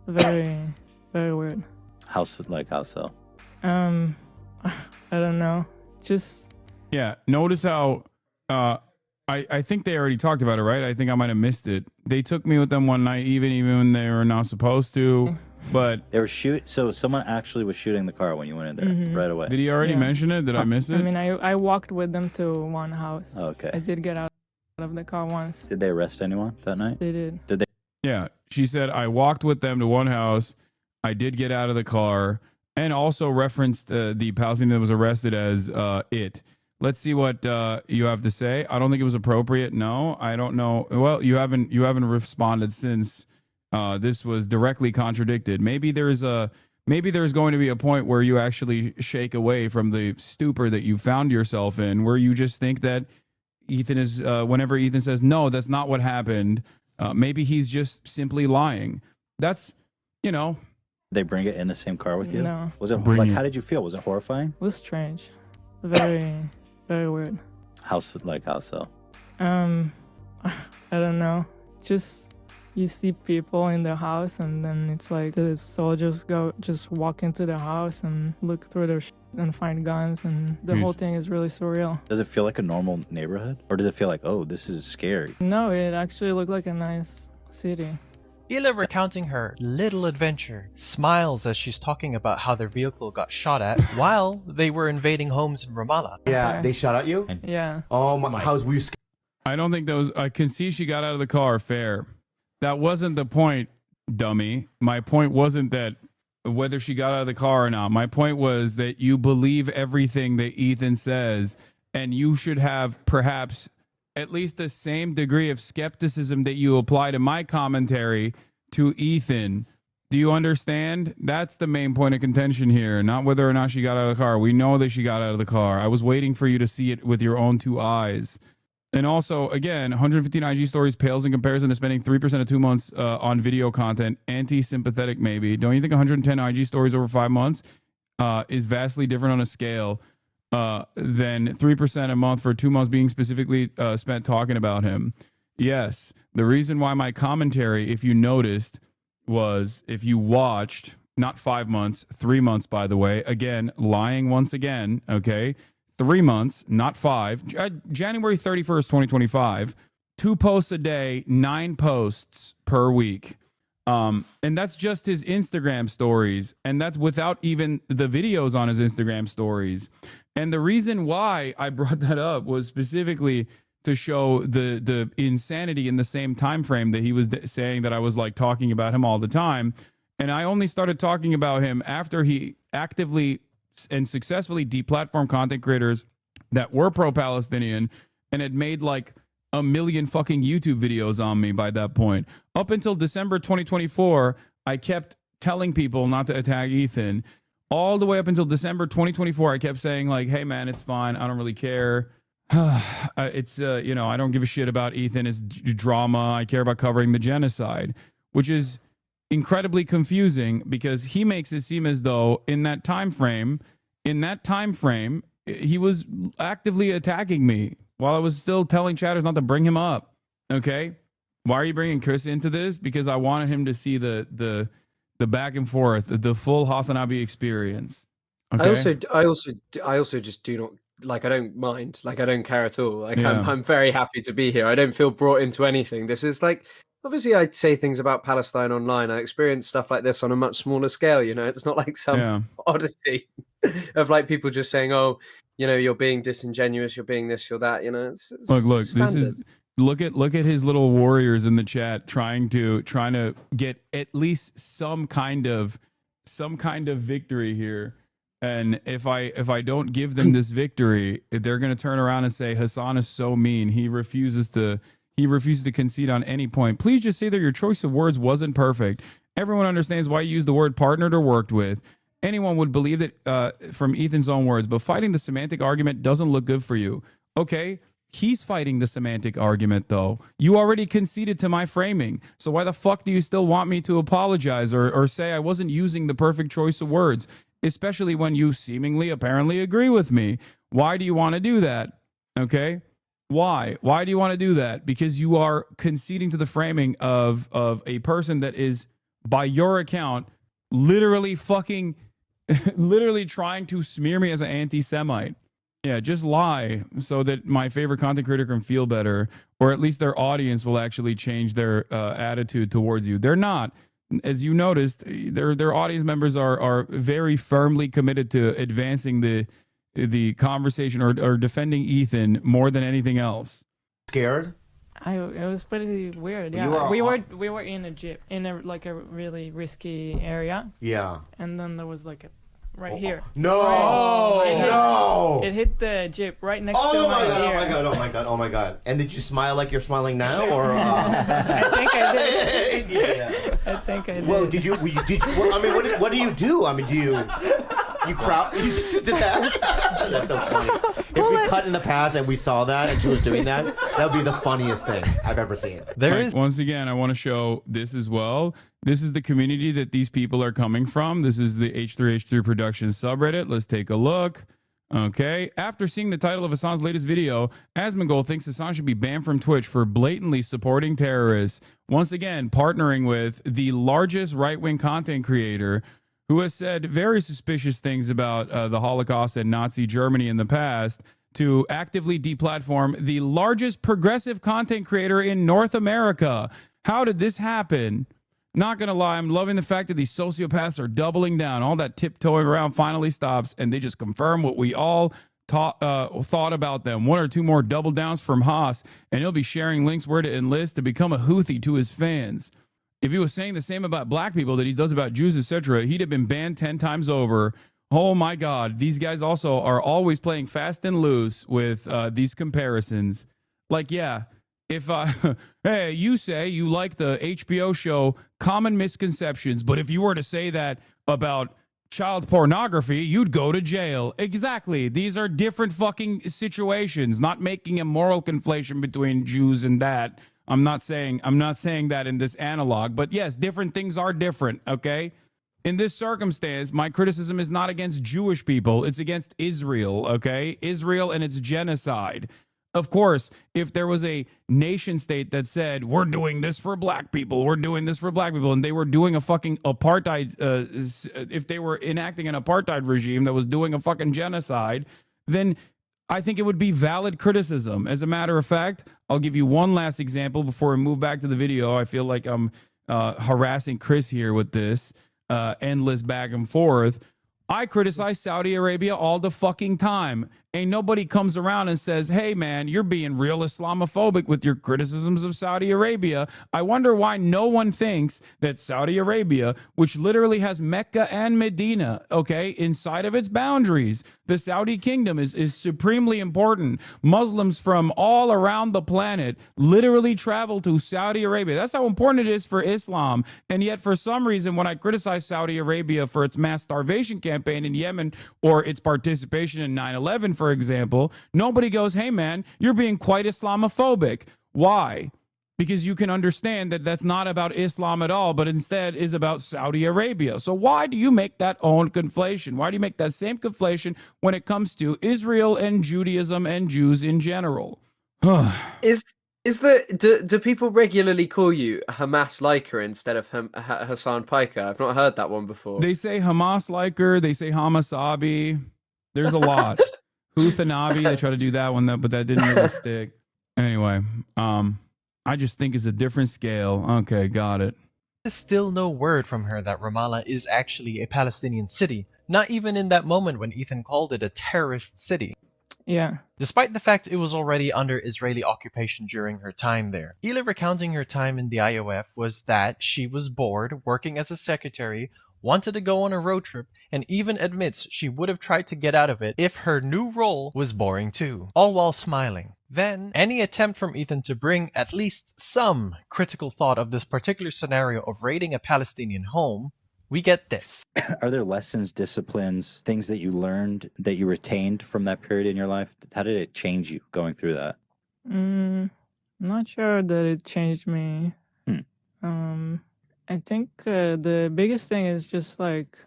Very, very weird. How so? I don't know. Just. Yeah. Notice how I think they already talked about it, right? I think I might have missed it. They took me with them one night, even when they were not supposed to. But they were so someone actually was shooting the car when you went in there right away. Did he already mention it? Did I miss it? I mean, I walked with them to one house. Okay. I did get out of the car once. Did they arrest anyone that night? They did. Did they? Yeah. She said, I walked with them to one house. I did get out of the car, and also referenced the Palestinian that was arrested as it. Let's see what you have to say. I don't think it was appropriate. No, I don't know. Well, you haven't responded since this was directly contradicted. Maybe there's going to be a point where you actually shake away from the stupor that you found yourself in, where you just think that Ethan is whenever Ethan says no, that's not what happened. Maybe he's just simply lying. That's, They bring it in the same car with you? No. Was it like, how did you feel? Was it horrifying? It was strange. Very, very weird. How so? I don't know. Just you see people in the house, and then it's like the soldiers just walk into the house and look through their and find guns, and the whole thing is really surreal. Does it feel like a normal neighborhood? Or does it feel like, oh, this is scary? No, it actually looked like a nice city. Ila, recounting her little adventure, smiles as she's talking about how their vehicle got shot at while they were invading homes in Ramallah. Yeah, they shot at you? Yeah. Oh my, were you scared? I don't think that was, I can see she got out of the car, fair. That wasn't the point, dummy. My point wasn't that whether she got out of the car or not. My point was that you believe everything that Ethan says, and you should have perhaps at least the same degree of skepticism that you apply to my commentary to Ethan. Do you understand? That's the main point of contention here, not whether or not she got out of the car. We know that she got out of the car. I was waiting for you to see it with your own two eyes. And also, again, 115 IG stories pales in comparison to spending 3% of 2 months on video content. Anti-sympathetic, maybe. Don't you think 110 IG stories over 5 months is vastly different on a scale than 3% a month for 2 months being specifically spent talking about him? Yes. The reason why my commentary, if you noticed, was if you watched, not 5 months, 3 months, by the way, again, lying once again, okay? 3 months, not 5. January 31st, 2025, 2 posts a day, 9 posts per week. And that's just his Instagram stories. And that's without even the videos on his Instagram stories. And the reason why I brought that up was specifically to show the insanity in the same time frame that he was saying that I was like talking about him all the time. And I only started talking about him after he actively and successfully deplatformed content creators that were pro-Palestinian and had made like 1 million fucking YouTube videos on me by that point. Up until December 2024, I kept telling people not to attack Ethan. All the way up until December 2024, I kept saying like, hey man, it's fine. I don't really care. It's, I don't give a shit about Ethan. It's drama. I care about covering the genocide, which is incredibly confusing because he makes it seem as though in that time frame, he was actively attacking me while I was still telling chatters not to bring him up. Okay. Why are you bringing Chris into this? Because I wanted him to see the back and forth, the full HasanAbi experience. Okay? I also just do not like. I don't mind. Like I don't care at all. Like I'm very happy to be here. I don't feel brought into anything. This is like obviously I say things about Palestine online. I experience stuff like this on a much smaller scale. You know, it's not like some oddity of like people just saying, "Oh, you know, you're being disingenuous. You're being this. You're that." You know, it's look. standard. This is. Look at his little warriors in the chat trying to get at least some kind of victory here. And if I don't give them this victory, they're going to turn around and say Hasan is so mean. He refuses to concede on any point. Please just say that your choice of words wasn't perfect. Everyone understands why you used the word partnered or worked with. Anyone would believe that from Ethan's own words, but fighting the semantic argument doesn't look good for you. Okay. He's fighting the semantic argument, though. You already conceded to my framing. So why the fuck do you still want me to apologize or say I wasn't using the perfect choice of words, especially when you seemingly, apparently agree with me? Why do you want to do that? Okay? Why? Why do you want to do that? Because you are conceding to the framing of a person that is, by your account, literally trying to smear me as an anti-Semite. Yeah, just lie so that my favorite content creator can feel better, or at least their audience will actually change their attitude towards you. They're not. As you noticed, their audience members are very firmly committed to advancing the conversation or defending Ethan more than anything else. Scared? It was pretty weird. Yeah, we were in a jeep in a really risky area. Yeah. And then there was like a here. No! Right here. No! It hit the jeep right next to my God, ear. oh my god! Oh my god! Oh my god! And did you smile like you're smiling now, or? I think I did. Yeah. I think I did. Well, did you? I mean, what do you do? I mean, do you crowd? You just did that? That's so funny. If we cut in the past and we saw that and she was doing that, that would be the funniest thing I've ever seen. Once again, I want to show this as well. This is the community that these people are coming from. This is the H3H3 Productions subreddit. Let's take a look. Okay. After seeing the title of Hasan's latest video, Asmongold thinks Hasan should be banned from Twitch for blatantly supporting terrorists. Once again, partnering with the largest right-wing content creator who has said very suspicious things about the Holocaust and Nazi Germany in the past, to actively deplatform the largest progressive content creator in North America. How did this happen? Not gonna lie, I'm loving the fact that these sociopaths are doubling down. All that tiptoeing around finally stops, and they just confirm what we all thought about them. One or two more double downs from Haas, and he'll be sharing links where to enlist to become a Houthi to his fans. If he was saying the same about black people that he does about Jews, etc., he'd have been banned 10 times over. Oh my God. These guys also are always playing fast and loose with these comparisons. Like, yeah, if hey, you say you like the HBO show Common Misconceptions, but if you were to say that about child pornography, you'd go to jail. Exactly. These are different fucking situations, not making a moral conflation between Jews and that. I'm not saying that in this analog, but yes, different things are different, okay? In this circumstance, my criticism is not against Jewish people, it's against Israel, okay? Israel and its genocide. Of course, if there was a nation state that said, we're doing this for black people, we're doing this for black people, and they were doing a fucking apartheid, if they were enacting an apartheid regime that was doing a fucking genocide, then I think it would be valid criticism. As a matter of fact, I'll give you one last example before we move back to the video. I feel like I'm harassing Chris here with this endless back and forth. I criticize Saudi Arabia all the fucking time. Ain't nobody comes around and says, hey, man, you're being real Islamophobic with your criticisms of Saudi Arabia. I wonder why no one thinks that Saudi Arabia, which literally has Mecca and Medina, okay, inside of its boundaries, the Saudi kingdom is supremely important. Muslims from all around the planet literally travel to Saudi Arabia. That's how important it is for Islam. And yet, for some reason, when I criticize Saudi Arabia for its mass starvation campaign in Yemen or its participation in 9/11, for example, nobody goes, hey, man, you're being quite Islamophobic. Why? Because you can understand that that's not about Islam at all, but instead is about Saudi Arabia. So why do you make that own conflation? Why do you make that same conflation when it comes to Israel and Judaism and Jews in general? Is Do people regularly call you Hamas liker instead of Hassan Piker? I've not heard that one before. They say Hamas liker. They say HamasAbi. There's a lot. HOUTHIS. They try to do that one, but that didn't really stick. Anyway, I just think it's a different scale. Okay, got it. There's still no word from her that Ramallah is actually a Palestinian city. Not even in that moment when Ethan called it a terrorist city. Yeah. Despite the fact it was already under Israeli occupation during her time there. Ila recounting her time in the IOF was that she was bored working as a secretary, wanted to go on a road trip, and even admits she would have tried to get out of it if her new role was boring too, all while smiling. Then, any attempt from Ethan to bring at least some critical thought of this particular scenario of raiding a Palestinian home, we get this. Are there lessons, disciplines, things that you learned that you retained from that period in your life? How did it change you going through that? I'm not sure that it changed me. I think the biggest thing is just like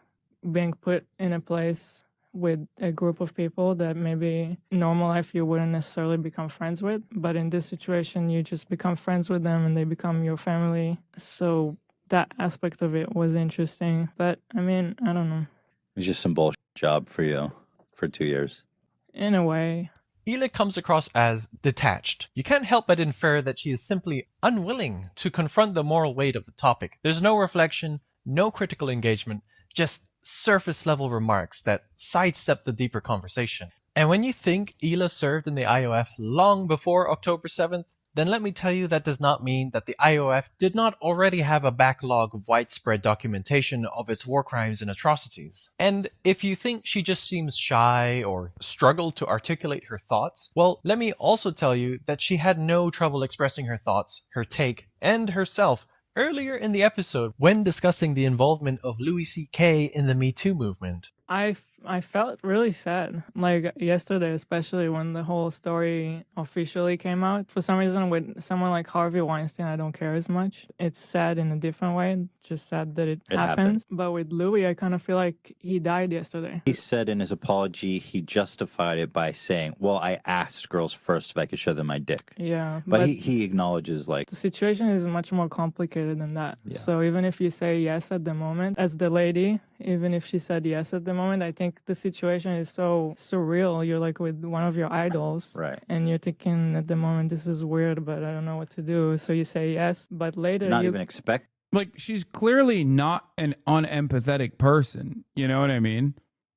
being put in a place with a group of people that maybe in normal life you wouldn't necessarily become friends with, but in this situation you just become friends with them and they become your family. So that aspect of it was interesting, but I mean, I don't know. It was just some bullshit job for you for 2 years. In a way. Ila comes across as detached. You can't help but infer that she is simply unwilling to confront the moral weight of the topic. There's no reflection, no critical engagement, just surface level remarks that sidestep the deeper conversation. And when you think Ila served in the IOF long before October 7th, then let me tell you that does not mean that the IOF did not already have a backlog of widespread documentation of its war crimes and atrocities. And if you think she just seems shy or struggled to articulate her thoughts, well, let me also tell you that she had no trouble expressing her thoughts, her take, and herself earlier in the episode when discussing the involvement of Louis C.K. in the Me Too movement. I felt really sad, like yesterday, especially when the whole story officially came out. For some reason, with someone like Harvey Weinstein, I don't care as much. It's sad in a different way, just sad that it happens. But with Louis, I kind of feel like he died yesterday. He said in his apology, he justified it by saying, well, I asked girls first if I could show them my dick. Yeah. But he acknowledges, like... The situation is much more complicated than that. Yeah. So even if you say yes at the moment, as the lady, even if she said yes at the moment, I think the situation is so surreal. You're like with one of your idols. Right. And you're thinking at the moment, this is weird, but I don't know what to do. So you say yes, but later Not even expect. Like, she's clearly not an unempathetic person. You know what I mean?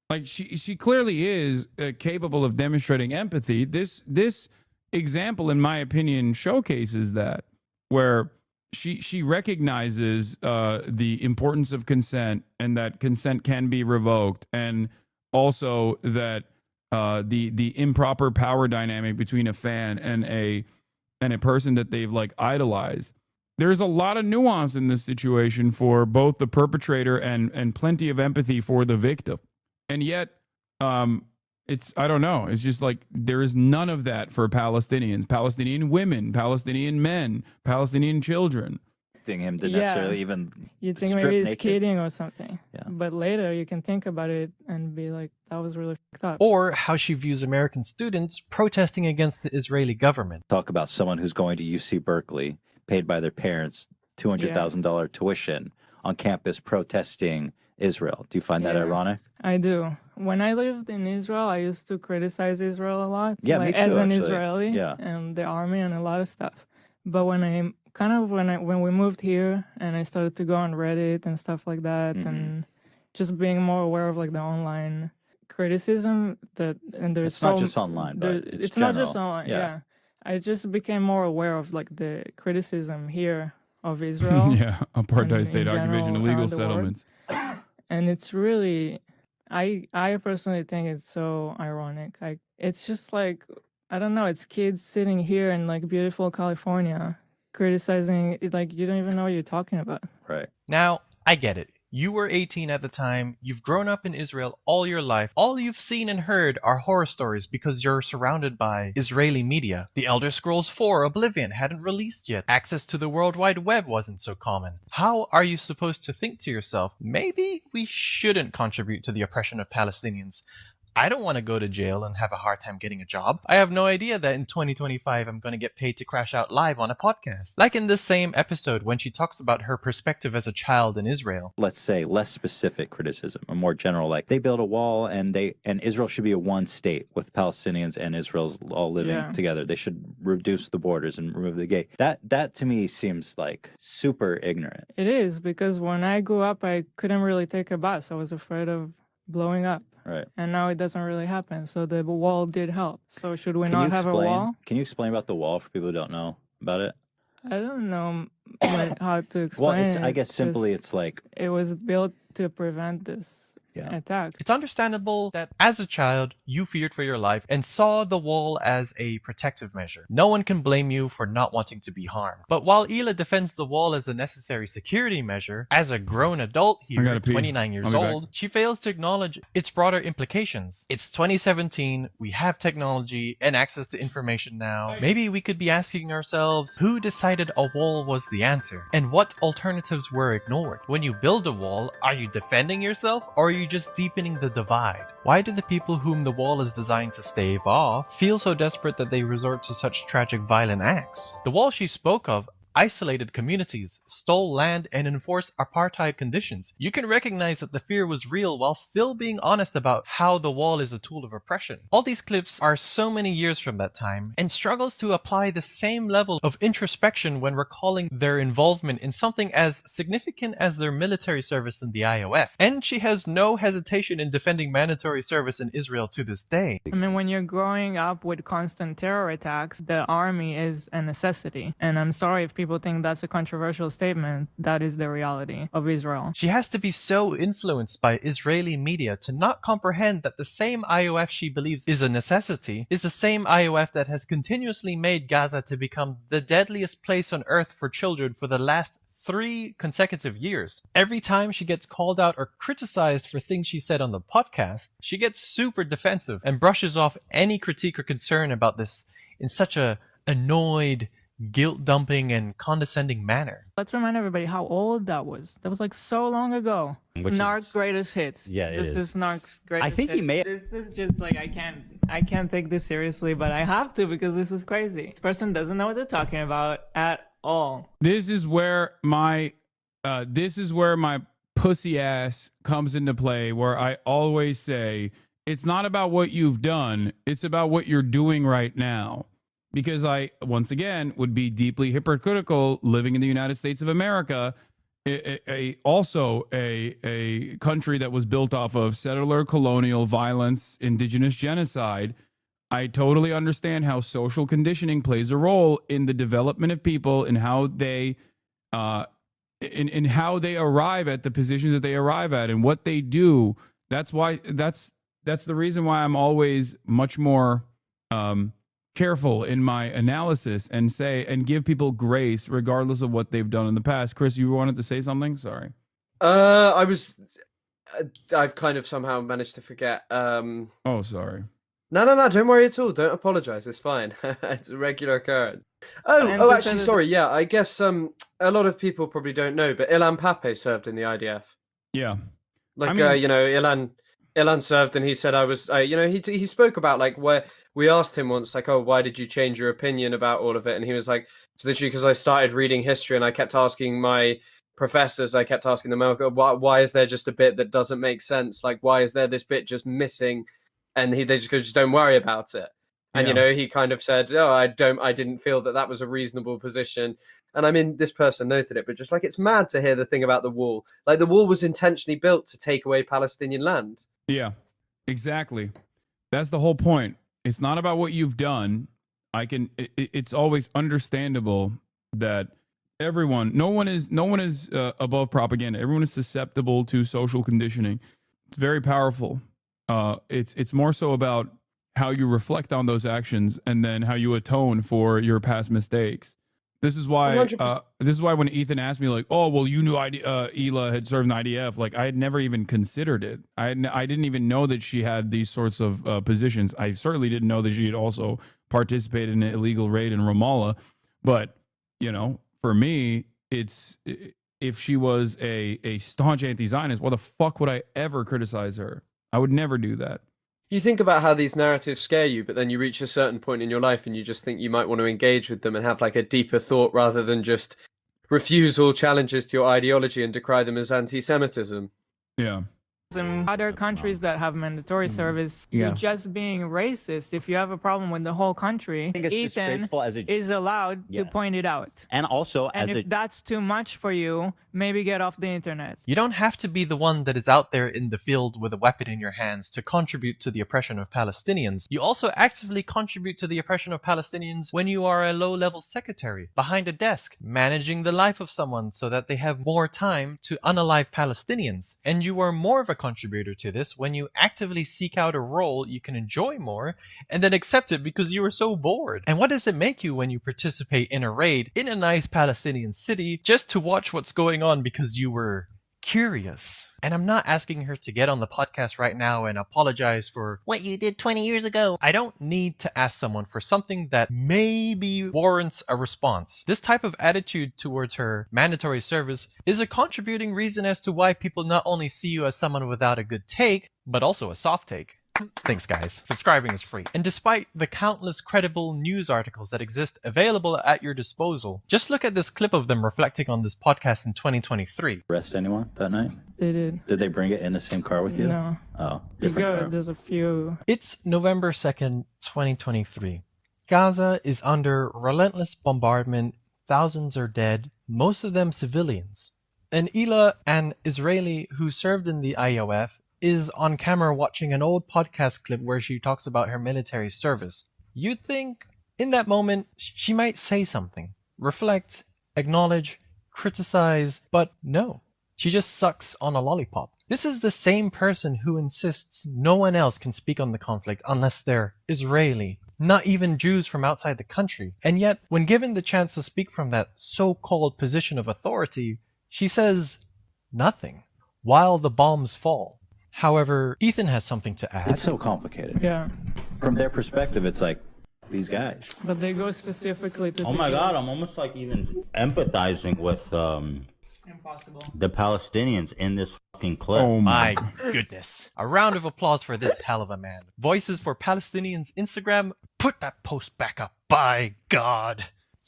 Like, she clearly is capable of demonstrating empathy. This example, in my opinion, showcases that, where she recognizes the importance of consent and that consent can be revoked, and also that the improper power dynamic between a fan and a person that they've like idolized. There's a lot of nuance in this situation for both the perpetrator and plenty of empathy for the victim. And yet, it's, I don't know, it's just like there is none of that for Palestinians, Palestinian women, Palestinian men, Palestinian children. Him to necessarily even you think strip maybe he's naked. kidding or something. Yeah. But later you can think about it and be like, that was really fucked up. Or how she views American students protesting against the Israeli government. Talk about someone who's going to UC Berkeley, paid by their parents $200,000 tuition on campus protesting Israel. Do you find that ironic? I do. When I lived in Israel, I used to criticize Israel a lot. Yeah, like, me too, as an actually. Israeli, Yeah. and the army and a lot of stuff. But when we moved here and I started to go on Reddit and stuff like that, and just being more aware of like the online criticism and there's It's not just online, but it's not just general. online. Yeah. Yeah, I just became more aware of like the criticism here of Israel. Yeah, apartheid and state in occupation, general illegal around the world. settlements. And it's really, I personally think it's so ironic. It's just like, I don't know, it's kids sitting here in like beautiful California criticizing it, like you don't even know what you're talking about. Right. Now, I get it. You were 18 at the time, you've grown up in Israel all your life. All you've seen and heard are horror stories because you're surrounded by Israeli media. The Elder Scrolls 4 Oblivion hadn't released yet. Access to the World Wide Web wasn't so common. How are you supposed to think to yourself, maybe we shouldn't contribute to the oppression of Palestinians? I don't want to go to jail and have a hard time getting a job. I have no idea that in 2025 I'm going to get paid to crash out live on a podcast. Like in this same episode when she talks about her perspective as a child in Israel. Let's say less specific criticism, a more general, like they build a wall and Israel should be a one state with Palestinians and Israel's all living together. They should reduce the borders and remove the gate. That to me seems like super ignorant. It is, because when I grew up, I couldn't really take a bus. I was afraid of blowing up. Right. And now it doesn't really happen. So the wall did help. So should we not have a wall? Can you explain about the wall for people who don't know about it? I don't know how to explain Well, I guess simply it's like... It was built to prevent this attack. It's understandable that as a child, you feared for your life and saw the wall as a protective measure. No one can blame you for not wanting to be harmed. But while Hila defends the wall as a necessary security measure, as a grown adult here, 29 years old, she fails to acknowledge its broader implications. It's 2017, we have technology and access to information now. Maybe we could be asking ourselves, who decided a wall was the answer? And what alternatives were ignored? When you build a wall, are you defending yourself, or are you just deepening the divide? Why do the people whom the wall is designed to stave off feel so desperate that they resort to such tragic violent acts? The wall she spoke of isolated communities, stole land, and enforced apartheid conditions. You can recognize that the fear was real while still being honest about how the wall is a tool of oppression. All these clips are so many years from that time and struggles to apply the same level of introspection when recalling their involvement in something as significant as their military service in the IOF. And she has no hesitation in defending mandatory service in Israel to this day. I mean, when you're growing up with constant terror attacks, the army is a necessity. And I'm sorry if people think that's a controversial statement. That is the reality of Israel. She has to be so influenced by Israeli media to not comprehend that the same IOF she believes is a necessity is the same IOF that has continuously made Gaza to become the deadliest place on earth for children for the last 3 consecutive years. Every time she gets called out or criticized for things she said on the podcast, she gets super defensive and brushes off any critique or concern about this in such a annoyed, guilt-dumping and condescending manner. Let's remind everybody how old that was. That was like so long ago. Narc's greatest hits. Yeah, this is Narc's greatest hits. I think he may. This is just like I can't take this seriously, but I have to because this is crazy. This person doesn't know what they're talking about at all. This is where my pussy ass comes into play, where I always say it's not about what you've done, it's about what you're doing right now. Because I, once again, would be deeply hypocritical living in the United States of America, also a country that was built off of settler colonial violence, indigenous genocide. I totally understand how social conditioning plays a role in the development of people and how they, in how they arrive at the positions that they arrive at and what they do. That's the reason why I'm always much more careful in my analysis and give people grace regardless of what they've done in the past. Chris, you wanted to say something? Sorry. I've kind of somehow managed to forget. Oh, sorry. No, don't worry at all. Don't apologize. It's fine. It's a regular occurrence. Actually, sorry. Yeah, I guess a lot of people probably don't know, but Ilan Pappé served in the IDF. Yeah. Ilan served, and he said he spoke about like where we asked him once, like, oh, why did you change your opinion about all of it? And he was like, it's literally because I started reading history and I kept asking my professors, I kept asking them, why is there just a bit that doesn't make sense? Like, why is there this bit just missing? And they just go, just don't worry about it. And, he kind of said, oh, I didn't feel that was a reasonable position. And I mean, this person noted it, but just like, it's mad to hear the thing about the wall. Like, the wall was intentionally built to take away Palestinian land. Yeah, exactly. That's the whole point. It's not about what you've done. It's always understandable that no one is above propaganda. Everyone is susceptible to social conditioning. It's very powerful. It's more so about how you reflect on those actions and then how you atone for your past mistakes. This is why when Ethan asked me, like, oh, well, you knew Hila had served in the IDF, like, I had never even considered it. I didn't even know that she had these sorts of positions. I certainly didn't know that she had also participated in an illegal raid in Ramallah. But, for me, it's if she was a staunch anti-Zionist, why the fuck would I ever criticize her? I would never do that. You think about how these narratives scare you, but then you reach a certain point in your life and you just think you might want to engage with them and have like a deeper thought rather than just refuse all challenges to your ideology and decry them as anti-Semitism. Yeah. In other countries that have mandatory service, you're just being racist. If you have a problem with the whole country, Ethan is allowed to point it out. And also, and if that's too much for you, maybe get off the internet. You don't have to be the one that is out there in the field with a weapon in your hands to contribute to the oppression of Palestinians. You also actively contribute to the oppression of Palestinians when you are a low-level secretary behind a desk, managing the life of someone so that they have more time to unalive Palestinians. And you are more of a contributor to this when you actively seek out a role you can enjoy more and then accept it because you were so bored. And what does it make you when you participate in a raid in a nice Palestinian city just to watch what's going on because you were curious? And I'm not asking her to get on the podcast right now and apologize for what you did 20 years ago. I don't need to ask someone for something that maybe warrants a response. This type of attitude towards her mandatory service is a contributing reason as to why people not only see you as someone without a good take, but also a soft take. Thanks, guys. Subscribing is free. And despite the countless credible news articles that exist available at your disposal, just look at this clip of them reflecting on this podcast in 2023. Arrest anyone that night? They did. Did they bring it in the same car with you? No. Oh, different car. There's a few. It's November 2nd, 2023. Gaza is under relentless bombardment. Thousands are dead, most of them civilians. And Ila, an Israeli who served in the IOF, is on camera watching an old podcast clip where she talks about her military service. You'd think in that moment she might say something, reflect, acknowledge, criticize, but no. She just sucks on a lollipop. This is the same person who insists no one else can speak on the conflict unless they're Israeli, not even Jews from outside the country. And yet, when given the chance to speak from that so-called position of authority, she says nothing while the bombs fall. However, Ethan has something to add. It's so complicated. Yeah. From their perspective, it's like these guys. But they go specifically to. Oh my God, I'm almost like even empathizing with the Palestinians in this fucking clip. Oh my goodness. A round of applause for this hell of a man. Voices for Palestinians Instagram. Put that post back up. By God.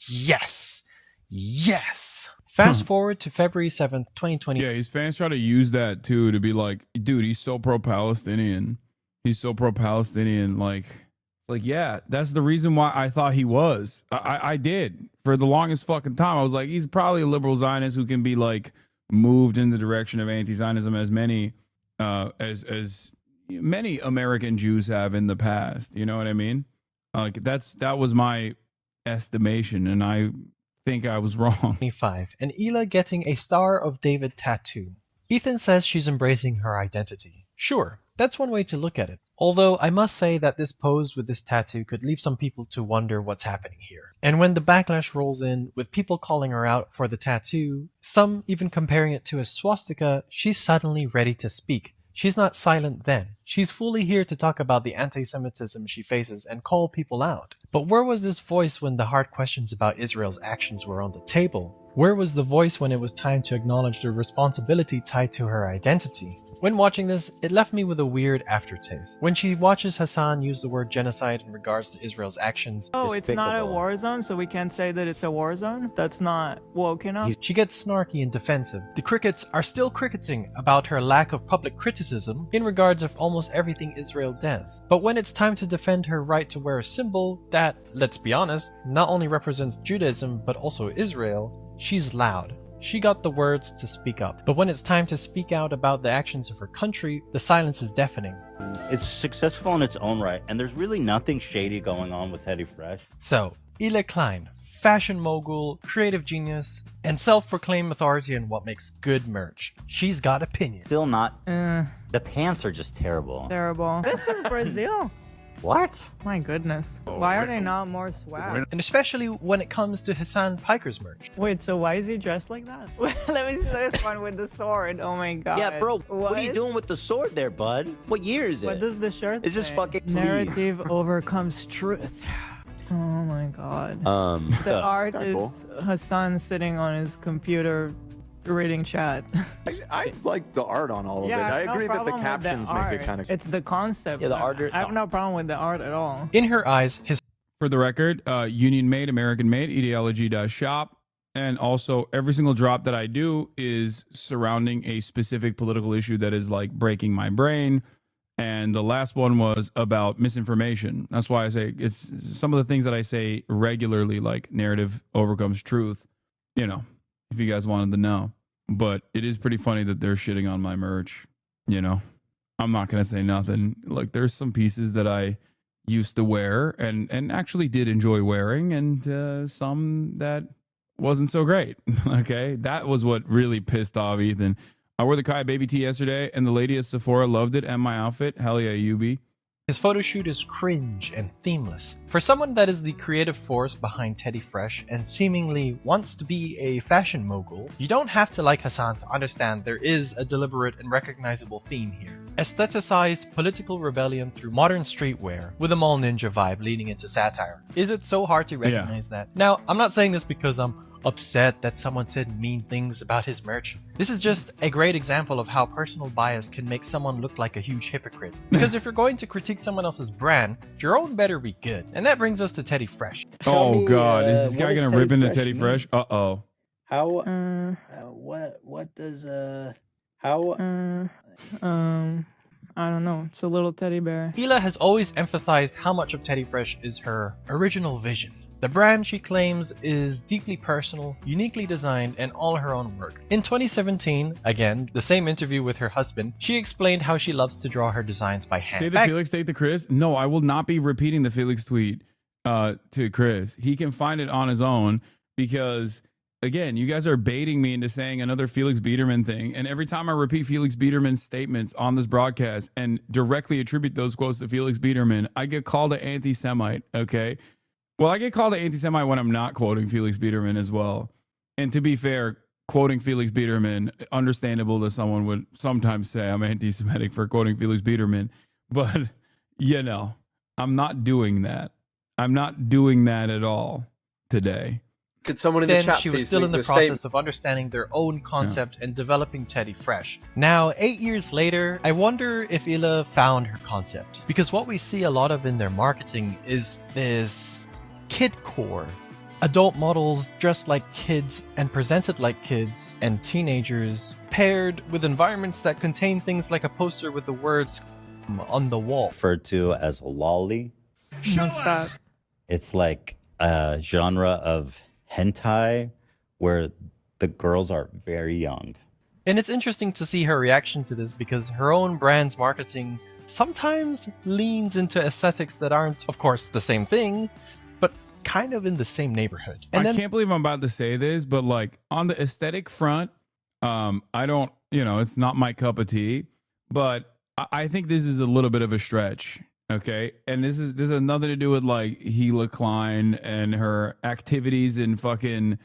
Yes. Yes. Fast forward to February 7th, 2020. Yeah, his fans try to use that too to be like, dude, he's so pro-Palestinian. He's so pro-Palestinian. Like, yeah, that's the reason why I thought he was. I did. For the longest fucking time, I was like, he's probably a liberal Zionist who can be like moved in the direction of anti-Zionism as many as many American Jews have in the past. You know what I mean? Like that was my estimation, and I think I was wrong. 25, and Ila getting a Star of David tattoo. Ethan says she's embracing her identity. Sure, that's one way to look at it. Although I must say that this pose with this tattoo could leave some people to wonder what's happening here. And when the backlash rolls in, with people calling her out for the tattoo, some even comparing it to a swastika, she's suddenly ready to speak. She's not silent then. She's fully here to talk about the anti-Semitism she faces and call people out. But where was this voice when the hard questions about Israel's actions were on the table? Where was the voice when it was time to acknowledge the responsibility tied to her identity? When watching this, it left me with a weird aftertaste. When she watches Hasan use the word genocide in regards to Israel's actions. Oh, it's not a war zone, so we can't say that it's a war zone? That's not woke enough? She gets snarky and defensive. The crickets are still cricketing about her lack of public criticism in regards of almost everything Israel does. But when it's time to defend her right to wear a symbol that, let's be honest, not only represents Judaism but also Israel, she's loud. She got the words to speak up. But when it's time to speak out about the actions of her country, the silence is deafening. It's successful in its own right, and there's really nothing shady going on with Teddy Fresh. So, Ila Klein, fashion mogul, creative genius, and self-proclaimed authority in what makes good merch. She's got opinion. Still not. The pants are just terrible. Terrible. This is Brazil. What? My goodness. Why are they not more swag? And especially when it comes to Hasan Piker's merch. Wait, so why is he dressed like that? Let me see this one with the sword. Oh my god. Yeah, bro, what are you doing with the sword there, bud? What year is it? What does the shirt Is this say? fucking Narrative overcomes truth. Oh my god. The art is Hasan sitting on his computer reading chat. I like the art on all of it. Yeah, I no agree that the problem with captions make art. it kind of. It's the concept. Yeah, the art. I have no problem with the art at all. In her eyes, his For the record, Union made, American made, ideology.shop. And also, every single drop that I do is surrounding a specific political issue that is like breaking my brain. And the last one was about misinformation. That's why I say it's some of the things that I say regularly, like narrative overcomes truth, you know, if you guys wanted to know. But it is pretty funny that they're shitting on my merch, you know. I'm not going to say nothing. Like, there's some pieces that I used to wear and actually did enjoy wearing, and some that wasn't so great. Okay, that was what really pissed off Ethan. I wore the Kai baby tee yesterday, and the lady at Sephora loved it and my outfit. Hell yeah, UB. His photo shoot is cringe and themeless. For someone that is the creative force behind Teddy Fresh and seemingly wants to be a fashion mogul, you don't have to like Hasan to understand there is a deliberate and recognizable theme here. Aestheticized political rebellion through modern streetwear with a mall ninja vibe leaning into satire. Is it so hard to recognize that? Now, I'm not saying this because I'm upset that someone said mean things about his merch. This is just a great example of how personal bias can make someone look like a huge hypocrite. Because if you're going to critique someone else's brand, your own better be good. And that brings us to Teddy Fresh. Oh God, is this guy gonna rip into Teddy Fresh? Uh-oh. How what does how I don't know. It's a little teddy bear. Hila has always emphasized how much of Teddy Fresh is her original vision. The brand, she claims, is deeply personal, uniquely designed, and all her own work. In 2017, again, the same interview with her husband, she explained how she loves to draw her designs by hand. Say the Felix take to Chris? No, I will not be repeating the Felix tweet to Chris. He can find it on his own because, again, you guys are baiting me into saying another Felix Biederman thing. And every time I repeat Felix Biederman's statements on this broadcast and directly attribute those quotes to Felix Biederman, I get called an anti-Semite, okay? Well, I get called an anti-Semite when I'm not quoting Felix Biederman as well. And to be fair, quoting Felix Biederman, understandable that someone would sometimes say I'm anti-Semitic for quoting Felix Biederman. But, you know, I'm not doing that. I'm not doing that at all today. Could someone in the Then chat she was please still in leave the a process of understanding their own concept and developing Teddy Fresh. Now, 8 years later, I wonder if Hila found her concept. Because what we see a lot of in their marketing is this kidcore. Adult models dressed like kids and presented like kids and teenagers, paired with environments that contain things like a poster with the words on the wall. referred to as lolly. It's like a genre of hentai where the girls are very young. And it's interesting to see her reaction to this because her own brand's marketing sometimes leans into aesthetics that aren't, of course, the same thing, but kind of in the same neighborhood. And I can't believe I'm about to say this, but like on the aesthetic front, I don't, you know, it's not my cup of tea, but I think this is a little bit of a stretch. Okay. And this has nothing to do with like Hila Klein and her activities and fucking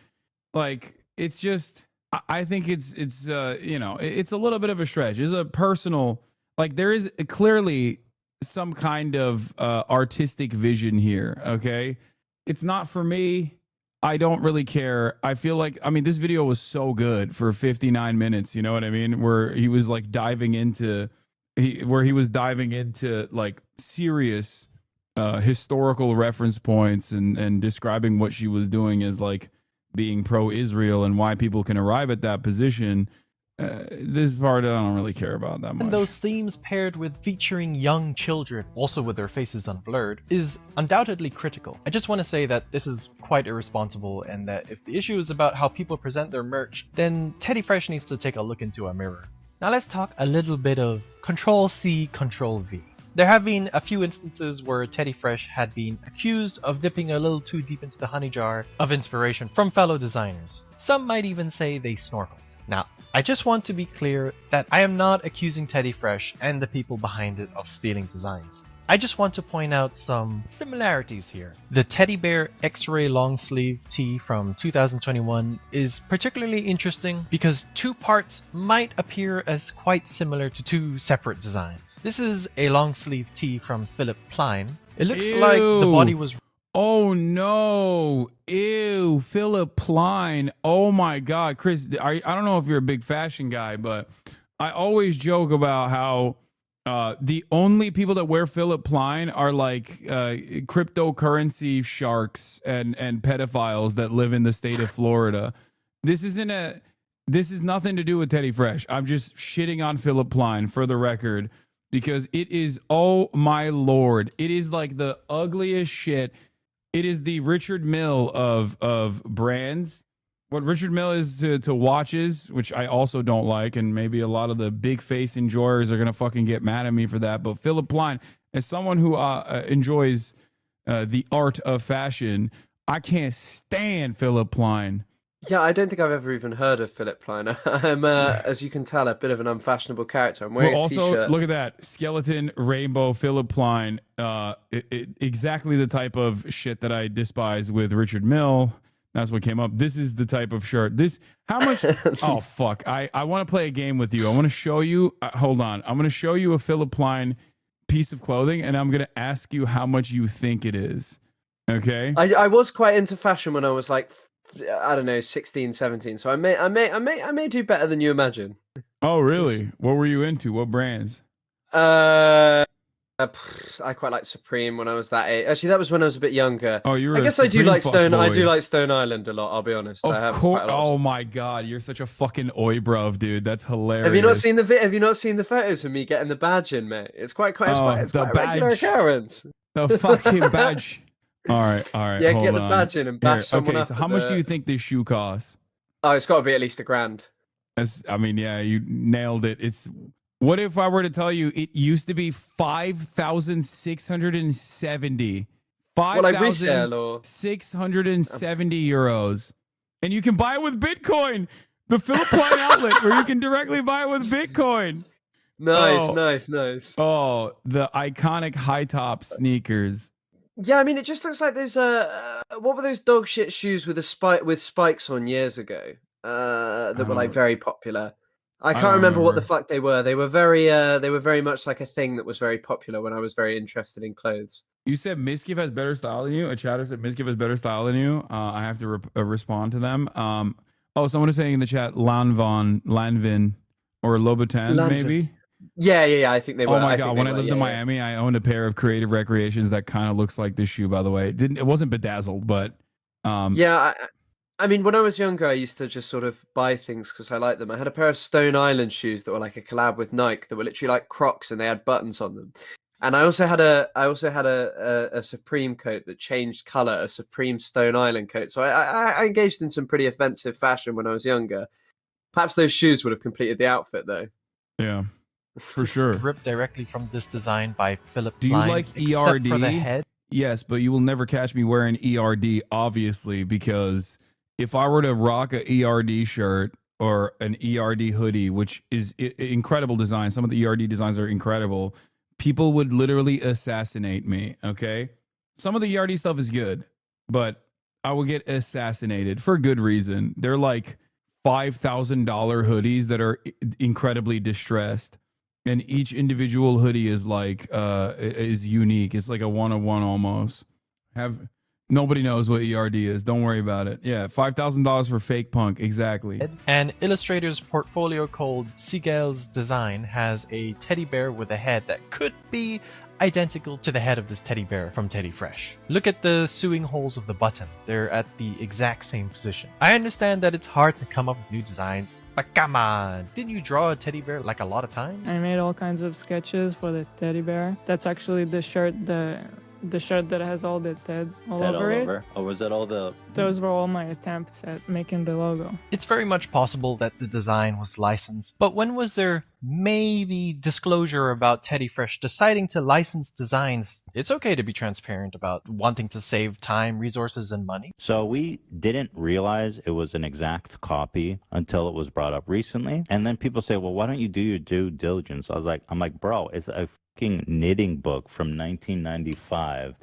like, it's just, I think it's you know, it's a little bit of a stretch. It's a personal, like there is clearly some kind of artistic vision here. Okay. It's not for me. I don't really care. I feel like, I mean, this video was so good for 59 minutes. You know what I mean? Where he was like diving into like serious historical reference points and describing what she was doing as like being pro-Israel and why people can arrive at that position. This part I don't really care about that much. And those themes paired with featuring young children, also with their faces unblurred, is undoubtedly critical. I just want to say that this is quite irresponsible and that if the issue is about how people present their merch, then Teddy Fresh needs to take a look into a mirror. Now let's talk a little bit of Control-C, Control-V. There have been a few instances where Teddy Fresh had been accused of dipping a little too deep into the honey jar of inspiration from fellow designers. Some might even say they snorkeled. Now, I just want to be clear that I am not accusing Teddy Fresh and the people behind it of stealing designs. I just want to point out some similarities here. The Teddy Bear X-Ray long sleeve tee from 2021 is particularly interesting because two parts might appear as quite similar to two separate designs. This is a long sleeve tee from Philip Plein. It looks like the body was... Oh no! Ew, Philip Plein. Oh my God, Chris. I don't know if you're a big fashion guy, but I always joke about how the only people that wear Philip Plein are like cryptocurrency sharks and pedophiles that live in the state of Florida. This is nothing to do with Teddy Fresh. I'm just shitting on Philip Plein for the record because it is, oh my Lord, it is like the ugliest shit. It is the Richard Mille of brands. What Richard Mille is to watches, which I also don't like, and maybe a lot of the big face enjoyers are gonna fucking get mad at me for that. But Philip Plein, as someone who enjoys the art of fashion, I can't stand Philip Plein. Yeah, I don't think I've ever even heard of Philip Plein. I'm, as you can tell, a bit of an unfashionable character. I'm wearing a t-shirt. Look at that skeleton rainbow Philip Plein. Exactly the type of shit that I despise with Richard Mille. That's what came up. This is the type of shirt. How much? Oh fuck! I want to play a game with you. I want to show you. Hold on. I'm going to show you a Philip Plein piece of clothing, and I'm going to ask you how much you think it is. Okay. I was quite into fashion when I was like, I don't know, 16, 17. So I may do better than you imagine. Oh really? What were you into? What brands? I quite liked Supreme when I was that age. Actually, that was when I was a bit younger. Oh, you were. I guess I do like Stone. I do like Stone Island a lot. I'll be honest. Of course. Oh my God, you're such a fucking oi bruv, dude. That's hilarious. Have you not seen the Have you not seen the photos of me getting the badge in, mate? It's quite a regular occurrence. The fucking badge. All right. Yeah, get the badge in and bash someone up. So how much do you think this shoe costs? Oh, it's got to be at least $1,000. I mean, yeah, you nailed it. What if I were to tell you it used to be 5,670? 5,670 euros. And you can buy it with Bitcoin. The Philip Plein outlet where you can directly buy it with Bitcoin. Nice. Oh, the iconic high top sneakers. Yeah, I mean, it just looks like those. What were those dog shit shoes with spikes on years ago? That were like very popular. I can't remember what the fuck they were. They were very much like a thing that was very popular when I was very interested in clothes. You said Miskiv has better style than you. A chatter said Miskiv has better style than you. I have to respond to them. Someone is saying in the chat Lanvin or Louboutins maybe. Yeah. I think they were. Oh my God! When I lived in Miami, I owned a pair of Creative Recreations that kind of looks like this shoe. By the way, it wasn't bedazzled, but yeah. I mean, when I was younger, I used to just sort of buy things because I liked them. I had a pair of Stone Island shoes that were like a collab with Nike that were literally like Crocs and they had buttons on them. And I also had a Supreme coat that changed color, a Supreme Stone Island coat. So I engaged in some pretty offensive fashion when I was younger. Perhaps those shoes would have completed the outfit, though. Yeah, for sure. Ripped directly from this design by Philip Do you Plein, like except ERD? for the head. Yes, but you will never catch me wearing ERD, obviously, because if I were to rock a ERD shirt or an ERD hoodie, which is incredible design, some of the ERD designs are incredible, people would literally assassinate me, okay? Some of the ERD stuff is good, but I will get assassinated for good reason. They're like $5,000 hoodies that are incredibly distressed, and each individual hoodie is like is unique. It's like a one-of-one almost. Nobody knows what ERD is. Don't worry about it. Yeah, $5,000 for fake punk. Exactly. And Illustrator's portfolio called Seagal's Design has a teddy bear with a head that could be identical to the head of this teddy bear from Teddy Fresh. Look at the sewing holes of the button. They're at the exact same position. I understand that it's hard to come up with new designs, but come on, didn't you draw a teddy bear like a lot of times? I made all kinds of sketches for the teddy bear. That's actually the shirt, the shirt that has all the Teds all over it. Or was that all the... Those were all my attempts at making the logo. It's very much possible that the design was licensed, but when was there maybe disclosure about Teddy Fresh deciding to license designs? It's okay to be transparent about wanting to save time, resources, and money. So we didn't realize it was an exact copy until it was brought up recently. And then people say, well, why don't you do your due diligence? I'm like, bro, it's a fucking knitting book from 1995.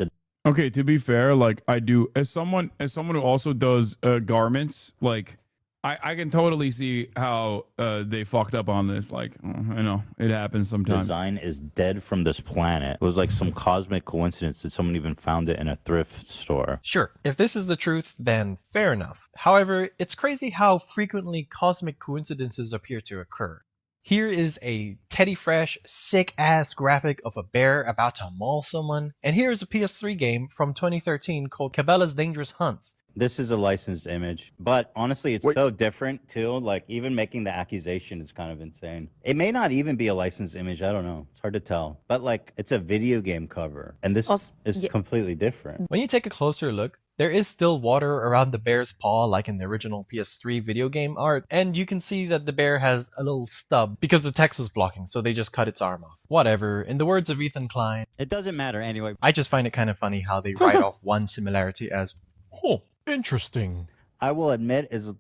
Okay, to be fair, like I do as someone who also does garments, like I can totally see how they fucked up on this. Like, I know it happens sometimes. Design is dead from this planet. It was like some cosmic coincidence that someone even found it in a thrift store. Sure, if this is the truth, then fair enough. However, it's crazy how frequently cosmic coincidences appear to occur. Here is a Teddy Fresh, sick-ass graphic of a bear about to maul someone, and here is a PS3 game from 2013 called Cabela's Dangerous Hunts. This is a licensed image, but honestly, it's so different too. Like, even making the accusation is kind of insane. It may not even be a licensed image. I don't know. It's hard to tell. But like, it's a video game cover, and this is completely different. When you take a closer look, there is still water around the bear's paw like in the original PS3 video game art, and you can see that the bear has a little stub because the text was blocking, so they just cut its arm off. Whatever, in the words of Ethan Klein, it doesn't matter anyway. I just find it kind of funny how they write off one similarity as, oh, interesting. I will admit, is a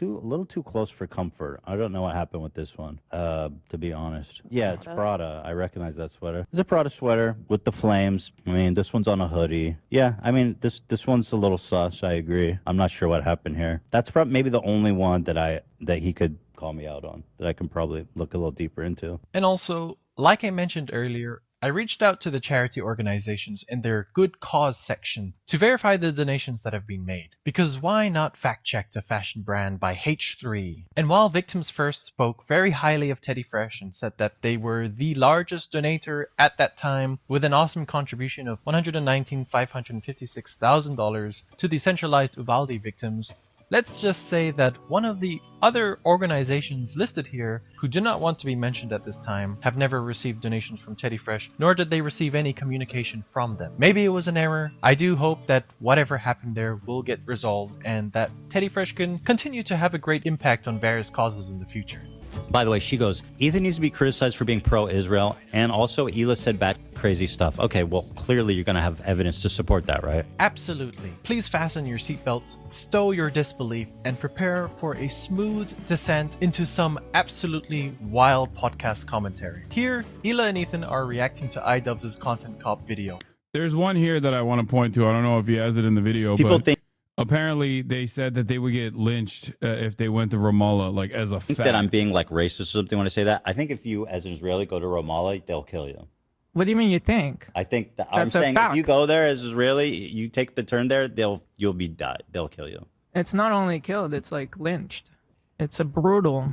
little too close for comfort. I don't know what happened with this one, to be honest. Yeah, it's Prada. I recognize that sweater. It's a Prada sweater with the flames. I mean, this one's on a hoodie. Yeah, I mean, this one's a little sus. I agree. I'm not sure what happened here. That's probably maybe the only one that he could call me out on, that I can probably look a little deeper into. And also, like I mentioned earlier, I reached out to the charity organizations in their good cause section to verify the donations that have been made. Because why not fact check the fashion brand by H3? And while Victims First spoke very highly of Teddy Fresh and said that they were the largest donator at that time with an awesome contribution of $119,556,000 to the centralized Uvalde victims, let's just say that one of the other organizations listed here who do not want to be mentioned at this time have never received donations from Teddy Fresh, nor did they receive any communication from them. Maybe it was an error. I do hope that whatever happened there will get resolved and that Teddy Fresh can continue to have a great impact on various causes in the future. By the way, she goes, Ethan needs to be criticized for being pro-Israel, and also Hila said bad crazy stuff. Okay, well, clearly you're going to have evidence to support that, right? Absolutely. Please fasten your seatbelts, stow your disbelief, and prepare for a smooth descent into some absolutely wild podcast commentary. Here, Hila and Ethan are reacting to iDubbbz's Content Cop video. There's one here that I want to point to. I don't know if he has it in the video, People but apparently they said that they would get lynched if they went to Ramallah, like as a fact. I think that I'm being like racist or something when I say that. I think if you, as an Israeli, go to Ramallah, they'll kill you. What do you mean you think? I think that That's I'm a saying fact. if you go there as Israeli, you take the turn there, you'll be died. They'll kill you. It's not only killed, it's like lynched. It's a brutal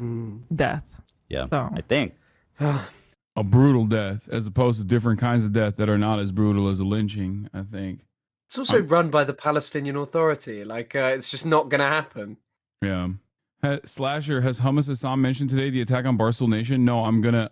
death. Yeah, So. I think. A brutal death, as opposed to different kinds of death that are not as brutal as a lynching, I think. It's also run by the Palestinian Authority. Like, it's just not going to happen. Yeah. Slasher, has Hummus Hassan mentioned today the attack on Barstool Nation? No, I'm gonna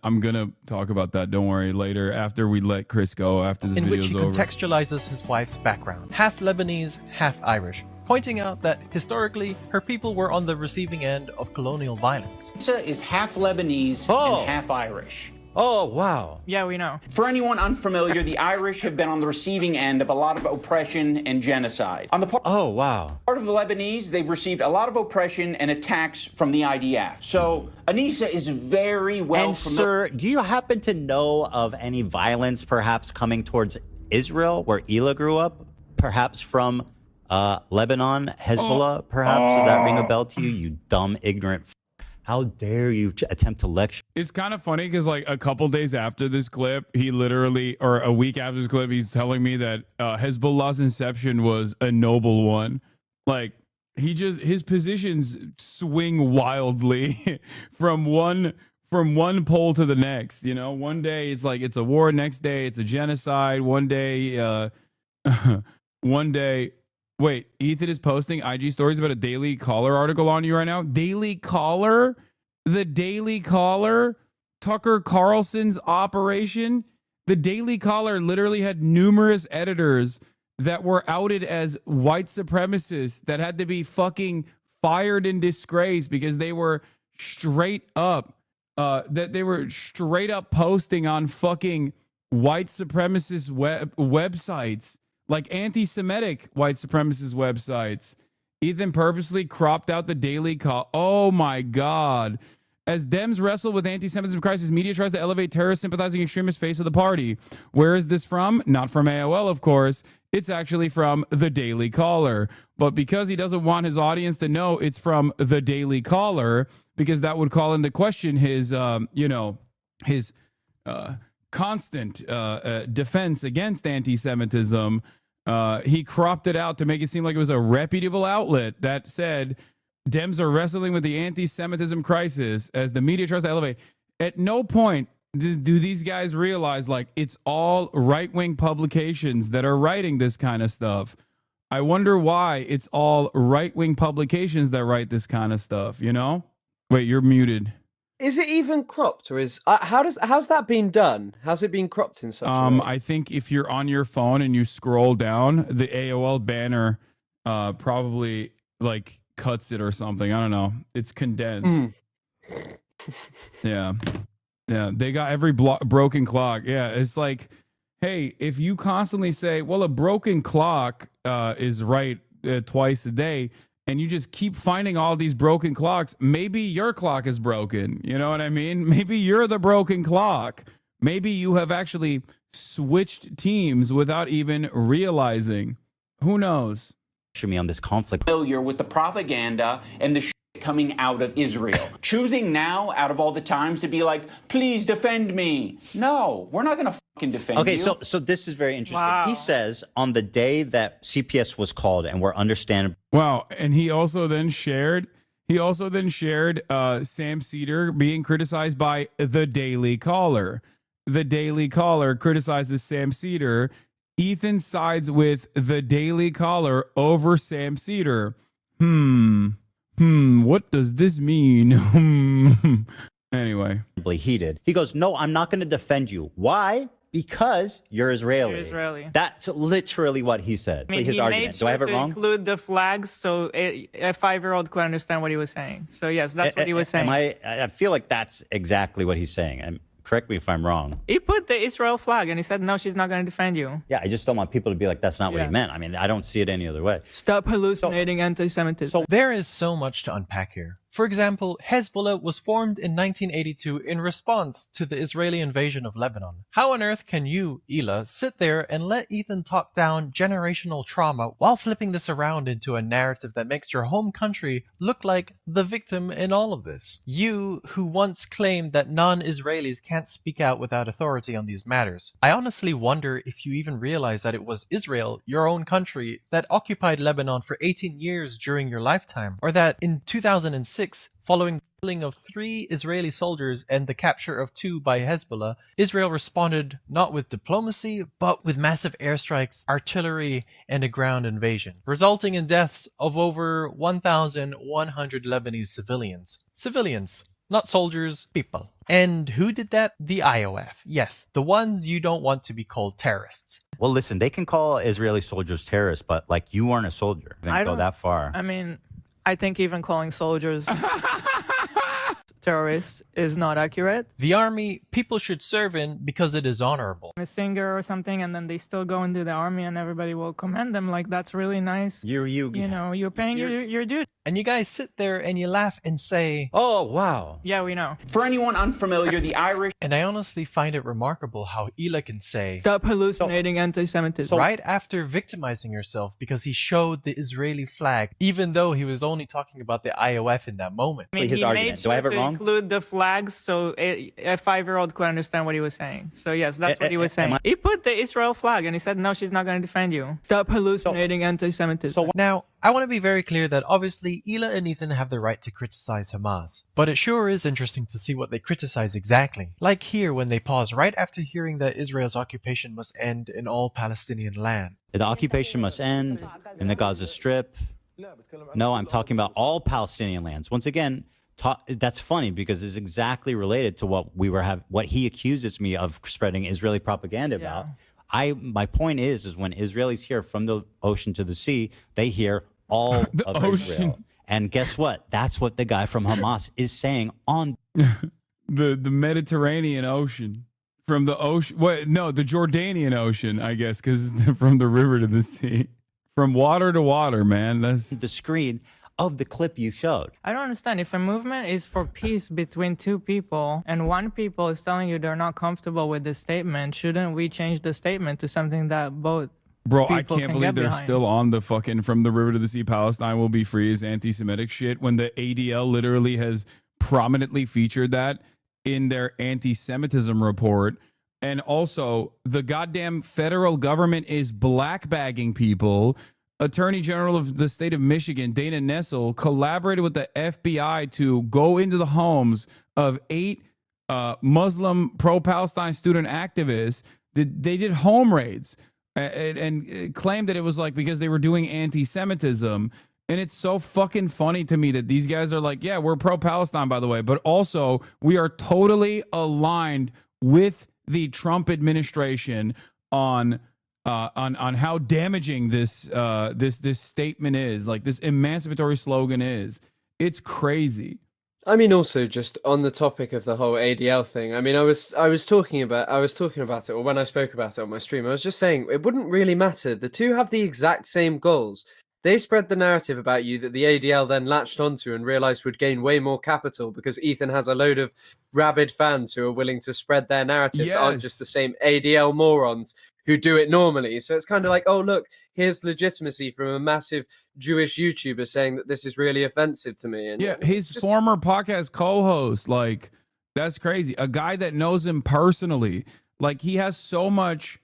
talk about that. Don't worry, later after we let Chris go after this in video's which he over. contextualizes his wife's background, half Lebanese, half Irish, pointing out that historically her people were on the receiving end of colonial violence. Lisa is half Lebanese and half Irish. Oh, wow. Yeah, we know. For anyone unfamiliar, the Irish have been on the receiving end of a lot of oppression and genocide. On the part of the Lebanese, they've received a lot of oppression and attacks from the IDF. So Anissa is very well And familiar. sir, do you happen to know of any violence perhaps coming towards Israel, where Hila grew up? Perhaps from Lebanon, Hezbollah, perhaps? Does that ring a bell to you, you dumb, ignorant How dare you attempt to lecture? It's kind of funny because like a couple days after this clip, he literally, or a week after this clip, he's telling me that Hezbollah's inception was a noble one. Like his positions swing wildly from one pole to the next. You know, one day it's like it's a war, next day it's a genocide. One day, Wait, Ethan is posting IG stories about a Daily Caller article on you right now. Daily Caller? The Daily Caller? Tucker Carlson's operation? The Daily Caller literally had numerous editors that were outed as white supremacists that had to be fucking fired and disgraced because they were straight up posting on fucking white supremacist websites. Like anti-Semitic white supremacist websites. Ethan purposely cropped out the Daily Call. Oh my God. As Dems wrestle with anti-Semitism crisis, media tries to elevate terrorist sympathizing extremist face of the party. Where is this from? Not from AOL, of course. It's actually from the Daily Caller. But because he doesn't want his audience to know it's from the Daily Caller, because that would call into question his, his constant defense against anti-Semitism, he cropped it out to make it seem like it was a reputable outlet that said Dems are wrestling with the anti-Semitism crisis as the media tries to elevate. At no point do these guys realize, like, it's all right-wing publications that are writing this kind of stuff. I wonder why it's all right-wing publications that write this kind of stuff, you know? Wait, you're muted. Is it even cropped, or is how's that been done? How's it been cropped in such a way? I think if you're on your phone and you scroll down, the AOL banner probably like cuts it or something. I don't know. It's condensed. Yeah. They got every broken clock. Yeah, it's like, hey, if you constantly say, well, a broken clock is right twice a day, and you just keep finding all these broken clocks, maybe your clock is broken. You know what I mean? Maybe you're the broken clock. Maybe you have actually switched teams without even realizing. Who knows? Me on this conflict. Familiar with the propaganda and the coming out of Israel. Choosing now, out of all the times, to be like, please defend me. No, we're not going to fucking defend you. Okay, so this is very interesting. Wow. He says on the day that CPS was called and we're understandable. Wow, and he also then shared Sam Cedar being criticized by the Daily Caller. The Daily Caller criticizes Sam Cedar. Ethan sides with the Daily Caller over Sam Cedar. What does this mean? Anyway. Heated. He goes, no, I'm not going to defend you. Why? Because you're Israeli. You're Israeli. That's literally what he said. I mean, his he argument. made Do I have it to wrong? include the flags so a 5-year-old could understand what he was saying. So yes, that's what he was saying. I feel like that's exactly what he's saying. And correct me if I'm wrong. He put the Israel flag and he said, no, she's not going to defend you. Yeah, I just don't want people to be like, that's not what he meant. I mean, I don't see it any other way. Stop hallucinating anti-Semitism. There is so much to unpack here. For example, Hezbollah was formed in 1982 in response to the Israeli invasion of Lebanon. How on earth can you, Ela, sit there and let Ethan talk down generational trauma while flipping this around into a narrative that makes your home country look like the victim in all of this? You, who once claimed that non-Israelis can't speak out without authority on these matters. I honestly wonder if you even realize that it was Israel, your own country, that occupied Lebanon for 18 years during your lifetime, or that in 2006, following the killing of 3 Israeli soldiers and the capture of 2 by Hezbollah, Israel responded not with diplomacy, but with massive airstrikes, artillery, and a ground invasion, resulting in deaths of over 1,100 Lebanese civilians. Civilians, not soldiers, people. And who did that? The IOF. Yes, the ones you don't want to be called terrorists. Well, listen, they can call Israeli soldiers terrorists, but like, you weren't a soldier. Didn't go that far. I mean, I think even calling soldiers terrorists is not accurate. The army, people should serve in because it is honorable. A singer or something, and then they still go into the army and everybody will commend them. Like, that's really nice. You know, you're paying your due. And you guys sit there and you laugh and say, oh, wow. Yeah, we know. For anyone unfamiliar, the Irish... And I honestly find it remarkable how Ela can say... Stop hallucinating anti-Semitism. Right after victimizing herself because he showed the Israeli flag, even though he was only talking about the IOF in that moment. I mean, his argument. Do I have it wrong? Include the flags so a 5-year-old could understand what he was saying. So yes, that's what he was saying. He put the Israel flag and he said, no, she's not going to defend you. Stop hallucinating anti-Semitism. Now, I want to be very clear that obviously Ela and Ethan have the right to criticize Hamas. But it sure is interesting to see what they criticize exactly. Like here when they pause right after hearing that Israel's occupation must end in all Palestinian land. The occupation must end in the Gaza Strip. No, I'm talking about all Palestinian lands. Once again, that's funny because it's exactly related to what he accuses me of spreading Israeli propaganda about. My point is when Israelis hear from the ocean to the sea, they hear all of Israel. And guess what? That's what the guy from Hamas is saying on the Mediterranean Ocean. From the ocean, the Jordanian Ocean, I guess, because from the river to the sea. From water to water, man. That's the screen of the clip you showed. I don't understand. If a movement is for peace between 2 people and one people is telling you they're not comfortable with the statement, shouldn't we change the statement to something that both Bro, I people can't can believe get they're behind. still on the fucking "From the River to the Sea, Palestine will be free" is anti-Semitic shit when the ADL literally has prominently featured that in their anti-Semitism report. And also, the goddamn federal government is blackbagging people. Attorney General of the state of Michigan, Dana Nessel, collaborated with the FBI to go into the homes of 8 Muslim pro-Palestine student activists. They did home raids and claimed that it was like because they were doing anti-Semitism. And it's so fucking funny to me that these guys are like, yeah, we're pro-Palestine, by the way, but also we are totally aligned with the Trump administration on how damaging this statement is, like this emancipatory slogan is. It's crazy. I mean, also just on the topic of the whole ADL thing. I mean, I was talking about it, or when I spoke about it on my stream, I was just saying it wouldn't really matter. The two have the exact same goals. They spread the narrative about you that the ADL then latched onto and realized would gain way more capital because Ethan has a load of rabid fans who are willing to spread their narrative that aren't just the same ADL morons who do it normally. So it's kind of like, oh, look, here's legitimacy from a massive Jewish YouTuber saying that this is really offensive to me. And yeah, his former podcast co-host, like, that's crazy. A guy that knows him personally, like, he has so much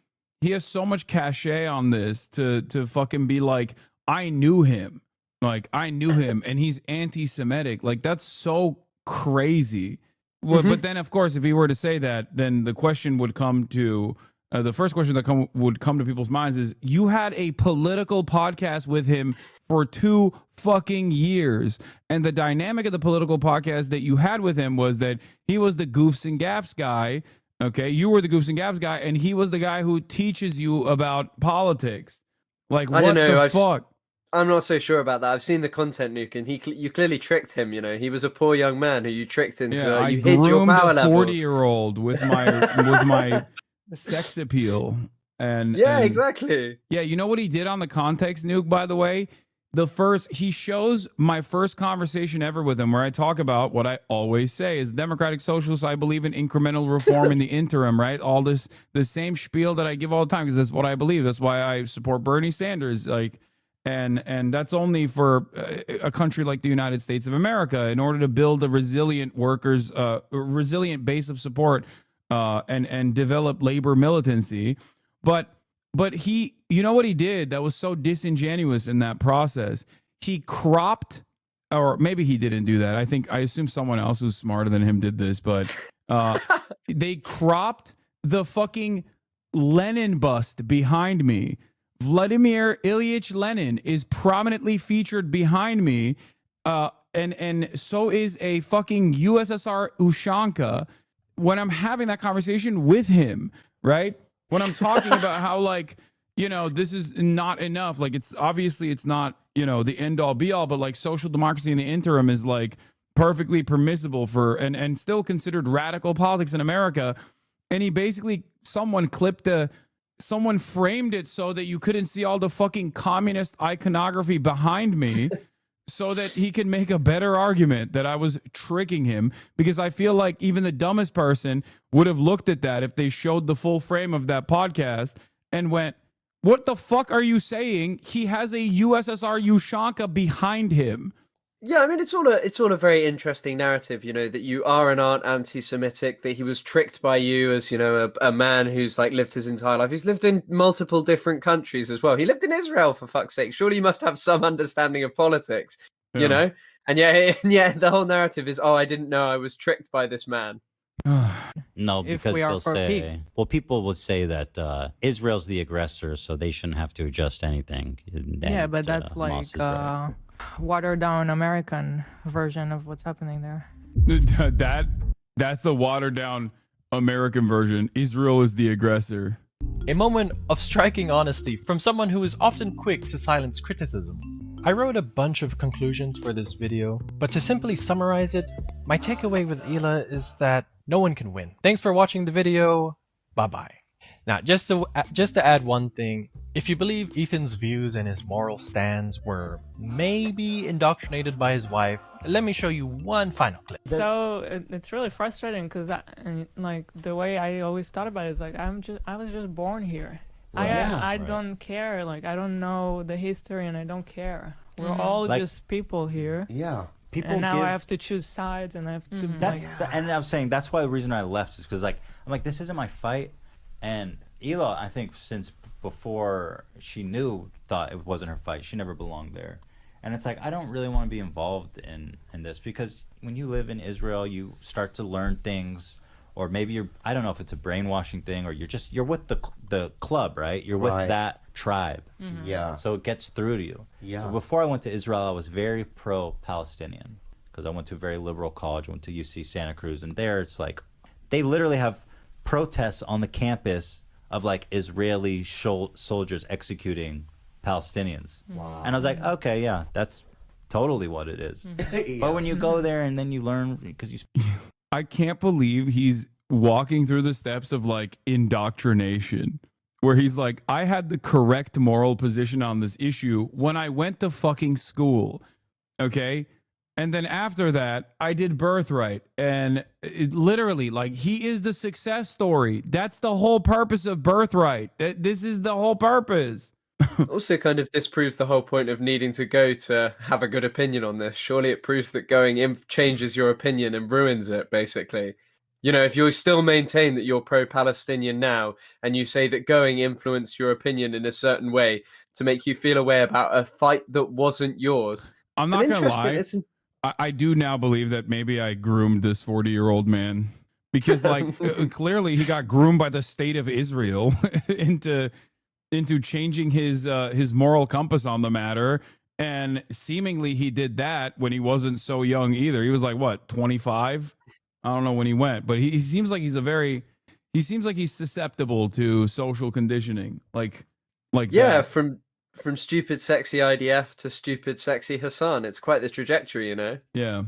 cachet on this to fucking be like, I knew him, and he's anti-Semitic. Like, that's so crazy. Well, but then, of course, if he were to say that, then the question would come to the first question that would come to people's minds is, you had a political podcast with him for 2 fucking years, and the dynamic of the political podcast that you had with him was that he was the goofs and gaffs guy. Okay, you were the goofs and gaffs guy, and he was the guy who teaches you about politics. Like, what the fuck? I'm not so sure about that. I've seen the content, Nuke, and you clearly tricked him. You know, he was a poor young man who you tricked into. Yeah, you I hid your groomed power a level. 40-year-old with my sex appeal. And exactly. Yeah, you know what he did on the context, Nuke, by the way? He shows my first conversation ever with him where I talk about what I always say is democratic socialists. I believe in incremental reform in the interim, right? All the same spiel that I give all the time, because that's what I believe. That's why I support Bernie Sanders. Like, and that's only for a country like the United States of America, in order to build a resilient resilient base of support and develop labor militancy. But he, you know what he did that was so disingenuous in that process? He cropped, or maybe he didn't do that. I assume someone else who's smarter than him did this, but they cropped the fucking Lenin bust behind me. Vladimir Ilyich Lenin is prominently featured behind me, and so is a fucking USSR Ushanka when I'm having that conversation with him, right? When I'm talking about how, like, you know, this is not enough. Like, it's obviously it's not, you know, the end all be all, but like social democracy in the interim is like perfectly permissible for and still considered radical politics in America. And he basically, someone framed it so that you couldn't see all the fucking communist iconography behind me so that he could make a better argument that I was tricking him, because I feel like even the dumbest person would have looked at that if they showed the full frame of that podcast and went, what the fuck are you saying? He has a USSR Ushanka behind him. Yeah, I mean, it's all a very interesting narrative, you know, that you are and aren't anti-Semitic, that he was tricked by you as, you know, a man who's like lived his entire life. He's lived in multiple different countries as well. He lived in Israel, for fuck's sake. Surely you must have some understanding of politics, you know? And yeah, the whole narrative is, oh, I didn't know I was tricked by this man. No, because they'll say, well, people will say that Israel's the aggressor, so they shouldn't have to adjust anything. Yeah, but that's like watered down American version of what's happening there. That's the watered down American version. Israel is the aggressor. A moment of striking honesty from someone who is often quick to silence criticism. I wrote a bunch of conclusions for this video, but to simply summarize it, my takeaway with Hila is that no one can win. Thanks for watching the video. Bye-bye. Now, just to add one thing, if you believe Ethan's views and his moral stands were maybe indoctrinated by his wife, let me show you one final clip. So it's really frustrating because like the way I always thought about it is like I was just born here, I don't care. Like, I don't know the history, and I don't care. We're all Like- just people here. Yeah. People and now give- I have to choose sides, and I have to. And I was saying that's why the reason I left is because I'm like, this isn't my fight. And Hila, I think since before she knew, thought it wasn't her fight. She never belonged there. And it's like, I don't really want to be involved in this, because when you live in Israel, you start to learn things, or maybe I don't know if it's a brainwashing thing, or you're with the club, right? You're with that tribe. Yeah. So it gets through to you. Yeah. So before I went to Israel, I was very pro-Palestinian, because I went to a very liberal college. I went to UC Santa Cruz, and there it's like, they literally have protests on the campus of like Israeli soldiers executing Palestinians. Wow. And I was like, okay, yeah, that's totally what it is. But when you go there and then you learn, because you I can't believe he's walking through the steps of like indoctrination, where he's like, I had the correct moral position on this issue when I went to fucking school. Okay. And then after that, I did Birthright. And it literally, like, he is the success story. That's the whole purpose of Birthright. This is the whole purpose. Also kind of disproves the whole point of needing to go to have a good opinion on this. Surely it proves that going in changes your opinion and ruins it, basically. You know, if you still maintain that you're pro-Palestinian now, and you say that going influenced your opinion in a certain way to make you feel a way about a fight that wasn't yours. I'm not going to lie. I do now believe that maybe I groomed this 40-year-old man, because like clearly he got groomed by the state of Israel into changing his moral compass on the matter. And seemingly he did that when he wasn't so young either. He was like, what, 25? I don't know when he went, but he seems like he seems like he's susceptible to social conditioning. Like yeah, that. from stupid sexy IDF to stupid sexy Hasan. It's quite the trajectory, you know? Yeah.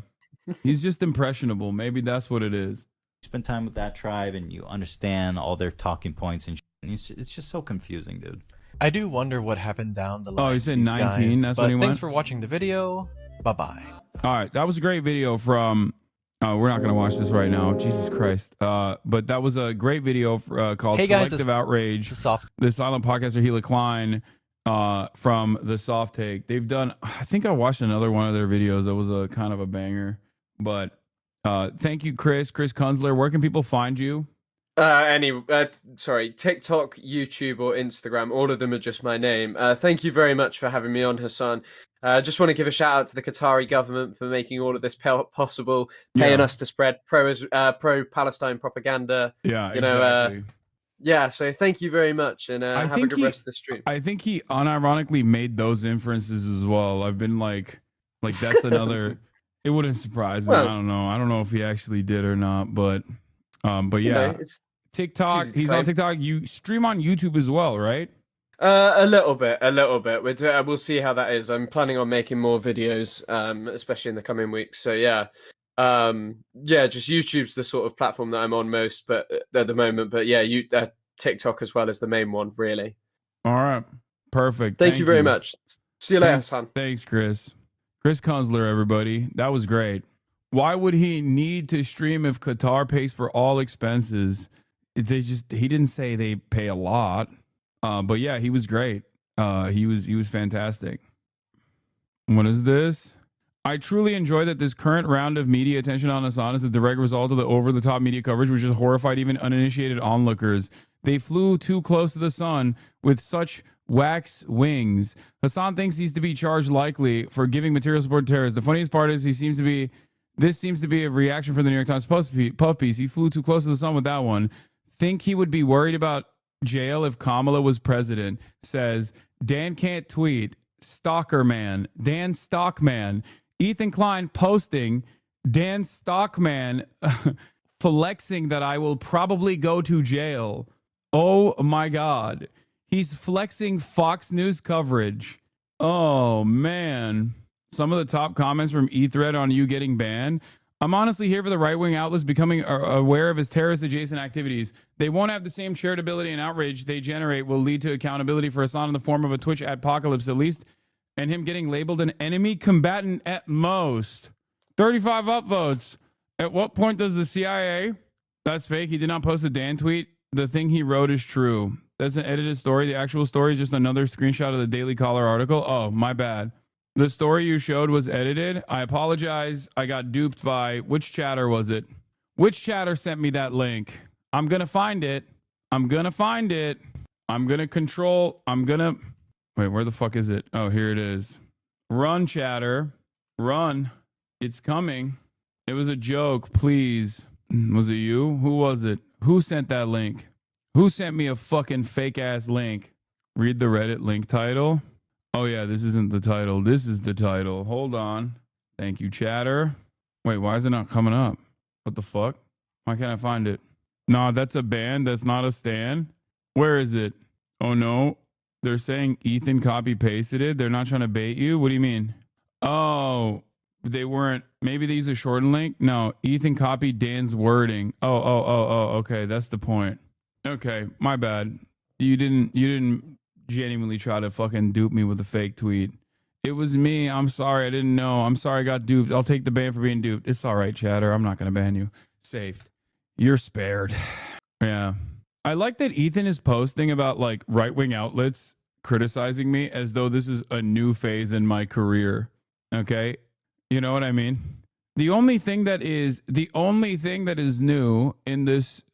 He's just impressionable. Maybe that's what it is. You spend time with that tribe and you understand all their talking points and it's just so confusing, dude. I do wonder what happened down the line. Oh, he said with these 19. guys, That's but when he thanks went? for watching the video. Bye-bye. All right. That was a great video from... we're not going to watch this right now. Jesus Christ. But that was a great video called Hey guys, Selective Outrage. The silent podcaster Hila Klein from The Soft Take. They've done... I think I watched another one of their videos that was a kind of a banger. But thank you, Chris Kunzler. Where can people find you? Sorry, TikTok, YouTube, or Instagram. All of them are just my name. Thank you very much for having me on, Hasan. Just want to give a shout out to the Qatari government for making all of this possible, paying us to spread pro-Palestine propaganda. Yeah, you know, exactly. yeah, so thank you very much, and have a good rest of the stream. I think he unironically made those inferences as well. I've been like that's another... It wouldn't surprise me. Well, I don't know if he actually did or not, but yeah, you know, it's TikTok. He's on TikTok. You stream on YouTube as well, right? A little bit. We'll see how that is. I'm planning on making more videos, especially in the coming weeks. So yeah, just YouTube's the sort of platform that I'm on most, but at the moment. But yeah, TikTok as well as the main one, really. All right, perfect. Thank you very much. See you later, Hasan. Thanks, Chris. Chris Kunzler, everybody. That was great. Why would he need to stream if Qatar pays for all expenses? He didn't say they pay a lot. But yeah, he was great. He was fantastic. What is this? I truly enjoy that this current round of media attention on Hasan is a direct result of the over-the-top media coverage, which has horrified even uninitiated onlookers. They flew too close to the sun with such wax wings. Hasan thinks he's to be charged likely for giving material support to terrorists. The funniest part is this seems to be a reaction from the New York Times puff piece. He flew too close to the sun with that one. Think he would be worried about jail if Kamala was president. Says Dan can't tweet. Stalker man. Dan Stockman. Ethan Klein posting Dan Stockman flexing that I will probably go to jail. Oh my God. He's flexing Fox News coverage. Oh man. Some of the top comments from E-Thread on you getting banned. I'm honestly here for the right-wing outlets becoming aware of his terrorist-adjacent activities. They won't have the same charitability and outrage they generate will lead to accountability for Hasan in the form of a Twitch adpocalypse at least, and him getting labeled an enemy combatant at most. 35 upvotes. At what point does the CIA... That's fake. He did not post a Dan tweet. The thing he wrote is true. That's an edited story. The actual story is just another screenshot of the Daily Caller article. Oh, my bad. The story you showed was edited. I apologize. I got duped by, which chatter was it? Which chatter sent me that link? I'm going to find it. I'm going to find it. I'm going to control. Wait, where the fuck is it? Oh, here it is. Run, chatter. Run. It's coming. It was a joke. Please. Was it you? Who was it? Who sent that link? Who sent me a fucking fake ass link? Read the Reddit link title. Oh yeah, this isn't the title. This is the title. Hold on. Thank you, chatter. Wait, why is it not coming up? What the fuck? Why can't I find it? Nah, that's a band. That's not a stan. Where is it? Oh no. They're saying Ethan copy pasted it. They're not trying to bait you. What do you mean? Oh, they weren't. Maybe they use a shortened link. No, Ethan copied Dan's wording. Oh. Okay, that's the point. Okay, my bad. You didn't genuinely try to fucking dupe me with a fake tweet. It was me. I'm sorry. I didn't know. I'm sorry I got duped. I'll take the ban for being duped. It's all right, chatter. I'm not going to ban you. Safe. You're spared. Yeah. I like that Ethan is posting about like right-wing outlets criticizing me as though this is a new phase in my career. Okay? You know what I mean? The only thing that is new in this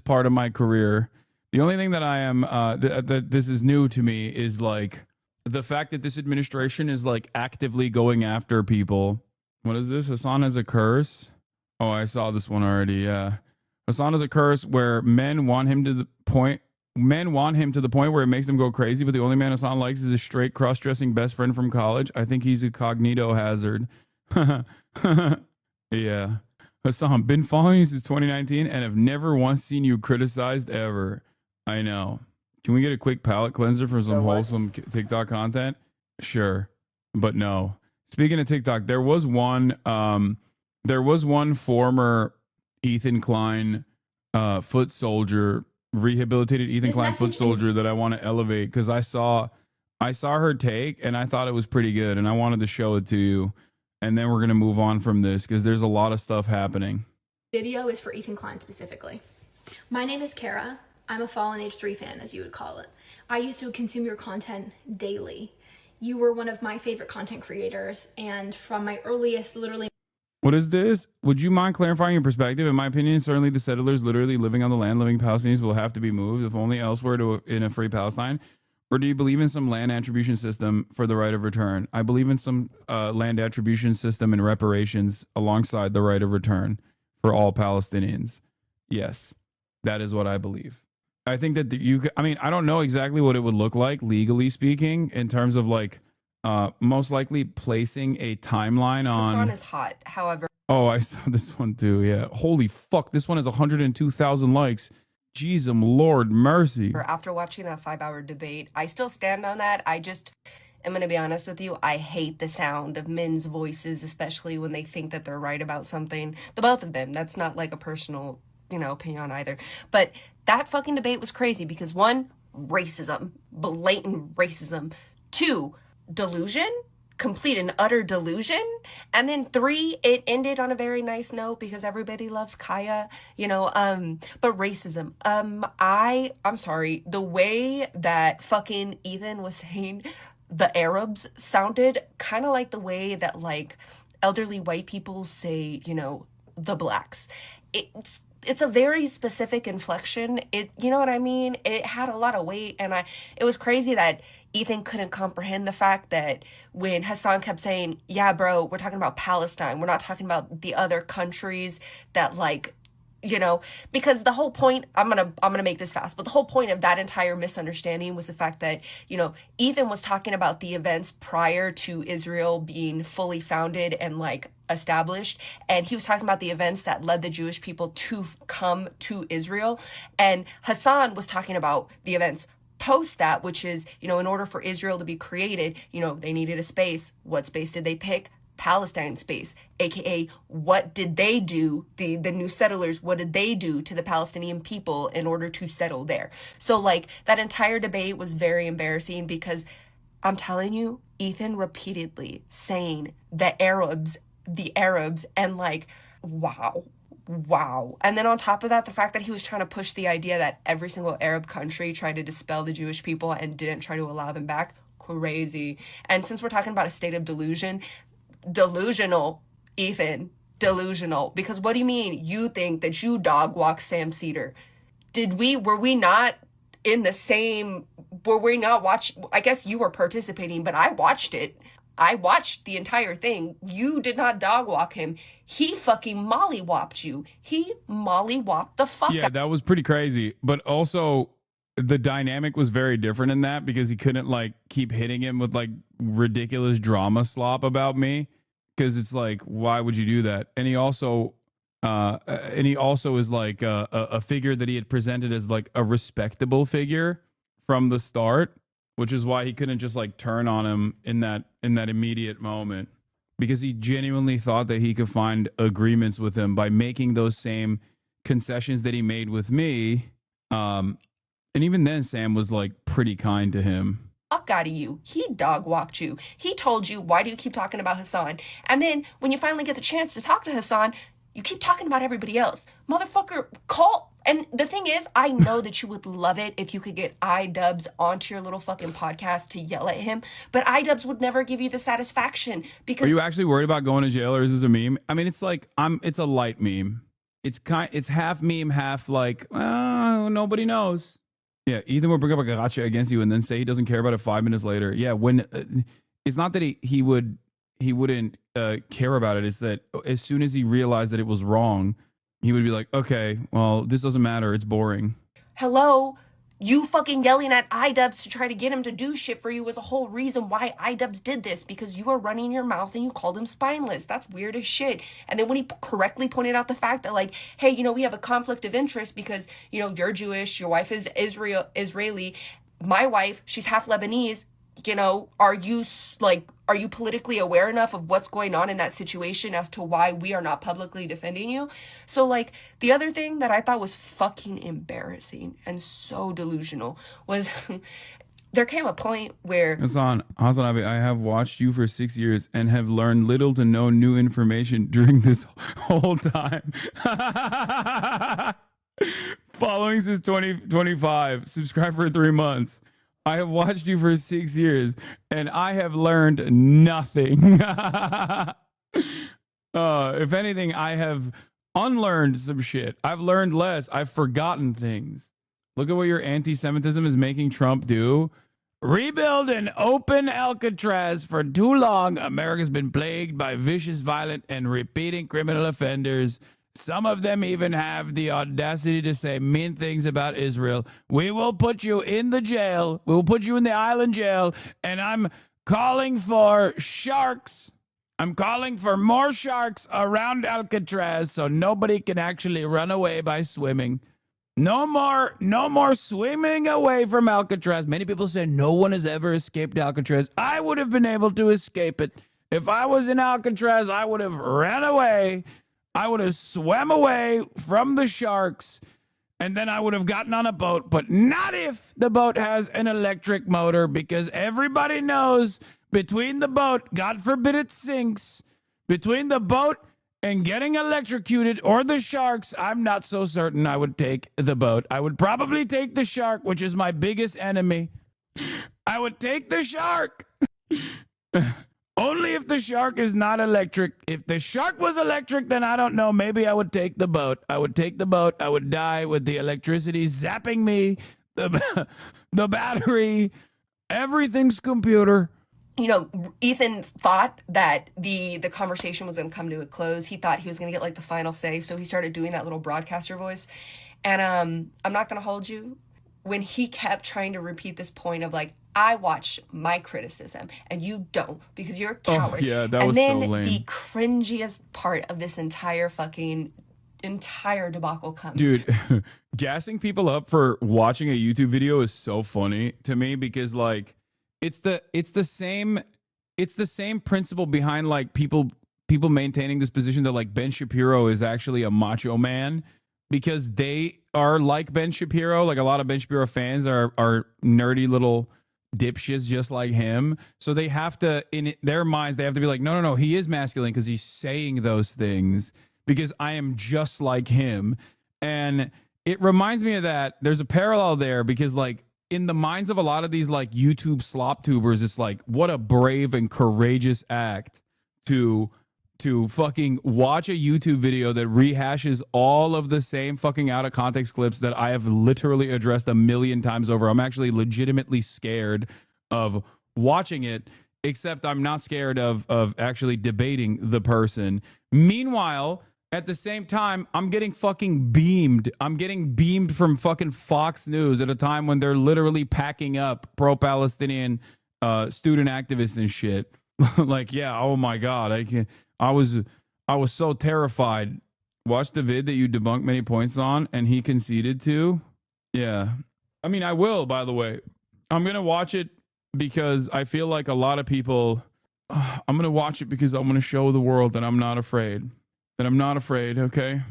part of my career, the only thing that I am that this is new to me is like the fact that this administration is like actively going after people. What is this? Hasan has a curse. Oh, I saw this one already. Yeah, Hasan has a curse where men want him to the point where it makes them go crazy. But the only man Hasan likes is his straight cross-dressing best friend from college. I think he's a cognito hazard. Yeah. Hasan, been following you since 2019 and have never once seen you criticized ever. I know. Can we get a quick palate cleanser for some wholesome TikTok content? Sure. But no. Speaking of TikTok, there was one former Ethan Klein foot soldier, rehabilitated Ethan Klein foot soldier that I want to elevate because I saw her take and I thought it was pretty good and I wanted to show it to you. And then we're going to move on from this because there's a lot of stuff happening. Video is for Ethan Klein specifically. My name is Kara. I'm a Fallen Age 3 fan, as you would call it. I used to consume your content daily. You were one of my favorite content creators, and from my earliest, literally... What is this? Would you mind clarifying your perspective? In my opinion, certainly the settlers literally living on the land, living Palestinians will have to be moved, if only elsewhere in a free Palestine. Or do you believe in some land attribution system for the right of return? I believe in some land attribution system and reparations alongside the right of return for all Palestinians. Yes, that is what I believe. I think that I don't know exactly what it would look like, legally speaking, in terms of like most likely placing a timeline on... Hasan is hot, however... Oh, I saw this one too, yeah. Holy fuck, this one has 102,000 likes. Jeez, Lord mercy. After watching that 5-hour debate, I still stand on that. I just am going to be honest with you. I hate the sound of men's voices, especially when they think that they're right about something. The both of them. That's not like a personal, opinion either. But that fucking debate was crazy because 1, racism, blatant racism. 2, delusion. Complete and utter delusion. And then 3, it ended on a very nice note because everybody loves Kaya, but racism. I'm sorry, the way that fucking Ethan was saying the Arabs sounded kind of like the way that like elderly white people say, the blacks. It's a very specific inflection. You know what I mean? It had a lot of weight, and it was crazy that Ethan couldn't comprehend the fact that when Hasan kept saying, yeah, bro, we're talking about Palestine. We're not talking about the other countries that because the whole point, I'm gonna make this fast, but the whole point of that entire misunderstanding was the fact that, Ethan was talking about the events prior to Israel being fully founded and established, and he was talking about the events that led the Jewish people to come to Israel, and Hasan was talking about the events post that, which is, in order for Israel to be created, they needed a space. What space did they pick? Palestine space, aka what did they do, the new settlers, what did they do to the Palestinian people in order to settle there? So that entire debate was very embarrassing because I'm telling you, Ethan repeatedly saying the Arabs, and wow, wow. And then on top of that, the fact that he was trying to push the idea that every single Arab country tried to dispel the Jewish people and didn't try to allow them back, crazy. And since we're talking about a state of delusion, delusional, Ethan, delusional. Because what do you mean you think that you dog walk Sam Cedar? Were we not in the same, were we not watching? I guess you were participating, but I watched it. I watched the entire thing. You did not dog walk him. He fucking mollywopped you. He mollywopped the fuck Yeah, out. that was pretty crazy. But also, the dynamic was very different in that because he couldn't like keep hitting him with like ridiculous drama slop about me. Because it's like, why would you do that? And he also is like a figure that he had presented as like a respectable figure from the start, which is why he couldn't just like turn on him in that immediate moment, because he genuinely thought that he could find agreements with him by making those same concessions that he made with me. And even then, Sam was like pretty kind to him. Fuck out of you. He dog walked you. He told you, why do you keep talking about Hasan? And then when you finally get the chance to talk to Hasan, you keep talking about everybody else. Motherfucker, call. And the thing is, I know that you would love it if you could get iDubbbz onto your little fucking podcast to yell at him, but iDubbbz would never give you the satisfaction because. Are you actually worried about going to jail, or is this a meme? I mean, it's like it's a light meme. It's half meme, half like nobody knows. Yeah, Ethan will bring up a gotcha against you and then say he doesn't care about it 5 minutes later. Yeah, when it's not that he wouldn't care about it. It's that as soon as he realized that it was wrong, he would be like, okay, well, this doesn't matter. It's boring. Hello? You fucking yelling at iDubbbz to try to get him to do shit for you was a whole reason why iDubbbz did this, because you were running your mouth and you called him spineless. That's weird as shit. And then when he correctly pointed out the fact that, like, hey, we have a conflict of interest because, you're Jewish, your wife is Israeli, my wife, she's half Lebanese, are you politically aware enough of what's going on in that situation as to why we are not publicly defending you? So, like, the other thing that I thought was fucking embarrassing and so delusional was there came a point where HasanAbi, I have watched you for 6 years and have learned little to no new information during this whole time. Following since 2025, subscribe for 3 months. I have watched you for 6 years, and I have learned nothing. If anything, I have unlearned some shit. I've learned less. I've forgotten things. Look at what your anti-Semitism is making Trump do. Rebuild and open Alcatraz. For too long, America's been plagued by vicious, violent, and repeating criminal offenders. Some of them even have the audacity to say mean things about Israel. We will put you in the jail. We will put you in the island jail. And I'm calling for sharks. I'm calling for more sharks around Alcatraz so nobody can actually run away by swimming. No more swimming away from Alcatraz. Many people say no one has ever escaped Alcatraz. I would have been able to escape it. If I was in Alcatraz, I would have ran away. I would have swam away from the sharks, and then I would have gotten on a boat, but not if the boat has an electric motor, because everybody knows between the boat, God forbid it sinks, between the boat and getting electrocuted or the sharks, I'm not so certain I would take the boat. I would probably take the shark, which is my biggest enemy. I would take the shark. Only if the shark is not electric. If the shark was electric, then I don't know. Maybe I would take the boat. I would take the boat. I would die with the electricity zapping me, the battery, everything's computer. Ethan thought that the conversation was going to come to a close. He thought he was going to get like the final say. So he started doing that little broadcaster voice. And I'm not going to hold you. When he kept trying to repeat this point of like, I watch my criticism and you don't because you're a coward. Oh, yeah, that and was then so lame. The cringiest part of this entire debacle comes. Dude, gassing people up for watching a YouTube video is so funny to me because like it's the same principle behind like people maintaining this position that like Ben Shapiro is actually a macho man, because they are like Ben Shapiro. Like a lot of Ben Shapiro fans are nerdy little dipshits just like him. So they have to, in their minds, they have to be like, no, he is masculine because he's saying those things. because I am just like him. And it reminds me of that. There's a parallel there because like in the minds of a lot of these like YouTube slop tubers, it's like, what a brave and courageous act to fucking watch a YouTube video that rehashes all of the same fucking out of context clips that I have literally addressed a million times over. I'm actually legitimately scared of watching it, except I'm not scared of actually debating the person. Meanwhile, at the same time, I'm getting fucking beamed. I'm getting beamed from fucking Fox News at a time when they're literally packing up pro-Palestinian student activists and shit. Like, yeah, oh my God. I was so terrified. Watch the vid that you debunked many points on and he conceded to. Yeah. I mean, I will, by the way. I'm going to watch it because I feel like a lot of people, I'm going to watch it because I'm going to show the world that I'm not afraid. That I'm not afraid, okay?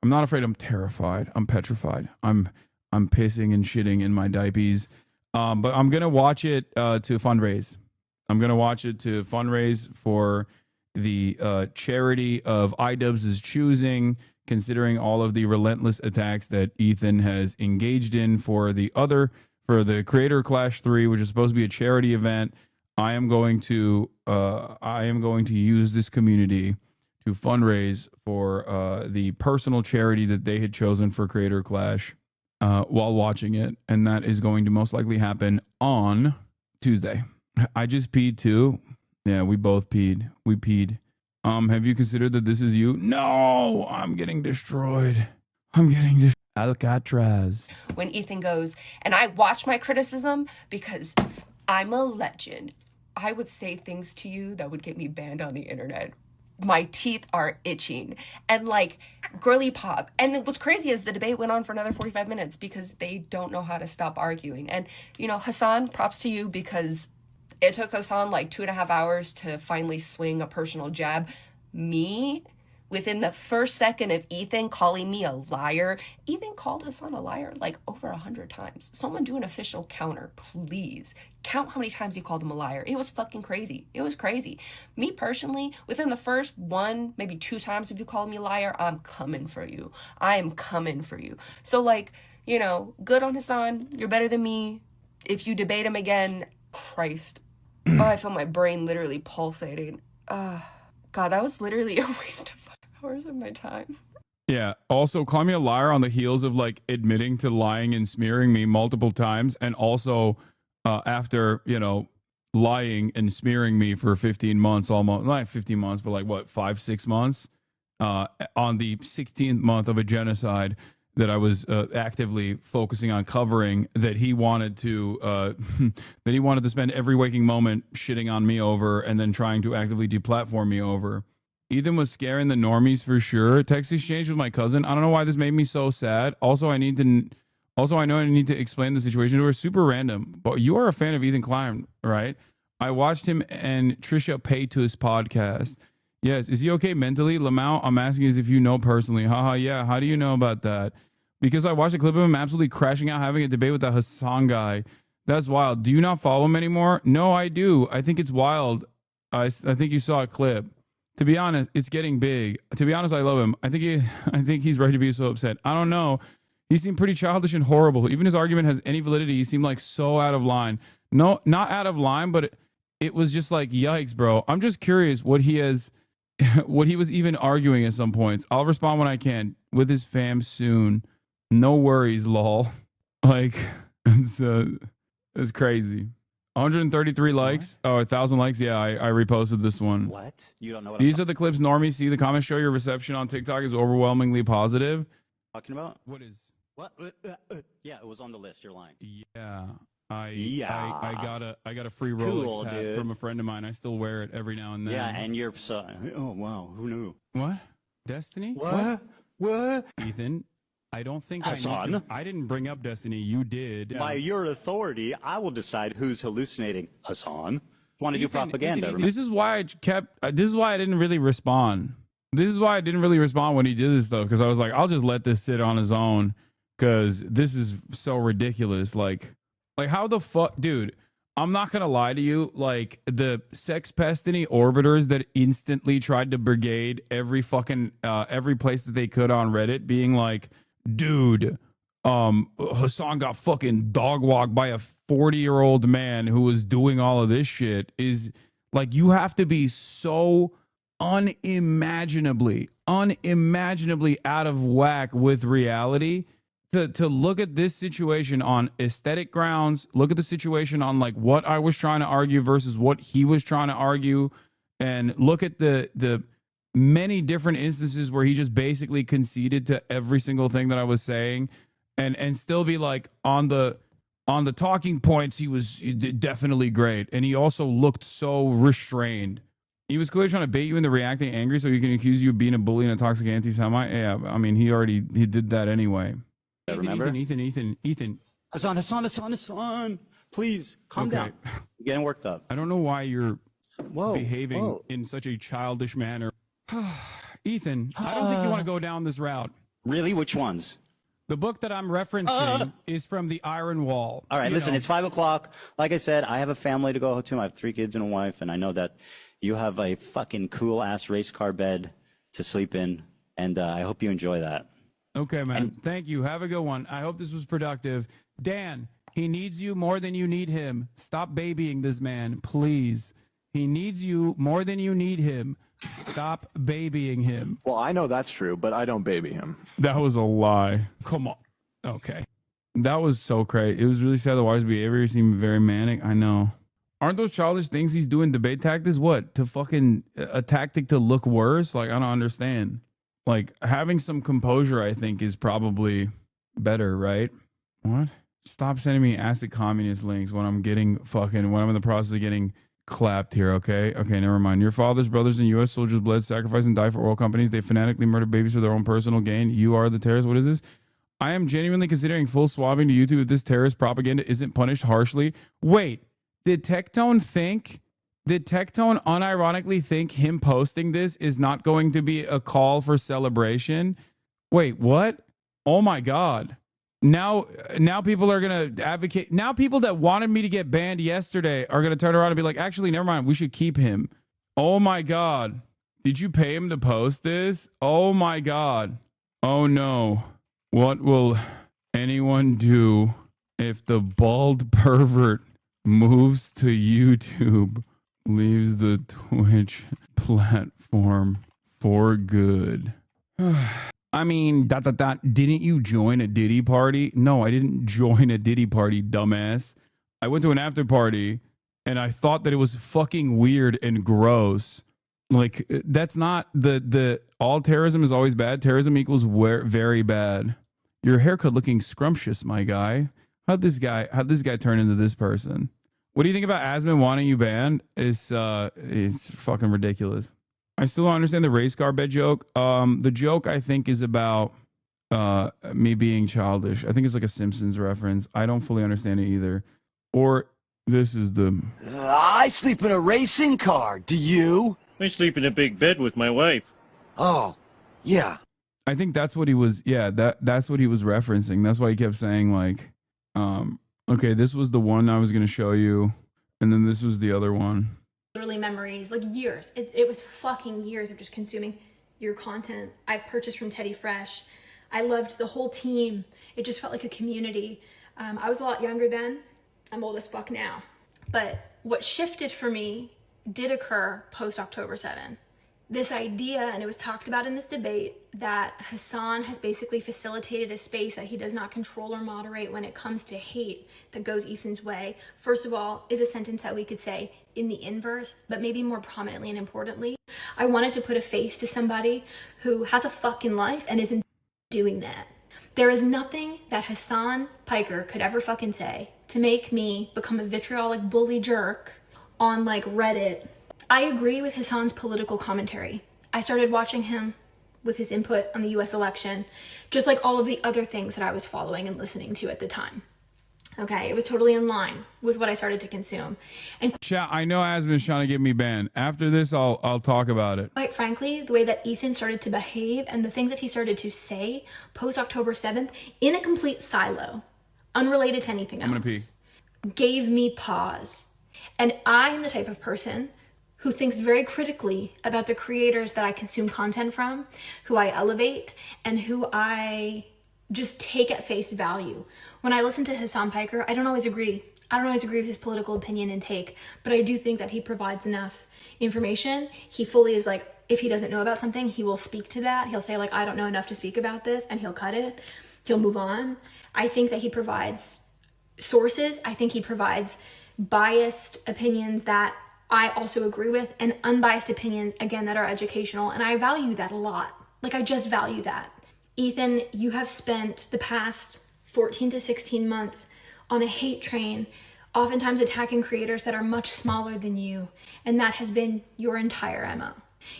I'm not afraid. I'm terrified. I'm petrified. I'm pissing and shitting in my diapers. But I'm going to watch it to fundraise. I'm going to watch it to fundraise for the charity of iDubbbz's choosing, considering all of the relentless attacks that Ethan has engaged in for the Creator Clash 3, which is supposed to be a charity event. I am going to use this community to fundraise for the personal charity that they had chosen for Creator Clash while watching it, and that is going to most likely happen on Tuesday. I just peed too. Yeah, we both peed. We peed. Have you considered that this is you? No, I'm getting destroyed. I'm getting Alcatraz. When Ethan goes, and I watch my criticism because I'm a legend. I would say things to you that would get me banned on the internet. My teeth are itching and like girly pop. And what's crazy is the debate went on for another 45 minutes because they don't know how to stop arguing. And, you know, Hasan, props to you because it took Hasan like 2.5 hours to finally swing a personal jab. Me, within the first second of Ethan calling me a liar, Ethan called Hasan a liar like over 100 times. Someone do an official counter, please. Count how many times he called him a liar. It was fucking crazy. It was crazy. Me personally, within the first 1, maybe 2 times if you call me a liar, I'm coming for you. I am coming for you. So like, you know, good on Hasan. You're better than me. If you debate him again, Christ. Oh, I feel my brain literally pulsating. God, that was literally a waste of 5 hours of my time. Yeah. Also, call me a liar on the heels of like admitting to lying and smearing me multiple times, and also after, you know, lying and smearing me for 15 months, almost not 15 months, but like what, 5-6 months on the 16th month of a genocide that I was actively focusing on covering, that he wanted to spend every waking moment shitting on me over and then trying to actively deplatform me over. Ethan was scaring the normies for sure. Text exchange with my cousin. I don't know why this made me so sad. Also, I know I need to explain the situation to her. Super random, but you are a fan of Ethan Klein, right? I watched him and Trisha Paytas podcast. Yes. Is he okay mentally? Lamau, I'm asking as if you know personally. Haha, yeah. How do you know about that? Because I watched a clip of him absolutely crashing out, having a debate with that Hasan guy. That's wild. Do you not follow him anymore? No, I do. I think it's wild. I think you saw a clip. To be honest, it's getting big. To be honest, I love him. I think he's ready to be so upset. I don't know. He seemed pretty childish and horrible. Even his argument has any validity. He seemed like so out of line. No, not out of line, but it was just like, yikes, bro. I'm just curious what he was even arguing at some points. I'll respond when I can with his fam soon. No worries, lol. Like, it's crazy. 133 likes. Oh, 1,000 likes. Yeah, I reposted this one. What? You don't know what These are the clips normies see. The comments show your reception on TikTok is overwhelmingly positive. Talking about? What is? What? Yeah, it was on the list. You're lying. Yeah. I got a free Rolex hat dude. from a friend of mine. I still wear it every now and then. Yeah, and you're so. Oh wow, who knew? What? Destiny? What? Ethan, I don't think Hasan? I didn't bring up Destiny. You did. By your authority, I will decide who's hallucinating. Hasan, want to do propaganda? Ethan, this is why I didn't really respond. This is why I didn't really respond when he did this stuff, because I was like, I'll just let this sit on his own, because this is so ridiculous. Like how the fuck, dude? I'm not gonna lie to you, like the sex pestiny orbiters that instantly tried to brigade every fucking every place that they could on Reddit, being like, dude, Hasan got fucking dog walked by a 40-year-old man who was doing all of this shit, is like, you have to be so unimaginably out of whack with reality to look at this situation on aesthetic grounds, look at the situation on like what I was trying to argue versus what he was trying to argue, and look at the many different instances where he just basically conceded to every single thing that I was saying, and still be like, on the talking points, he was definitely great. And he also looked so restrained. He was clearly trying to bait you into reacting angry so he can accuse you of being a bully and a toxic anti-Semite. Yeah, I mean, he did that anyway. Remember? Ethan. Hasan, please calm down. You're getting worked up. I don't know why you're behaving in such a childish manner. Ethan, I don't think you want to go down this route. Really? Which ones? The book that I'm referencing is from the Iron Wall. All right, listen, it's 5 o'clock. Like I said, I have a family to go to. I have 3 kids and a wife, and I know that you have a fucking cool-ass race car bed to sleep in, and I hope you enjoy that. Okay, man. Thank you. Have a good one. I hope this was productive. Dan, he needs you more than you need him. Stop babying this man, please. He needs you more than you need him. Stop babying him. Well, I know that's true, but I don't baby him. That was a lie. Come on. Okay. That was so crazy. It was really sad. The wife's behavior seemed very manic. I know. Aren't those childish things he's doing debate tactics? What? To fucking a tactic to look worse? Like, I don't understand. Like, having some composure, I think, is probably better, right? What? Stop sending me acid communist links when I'm in the process of getting clapped here, okay? Okay, never mind. Your father's brothers and U.S. soldiers bled, sacrificed, and died for oil companies. They fanatically murdered babies for their own personal gain. You are the terrorist. What is this? I am genuinely considering full swabbing to YouTube if this terrorist propaganda isn't punished harshly. Wait, did Tectone unironically think him posting this is not going to be a call for celebration? Wait, what? Oh my God. Now people are going to advocate. Now people that wanted me to get banned yesterday are going to turn around and be like, actually, never mind. We should keep him. Oh my God. Did you pay him to post this? Oh my God. Oh no. What will anyone do if the bald pervert moves to YouTube, leaves the Twitch platform for good? I mean, didn't you join a Diddy party? No, I didn't join a Diddy party, dumbass. I went to an after party and I thought that it was fucking weird and gross. Like, that's not the all terrorism is always bad. Terrorism equals very bad. Your haircut looking scrumptious, my guy. How'd this guy turn into this person? What do you think about Asman wanting you banned? It's fucking ridiculous. I still don't understand the race car bed joke. The joke, I think, is about me being childish. I think it's like a Simpsons reference. I don't fully understand it either. Or this is the... I sleep in a racing car. Do you? I sleep in a big bed with my wife. Oh, yeah. I think that's what he was... Yeah, that's what he was referencing. That's why he kept saying, like... okay, this was the one I was going to show you. And then this was the other one. Literally memories, like years. It was fucking years of just consuming your content. I've purchased from Teddy Fresh. I loved the whole team. It just felt like a community. I was a lot younger then. I'm old as fuck now. But what shifted for me did occur post October 7. This idea, and it was talked about in this debate, that Hasan has basically facilitated a space that he does not control or moderate when it comes to hate that goes Ethan's way, first of all, is a sentence that we could say in the inverse, but maybe more prominently and importantly. I wanted to put a face to somebody who has a fucking life and isn't doing that. There is nothing that Hasan Piker could ever fucking say to make me become a vitriolic bully jerk on like Reddit. I agree with Hasan's political commentary. I started watching him with his input on the US election, just like all of the other things that I was following and listening to at the time. Okay, it was totally in line with what I started to consume. And chat, I know Asman's trying to get me banned. After this, I'll talk about it. Quite frankly, the way that Ethan started to behave and the things that he started to say post October 7th in a complete silo, unrelated to anything else, I'm gonna pee. gave me pause. And I am the type of person who thinks very critically about the creators that I consume content from, who I elevate, and who I just take at face value. When I listen to Hasan Piker, I don't always agree. I don't always agree with his political opinion and take, but I do think that he provides enough information. He fully is like, if he doesn't know about something, he will speak to that. He'll say like, I don't know enough to speak about this, and he'll cut it. He'll move on. I think that he provides sources. I think he provides biased opinions that I also agree with, and unbiased opinions, again, that are educational. And I value that a lot. Like, I just value that. Ethan, you have spent the past 14 to 16 months on a hate train, oftentimes attacking creators that are much smaller than you. And that has been your entire MO.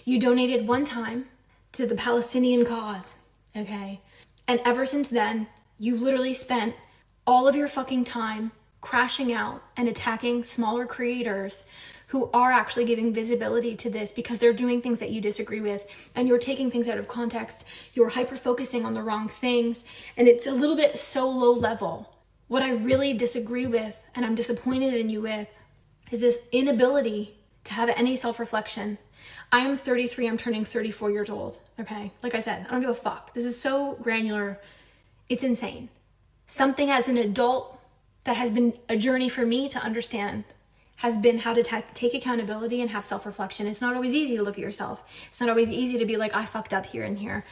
You donated one time to the Palestinian cause, okay? And ever since then, you've literally spent all of your fucking time crashing out and attacking smaller creators who are actually giving visibility to this because they're doing things that you disagree with, and you're taking things out of context. You're hyper-focusing on the wrong things, and it's a little bit so low level. What I really disagree with, and I'm disappointed in you with, is this inability to have any self-reflection. I am 33, I'm turning 34 years old, okay? Like I said, I don't give a fuck. This is so granular, it's insane. Something as an adult that has been a journey for me to understand has been how to take accountability and have self-reflection. It's not always easy to look at yourself. It's not always easy to be like, I fucked up here and here.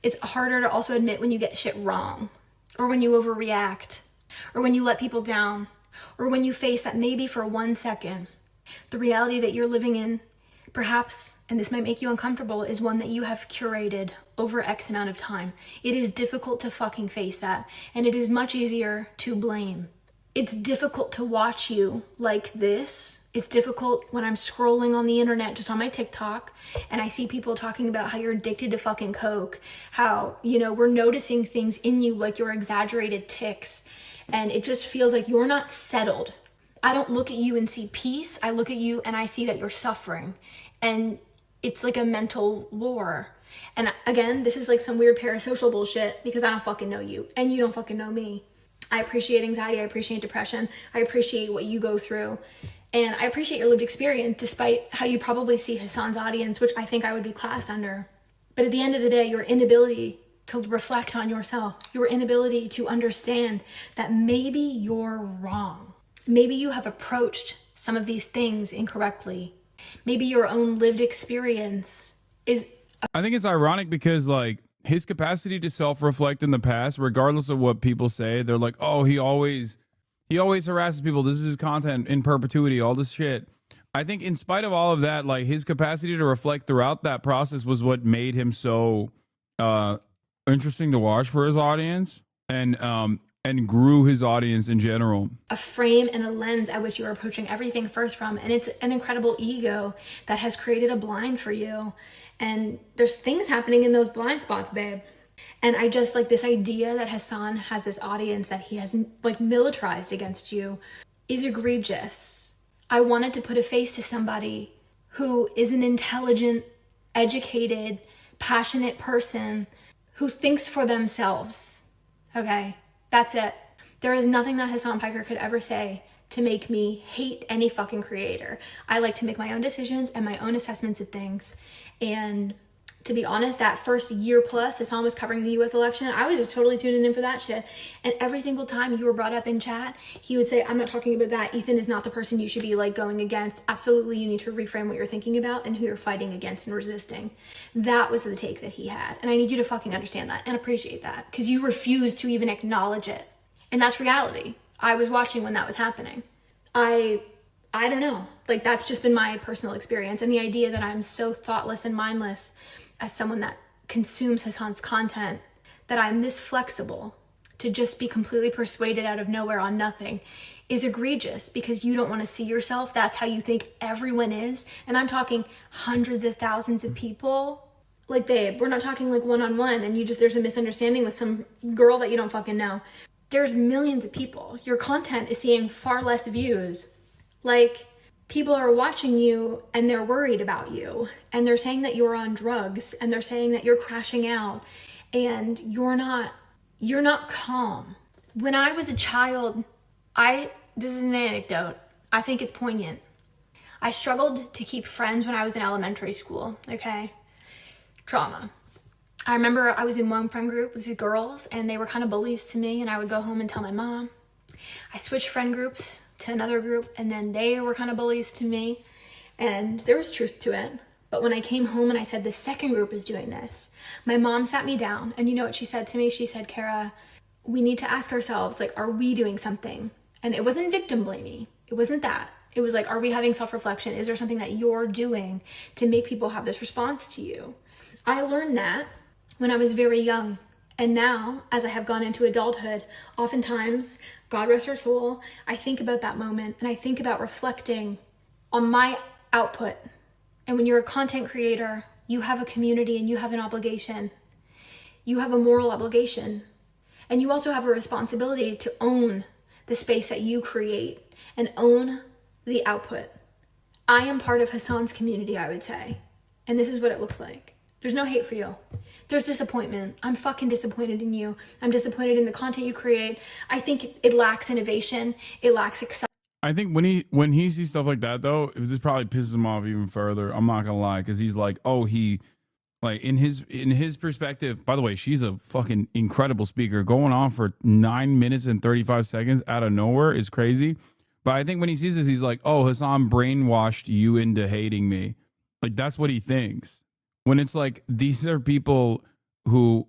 It's harder to also admit when you get shit wrong, or when you overreact, or when you let people down, or when you face that maybe for 1 second, the reality that you're living in, perhaps, and this might make you uncomfortable, is one that you have curated over X amount of time. It is difficult to fucking face that, and it is much easier to blame. It's difficult to watch you like this. It's difficult when I'm scrolling on the internet, just on my TikTok, and I see people talking about how you're addicted to fucking coke, how, you know, we're noticing things in you like your exaggerated tics, and it just feels like you're not settled. I don't look at you and see peace. I look at you and I see that you're suffering, and it's like a mental war. And again, this is like some weird parasocial bullshit because I don't fucking know you and you don't fucking know me. I appreciate anxiety, I appreciate depression, I appreciate what you go through, and I appreciate your lived experience despite how you probably see Hasan's audience, which I think I would be classed under. But at the end of the day, your inability to reflect on yourself, your inability to understand that maybe you're wrong. Maybe you have approached some of these things incorrectly. Maybe your own lived experience is... I think it's ironic because, like, his capacity to self-reflect in the past, regardless of what people say, they're like, oh, he always harasses people. This is his content in perpetuity, all this shit. I think in spite of all of that, like, his capacity to reflect throughout that process was what made him so interesting to watch for his audience, and grew his audience in general. A frame and a lens at which you are approaching everything first from, and it's an incredible ego that has created a blind for you. And there's things happening in those blind spots, babe. And I just like this idea that Hasan has this audience that he has like militarized against you is egregious. I wanted to put a face to somebody who is an intelligent, educated, passionate person who thinks for themselves. Okay, that's it. There is nothing that Hasan Piker could ever say to make me hate any fucking creator. I like to make my own decisions and my own assessments of things. And to be honest, that first year plus Hasan was covering the US election, I was just totally tuning in for that shit. And every single time you were brought up in chat, he would say, I'm not talking about that. Ethan is not the person you should be like going against. Absolutely, you need to reframe what you're thinking about and who you're fighting against and resisting. That was the take that he had. And I need you to fucking understand that and appreciate that, because you refused to even acknowledge it. And that's reality. I was watching when that was happening. I don't know. Like, that's just been my personal experience. And the idea that I'm so thoughtless and mindless as someone that consumes Hasan's content, that I'm this flexible to just be completely persuaded out of nowhere on nothing, is egregious, because you don't want to see yourself. That's how you think everyone is. And I'm talking hundreds of thousands of people. Like, babe, we're not talking like one-on-one and there's a misunderstanding with some girl that you don't fucking know. There's millions of people. Your content is seeing far less views. Like, people are watching you and they're worried about you, and they're saying that you're on drugs, and they're saying that you're crashing out, and you're not calm. When I was a child, this is an anecdote. I think it's poignant. I struggled to keep friends when I was in elementary school, okay? Trauma. I remember I was in one friend group with these girls and they were kind of bullies to me, and I would go home and tell my mom. I switched friend groups to another group and then they were kind of bullies to me, and there was truth to it. But when I came home and I said the second group is doing this, my mom sat me down and you know what she said to me? She said, Kara, we need to ask ourselves, like, are we doing something? And it wasn't victim blaming. It wasn't that. It was like, are we having self-reflection? Is there something that you're doing to make people have this response to you? I learned that when I was very young. And now, as I have gone into adulthood, oftentimes, God rest her soul, I think about that moment and I think about reflecting on my output. And when you're a content creator, you have a community and you have an obligation. You have a moral obligation. And you also have a responsibility to own the space that you create and own the output. I am part of Hasan's community, I would say. And this is what it looks like. There's no hate for you. There's disappointment. I'm fucking disappointed in you. I'm disappointed in the content you create. I think it lacks innovation. It lacks excitement. I think when he sees stuff like that, though, it just probably pisses him off even further. I'm not gonna lie, because he's like, oh, he, like, in his perspective. By the way, she's a fucking incredible speaker. Going on for 9 minutes and 35 seconds out of nowhere is crazy. But I think when he sees this, he's like, oh, Hasan brainwashed you into hating me. Like, that's what he thinks. When it's like, these are people who,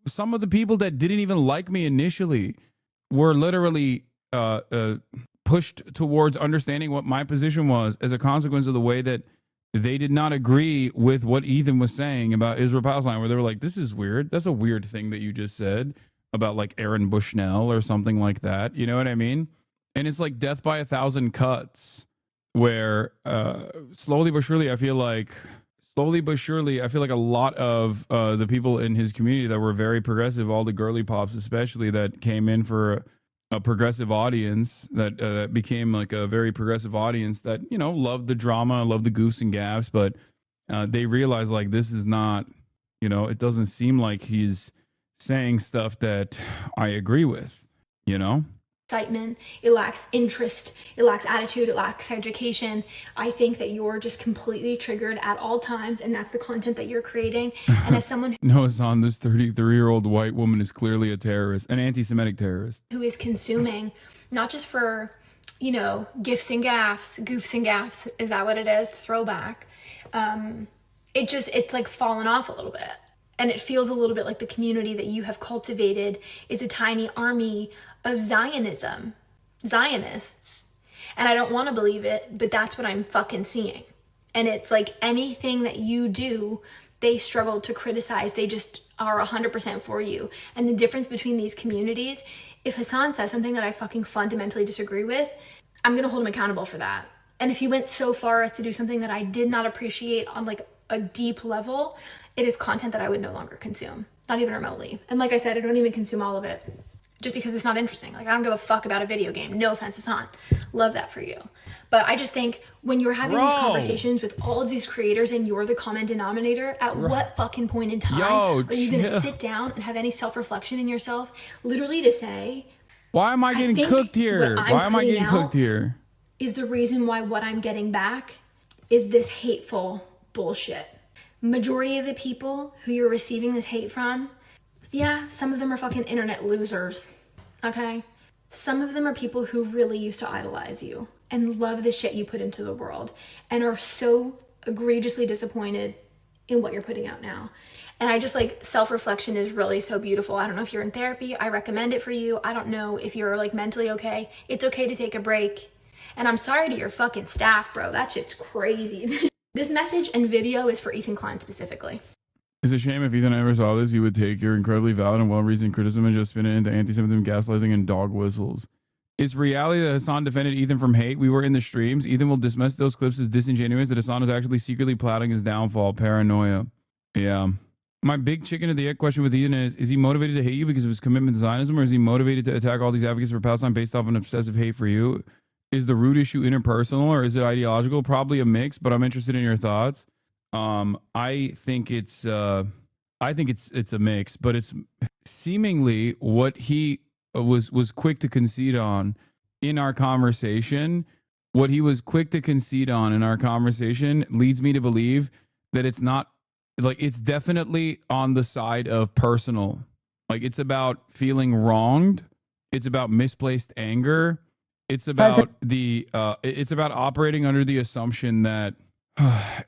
some of the people that didn't even like me initially were literally pushed towards understanding what my position was as a consequence of the way that they did not agree with what Ethan was saying about Israel-Palestine, where they were like, this is weird. That's a weird thing that you just said about like Aaron Bushnell or something like that. You know what I mean? And it's like death by 1,000 cuts, where slowly but surely, I feel like a lot of the people in his community that were very progressive, all the girly pops especially, that came in for a progressive audience, that became like a very progressive audience that, you know, loved the drama, loved the goofs and gaffs, but they realized, like, this is not, you know, it doesn't seem like he's saying stuff that I agree with, you know? Excitement, it lacks interest, it lacks attitude, it lacks education. I think that you're just completely triggered at all times, and that's the content that you're creating. And as someone No, Hasan, this 33-year-old white woman is clearly a terrorist, an anti-Semitic terrorist. who is consuming, not just for, you know, gifs and gaffs, goofs and gaffs, is that what it is? Throwback. It's like fallen off a little bit. And it feels a little bit like the community that you have cultivated is a tiny army of Zionism, Zionists. And I don't want to believe it, but that's what I'm fucking seeing. And it's like anything that you do, they struggle to criticize. They just are 100% for you. And the difference between these communities, if Hasan says something that I fucking fundamentally disagree with, I'm going to hold him accountable for that. And if he went so far as to do something that I did not appreciate on like a deep level, it is content that I would no longer consume, not even remotely. And like I said, I don't even consume all of it just because it's not interesting. Like, I don't give a fuck about a video game. No offense, Hasan. Love that for you. But I just think when you're having these conversations with all of these creators and you're the common denominator, at what fucking point in time are you going to sit down and have any self-reflection in yourself, literally to say, why am I getting cooked here? Why am I getting cooked here? Is the reason why what I'm getting back is this hateful bullshit. Majority of the people who you're receiving this hate from, yeah, some of them are fucking internet losers, okay? Some of them are people who really used to idolize you and love the shit you put into the world and are so egregiously disappointed in what you're putting out now. And I just like, self-reflection is really so beautiful. I don't know if you're in therapy, I recommend it for you. I don't know if you're like mentally okay. It's okay to take a break. And I'm sorry to your fucking staff, bro. That shit's crazy. This message and video is for Ethan Klein specifically. It's a shame if Ethan ever saw this, he would take your incredibly valid and well-reasoned criticism and just spin it into anti-Semitism, gaslighting, and dog whistles. It's reality that Hasan defended Ethan from hate. We were in the streams. Ethan will dismiss those clips as disingenuous, that Hasan is actually secretly plotting his downfall. Paranoia. Yeah. My big chicken of the egg question with Ethan is he motivated to hate you because of his commitment to Zionism, or is he motivated to attack all these advocates for Palestine based off an obsessive hate for you? Is the root issue interpersonal or is it ideological? Probably a mix, but I'm interested in your thoughts. I think it's a mix, but it's seemingly what he was quick to concede on in our conversation what he was quick to concede on in our conversation leads me to believe that it's not like, it's definitely on the side of personal. Like, it's about feeling wronged. It's about misplaced anger. It's about it's about operating under the assumption that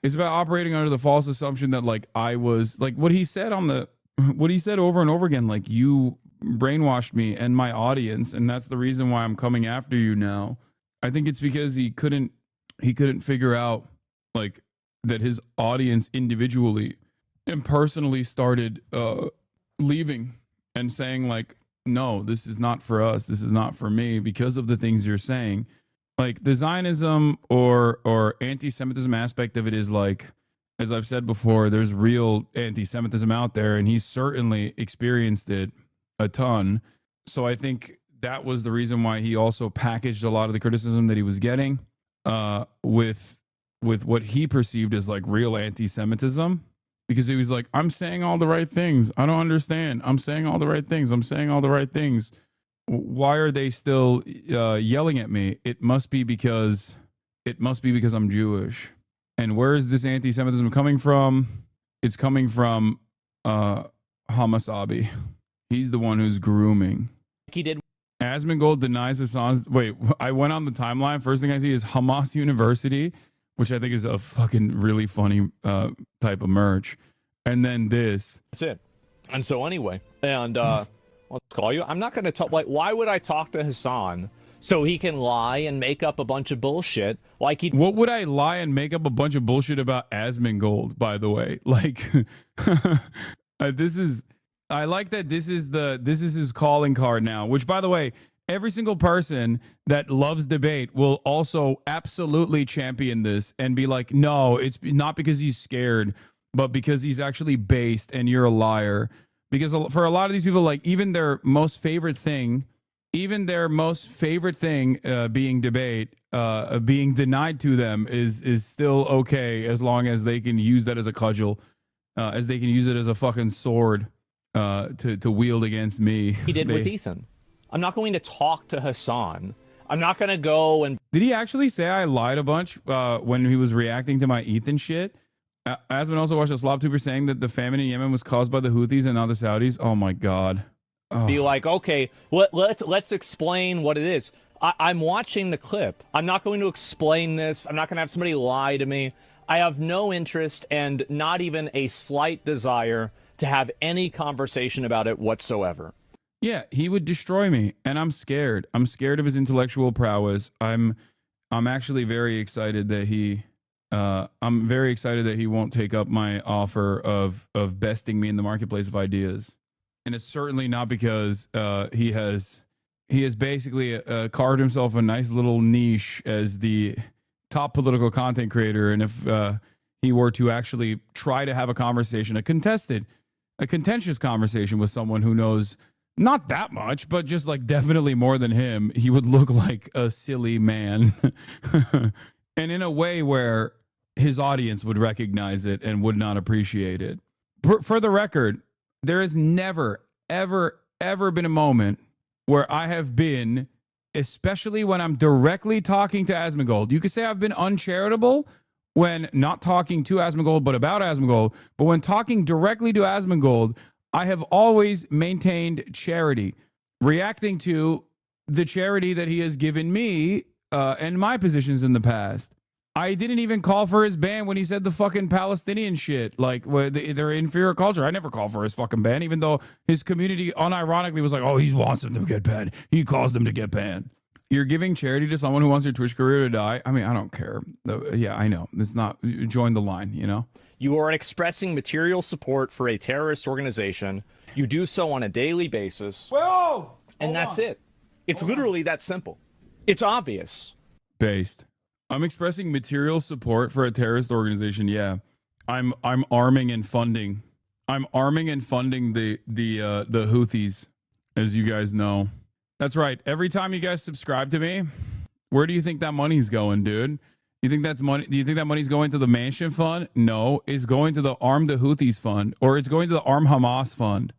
it's about operating under the false assumption that like I was like what he said over and over again, like, you brainwashed me and my audience, and that's the reason why I'm coming after you now. I think it's because he couldn't figure out like that his audience individually and personally started leaving and saying like, no, this is not for us. This is not for me because of the things you're saying. Like the Zionism or anti-Semitism aspect of it is like, as I've said before, there's real anti-Semitism out there, and he's certainly experienced it a ton. So I think that was the reason why he also packaged a lot of the criticism that he was getting with what he perceived as like real anti-Semitism, because he was like, I'm saying all the right things. I don't understand. I'm saying all the right things. I'm saying all the right things. Why are they still yelling at me? It must be because I'm Jewish. And where is this anti-Semitism coming from? It's coming from HasanAbi. He's the one who's grooming. He did. Asmongold denies Hassan's. Wait, I went on the timeline. First thing I see is Hamas University, which I think is a fucking really funny type of merch. And then this. That's it. And so anyway, and let's call you. I'm not going to talk. Like, why would I talk to Hasan so he can lie and make up a bunch of bullshit? Like he. What would I lie and make up a bunch of bullshit about Asmongold? By the way, like this is. I like that this is his calling card now, which, by the way, every single person that loves debate will also absolutely champion this and be like, no, it's not because he's scared, but because he's actually based and you're a liar. Because for a lot of these people, like even their most favorite thing being debate, being denied to them is still okay as long as they can use that as a cudgel, as they can use it as a fucking sword. To wield against me. He did with Ethan. I'm not going to talk to Hasan. I'm not going to go and... Did he actually say I lied a bunch when he was reacting to my Ethan shit? Asman also watched a Slob Tuber saying that the famine in Yemen was caused by the Houthis and not the Saudis. Oh my God. Oh. Be like, okay, let's explain what it is. I'm watching the clip. I'm not going to explain this. I'm not going to have somebody lie to me. I have no interest and not even a slight desire to have any conversation about it whatsoever. Yeah, he would destroy me, and I'm scared. I'm scared of his intellectual prowess. I'm actually very excited that he won't take up my offer of besting me in the marketplace of ideas. And it's certainly not because he has basically carved himself a nice little niche as the top political content creator. And if he were to actually try to have a conversation, a contentious conversation with someone who knows not that much, but just like definitely more than him, he would look like a silly man. And in a way where his audience would recognize it and would not appreciate it. For the record, there has never, ever, ever been a moment where I have been, especially when I'm directly talking to Asmongold. You could say I've been uncharitable when not talking to Asmongold, but about Asmongold. But when talking directly to Asmongold, I have always maintained charity, reacting to the charity that he has given me and my positions in the past. I didn't even call for his ban when he said the fucking Palestinian shit, like they're inferior culture. I never called for his fucking ban, even though his community unironically was like, oh, he wants them to get banned. He caused them to get banned. You're giving charity to someone who wants their Twitch career to die. I mean, I don't care. Yeah, I know. It's not, join the line, you know? You are expressing material support for a terrorist organization. You do so on a daily basis. Whoa! And that's it. It's literally that simple. It's obvious. Based. I'm expressing material support for a terrorist organization. Yeah. I'm arming and funding. I'm arming and funding the Houthis, as you guys know. That's right. Every time you guys subscribe to me, where do you think that money's going, dude? You think that's money? Do you think that money's going to the Mansion Fund? No, it's going to the Arm the Houthis Fund, or it's going to the Arm Hamas Fund.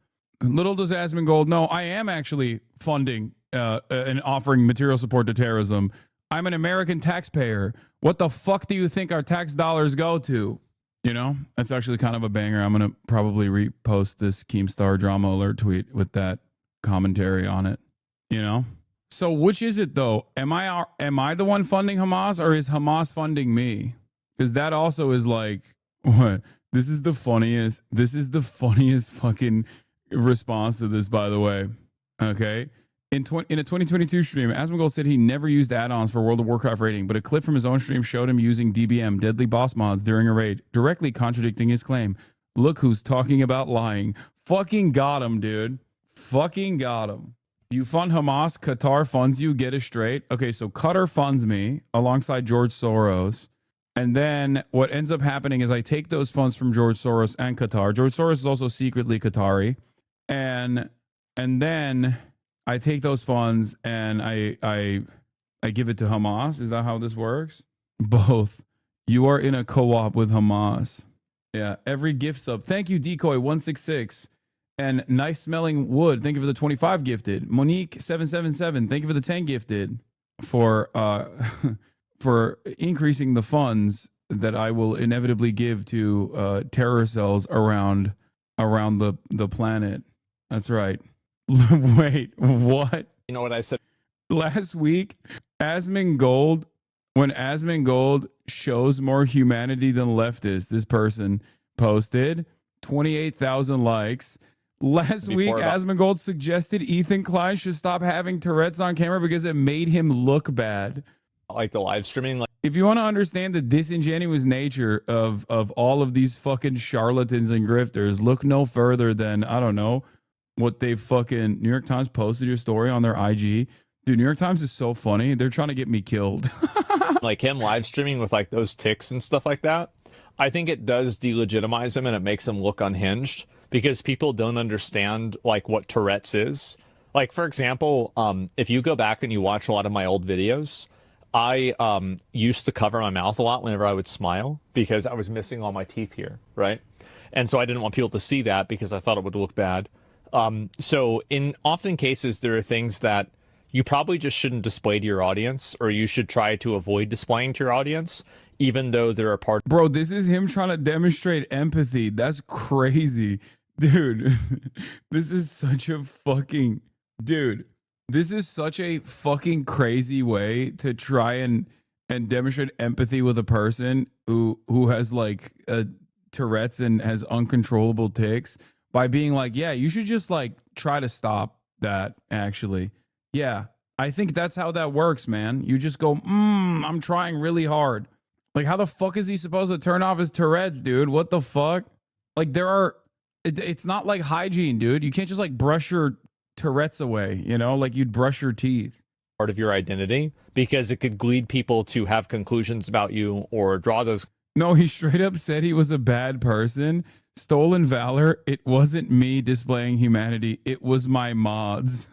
Little does Asmongold know, I am actually funding and offering material support to terrorism. I'm an American taxpayer. What the fuck do you think our tax dollars go to? You know, that's actually kind of a banger. I'm going to probably repost this Keemstar Drama Alert tweet with that commentary on it, you know? So which is it though? Am I the one funding Hamas, or is Hamas funding me? Because that also is like, what? This is the funniest fucking response to this, by the way. Okay. In a 2022 stream, Asmongold said he never used add-ons for World of Warcraft raiding, but a clip from his own stream showed him using DBM, Deadly Boss Mods, during a raid, directly contradicting his claim. Look who's talking about lying. Fucking got him, dude. Fucking got him. You fund Hamas, Qatar funds you, get it straight. Okay, so Qatar funds me alongside George Soros. And then what ends up happening is I take those funds from George Soros and Qatar. George Soros is also secretly Qatari. And then I take those funds and I give it to Hamas. Is that how this works? Both. You are in a co-op with Hamas. Yeah. Every gift sub. Thank you, Decoy166. And Nice Smelling Wood. Thank you for the 25 gifted. Monique777. Thank you for the 10 gifted. For increasing the funds that I will inevitably give to terror cells around the planet. That's right. Wait, what? You know what I said? Last week, Asmongold, when Asmongold shows more humanity than leftists, this person posted 28,000 likes. Last week, Asmongold suggested Ethan Klein should stop having Tourette's on camera because it made him look bad. Like the live streaming, like, if you want to understand the disingenuous nature of all of these fucking charlatans and grifters, look no further than, I don't know, what they fucking New York Times posted your story on their IG. Dude, New York Times is so funny. They're trying to get me killed. like him live streaming with like those ticks and stuff like that. I think it does delegitimize him and it makes him look unhinged because people don't understand like what Tourette's is. Like, for example, if you go back and you watch a lot of my old videos, I used to cover my mouth a lot whenever I would smile because I was missing all my teeth here, right? And so I didn't want people to see that because I thought it would look bad. So in often cases, there are things that you probably just shouldn't display to your audience, or you should try to avoid displaying to your audience, even though there are parts. Bro, this is him trying to demonstrate empathy. That's crazy. Dude, this is such a fucking... Dude, this is such a fucking crazy way to try and demonstrate empathy with a person who has like Tourette's and has uncontrollable tics by being like, yeah, you should just like try to stop that, actually. Yeah, I think that's how that works, man. You just go, I'm trying really hard. Like, how the fuck is he supposed to turn off his Tourette's, dude? What the fuck? Like, it's not like hygiene, dude. You can't just like brush your Tourette's away, you know, like you'd brush your teeth. Part of your identity, because it could lead people to have conclusions about you or draw those. No, he straight up said he was a bad person. Stolen valor. It wasn't me displaying humanity. It was my mods.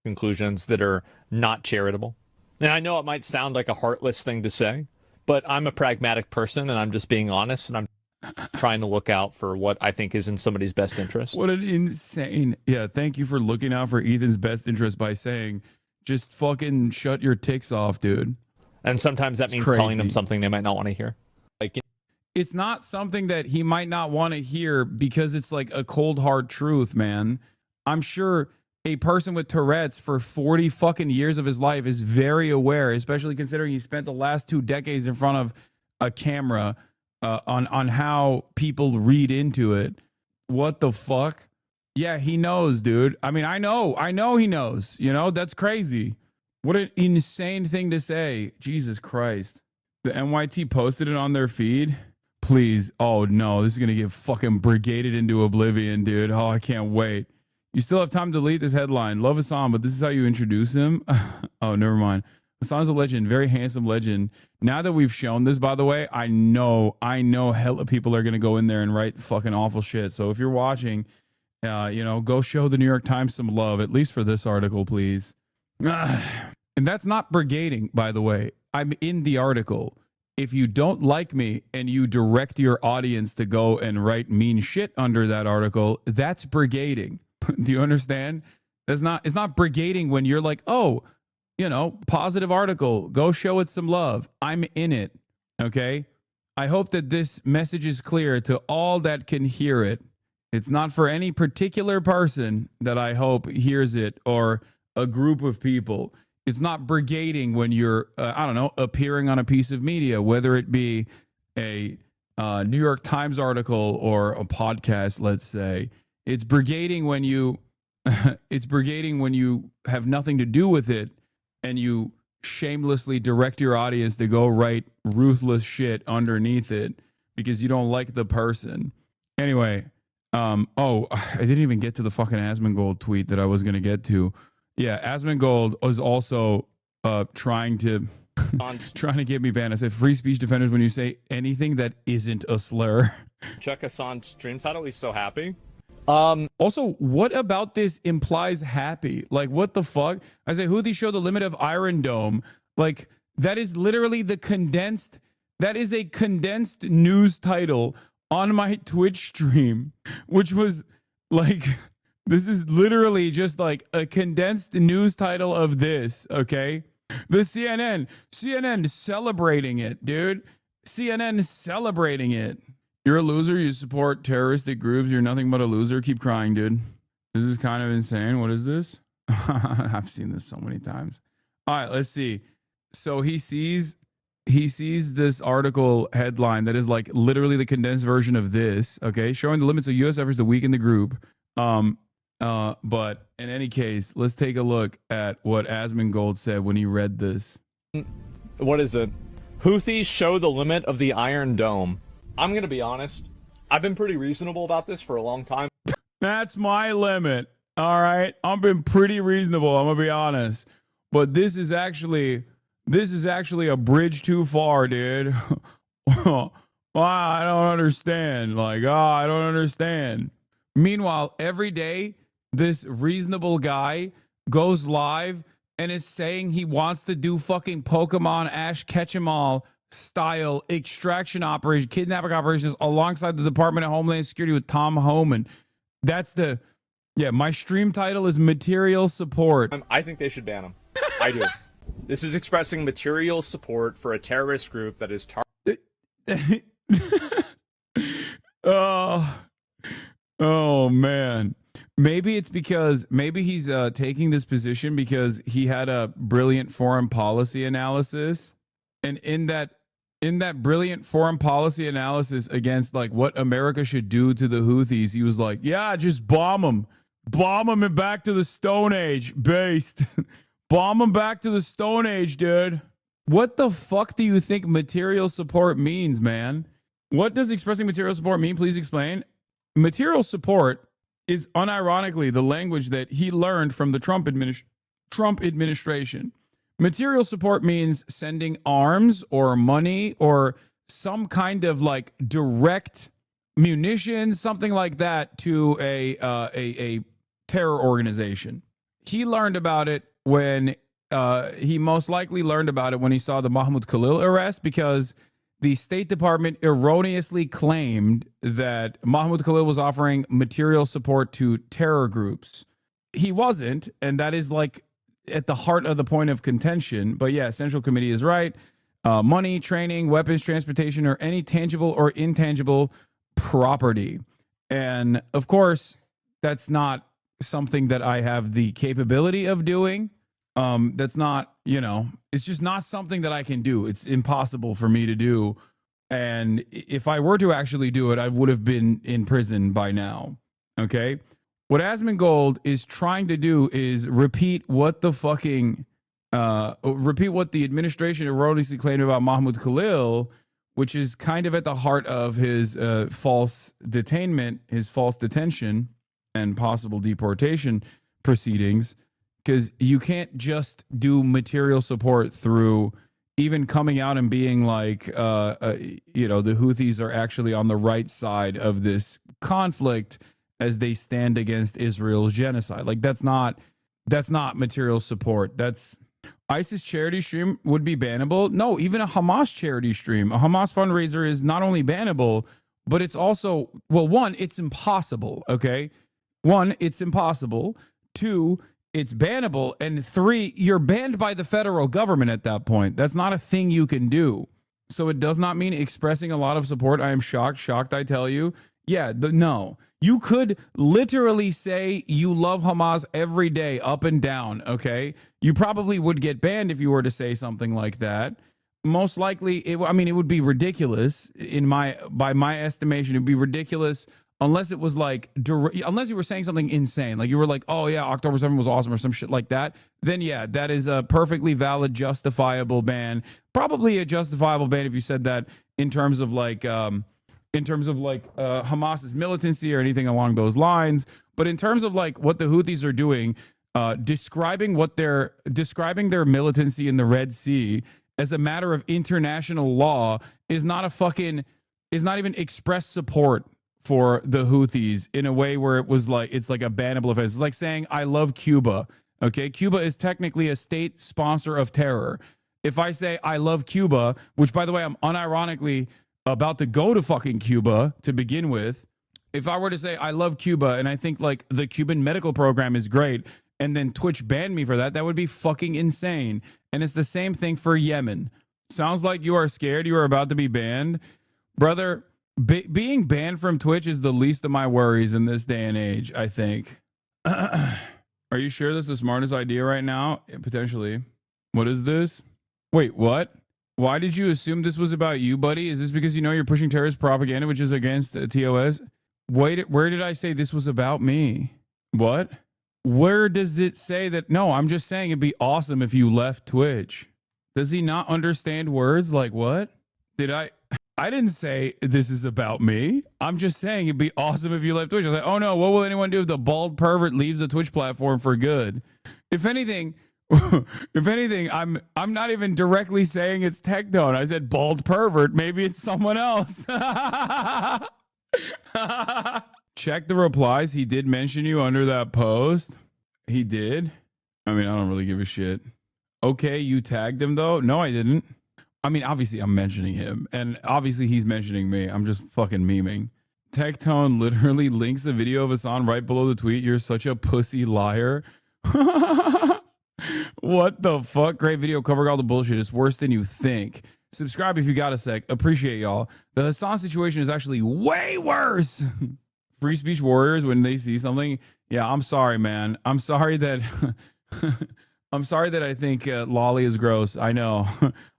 Conclusions that are not charitable. And I know it might sound like a heartless thing to say, but I'm a pragmatic person and I'm just being honest and I'm trying to look out for what I think is in somebody's best interest. What an insane... Yeah, thank you for looking out for Ethan's best interest by saying, just fucking shut your ticks off, dude. And sometimes that means telling them something they might not want to hear. Like, it's not something that he might not want to hear because it's like a cold hard truth, man. I'm sure a person with Tourette's for 40 fucking years of his life is very aware, especially considering he spent the last 2 decades in front of a camera on how people read into it. What the fuck? Yeah, he knows, dude. I mean, I know he knows. You know, that's crazy. What an insane thing to say. Jesus Christ. The NYT posted it on their feed. Please. Oh, no. This is going to get fucking brigaded into oblivion, dude. Oh, I can't wait. You still have time to delete this headline. Love Hasan, but this is how you introduce him? Oh, never mind. Hasan's a legend. Very handsome legend. Now that we've shown this, by the way, I know hella people are going to go in there and write fucking awful shit. So if you're watching, you know, go show the New York Times some love, at least for this article, please. And that's not brigading, by the way. I'm in the article. If you don't like me and you direct your audience to go and write mean shit under that article, that's brigading. Do you understand? It's not brigading when you're like, oh, you know, positive article. Go show it some love. I'm in it. Okay. I hope that this message is clear to all that can hear it. It's not for any particular person that I hope hears it or a group of people. It's not brigading when you're, I don't know, appearing on a piece of media, whether it be a New York Times article or a podcast, let's say. It's brigading when you, it's brigading when you have nothing to do with it and you shamelessly direct your audience to go write ruthless shit underneath it because you don't like the person. Anyway, oh, I didn't even get to the fucking Asmongold tweet that I was going to get to. Yeah, Asmongold was also trying to get me banned. I said, free speech defenders when you say anything that isn't a slur. Check us on stream title. He's so happy. Also, what about this implies happy? Like, what the fuck? I say, Houthis show the limit of Iron Dome. Like, that is literally that is a condensed news title on my Twitch stream, which was like, this is literally just like a condensed news title of this, okay? The CNN celebrating it, dude. CNN celebrating it. You're a loser. You support terroristic groups. You're nothing but a loser. Keep crying, dude. This is kind of insane. What is this? I've seen this so many times. All right, let's see. So he sees this article headline that is like literally the condensed version of this, okay? Showing the limits of U.S. efforts to weaken the group. But in any case, let's take a look at what Asmongold said when he read this. What is it? Houthis show the limit of the Iron Dome. I'm going to be honest. I've been pretty reasonable about this for a long time. That's my limit. All right. I've been pretty reasonable. I'm going to be honest. But this is actually a bridge too far, dude. Wow, I don't understand. Like, I don't understand. Meanwhile, every day, this reasonable guy goes live and is saying he wants to do fucking Pokemon Ash Ketchum-all style extraction operation, kidnapping operations alongside the Department of Homeland Security with Tom Homan. That's my stream title is Material Support. I think they should ban him. I do. This is expressing material support for a terrorist group that is Oh man. Maybe it's because he's taking this position because he had a brilliant foreign policy analysis, and in that brilliant foreign policy analysis against like what America should do to the Houthis, he was like, yeah, just bomb them and back to the Stone Age based. Bomb them back to the Stone Age, dude. What the fuck do you think material support means, man? What does expressing material support mean? Please explain. Material support is unironically the language that he learned from the Trump administration. Material support means sending arms or money or some kind of like direct munitions, something like that, to a terror organization. He learned about it when he most likely learned about it when he saw the Mahmoud Khalil arrest, because the State Department erroneously claimed that Mahmoud Khalil was offering material support to terror groups. He wasn't, and that is like at the heart of the point of contention. But yeah, Central Committee is right. Money, training, weapons, transportation, or any tangible or intangible property. And of course, that's not something that I have the capability of doing. That's not, it's just not something that I can do. It's impossible for me to do. And if I were to actually do it, I would have been in prison by now. Okay. What Asmongold is trying to do is repeat what the administration erroneously claimed about Mahmoud Khalil, which is kind of at the heart of his false detainment, his false detention and possible deportation proceedings. Because you can't just do material support through even coming out and being like, the Houthis are actually on the right side of this conflict as they stand against Israel's genocide. Like that's not material support. That's ISIS charity stream would be bannable. No, even a Hamas charity stream, a Hamas fundraiser is not only bannable, but it's also, well, one, it's impossible. Okay. One, it's impossible. Two, it's bannable, and 3, you're banned by the federal government at that point. That's not a thing you can do. So it does not mean expressing a lot of support. I am shocked, I tell you. Yeah, no. You could literally say you love Hamas every day, up and down, okay? You probably would get banned if you were to say something like that. Most likely, it would be ridiculous by my estimation. It'd be ridiculous unless it was like, unless you were saying something insane. Like you were like, oh yeah, October 7th was awesome or some shit like that. Then yeah, that is a perfectly valid, justifiable ban. Probably a justifiable ban if you said that in terms of like, Hamas's militancy or anything along those lines. But in terms of like what the Houthis are doing, describing their militancy in the Red Sea as a matter of international law is not even express support for the Houthis in a way where it's like a bannable offense. It's like saying I love Cuba. Okay, Cuba is technically a state sponsor of terror. If I say I love Cuba, which by the way I'm unironically about to go to fucking Cuba to begin with, if I were to say I love Cuba and I think like the Cuban medical program is great, and then Twitch banned me for that, that would be fucking insane. And it's the same thing for Yemen. Sounds like you are scared you are about to be banned. Brother, being banned from Twitch is the least of my worries in this day and age, I think. Are you sure that's the smartest idea right now? Potentially. What is this? Wait, what? Why did you assume this was about you, buddy? Is this because you know you're pushing terrorist propaganda, which is against TOS? Wait, where did I say this was about me? What? Where does it say that? No, I'm just saying it'd be awesome if you left Twitch. Does he not understand words? Like what? I didn't say this is about me. I'm just saying it'd be awesome if you left Twitch. I was like, oh no, what will anyone do if the bald pervert leaves the Twitch platform for good? If anything, I'm not even directly saying it's Tectone. I said bald pervert. Maybe it's someone else. Check the replies. He did mention you under that post. He did. I mean, I don't really give a shit. Okay, you tagged him though? No, I didn't. I mean, obviously I'm mentioning him, and obviously he's mentioning me. I'm just fucking memeing. Tectone literally links a video of Hasan right below the tweet. You're such a pussy liar. What the fuck? Great video covering all the bullshit. It's worse than you think. Subscribe if you got a sec. Appreciate y'all. The Hasan situation is actually way worse. Free speech warriors, when they see something. Yeah, I'm sorry, man. I'm sorry that I think Lolly is gross. I know.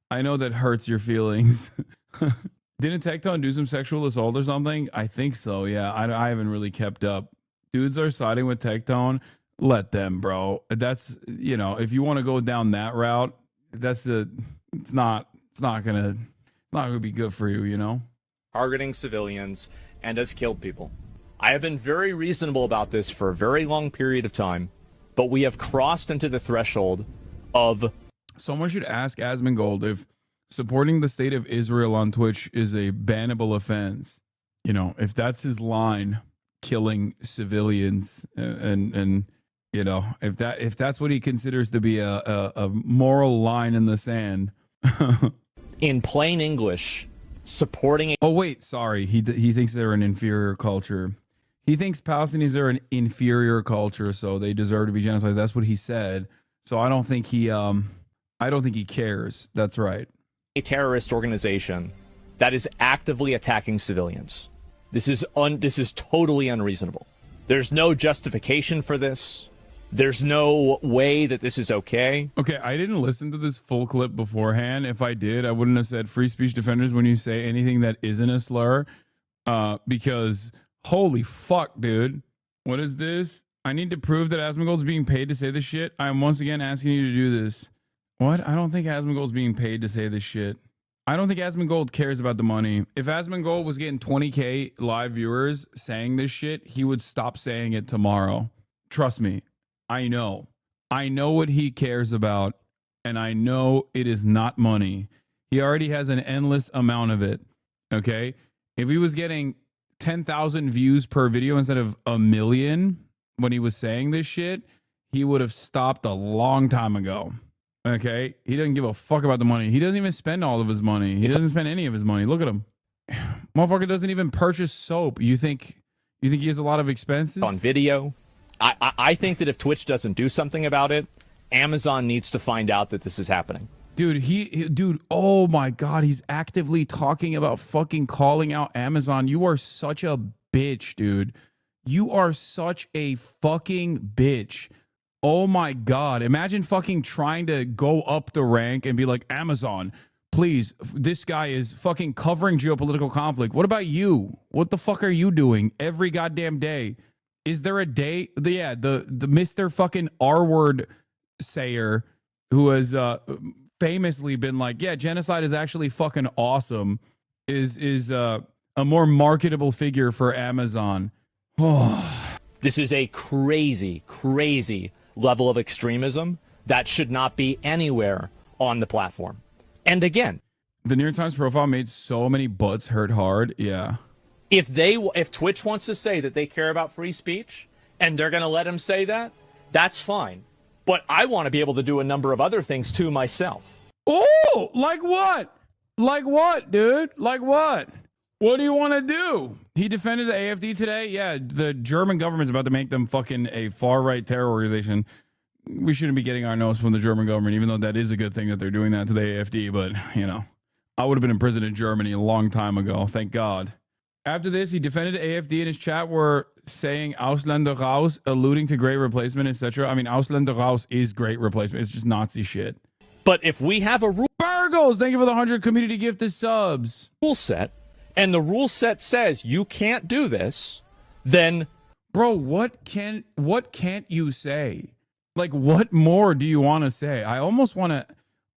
I know that hurts your feelings. Didn't Tectone do some sexual assault or something? I think so. Yeah, I haven't really kept up. Dudes are siding with Tectone. Let them, bro. That's, you know, if you want to go down that route, it's not gonna be good for you, you know? Targeting civilians and has killed people. I have been very reasonable about this for a very long period of time, but we have crossed into the threshold of... Someone should ask Asmongold if supporting the state of Israel on Twitch is a bannable offense. You know, if that's his line, killing civilians, and you know, if that's what he considers to be a moral line in the sand. In plain English, supporting... Oh, wait, sorry. He thinks they're an inferior culture. He thinks Palestinians are an inferior culture, so they deserve to be genocided. That's what he said. So I don't think he cares. That's right. A terrorist organization that is actively attacking civilians. This is totally unreasonable. There's no justification for this. There's no way that this is okay. Okay, I didn't listen to this full clip beforehand. If I did, I wouldn't have said free speech defenders when you say anything that isn't a slur. Because holy fuck, dude. What is this? I need to prove that Asmongold's being paid to say this shit. I am once again asking you to do this. What? I don't think Asmongold's being paid to say this shit. I don't think Asmongold cares about the money. If Asmongold was getting 20K live viewers saying this shit, he would stop saying it tomorrow. Trust me. I know what he cares about, and I know it is not money. He already has an endless amount of it. Okay. If he was getting 10,000 views per video instead of 1 million when he was saying this shit, he would have stopped a long time ago. Okay. He doesn't give a fuck about the money. He doesn't even spend all of his money. He doesn't spend any of his money. Look at him. Motherfucker doesn't even purchase soap. You think he has a lot of expenses? On video, I think that if Twitch doesn't do something about it, Amazon needs to find out that this is happening. Dude, dude, oh my God, he's actively talking about fucking calling out Amazon. You are such a bitch, dude. You are such a fucking bitch. Oh my God. Imagine fucking trying to go up the rank and be like, Amazon, please, this guy is fucking covering geopolitical conflict. What about you? What the fuck are you doing every goddamn day? Is there a day? The Mr. fucking R-word sayer who has famously been like, yeah, genocide is actually fucking awesome, is a more marketable figure for Amazon. This is a crazy, crazy level of extremism that should not be anywhere on the platform. And again, the New York Times profile made so many butts hurt hard. Yeah. If Twitch wants to say that they care about free speech and they're going to let him say that, that's fine. But I want to be able to do a number of other things too myself. Oh, like what? Like what, dude? Like what? What do you want to do? He defended the AFD today. Yeah, the German government's about to make them fucking a far-right terror organization. We shouldn't be getting our nose from the German government, even though that is a good thing that they're doing that to the AFD. But, you know, I would have been in prison in Germany a long time ago. Thank God. After this, he defended the AFD in his chat were saying Ausländer raus, alluding to great replacement, etc. I mean, Ausländer raus is great replacement. It's just Nazi shit. But if we have a rule... Burgos, thank you for the 100 community gifted subs. Rule set, and the rule set says you can't do this, then... Bro, what can't you say? Like, what more do you want to say? I almost want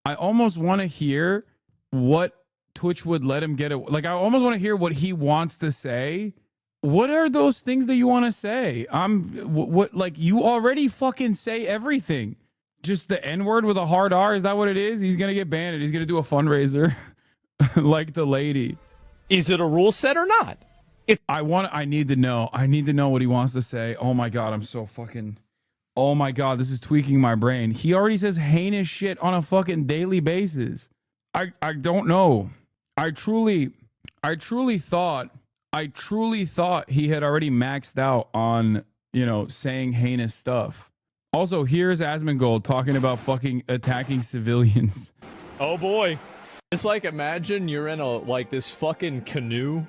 to hear what Twitch would let him get it. Like, I almost want to hear what he wants to say. What are those things that you want to say? Like, you already fucking say everything. Just the N-word with a hard R. Is that what it is? He's going to get banned. He's going to do a fundraiser like the lady. Is it a rule set or not? I need to know. I need to know what he wants to say. Oh my God. I'm so fucking... Oh my God. This is tweaking my brain. He already says heinous shit on a fucking daily basis. I don't know. I truly thought he had already maxed out on, you know, saying heinous stuff. Also, here's Asmongold talking about fucking attacking civilians. Oh boy. It's like, imagine you're in this fucking canoe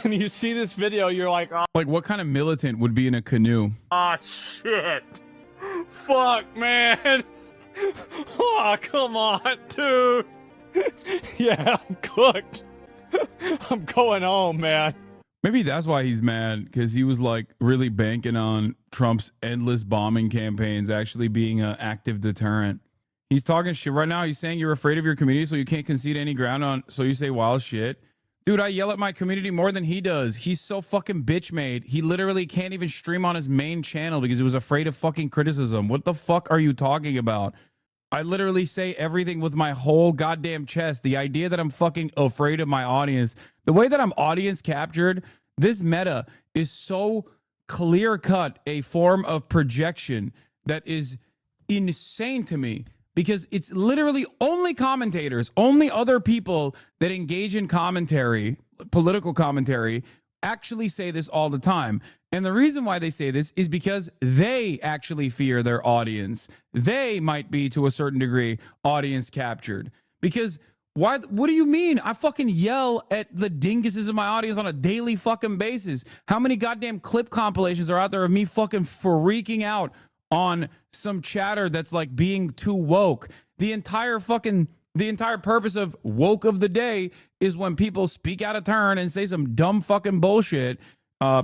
and you see this video, you're like, oh. Like, what kind of militant would be in a canoe? Ah, shit. Fuck, man. Oh, come on, dude. Yeah, I'm cooked. I'm going home, man. Maybe that's why he's mad, because he was like really banking on Trump's endless bombing campaigns actually being an active deterrent. He's talking shit right now. He's saying you're afraid of your community, so you can't concede any ground on, so you say wild shit. Dude, I yell at my community more than he does. He's so fucking bitch made. He literally can't even stream on his main channel because he was afraid of fucking criticism. What the fuck are you talking about? I literally say everything with my whole goddamn chest. The idea that I'm fucking afraid of my audience, the way that I'm audience captured, this meta is so clear cut a form of projection that is insane to me, because it's literally only commentators, only other people that engage in commentary, political commentary, actually say this all the time. And the reason why they say this is because they actually fear their audience. They might be, to a certain degree, audience captured. Because why? What do you mean? I fucking yell at the dinguses of my audience on a daily fucking basis. How many goddamn clip compilations are out there of me fucking freaking out on some chatter that's like being too woke? The entire purpose of woke of the day is when people speak out of turn and say some dumb fucking bullshit,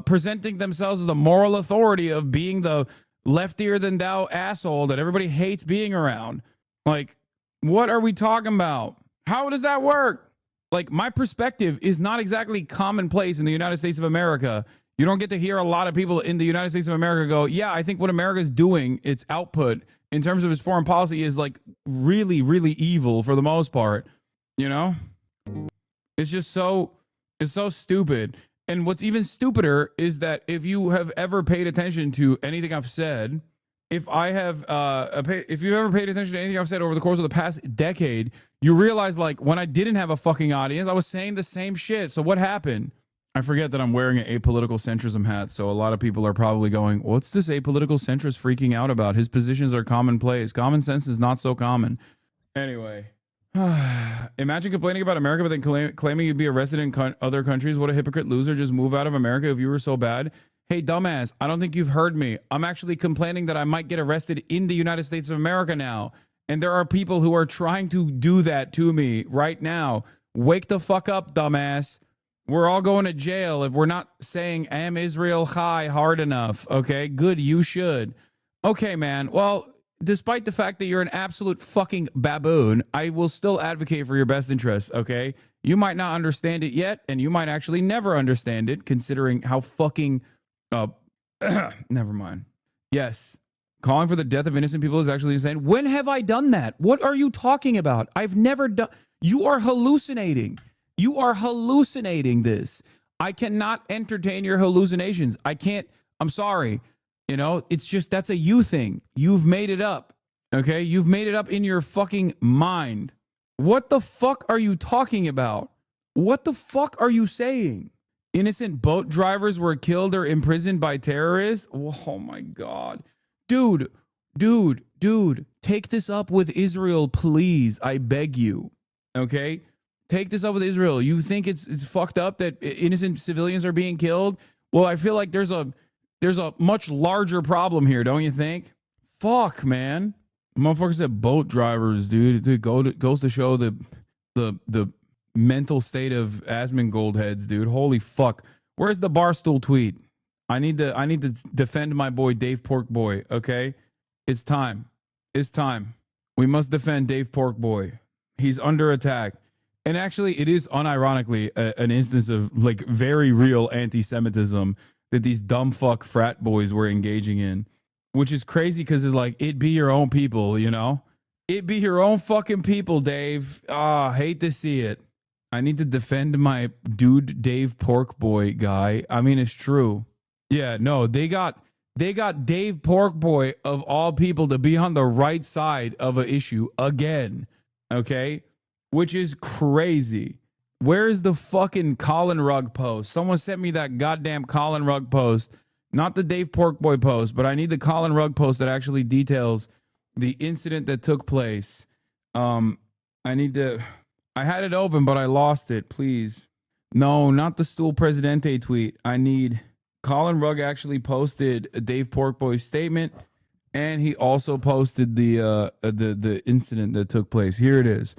presenting themselves as the moral authority of being the leftier than thou asshole that everybody hates being around. Like, what are we talking about? How does that work? Like, my perspective is not exactly commonplace in the United States of America. You don't get to hear a lot of people in the United States of America go, yeah, I think what America's doing, its output in terms of its foreign policy, is like really, really evil for the most part. You know? It's just it's so stupid. And what's even stupider is that if you have ever paid attention to anything I've said, if you've ever paid attention to anything I've said over the course of the past decade, you realize, like, when I didn't have a fucking audience, I was saying the same shit. So what happened? I forget that I'm wearing an apolitical centrism hat, so a lot of people are probably going, what's this apolitical centrist freaking out about? His positions are commonplace. Common sense is not so common. Anyway. Imagine complaining about America, but then claiming you'd be arrested in other countries. What a hypocrite loser. Just move out of America if you were so bad. Hey, dumbass, I don't think you've heard me. I'm actually complaining that I might get arrested in the United States of America now. And there are people who are trying to do that to me right now. Wake the fuck up, dumbass. We're all going to jail if we're not saying "Am Israel Chai" hard enough. Okay, good, you should. Okay, man. Well, despite the fact that you're an absolute fucking baboon, I will still advocate for your best interests, okay? You might not understand it yet, and you might actually never understand it, considering how fucking... never mind. Yes. Calling for the death of innocent people is actually insane. When have I done that? What are you talking about? I've never done... You are hallucinating. You are hallucinating this. I cannot entertain your hallucinations. I can't... I'm sorry. You know, it's just, that's a you thing. You've made it up. Okay? You've made it up in your fucking mind. What the fuck are you talking about? What the fuck are you saying? Innocent boat drivers were killed or imprisoned by terrorists? Oh my God. Dude, take this up with Israel, please. I beg you. Okay? Take this up with Israel. You think it's fucked up that innocent civilians are being killed? Well, I feel like there's a much larger problem here, don't you think? Fuck, man. Motherfuckers said boat drivers, dude. It goes to show the mental state of Asmongold heads, dude. Holy fuck. Where's the Barstool tweet? I need to defend my boy Dave Porkboy, okay? It's time. It's time. We must defend Dave Porkboy. He's under attack. And actually, it is unironically an instance of like very real anti-Semitism that these dumb fuck frat boys were engaging in, which is crazy because it's like, it be your own people, you know? It be your own fucking people, Dave. Hate to see it. I need to defend my dude Dave Porkboy guy. I mean, it's true. Yeah, no, they got Dave Porkboy of all people to be on the right side of an issue again, okay? Which is crazy. Where is the fucking Colin Rugg post? Someone sent me that goddamn Colin Rugg post. Not the Dave Porkboy post, but I need the Colin Rugg post that actually details the incident that took place. I had it open, but I lost it. Please. No, not the Stool Presidente tweet. I need... Colin Rugg actually posted a Dave Porkboy's statement, and he also posted the incident that took place. Here it is.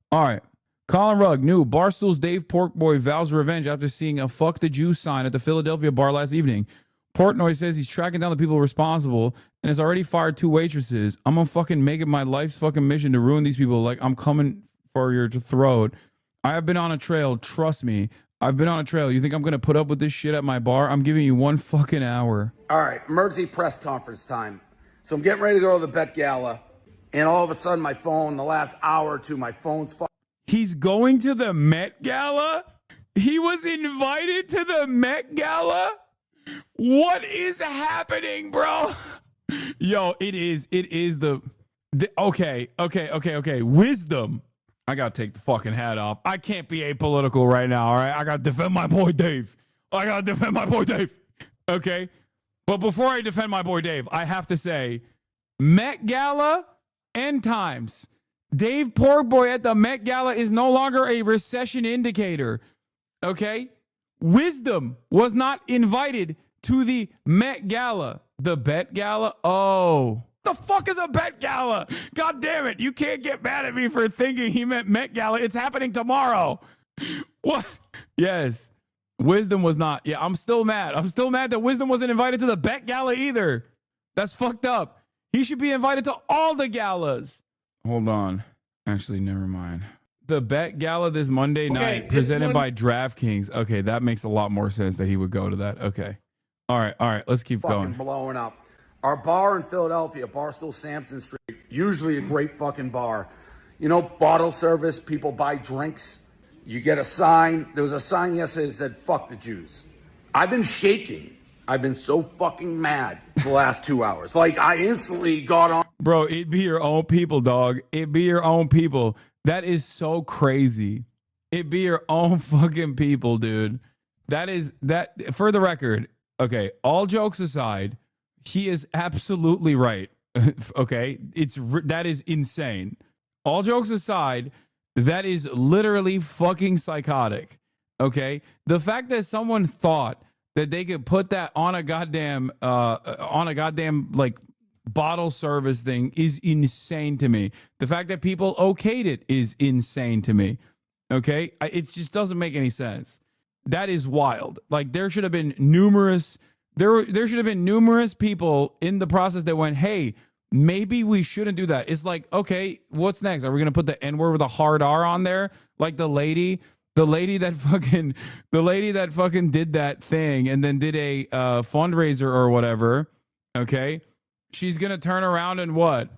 All right. Colin Rugg, new Barstool's Dave Porkboy vows revenge after seeing a "fuck the Jews" sign at the Philadelphia bar last evening. Portnoy says he's tracking down the people responsible and has already fired 2 waitresses. I'm gonna fucking make it my life's fucking mission to ruin these people. Like, I'm coming for your throat. I have been on a trail. Trust me. I've been on a trail. You think I'm going to put up with this shit at my bar? I'm giving you 1 fucking hour. All right, emergency press conference time. So I'm getting ready to go to the Met Gala, and all of a sudden my phone, the last hour or two, my phone's... He's going to the Met Gala? He was invited to the Met Gala? What is happening, bro? Yo, it is the okay. Wisdom. I gotta take the fucking hat off. I can't be apolitical right now, all right? I gotta defend my boy Dave. Okay? But before I defend my boy Dave, I have to say, Met Gala, end times. Dave Porkboy at the Met Gala is no longer a recession indicator. Okay? Wisdom was not invited to the Met Gala. The Bet Gala? Oh. The fuck is a Bet Gala? God damn it. You can't get mad at me for thinking he meant Met Gala. It's happening tomorrow. What? Yes. Wisdom was not. Yeah, I'm still mad. I'm still mad that Wisdom wasn't invited to the Bet Gala either. That's fucked up. He should be invited to all the galas. Hold on. Actually, never mind. The Bet Gala this Monday night presented by DraftKings. Okay, that makes a lot more sense that he would go to that. Okay. All right. Let's keep going. Blowing up. Our bar in Philadelphia, Barstool Sampson Street, usually a great fucking bar. You know, bottle service, people buy drinks. You get a sign. There was a sign yesterday that said, "Fuck the Jews." I've been shaking. I've been so fucking mad the last 2 hours. Like, I instantly got on. Bro, it be your own people, dog. It be your own people. That is so crazy. It be your own fucking people, dude. That is that for the record. Okay, all jokes aside, he is absolutely right. Okay, that is insane. All jokes aside, that is literally fucking psychotic. Okay, the fact that someone thought that they could put that on a goddamn like bottle service thing is insane to me. The fact that people okayed it is insane to me. Okay, it just doesn't make any sense. That is wild. Like there should have been numerous people in the process that went, hey, maybe we shouldn't do that. It's like, okay, what's next? Are we gonna put the N-word with a hard R on there? Like the lady that fucking did that thing and then did a fundraiser or whatever. Okay, she's gonna turn around and what?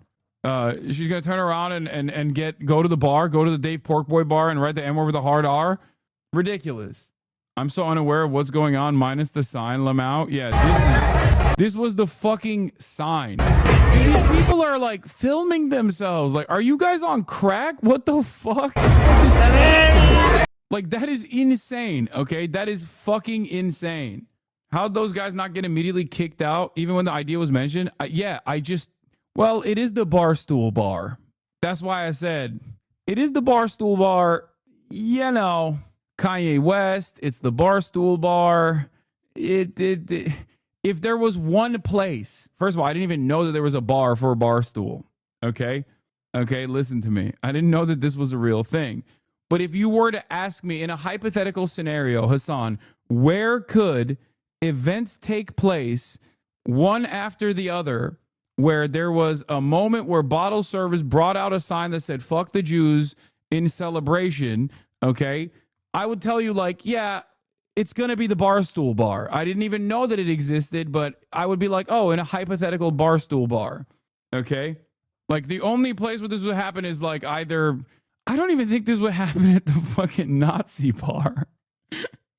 She's gonna turn around and go to the Dave Porkboy bar and write the N-word with a hard R. Ridiculous. I'm so unaware of what's going on minus the sign, Lamau. Yeah, this was the fucking sign. Dude, these people are like filming themselves. Like, are you guys on crack? What the fuck? Like, that is insane, okay? That is fucking insane. How'd those guys not get immediately kicked out even when the idea was mentioned? Well, it is the Barstool Bar. That's why I said it is the Barstool Bar, you know. Kanye West, it's the Barstool Bar. If there was one place, first of all, I didn't even know that there was a bar for a Barstool. Okay, listen to me. I didn't know that this was a real thing. But if you were to ask me in a hypothetical scenario, Hasan, where could events take place one after the other where there was a moment where bottle service brought out a sign that said, fuck the Jews in celebration, okay? I would tell you, like, yeah, it's going to be the Barstool Bar. I didn't even know that it existed, but I would be like, oh, in a hypothetical Barstool Bar. Okay? Like, the only place where this would happen is, like, either... I don't even think this would happen at the fucking Nazi bar.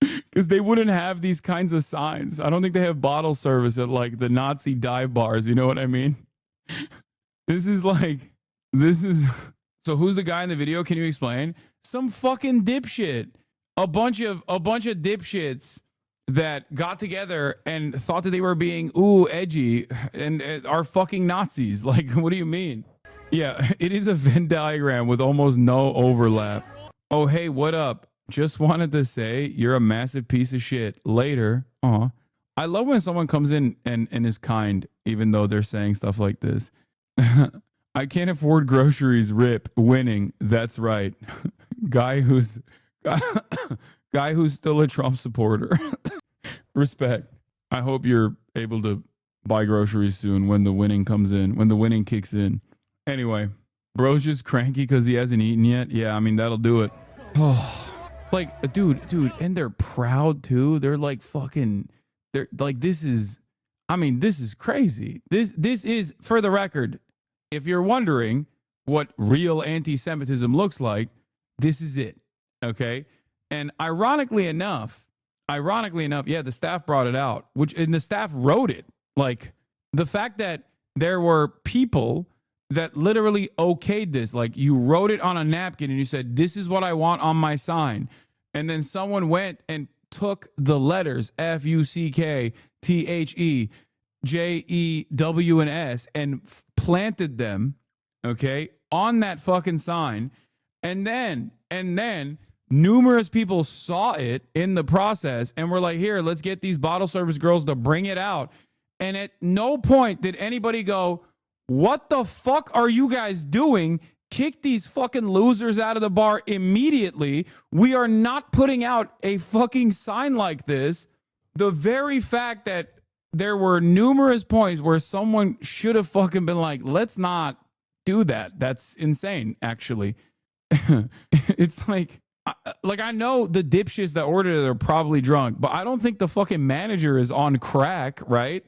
Because they wouldn't have these kinds of signs. I don't think they have bottle service at, like, the Nazi dive bars. You know what I mean? This is... So who's the guy in the video? Can you explain? Some fucking dipshit. A bunch of dipshits that got together and thought that they were being edgy and are fucking Nazis. Like, what do you mean? Yeah, it is a Venn diagram with almost no overlap. Oh, hey, what up? Just wanted to say you're a massive piece of shit. Later. Aw. I love when someone comes in and is kind, even though they're saying stuff like this. I can't afford groceries. Rip. Winning. That's right. Guy who's still a Trump supporter. Respect. I hope you're able to buy groceries soon when the winning comes in, when the winning kicks in. Anyway, bro's just cranky because he hasn't eaten yet. Yeah, I mean, that'll do it. Oh, like, dude, and they're proud too. They're like fucking, they're like, this is crazy. This is, for the record, if you're wondering what real anti-Semitism looks like, this is it. Okay. And ironically enough, yeah, the staff brought it out, and the staff wrote it. Like, the fact that there were people that literally okayed this, like, you wrote it on a napkin and you said, this is what I want on my sign. And then someone went and took the letters FUCKTHEJEWS and planted them, okay, on that fucking sign. And then numerous people saw it in the process and were like, here, let's get these bottle service girls to bring it out. And at no point did anybody go, what the fuck are you guys doing? Kick these fucking losers out of the bar immediately. We are not putting out a fucking sign like this. The very fact that there were numerous points where someone should have fucking been like, let's not do that. That's insane, actually. It's like I know the dipshits that ordered it are probably drunk, but I don't think the fucking manager is on crack, right?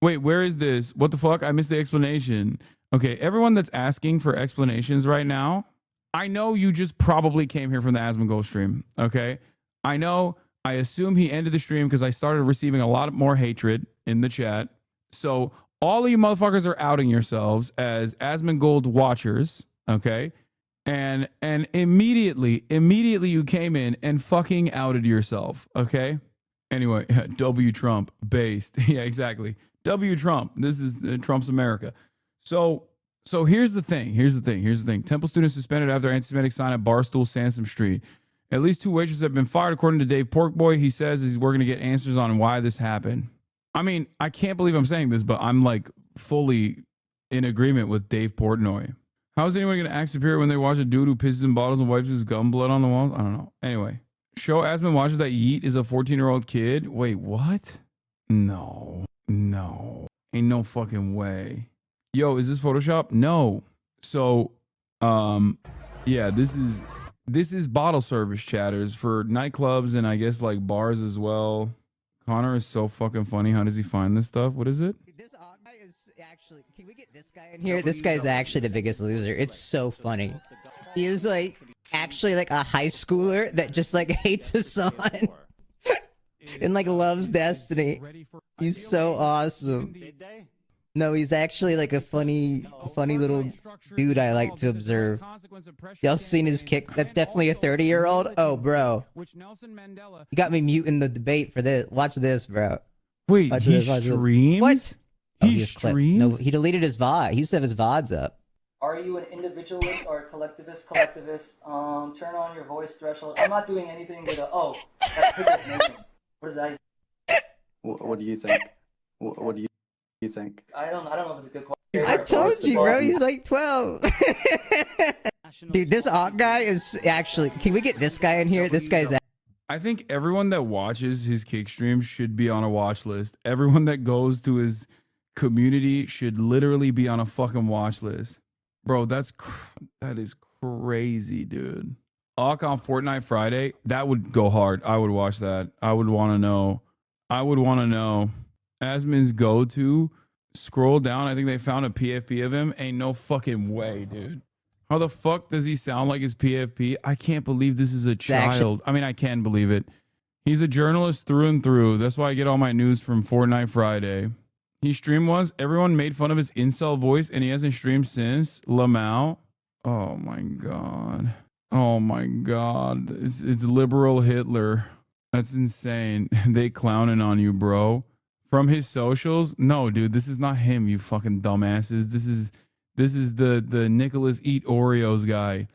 Wait, where is this? What the fuck? I missed the explanation. Okay, everyone that's asking for explanations right now, I know you just probably came here from the Asmongold stream, okay? I know, I assume he ended the stream because I started receiving a lot more hatred in the chat. So all of you motherfuckers are outing yourselves as Asmongold watchers, okay? And immediately you came in and fucking outed yourself, okay? Anyway, W Trump based. Yeah, exactly. W Trump. This is Trump's America. So here's the thing. Here's the thing. Temple students suspended after anti-Semitic sign at Barstool Sansom Street. At least 2 waitresses have been fired, according to Dave Porkboy. He says he's working to get answers on why this happened. I mean, I can't believe I'm saying this, but I'm like fully in agreement with Dave Portnoy. How is anyone going to act superior when they watch a dude who pisses in bottles and wipes his gum blood on the walls? I don't know. Anyway, show Asman watches that Yeet is a 14-year-old kid. Wait, what? No. Ain't no fucking way. Yo, is this Photoshop? No. So, yeah, this is bottle service chatters for nightclubs and I guess like bars as well. Connor is so fucking funny. How does he find this stuff? What is it? This guy is actually. Can we get this guy in here? This guy's actually the biggest loser. It's so funny. He is like actually like a high schooler that just like hates his son and like loves Destiny. He's so awesome. No, he's actually like a funny little dude I like to observe. Y'all seen his kick? That's definitely a 30-year-old. Oh, bro. You got me muting the debate for this. Watch this, bro. Wait, watch he this. streams? What? He streams? No, he deleted his VOD. He used to have his VODs up. Are you an individualist or a collectivist? Turn on your voice threshold. I'm not doing anything with a, that's Pickle's nation. What is that? What do you think? What do you think? I don't know if it's a good question. I told you, bro. He's like 12. Dude, this Ott guy is actually... Can we get this guy in here? This guy's... I think everyone that watches his kick streams should be on a watch list. Everyone that goes to his community should literally be on a fucking watch list. Bro, that is crazy, dude. Ook on Fortnite Friday, that would go hard. I would watch that. I would want to know. Asman's go-to, scroll down. I think they found a PFP of him. Ain't no fucking way, dude. How the fuck does he sound like his PFP? I can't believe this is a child. I mean, I can believe it. He's a journalist through and through. That's why I get all my news from Fortnite Friday. He streamed once. Everyone made fun of his incel voice, and he hasn't streamed since. Lamau. Oh, my God. Oh, my God. It's liberal Hitler. That's insane. They clowning on you, bro. From his socials? No, dude, this is not him, you fucking dumbasses. This is the Nicholas Eat Oreos guy.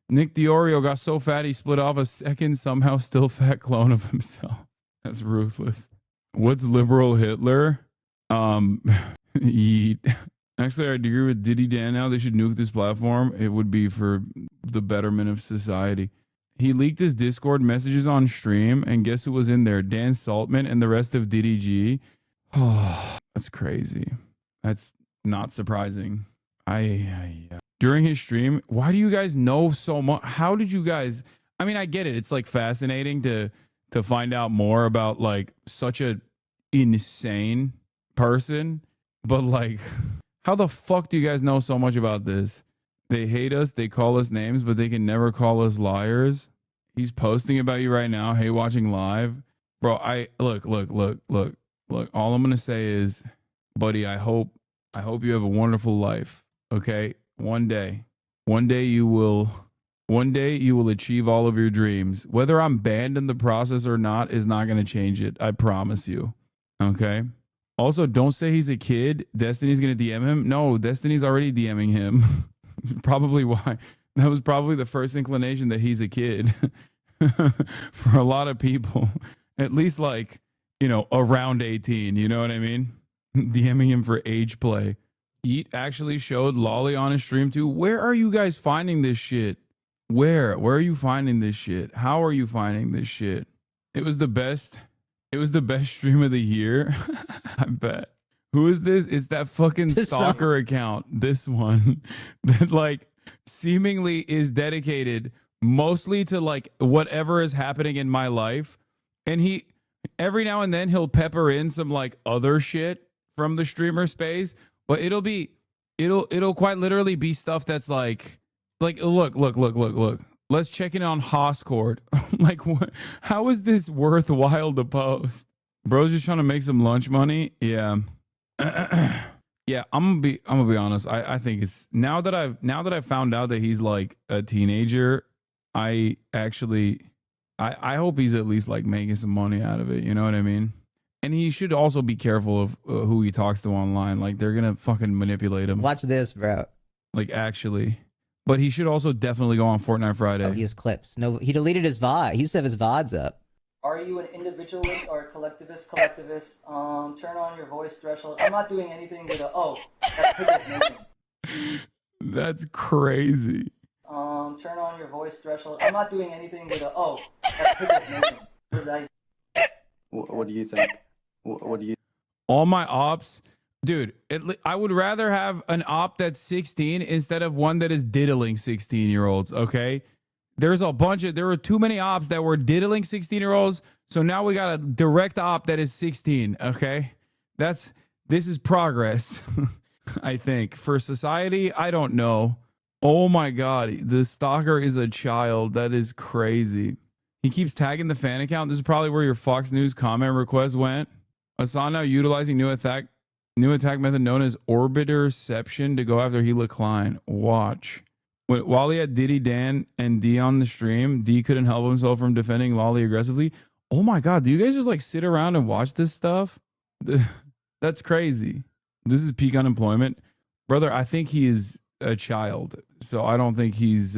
Nick the Oreo got so fat he split off a second, somehow still fat clone of himself. That's ruthless. What's liberal Hitler? Yeet. Actually, I agree with Diddy Dan now. They should nuke this platform. It would be for the betterment of society. He leaked his Discord messages on stream, and guess who was in there? Dan Saltman and the rest of Diddy G. Oh, that's crazy. That's not surprising. During his stream, why do you guys know so much? How did you guys? I mean, I get it. It's like fascinating to find out more about like such a insane person, but like, how the fuck do you guys know so much about this? They hate us. They call us names, but they can never call us liars. He's posting about you right now. Hey, watching live, bro. Look. All I'm gonna say is, buddy, I hope you have a wonderful life. Okay, one day you will achieve all of your dreams. Whether I'm banned in the process or not is not gonna change it. I promise you. Okay. Also, don't say he's a kid. Destiny's gonna DM him. No, Destiny's already DMing him. Probably why. That was probably the first inclination that he's a kid for a lot of people. At least like, around 18. You know what I mean? DMing him for age play. Eat actually showed Lolly on his stream too. Where are you guys finding this shit? Where are you finding this shit? How are you finding this shit? It was the best stream of the year. I bet. Who is this? It's that fucking soccer account. This one that like seemingly is dedicated mostly to like whatever is happening in my life. And he every now and then he'll pepper in some like other shit from the streamer space, but it'll quite literally be stuff that's like look. Let's check in on Hoscord. Like, what? How is this worthwhile to post? Bro's just trying to make some lunch money. Yeah. Yeah, I'm gonna be honest. I think it's now that I've found out that he's like a teenager, I actually I hope he's at least like making some money out of it. You know what I mean? And he should also be careful of who he talks to online. Like they're gonna fucking manipulate him. Watch this, bro. Like actually, but he should also definitely go on Fortnite Friday. Oh, he has clips. No, he deleted his VOD. He used to have his VODs up. Are you an individualist or a collectivist? Collectivist. Turn on your voice threshold. I'm not doing anything with a that's pickles making. That's crazy. Turn on your voice threshold. I'm not doing anything with a that's pickles making. What do you think? What do you? All my ops, dude. I would rather have an op that's 16 instead of one that is diddling 16-year-olds. Okay. There were too many ops that were diddling 16-year-olds. So now we got a direct op that is 16. Okay. This is progress. I think for society. I don't know. Oh my God. The stalker is a child. That is crazy. He keeps tagging the fan account. This is probably where your Fox News comment request went. Hasan now utilizing new attack method known as orbiterception to go after Hila Klein. Watch. While he had Diddy, Dan, and D on the stream, D couldn't help himself from defending Lolly aggressively. Oh my God, do you guys just like sit around and watch this stuff? That's crazy. This is peak unemployment. Brother, I think he is a child. So I don't think he's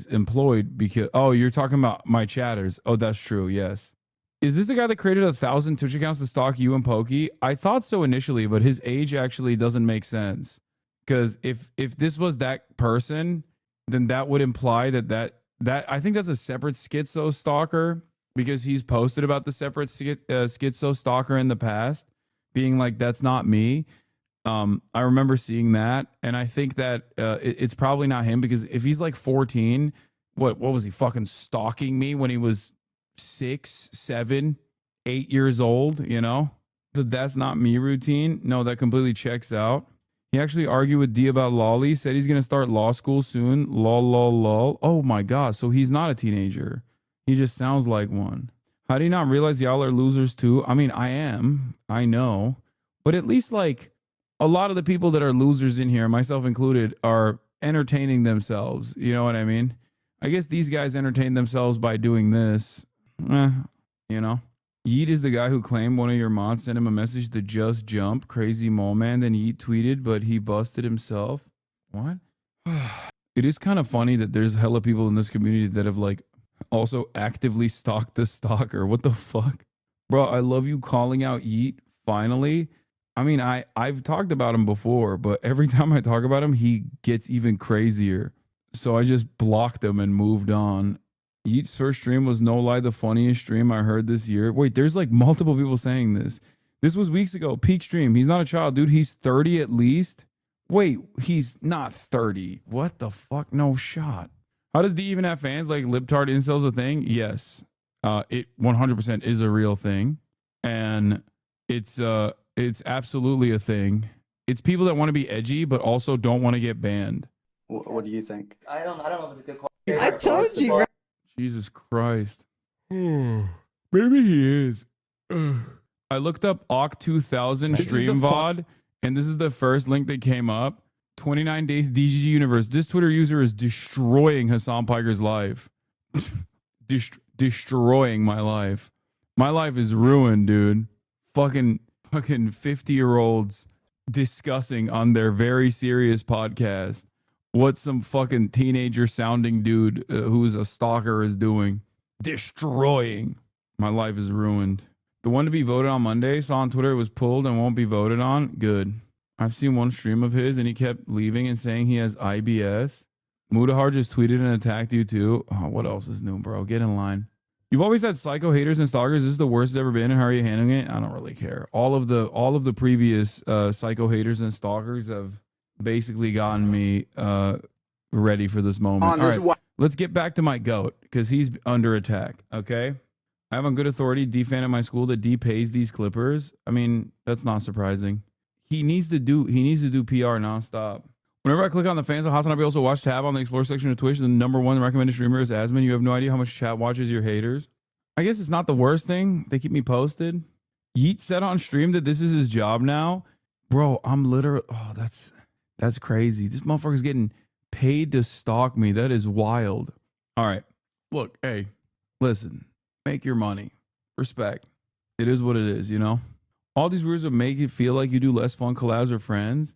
employed because, oh, you're talking about my chatters. Oh, that's true. Yes. Is this the guy that created 1,000 Twitch accounts to stalk you and Pokey? I thought so initially, but his age actually doesn't make sense. Because if this was that person, then that would imply that I think that's a separate schizo stalker because he's posted about the separate schizo stalker in the past, being like, that's not me. I remember seeing that, and I think that it's probably not him because if he's like 14, what was he fucking stalking me when he was 6, 7, 8 years old? You know, that's not me routine. No, that completely checks out. He actually argued with D about Lolly, said he's gonna start law school soon. Lol. Oh my God, so he's not a teenager. He just sounds like one. How do you not realize y'all are losers too? I mean, I am. I know, but at least like. A lot of the people that are losers in here, myself included, are entertaining themselves. You know what I mean? I guess these guys entertain themselves by doing this. You know? Yeet is the guy who claimed one of your mods sent him a message to just jump. Crazy mole man. Then Yeet tweeted, but he busted himself. What? It is kind of funny that there's hella people in this community that have like also actively stalked the stalker. What the fuck? Bro, I love you calling out Yeet finally. I mean, I've talked about him before, but every time I talk about him, he gets even crazier. So I just blocked him and moved on. Yeet's first stream was no lie the funniest stream I heard this year. Wait, there's like multiple people saying this. This was weeks ago. Peak stream. He's not a child, dude. He's 30 at least. Wait, he's not 30. What the fuck? No shot. How does D even have fans? Like libtard incels a thing? Yes. It 100% is a real thing. And it's absolutely a thing. It's people that want to be edgy, but also don't want to get banned. What do you think? I don't know if it's a good question. I told you, bro. Jesus Christ. Maybe he is. I looked up Oct 2000 stream VOD, and this is the first link that came up. 29 days DGG universe. This Twitter user is destroying Hasan Piker's life. Destroying my life. My life is ruined, dude. Fucking 50-year-olds discussing on their very serious podcast what some fucking teenager sounding dude who's a stalker is doing. Destroying. My life is ruined. The one to be voted on Monday, saw on Twitter, was pulled and won't be voted on. Good. I've seen one stream of his and he kept leaving and saying he has IBS. Mudahar just tweeted and attacked you too. Oh, what else is new, bro? Get in line. You've always had psycho haters and stalkers. This is the worst it's ever been. And how are you handling it? I don't really care. All of the previous psycho haters and stalkers have basically gotten me ready for this moment. All right, let's get back to my goat because he's under attack. Okay, I have on good authority D-fan at my school that D pays these clippers. I mean, that's not surprising. He needs to do PR nonstop. Whenever I click on the fans of HasanAbi, also watch tab on the explore section of Twitch. The #1 recommended streamer is Asman. You have no idea how much chat watches your haters. I guess it's not the worst thing. They keep me posted. Yeet said on stream that this is his job now. Bro, I'm literally, oh, that's crazy. This motherfucker's getting paid to stalk me. That is wild. All right. Look, hey, listen, make your money. Respect. It is what it is, you know? All these words that make it feel like you do less fun collabs with friends.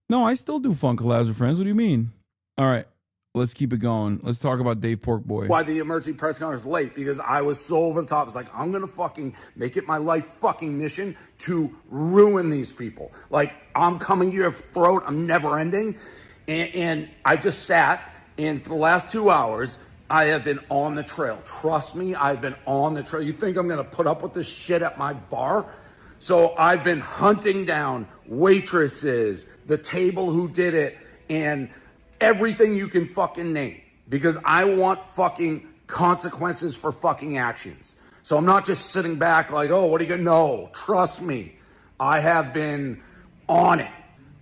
No, I still do fun collabs with friends. What do you mean? All right, let's keep it going. Let's talk about Dave Porkboy. Why the emergency press conference was late? Because I was so over the top. It's like, I'm going to fucking make it my life fucking mission to ruin these people. Like, I'm coming to your throat. I'm never ending. And I just sat, and for the last 2 hours, I have been on the trail. Trust me, I've been on the trail. You think I'm going to put up with this shit at my bar? So I've been hunting down waitresses, the table who did it, and everything you can fucking name. Because I want fucking consequences for fucking actions. So I'm not just sitting back like, oh, what are you going to know? Trust me, I have been on it.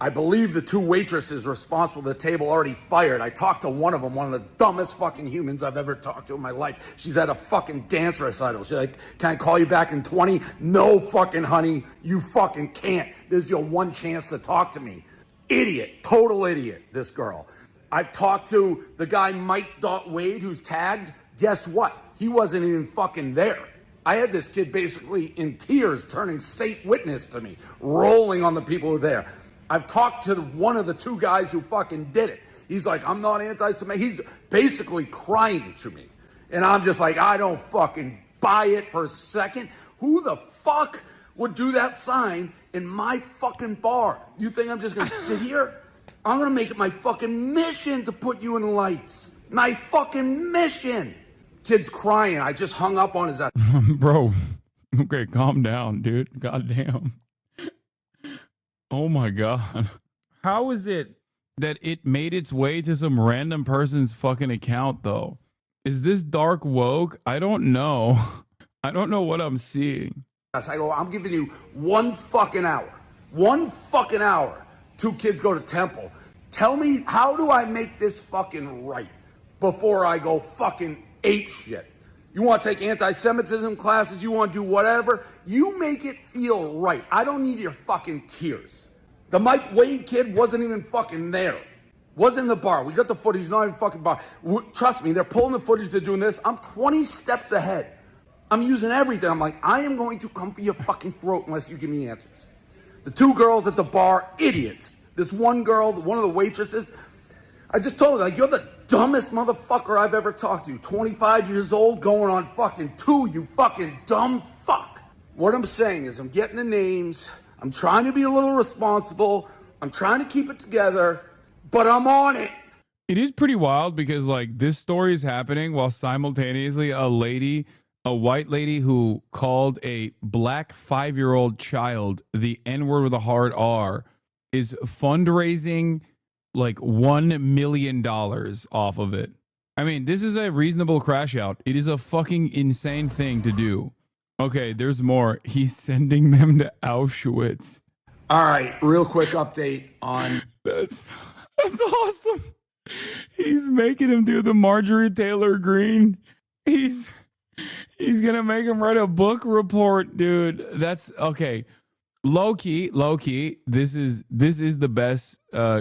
I believe the 2 waitresses responsible for the table already fired. I talked to one of them, one of the dumbest fucking humans I've ever talked to in my life. She's at a fucking dance recital. She's like, can I call you back in 20? No fucking honey, you fucking can't. This is your one chance to talk to me. Idiot, total idiot, this girl. I've talked to the guy Mike Wade who's tagged. Guess what? He wasn't even fucking there. I had this kid basically in tears turning state witness to me, rolling on the people who were there. I've talked to one of the 2 guys who fucking did it. He's like, I'm not anti-Semitic. He's basically crying to me. And I'm just like, I don't fucking buy it for a second. Who the fuck would do that sign in my fucking bar? You think I'm just going to sit here? I'm going to make it my fucking mission to put you in lights. My fucking mission. Kid's crying. I just hung up on his ass. Bro, okay, calm down, dude. Goddamn. Oh my God. How is it that it made its way to some random person's fucking account, though? Is this dark woke? I don't know. I don't know what I'm seeing. I go, I'm giving you 1 fucking hour. 1 fucking hour. 2 kids go to temple. Tell me, how do I make this fucking right before I go fucking ape shit? You want to take anti-Semitism classes, you want to do whatever, you make it feel right. I don't need your fucking tears. The Mike Wade kid wasn't even fucking there. Wasn't in the bar. We got the footage, not even fucking bar. Trust me, they're pulling the footage, they're doing this. I'm 20 steps ahead. I'm using everything. I'm like, I am going to come for your fucking throat unless you give me answers. The 2 girls at the bar, idiots. This one girl, one of the waitresses, I just told her, like, you're the dumbest motherfucker I've ever talked to. 25 years old, going on fucking 2, you fucking dumb fuck. What I'm saying is I'm getting the names. I'm trying to be a little responsible. I'm trying to keep it together, but I'm on it. It is pretty wild because, like, this story is happening while simultaneously a white lady who called a black 5-year-old child the N-word with a hard R is fundraising like $1 million off of it. I mean, this is a reasonable crash out. It is a fucking insane thing to do. Okay, there's more. He's sending them to Auschwitz. All right, real quick update on... That's awesome. He's making him do the Marjorie Taylor Greene. He's gonna make him write a book report, dude. That's okay. Low key. This is the best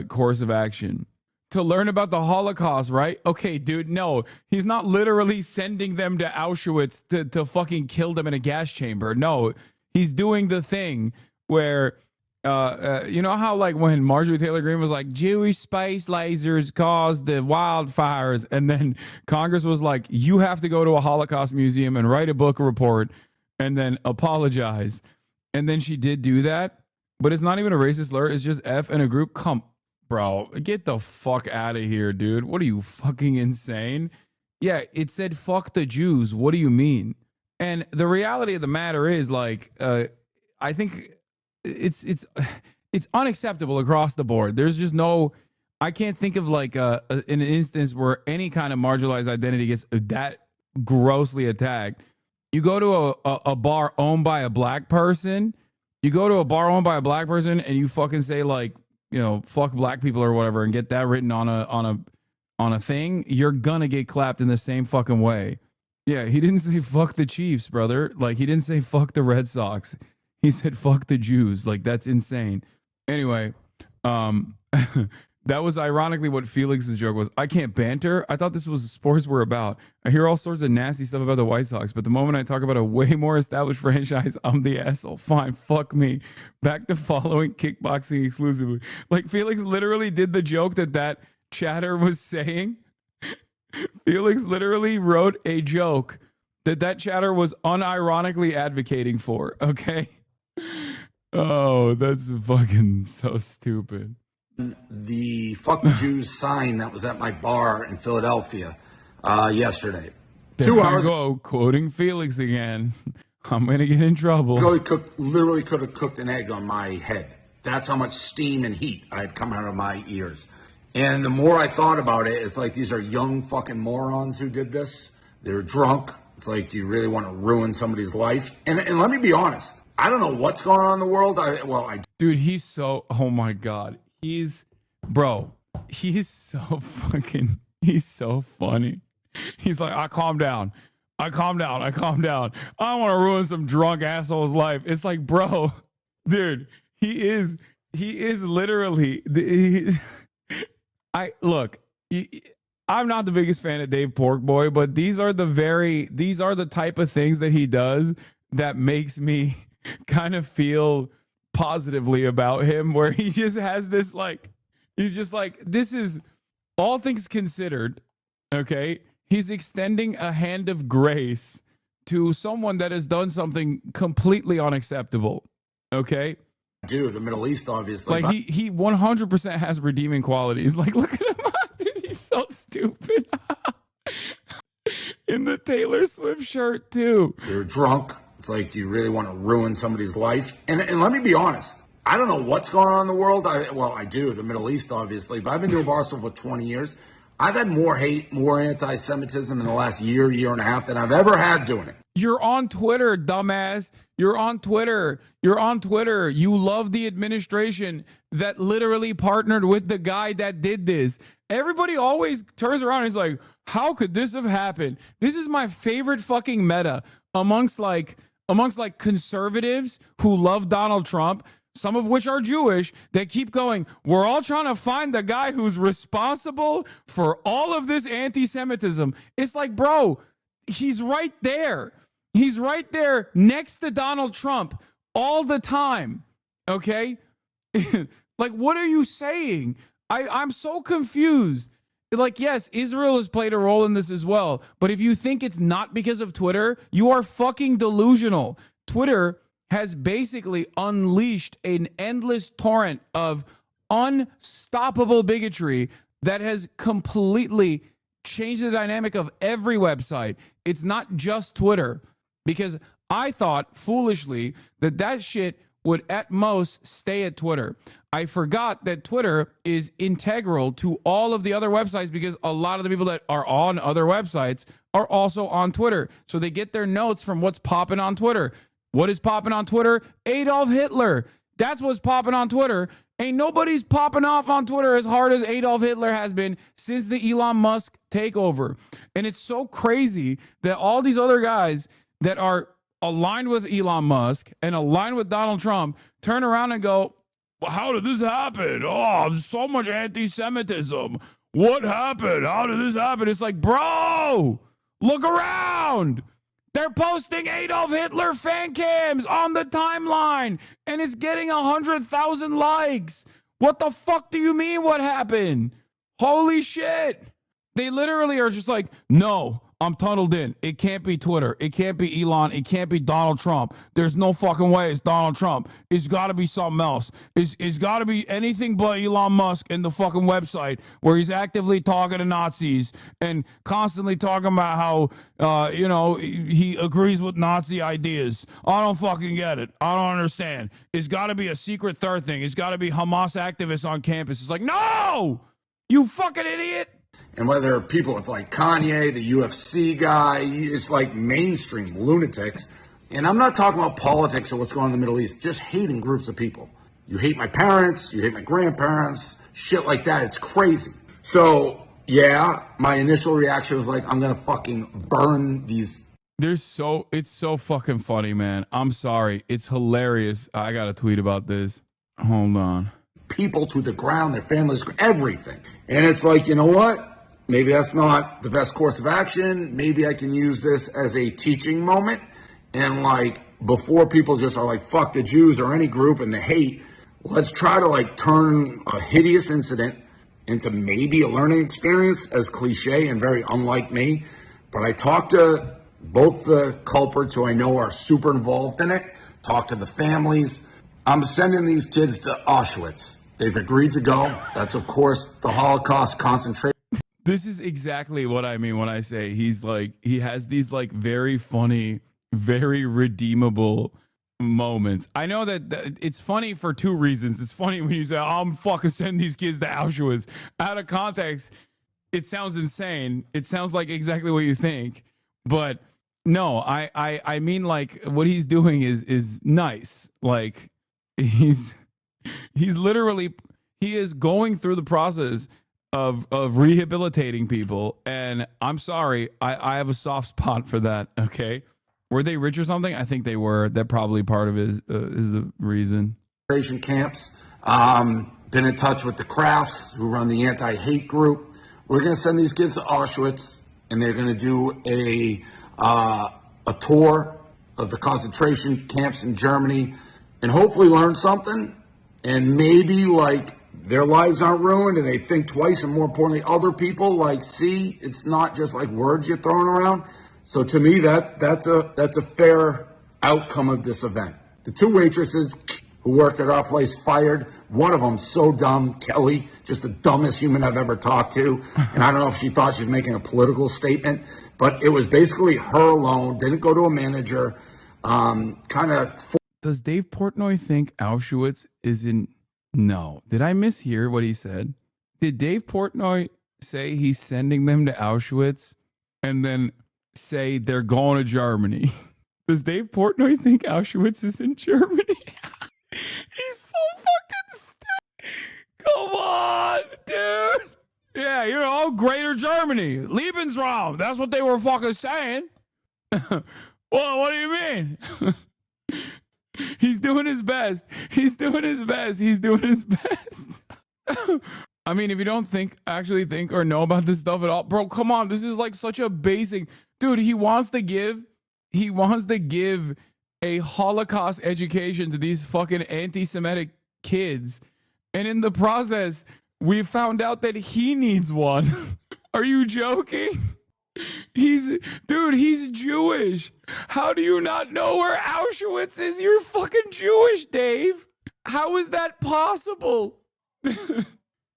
course of action to learn about the Holocaust, right? Okay, dude. No, he's not literally sending them to Auschwitz to fucking kill them in a gas chamber. No, he's doing the thing where. You know how, like, when Marjorie Taylor Greene was like, Jewish space lasers caused the wildfires, and then Congress was like, you have to go to a Holocaust museum and write a book report and then apologize. And then she did do that, but it's not even a racist slur. It's just F and a group. Come, bro, get the fuck out of here, dude. What are you, fucking insane? Yeah, it said fuck the Jews. What do you mean? And the reality of the matter is, like, I think it's unacceptable across the board. There's just no, I can't think of like an instance where any kind of marginalized identity gets that grossly attacked. You go to a bar owned by a black person, and you fucking say, like, you know, fuck black people or whatever, and get that written on a thing, you're gonna get clapped in the same fucking way. Yeah, he didn't say fuck the Chiefs, brother. Like, he didn't say fuck the Red Sox. He said fuck the Jews. Like, that's insane. Anyway, That was ironically what Felix's joke was. I can't banter. I thought this was sports were about. I hear all sorts of nasty stuff about the White Sox, but the moment I talk about a way more established franchise, I'm the asshole. Fine, fuck me. Back to following kickboxing exclusively. Like Felix literally did the joke that chatter was saying. Felix literally wrote a joke that chatter was unironically advocating for. Okay. Oh, that's fucking so stupid. The fuck Jews sign that was at my bar in Philadelphia yesterday. There 2 hours ago, quoting Felix again. I'm gonna get in trouble. Literally could have cooked an egg on my head. That's how much steam and heat I had come out of my ears. And the more I thought about it, it's like these are young fucking morons who did this. They're drunk. It's like, you really want to ruin somebody's life? And let me be honest. I don't know what's going on in the world. Dude, he's so, oh my God. He's so fucking, he's so funny. He's like, I calm down. I calm down. I calm down. I don't want to ruin some drunk asshole's life. It's like, bro, dude, he is literally, I'm not the biggest fan of Dave Porkboy, but these are the type of things that he does that makes me kind of feel positively about him, where he just has this like, he's just like, this is all things considered. Okay. He's extending a hand of grace to someone that has done something completely unacceptable. Okay. Dude, the Middle East, obviously. Like he 100% has redeeming qualities. Like, look at him. Dude, he's so stupid. In the Taylor Swift shirt too. You're drunk. It's like, you really want to ruin somebody's life? And let me be honest. I don't know what's going on in the world. I do, the Middle East, obviously. But I've been doing Barstool for 20 years. I've had more hate, more anti-Semitism in the last year and a half than I've ever had doing it. You're on Twitter, dumbass. You're on Twitter. You're on Twitter. You love the administration that literally partnered with the guy that did this. Everybody always turns around and is like, how could this have happened? This is my favorite fucking meta amongst conservatives who love Donald Trump, some of which are Jewish, that keep going, we're all trying to find the guy who's responsible for all of this anti-Semitism. It's like, bro, he's right there. He's right there next to Donald Trump all the time. Okay? Like, what are you saying? I'm so confused. Like, yes, Israel has played a role in this as well. But if you think it's not because of Twitter, you are fucking delusional. Twitter has basically unleashed an endless torrent of unstoppable bigotry that has completely changed the dynamic of every website. It's not just Twitter, because I thought foolishly that shit would at most stay at Twitter. I forgot that Twitter is integral to all of the other websites, because a lot of the people that are on other websites are also on Twitter. So they get their notes from what's popping on Twitter. What is popping on Twitter? Adolf Hitler. That's what's popping on Twitter. Ain't nobody's popping off on Twitter as hard as Adolf Hitler has been since the Elon Musk takeover. And it's so crazy that all these other guys that are aligned with Elon Musk and aligned with Donald Trump turn around and go, well, how did this happen? Oh, so much anti-Semitism. What happened? How did this happen? It's like, bro, look around. They're posting Adolf Hitler fan cams on the timeline, and it's getting 100,000 likes. What the fuck do you mean what happened? Holy shit. They literally are just like, no, I'm tunneled in. It can't be Twitter. It can't be Elon. It can't be Donald Trump. There's no fucking way it's Donald Trump. It's got to be something else. It's got to be anything but Elon Musk in the fucking website where he's actively talking to Nazis and constantly talking about how, he agrees with Nazi ideas. I don't fucking get it. I don't understand. It's got to be a secret third thing. It's got to be Hamas activists on campus. It's like, no, you fucking idiot. And whether people with like Kanye, the UFC guy, it's like mainstream lunatics. And I'm not talking about politics or what's going on in the Middle East, just hating groups of people. You hate my parents, you hate my grandparents, shit like that. It's crazy. So, yeah, my initial reaction was like, I'm going to fucking burn these. It's so fucking funny, man. I'm sorry. It's hilarious. I got to tweet about this. Hold on. people to the ground, their families, everything. And it's like, you know what? Maybe that's not the best course of action. Maybe I can use this as a teaching moment. And like, before people just are like, fuck the Jews or any group and the hate, let's try to like turn a hideous incident into maybe a learning experience, as cliche and very unlike me. But I talked to both the culprits who I know are super involved in it, talked to the families. I'm sending these kids to Auschwitz. They've agreed to go. That's, of course, the Holocaust concentration. This is exactly what I mean when I say he's like, he has these like very funny, very redeemable moments. I know that it's funny for two reasons. It's funny when you say, oh, I'm fucking sending these kids to Auschwitz. Out of context, it sounds insane. It sounds like exactly what you think. But no, I mean, like, what he's doing is nice. Like, he's literally, he is going through the process of rehabilitating people. And I'm sorry, I have a soft spot for that. Okay. Were they rich or something? I think they were. That probably part of it is the reason. Camps. Been in touch with the Crafts, who run the anti-hate group. We're going to send these kids to Auschwitz, and they're going to do a tour of the concentration camps in Germany, and hopefully learn something. And maybe like their lives aren't ruined, and they think twice. And more importantly, other people like, see, it's not just like words you're throwing around. So to me, that's a fair outcome of this event. The two waitresses who worked at our place fired. One of them so dumb, Kelly, just the dumbest human I've ever talked to. And I don't know if she thought she was making a political statement, but it was basically her alone. Didn't go to a manager. Does Dave Portnoy think Auschwitz is in? No. Did I mishear what he said? Did Dave Portnoy say he's sending them to Auschwitz and then say they're going to Germany? Does Dave Portnoy think Auschwitz is in Germany? He's so fucking stupid. Come on, dude. Yeah, you know, Greater Germany. Lebensraum. That's what they were fucking saying. Well, what do you mean? He's doing his best. He's doing his best. He's doing his best. I mean, if you don't actually think or know about this stuff at all, bro, come on. This is like such a basic, dude. He wants to give a Holocaust education to these fucking anti-Semitic kids. And in the process, we found out that he needs one. Are you joking? He's Jewish. How do you not know where Auschwitz is? You're fucking Jewish, Dave. How is that possible?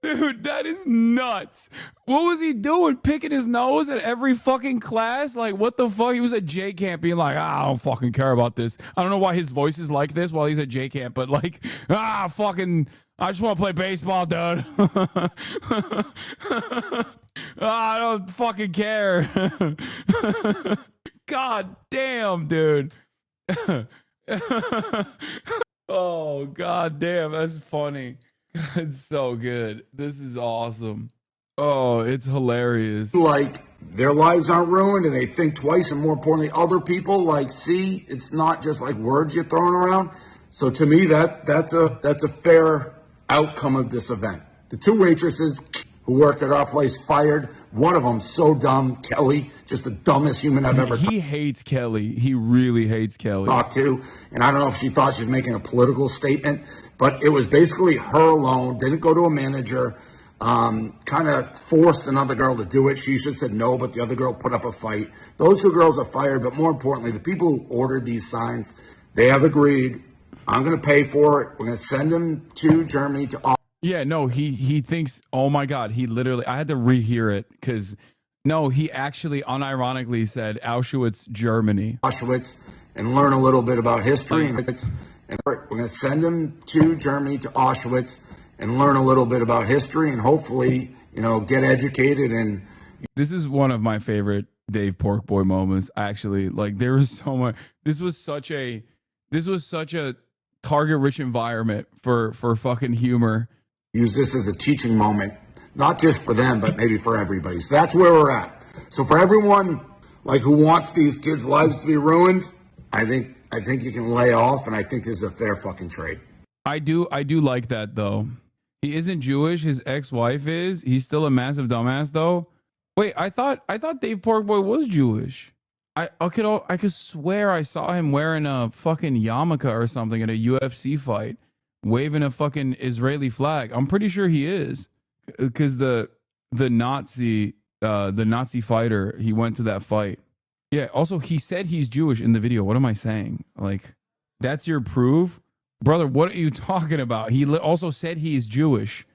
Dude, that is nuts. What was he doing? Picking his nose at every fucking class? Like, what the fuck? He was at J camp being like, I don't fucking care about this. I don't know why his voice is like this while he's at J camp, but like, fucking, I just want to play baseball, dude. I don't fucking care. God damn, dude. Oh, god damn, that's funny. It's so good. This is awesome. Oh, it's hilarious. Like, their lives aren't ruined, and they think twice, and more importantly, other people like, see, it's not just like words you're throwing around. So to me, that's a fair outcome of this event. The two waitresses who worked at our place fired. One of them so dumb, Kelly, just the dumbest human I've ever. He hates Kelly. He really hates Kelly. Talked to, and I don't know if she thought she was making a political statement, but it was basically her alone. Didn't go to a manager. Kind of forced another girl to do it. She should have said no, but the other girl put up a fight. Those two girls are fired, but more importantly, the people who ordered these signs, they have agreed. I'm going to pay for it. We're going to send them to Germany to. Yeah, no, he thinks, oh my God, he literally, I had to rehear it because, no, he actually unironically said Auschwitz, Germany. Auschwitz, and learn a little bit about history. And we're going to send them to Germany, to Auschwitz, and learn a little bit about history and hopefully, you know, get educated. And this is one of my favorite Dave Porkboy moments, actually. Like, there was so much, this was such a target-rich environment for fucking humor. Use this as a teaching moment, not just for them, but maybe for everybody. So that's where we're at. So for everyone like who wants these kids' lives to be ruined, I think you can lay off, and I think this is a fair fucking trade. I do like that though. He isn't Jewish. His ex-wife is. He's still a massive dumbass, though. Wait, I thought Dave Porkboy was Jewish. I could swear I saw him wearing a fucking yarmulke or something at a UFC fight, waving a fucking Israeli flag. I'm pretty sure he is, because the Nazi fighter, he went to that fight. Yeah. Also, he said he's Jewish in the video. What am I saying? Like, that's your proof, brother? What are you talking about? He also said he's Jewish.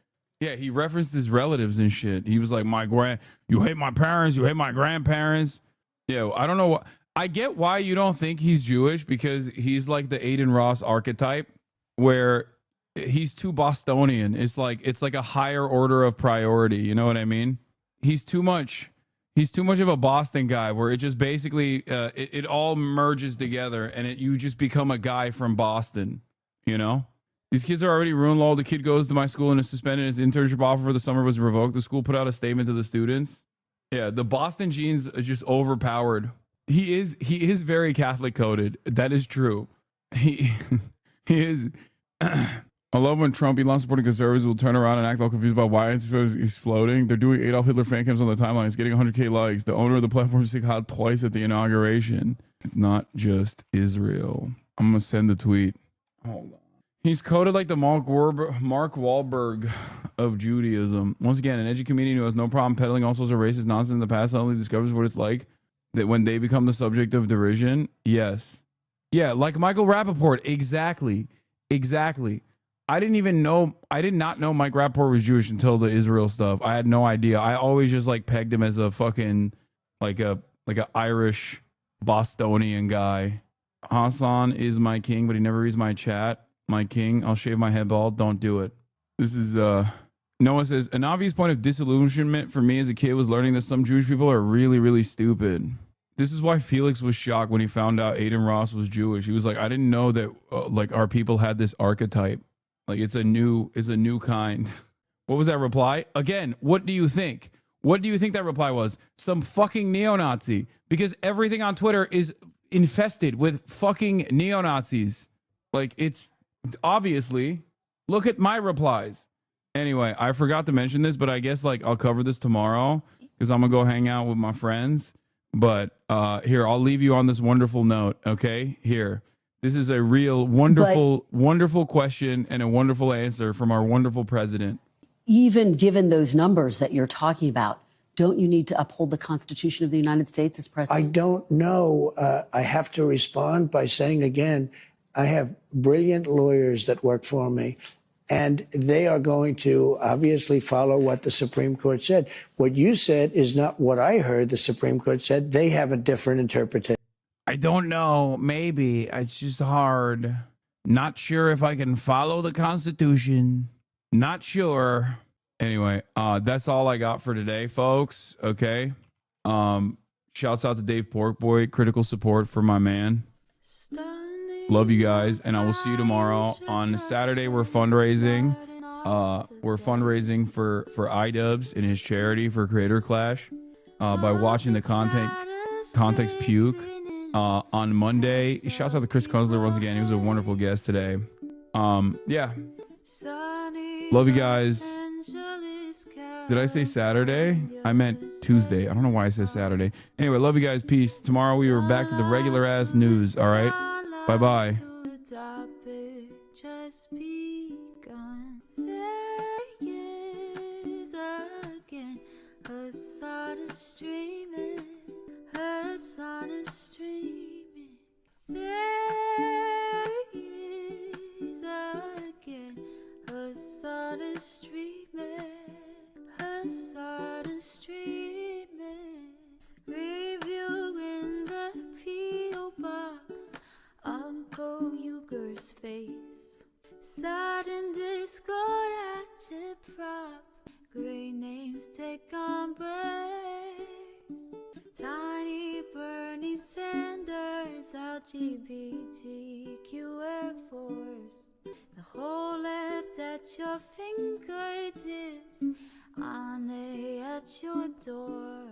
Yeah, he referenced his relatives and shit. He was like, you hate my parents, you hate my grandparents. Yeah, I don't know what. I get why you don't think he's Jewish, because he's like the Aiden Ross archetype, where he's too Bostonian. It's like a higher order of priority. You know what I mean? He's too much of a Boston guy, where it just basically it all merges together, and you just become a guy from Boston. You know? These kids are already ruined. Lol. The kid goes to my school and is suspended. His internship offer for the summer was revoked. The school put out a statement to the students. Yeah, the Boston genes are just overpowered. He is very Catholic coded. That is true. He is. I love when Trump, Elon supporting conservatives, will turn around and act all confused about why it's exploding. They're doing Adolf Hitler fan cams on the timeline. It's getting 100K likes. The owner of the platform said hot twice at the inauguration. It's not just Israel. I'm gonna send the tweet. Hold on. He's coded like the Mark Wahlberg of Judaism. Once again, an edgy comedian who has no problem peddling all sorts of racist nonsense in the past suddenly discovers what it's like that when they become the subject of derision. Yes. Yeah, like Michael Rappaport. Exactly. I did not know Mike Rappaport was Jewish until the Israel stuff. I had no idea. I always just like pegged him as a fucking like a Irish Bostonian guy. Hasan is my king, but he never reads my chat. My king, I'll shave my head bald. Don't do it. This is Noah says, an obvious point of disillusionment for me as a kid was learning that some Jewish people are really, really stupid. This is why Felix was shocked when he found out Aiden Ross was Jewish. He was like, I didn't know that like our people had this archetype. Like it's a new kind. What was that reply? Again, what do you think? What do you think that reply was? Some fucking neo-Nazi. Because everything on Twitter is infested with fucking neo-Nazis. Like it's obviously, look at my replies. Anyway, I forgot to mention this, but I guess like I'll cover this tomorrow because I'm gonna go hang out with my friends. But here, I'll leave you on this wonderful note. Okay, here. This is a real wonderful question and a wonderful answer from our wonderful president. Even given those numbers that you're talking about, don't you need to uphold the Constitution of the United States as president? I don't know. I have to respond by saying again, I have brilliant lawyers that work for me, and they are going to obviously follow what the Supreme Court said. What you said is not what I heard the Supreme Court said. They have a different interpretation. I don't know. Maybe. It's just hard. Not sure if I can follow the Constitution. Not sure. Anyway, that's all I got for today, folks. Okay. Shouts out to Dave Porkboy. Critical support for my man. Love you guys, and I will see you tomorrow. On Saturday, we're fundraising. We're fundraising for iDubbbz and his charity for Creator Clash by watching the Context Puke. On Monday, shouts out to Chris Kunzler once again. He was a wonderful guest today. Yeah. Love you guys. Did I say Saturday? I meant Tuesday. I don't know why I said Saturday. Anyway, love you guys. Peace. Tomorrow we are back to the regular ass news. All right. Bye-bye. Reviewing the P.O. box, Uncle Uger's face. Sudden discord at your prop, great names take embrace. Tiny Bernie Sanders, LGBTQ Air Force. The whole left at your fingertips, Ane at your door.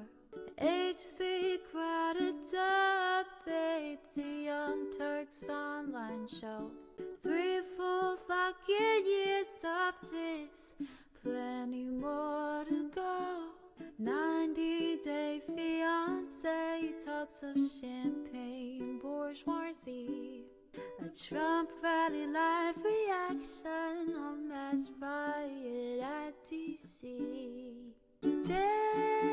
H3 crowded debate, the Young Turks online show. 3 full fucking years of this, plenty more to go. 90-day fiance talks of champagne bourgeoisie. A Trump rally live reaction, a mass riot at DC. Damn.